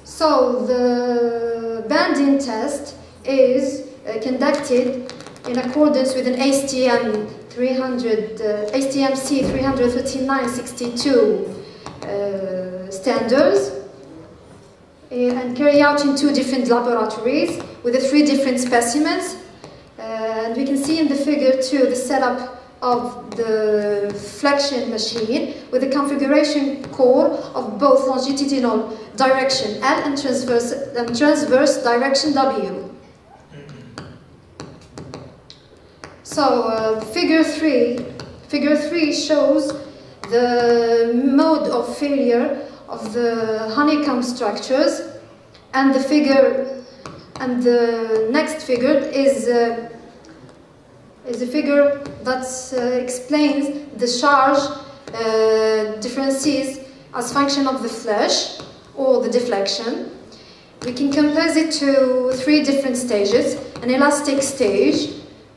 So the bending test is conducted in accordance with an ASTM-C 33962 standards and carry out in two different laboratories with the three different specimens. And we can see in the figure 2 the setup of the flexion machine with the configuration core of both longitudinal direction L and transverse direction W. So figure 3 shows the mode of failure of the honeycomb structures, and the next figure is a figure that explains the charge differences as function of the flash or the deflection. We can compare it to three different stages: an elastic stage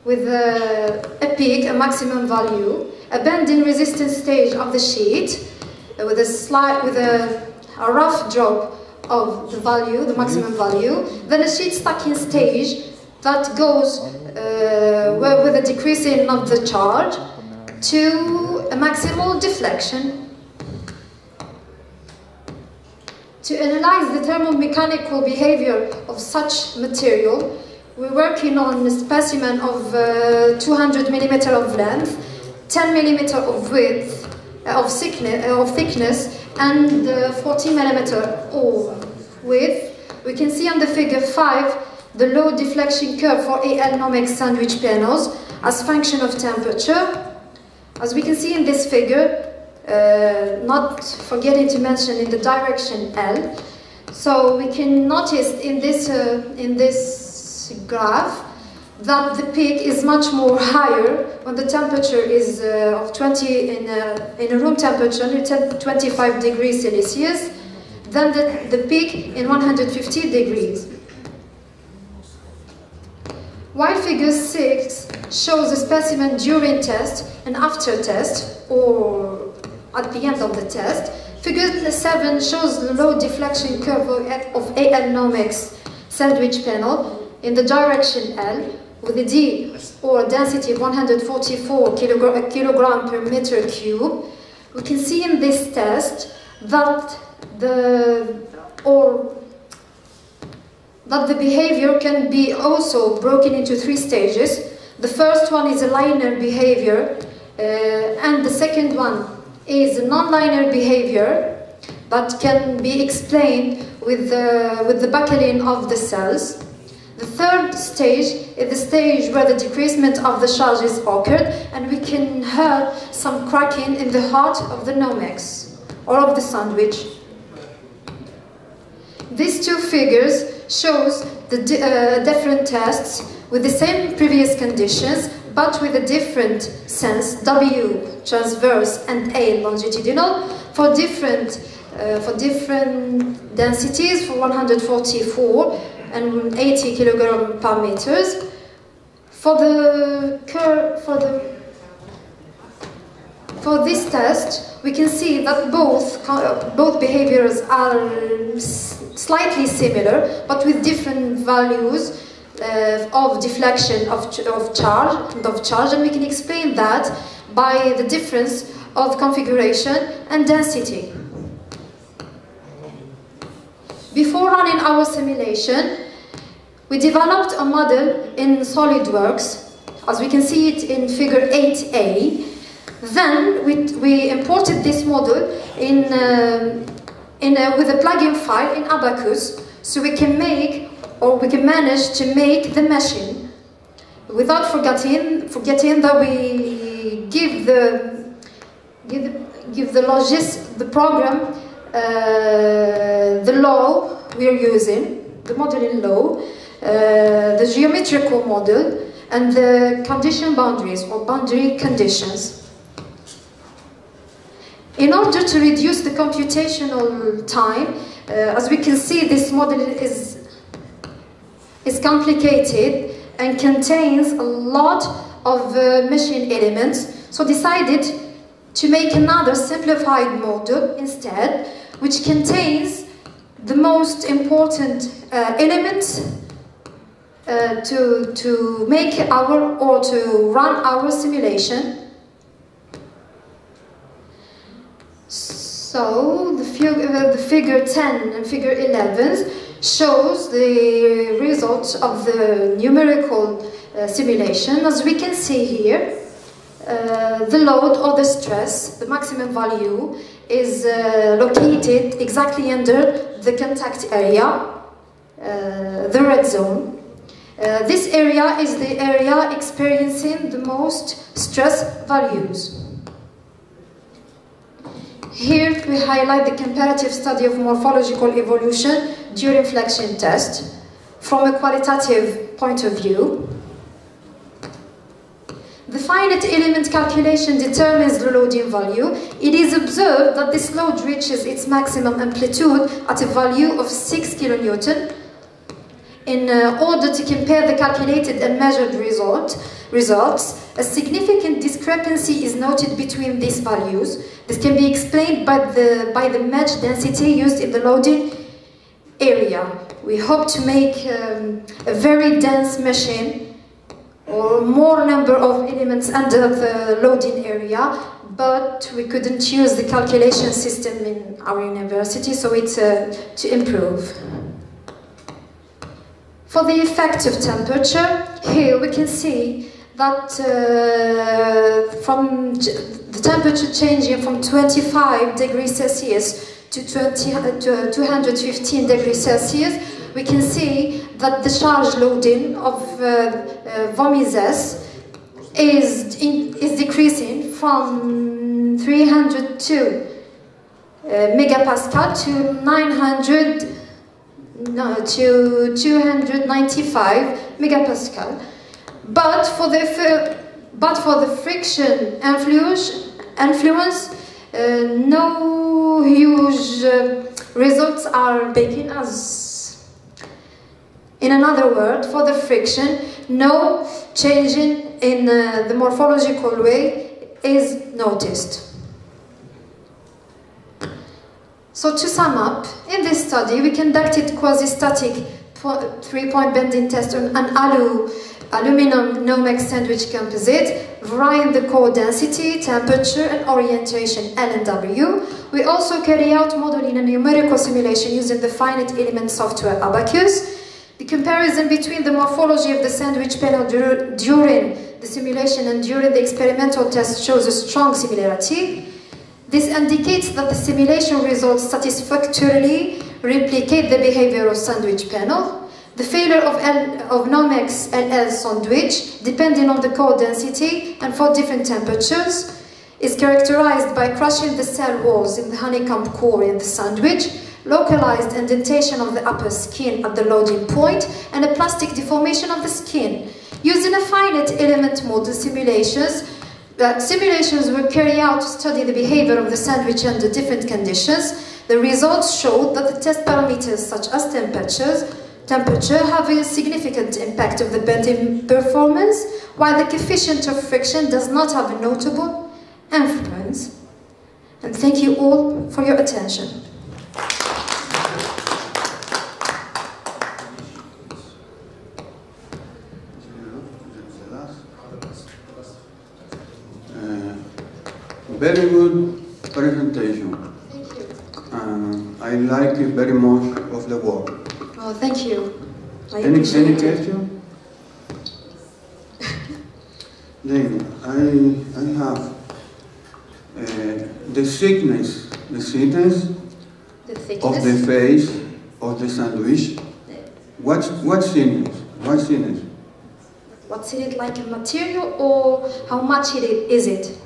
with a peak, a maximum value, a bending resistance stage of the sheet with a rough drop of the value, the maximum value, then a sheet stacking stage that goes with a decreasing of the charge to a maximal deflection. To analyze the thermomechanical behavior of such material, we're working on a specimen of 200 mm of length, 10 mm of width, of thickness, and 40 mm of width. We can see on the figure 5 the low deflection curve for AL9X sandwich panels as function of temperature. As we can see in this figure, not forgetting to mention in the direction L. So we can notice in this graph that the peak is much more higher when the temperature is of 20 in a room temperature, 25 degrees Celsius, than the peak in 150 degrees. While figure 6 shows the specimen during test and after test, or at the end of the test, figure 7 shows the low deflection curve of AL-Nomex sandwich panel in the direction L, with a D or density of 144 kilogram per meter cube. We can see in this test that the behavior can be also broken into 3 stages. The first one is a linear behavior, and the second one is a non-linear behavior that can be explained with the buckling of the cells. The third stage is the stage where the decreasement of the charges occurred, and we can hear some cracking in the heart of the Nomex, or of the sandwich. These 2 figures shows the different tests with the same previous conditions, but with a different sense, W transverse and A longitudinal, for different densities, for 144 and 80 kilogram per meters. For this test, we can see that both behaviors are slightly similar, but with different values of deflection of charge, and we can explain that by the difference of configuration and density. Before running our simulation, we developed a model in SolidWorks, as we can see it in figure 8a. Then we imported this model with a plugin file in Abacus, so we can manage to make the machine without forgetting that we give the program the law we are using, the modeling law, the geometrical model, and the condition boundaries or boundary conditions. In order to reduce the computational time, as we can see, this model is complicated and contains a lot of machine elements, so decided to make another simplified model instead, which contains the most important elements to make to run our simulation. So the figure 10 and figure 11 shows the results of the numerical simulation. As we can see here, the load or the stress, the maximum value, is located exactly under the contact area, the red zone. This area is the area experiencing the most stress values. Here we highlight the comparative study of morphological evolution during flexion test from a qualitative point of view. The finite element calculation determines the loading value. It is observed that this load reaches its maximum amplitude at a value of 6 kN. In order to compare the calculated and measured results, a significant discrepancy is noted between these values. This can be explained by the mesh density used in the loading area. We hope to make a very dense machine, or more number of elements under the loading area, but we couldn't use the calculation system in our university, so it's to improve. For the effective temperature, here we can see that from the temperature changing from 25 degrees Celsius to 215 degrees Celsius, we can see that the charge loading of vomizes is decreasing from 302 megapascal to 295 megapascal. But for the friction influence, no huge results are taken as. In another word, for the friction, no change in the morphological way is noticed. So to sum up, in this study we conducted quasi-static 3-point bending test on an aluminum Nomex sandwich composite, varying the core density, temperature and orientation L and W. We also carry out modeling and numerical simulation using the finite element software Abacus. The comparison between the morphology of the sandwich panel during the simulation and during the experimental test shows a strong similarity. This indicates that the simulation results satisfactorily replicate the behavior of sandwich panel. The failure of Nomex LL sandwich, depending on the core density and for different temperatures, is characterized by crushing the cell walls in the honeycomb core in the sandwich, localized indentation of the upper skin at the loading point, and a plastic deformation of the skin. Using a finite element model simulations were carried out to study the behavior of the sandwich under different conditions. The results showed that the test parameters such as temperature have a significant impact of the bending performance, while the coefficient of friction does not have a notable influence. And thank you all for your attention. Very good presentation. Thank you. I like it very much of the work. Oh, thank you. Any question? Then I have the thickness of the face of the sandwich. What thickness? What's in it, like a material, or how much is it?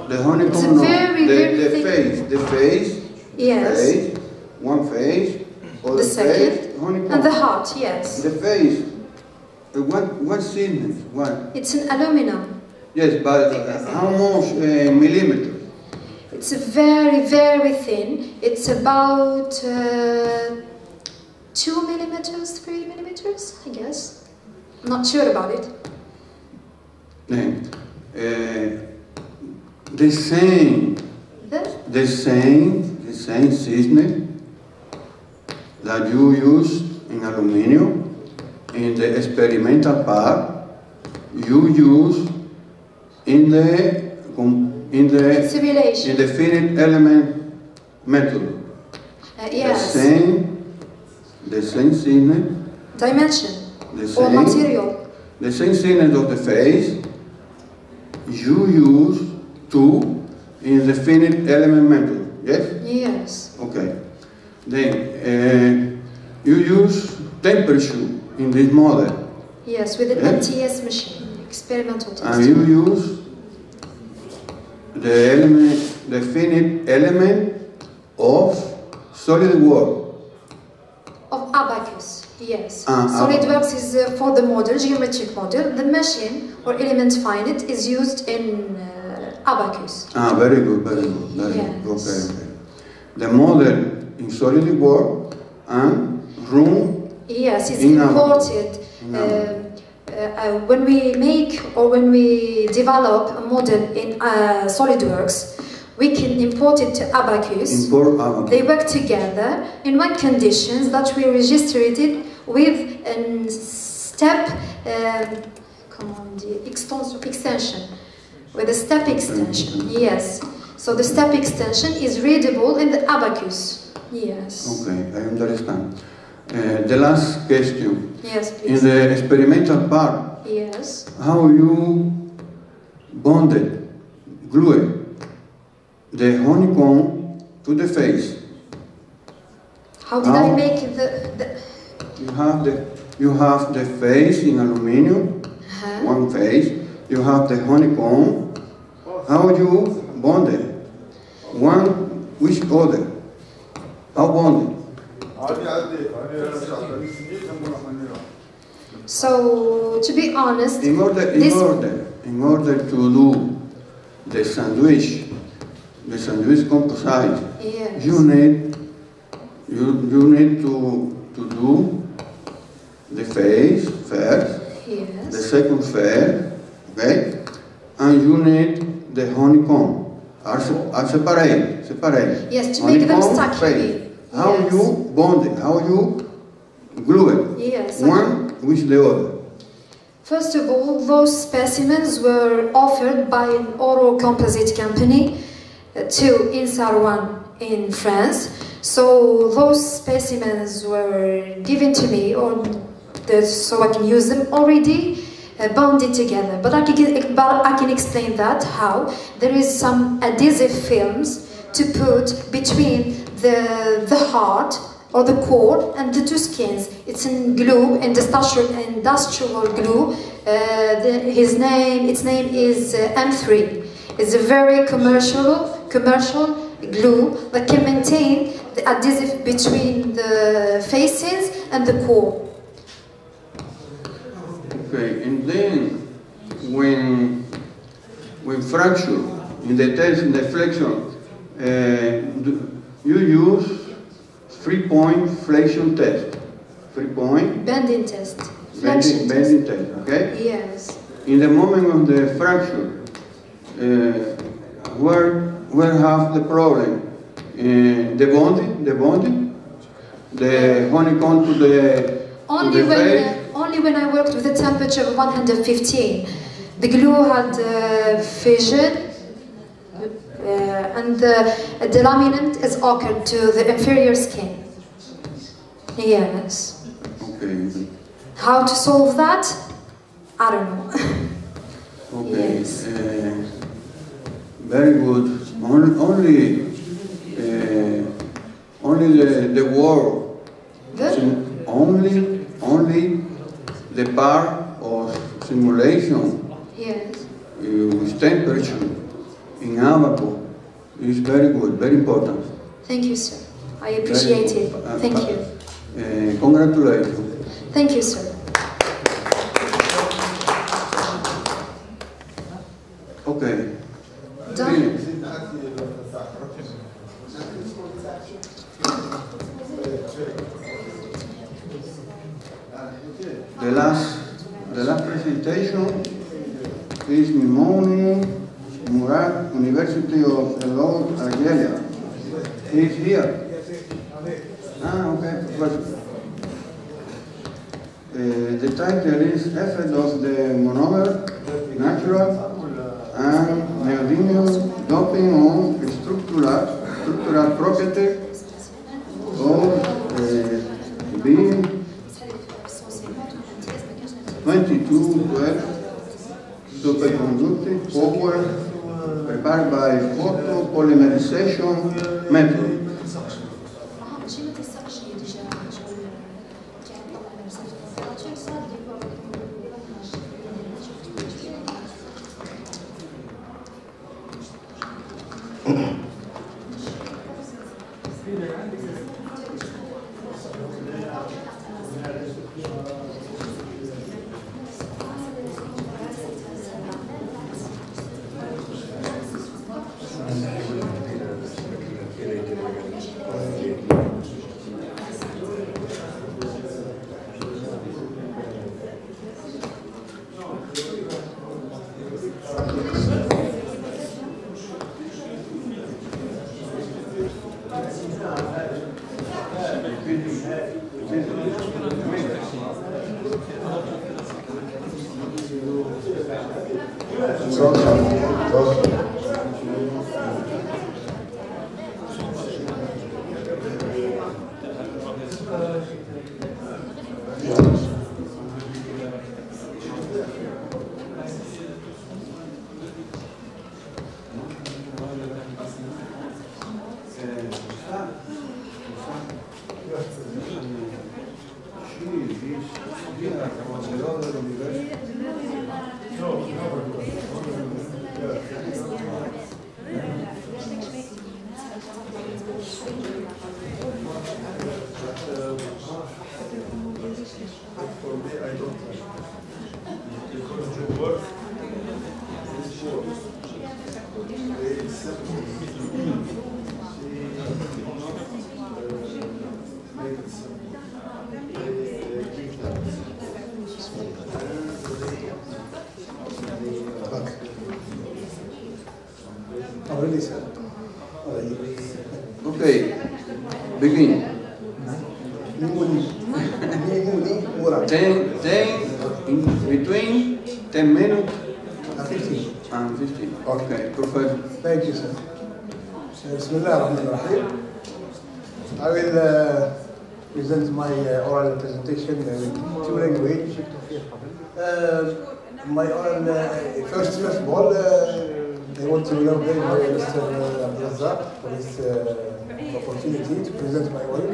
The honeycomb, the face, yes. Face, one face, or the second, face, honeycomb. and the heart, yes. The face, what thickness? What? It's an aluminum. Yes, but how much millimeters? It's very, very thin. It's about 2 millimeters, 3 millimeters, I guess. I'm not sure about it. Then, the same thickness that you use in aluminum in the experimental part, you use in the simulation, in the finite element method. Yes. The same thickness, dimension, or material. The same thickness of the face you use too in the finite element method, yes? Yes. Okay. Then you use temperature in this model. Yes, with an MTS machine, experimental test. And you use the finite element of SolidWorks. Of Abacus, yes. SolidWorks is for the model, geometric model. The machine or element finite is used in Abacus. Very good, very good, very good. Okay. The model in SolidWorks and room. Yes, it's imported. When we make or when we develop a model in SolidWorks, we can import it to Abacus. They work together in one conditions that we registered it with a step extension. With a step extension, yes. So the step extension is readable in the Abacus. Yes. Okay, I understand. The last question. Yes, please. In the experimental part, yes. How you glue the honeycomb to the face? How did I make the... You have the face in aluminum, one face. You have the honeycomb. How you bonded. One with other. How bonded? So, to be honest, in order to do the sandwich composite, yes. you need to do the face first, yes. the second phase, okay, and you need the honeycomb. Are separate. Yes, to make them Honeycomb, stuck. phase. How Yes. you bond it? How you glue it? Yes. One with the other. First of all, those specimens were offered by an oral composite company to 1erjour in France. So those specimens were given to me so I can use them already bonded together. But I can explain that how. There is some adhesive films to put between the heart or the core and the two skins. It's in glue, industrial glue. Its name is M3. It's a very commercial glue that can maintain the adhesive between the faces and the core. Okay, and then when fracture in the test, in the flexion, you use 3-point flexion test. 3-point bending test. Bending test, okay? Yes. In the moment of the fracture, where have the problem? The bonding, the honeycomb to the face. Only when I worked with a temperature of 115. The glue had fission, and the laminate is occurred to the inferior skin. Yes. Okay. How to solve that? I don't know. Okay. Yes. Very good. Only the wall. Only the part of simulation. Yes. With temperature in Abaco is very good, very important. Thank you, sir. I appreciate it. Thank you. Congratulations. Thank you, sir. Okay. Done. The last presentation is Mimoni Murad, University of Lord, Algeria. He's here. Okay. The title is Effect of the Monomer, Natural and Neodymium Doping on Structural Property of being 2212 superconductive power prepared by photopolymerization method. begin. 10 in between 10 minutes and 15. And 15. Okay, Professor. Thank you, sir. Bismillah ar-Rahman ar-Rahim. I will present my oral presentation in two languages. My oral, first of all, I want to congratulate Mr. Abdulrazak for this opportunity to present my oral.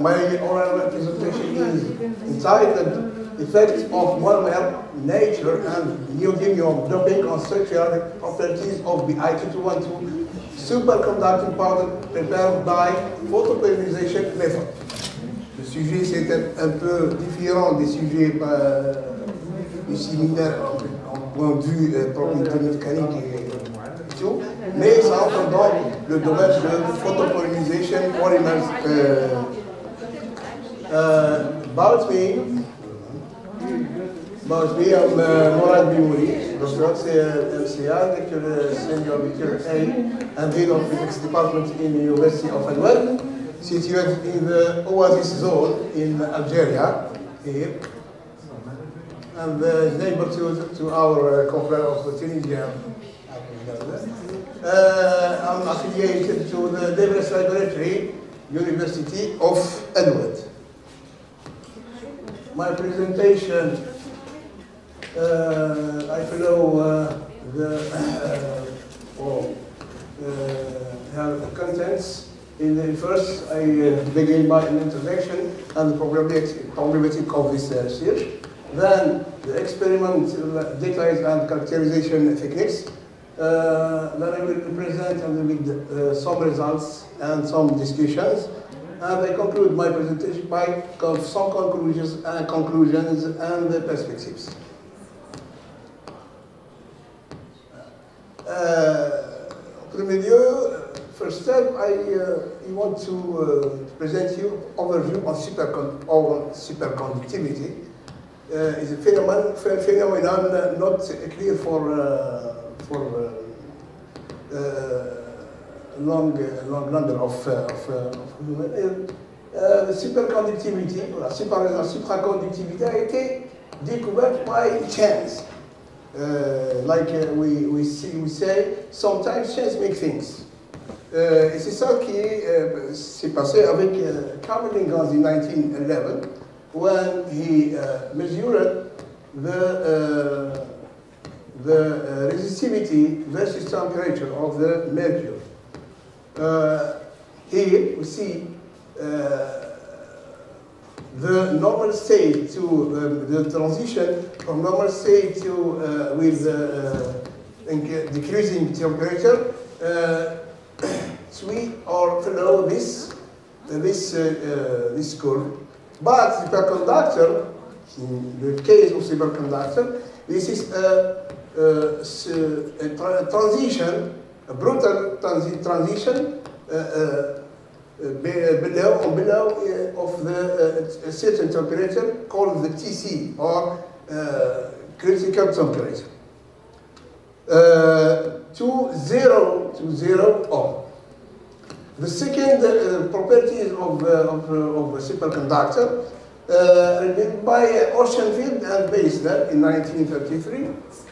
My oral presentation is entitled Effects of Warmer Nature and Neodymium Doping on Structural Properties of the I-212 Superconducting Powder Prepared by Photopolarization Method. Le sujet, c'est un peu différent des sujets du séminaire en point de vue propriété mécanique et tout, mais ça entre dans le domaine de photopolarisation polymers. About me, I'm Morad Bimouri, doctor MCA, senior lecturer A, and head of physics department in the University of Al-Wad, situated in the Oasis zone in Algeria, here. And neighbor to our Complet of Tunisia. I'm affiliated to the Davis Laboratory, University of Al-Wad. My presentation, I follow the contents. In the first, I begin by an introduction and the problematic of this research. Then the experimental details and characterization techniques. Then I will present and with some results and some discussions. And I conclude my presentation by some conclusions and perspectives. Premier lieu, first step, I want to present you overview on superconductivity. It's a phenomenon not clear for long number of human. Superconductivity, la supraconductivité a été découverte by chance. Like we say, sometimes chance makes things. Et c'est ça qui s'est passé avec Carl Lingens in 1911 when he measured the resistivity versus temperature of the mercury. Here we see the normal state to the transition from normal state to with decreasing temperature. We or follow this curve, but superconductor, in the case of superconductor, this is a transition, a brutal transition below of the a certain temperature called the TC or critical temperature to zero on. The second properties of a superconductor revealed by Oceanfield and Basler in 1933,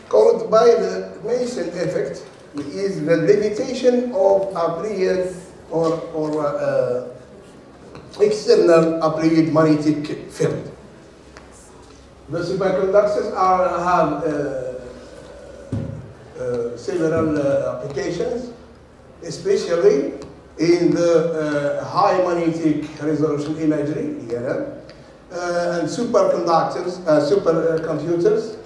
called by the Mason effect, is the levitation of applied or external applied magnetic field. The superconductors have several applications, especially in the high magnetic resolution imagery, and superconductors, supercomputers.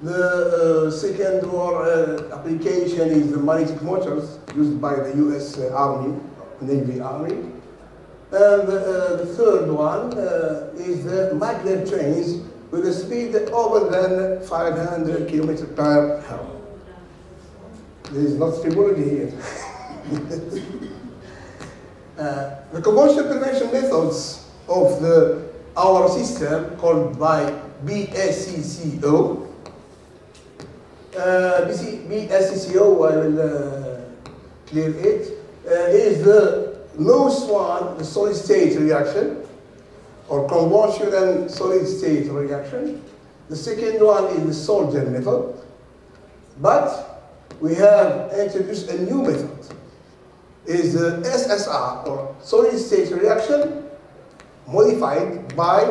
The second more application is the magnetic motors used by the US Army, Navy Army. And the third one is the maglev trains with a speed over than 500 km per hour. There is not stability here. The combustion prevention methods of our system, called by BSCCO. BSCCO, I will clear it, is the most one, the solid state reaction, or conventional solid state reaction. The second one is the solder method. But we have introduced a new method. Is the SSR, or solid state reaction, modified by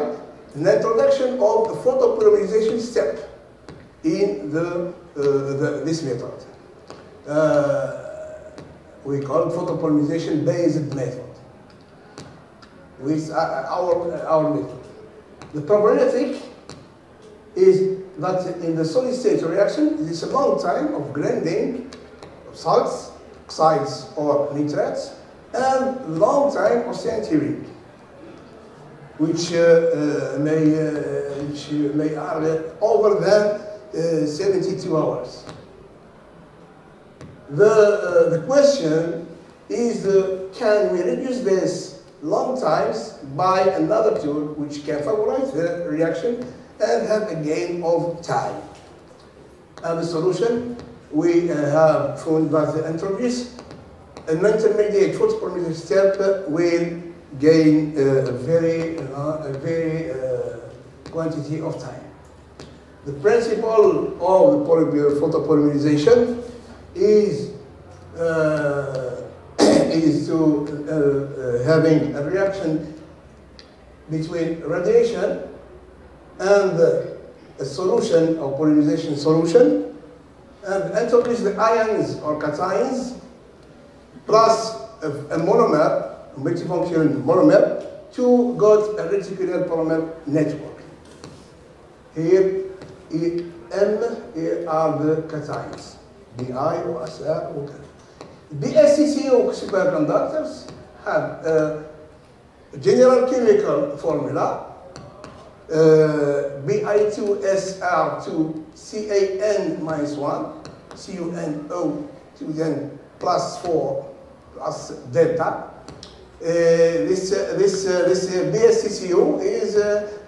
an introduction of the photopolymerization step in this method. We call it photopolymerization-based method, which is our method. The problematic is that in the solid state reaction, it is a long time of blending of salts, oxides or nitrates, and long time of sintering, which may are over than 72 hours. The question is, can we reduce this long times by another tool which can favorize the reaction and have a gain of time? And the solution, we have found that the introduce an intermediate photopolymerization step will gain a very quantity of time. The principle of the photopolymerization is to having a reaction between radiation and a solution or polymerization solution, and introduce the ions or cations plus a monomer, a multifunctional monomer, to get a reticular polymer network. Here, M are the cations, Bi, OSR, OK. BSCCO superconductors have a general chemical formula, Bi2SR2CAN-1, CuNO2 then +4 plus delta. This BSCCO is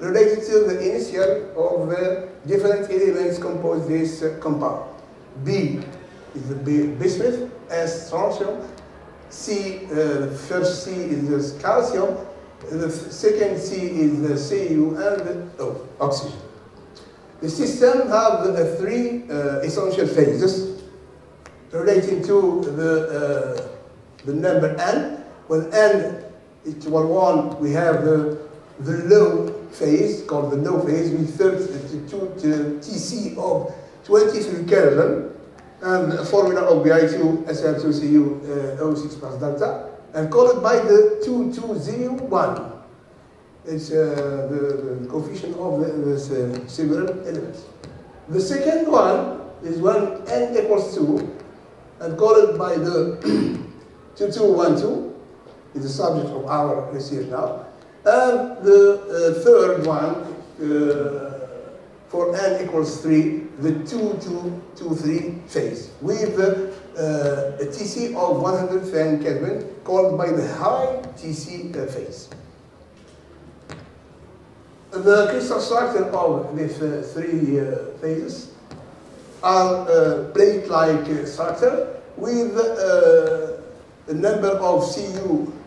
related to the initial of different elements compose this compound. B is the bismuth, S strontium, C, the first C is the calcium, the second C is the Cu, and the oxygen. The system has the three essential phases relating to the number n. When n equal 1, we have the low phase, called the low phase, with 32 Tc of 23 Kelvin, and a formula of Bi2 SR2Cu O6 plus delta, and called by the 2201. It's the coefficient of the several elements. The second one is when n equals 2, and called by the 2212, is the subject of our research now. And the third one, for n equals 3, the 2223 phase, with a Tc of 110 Kelvin, called by the high Tc phase. The crystal structure of these three phases are plate-like structure with a number of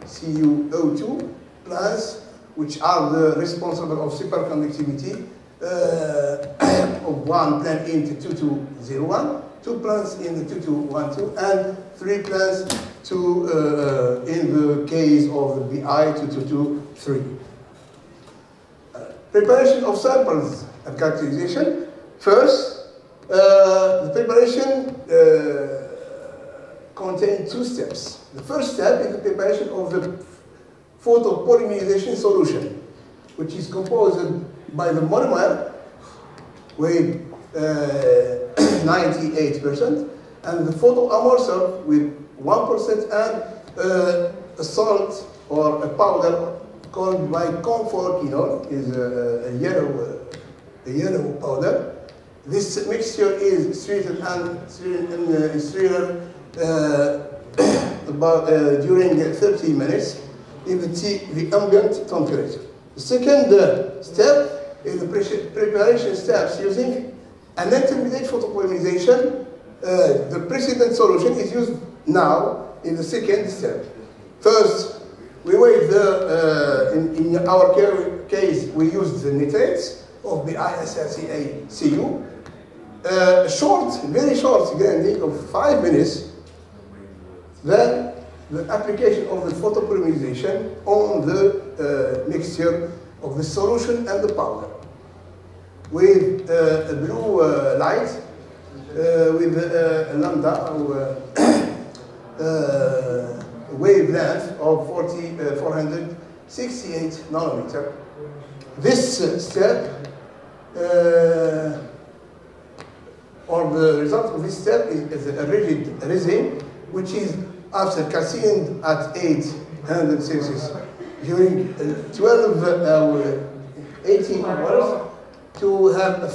CuO2 plants, which are the responsible of superconductivity of one plant in the 2201, 2 plants in the 2212, and 3 plants in the case of the Bi 2223. Preparation of samples and characterization. First, the preparation contains 2 steps. The first step is the preparation of the photopolymerization solution, which is composed by the monomer with 98%, and the photoamorpher with 1%, and a salt or a powder called by conforquinol, is a yellow powder. This mixture is treated and during 30 minutes in the ambient temperature. The second step is the preparation steps using an intermediate photopolymerization. The precedent solution is used now in the second step. First, we weighed in our case, we used the nitrates of the ISRCA-CU. Short, very short grinding of 5 minutes. Then the application of the photopolymerization on the mixture of the solution and the powder with a blue light with a lambda wavelength of 468 nanometer. This step, or the result of this step is a rigid resin, which is after calcined at 800 Celsius during 18 hours to have a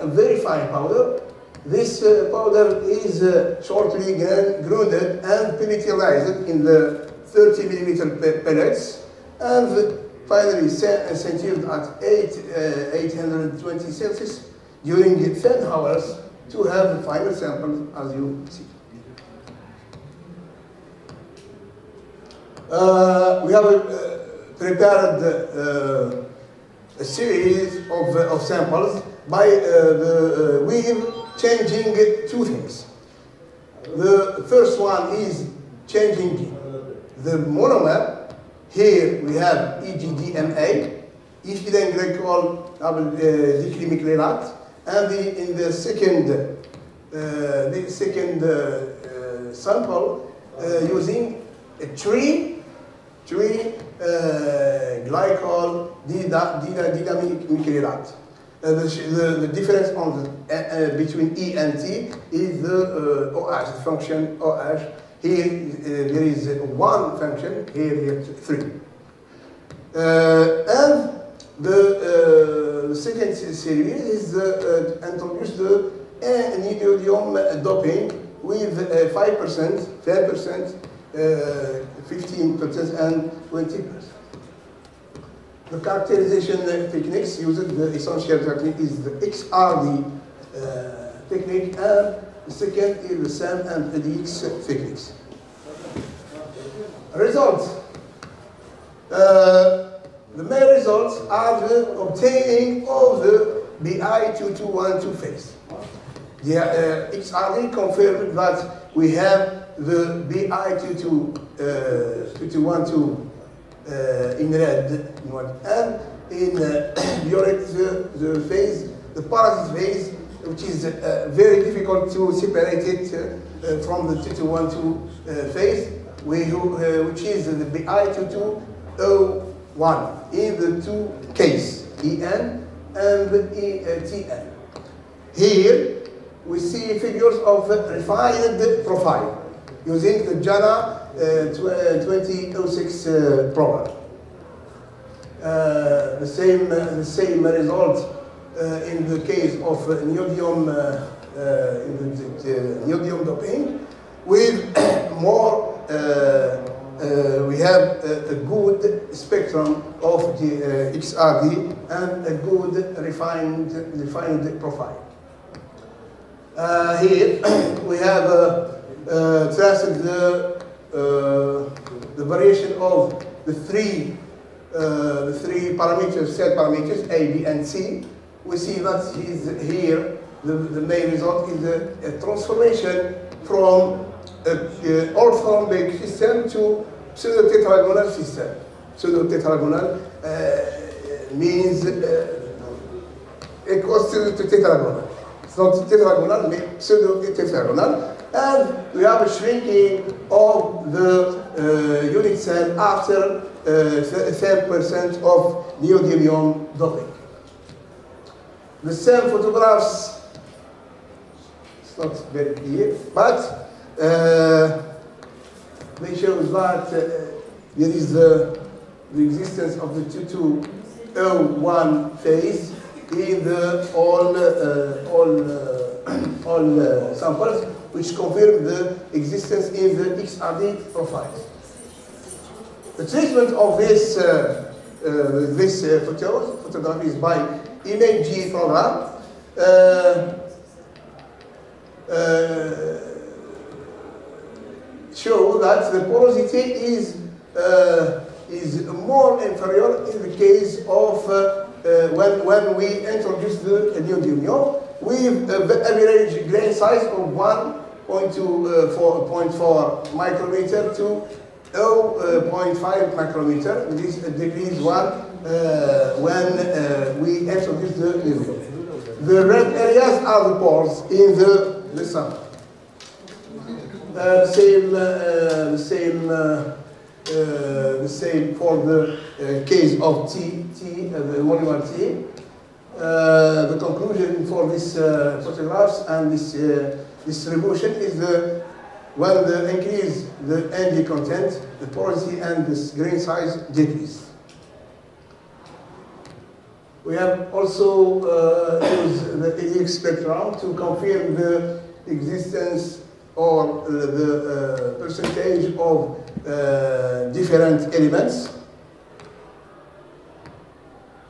very fine powder. This powder is shortly grounded and pelletized in the 30 millimeter pellets, and finally centered at 820 Celsius during 10 hours to have the final sample as you see. We have prepared a series of samples by with changing 2 things. The first one is changing the monomer. Here we have EGDMA, ethylene glycol double dichloromethylate, and in the second sample using a tree glycol didamethylate. The difference on between E and T is the OH, the function OH. Here there is 1 function, here we have 3. And the second series is introduce the neodymium doping with 5%, 10%, 15%, and 20%. The characterization techniques used, the essential technique is the XRD technique, and the second is the SAM and ADX techniques. Results. The main results are the obtaining of the BI2212 phase. The XRD confirmed that we have the BI2212 in red, and in violet the phase, the parasite phase, which is very difficult to separate it from the 2212 phase, which is the BI2201 in the 2 cases, EN and ETN. Here we see figures of refined profile using the JANA 2006 program. The same result in the case of neodymium neodymium doping, with more. We have a good spectrum of the XRD and a good refined profile. Here we have traced the variation of the three parameters, cell parameters A, B, and C. We see that here the main result is a transformation from orthorhombic system to pseudo-tetragonal system. Pseudo-tetragonal means equals to tetragonal. It's not tetragonal, but pseudo-tetragonal. And we have a shrinking of the unit cell after 10% of neodymium doping. The same photographs, it's not very clear, but they show that there is the existence of the 2201 phase in the all samples, which confirm the existence in the XRD profiles. The treatment of this photograph is by imaging program. Show that the porosity is is more inferior in the case of when we introduce the neodymium with the average grain size of 1.4 micrometer to 0.5 micrometer. This decrease when we introduce the neodymium. The red areas are the pores in the sample. The same for the case of the monomer T. The conclusion for this photographs and this distribution is when the increase the ND content, the porosity and the grain size decrease. We have also used the EDX spectrum to confirm the existence or the percentage of different elements.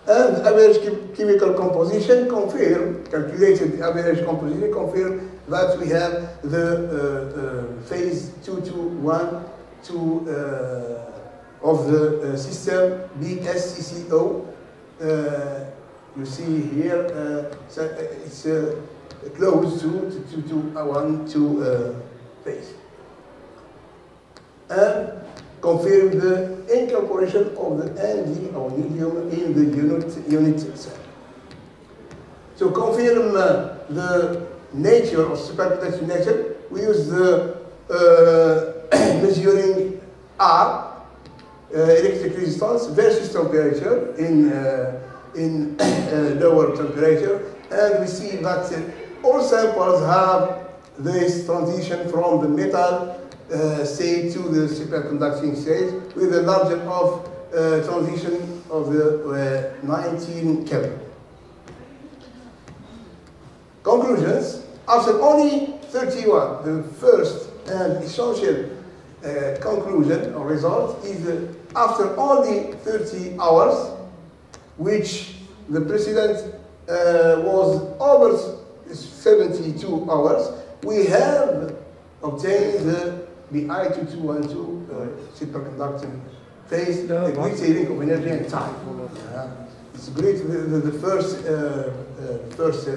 And average chemical composition confirm, calculated average composition confirm that we have the phase 221 of the system BSCCO. You see here, it's close to 212 phase. And confirm the incorporation of the ND or neodymium in the unit cell. To confirm the nature of superconducting nature, we use the measuring R, electric resistance versus temperature in lower temperature, and we see that all samples have this transition from the metal state to the superconducting state with a margin of transition of the 19 Kelvin. Conclusions: after only 31, the first and essential conclusion or result is after only 30 hours, which the precedent was over 72 hours, we have obtained the BI2212 superconducting phase, a great saving of energy and time. It's great, the first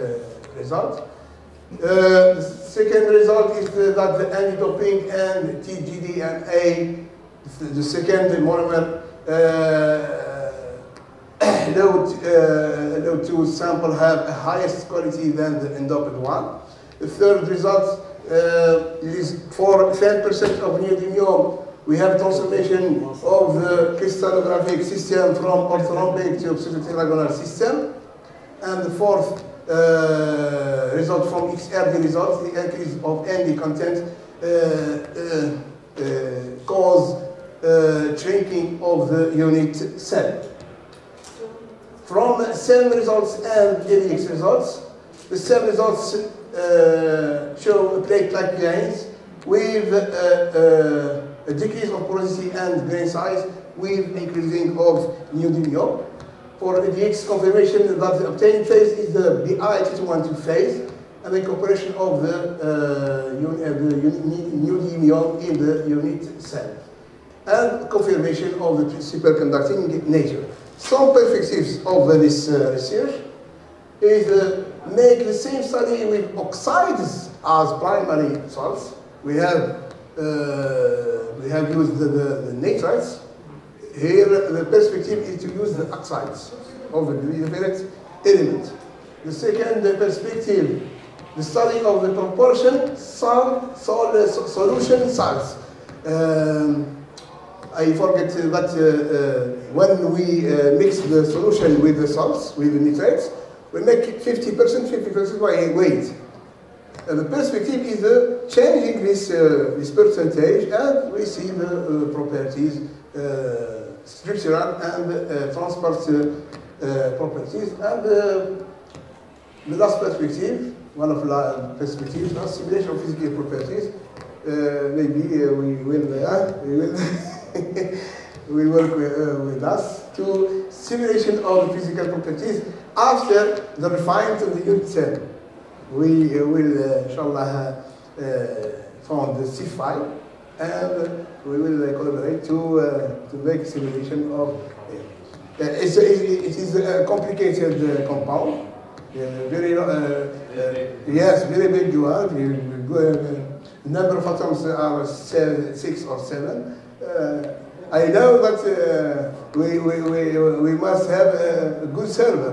result. The second result is that the anti-doping and TGD and A, the second monomer load 2 sample have a highest quality than the endoped one. The third result is for 10% of neodymium, we have transformation of the crystallographic system from orthorhombic to pseudotetragonal system. And the fourth result from XRD results, the increase of ND content cause shrinking of the unit cell. From cell results and EDX results, the cell results show plate-like grains with a decrease of porosity and grain size with increasing of neodymium. For EDX confirmation that the obtained phase is the BI2212 phase and the incorporation of the neodymium in the unit cell. And confirmation of the superconducting nature. Some perspectives of this research is make the same study with oxides as primary salts. We have used the nitrites. Here, the perspective is to use the oxides of the different elements. The second perspective, the study of the proportion solution salts. I forget that when we mix the solution with the salts, with the nitrates, we make it 50% by weight. And the perspective is changing this percentage, and we see the properties, structural and transport properties. And the last perspective, one of the perspectives, simulation of physical properties. Maybe we will will work with us to simulation of the physical properties after the refinement of the unit cell. We will, inshallah, found the C file and we will collaborate to make a simulation of it is a complicated compound. Very yes, very big you have. Number of atoms are 6 or 7. I know that we must have a good server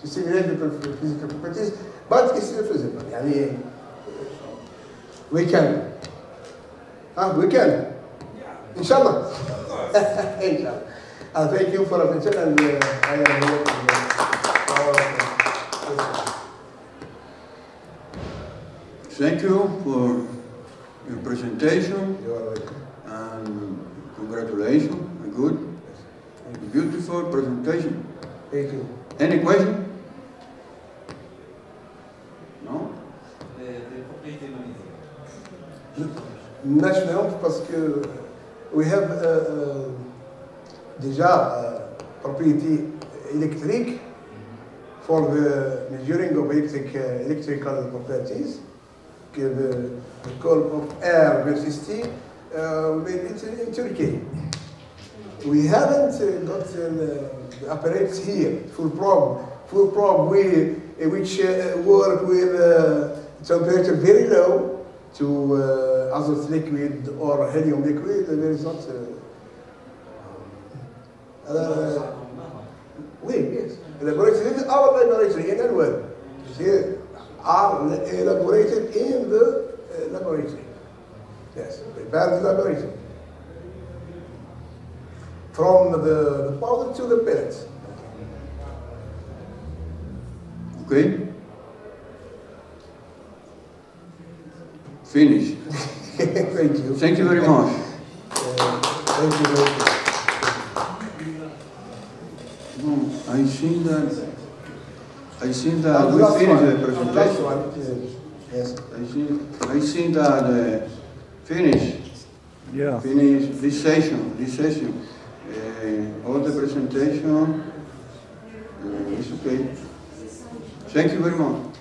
to simulate the physical properties, but it's feasible. يعني we can. We can. Inshallah. Inshallah. Thank you for attention, and I am here. Thank you for your presentation. You are welcome. And congratulations. A good, beautiful presentation. Thank you. Any question? No? National, parce que we have déjà property electric for the measuring of electrical properties. The curve of air velocity in Turkey. We haven't got the apparatus here, full probe which work with temperature very low to azote liquid or helium liquid. There is not. Yes. Laboratory, our laboratory in Anwar. Here are elaborated in the laboratory. Yes, prepared the laboratory. From the powder to the pellets. Okay. Finish. Thank you. Thank you very much. Thank you very much. No, I think that we finished the presentation. Yes. I think that finish this session. All the presentation is okay. Thank you very much.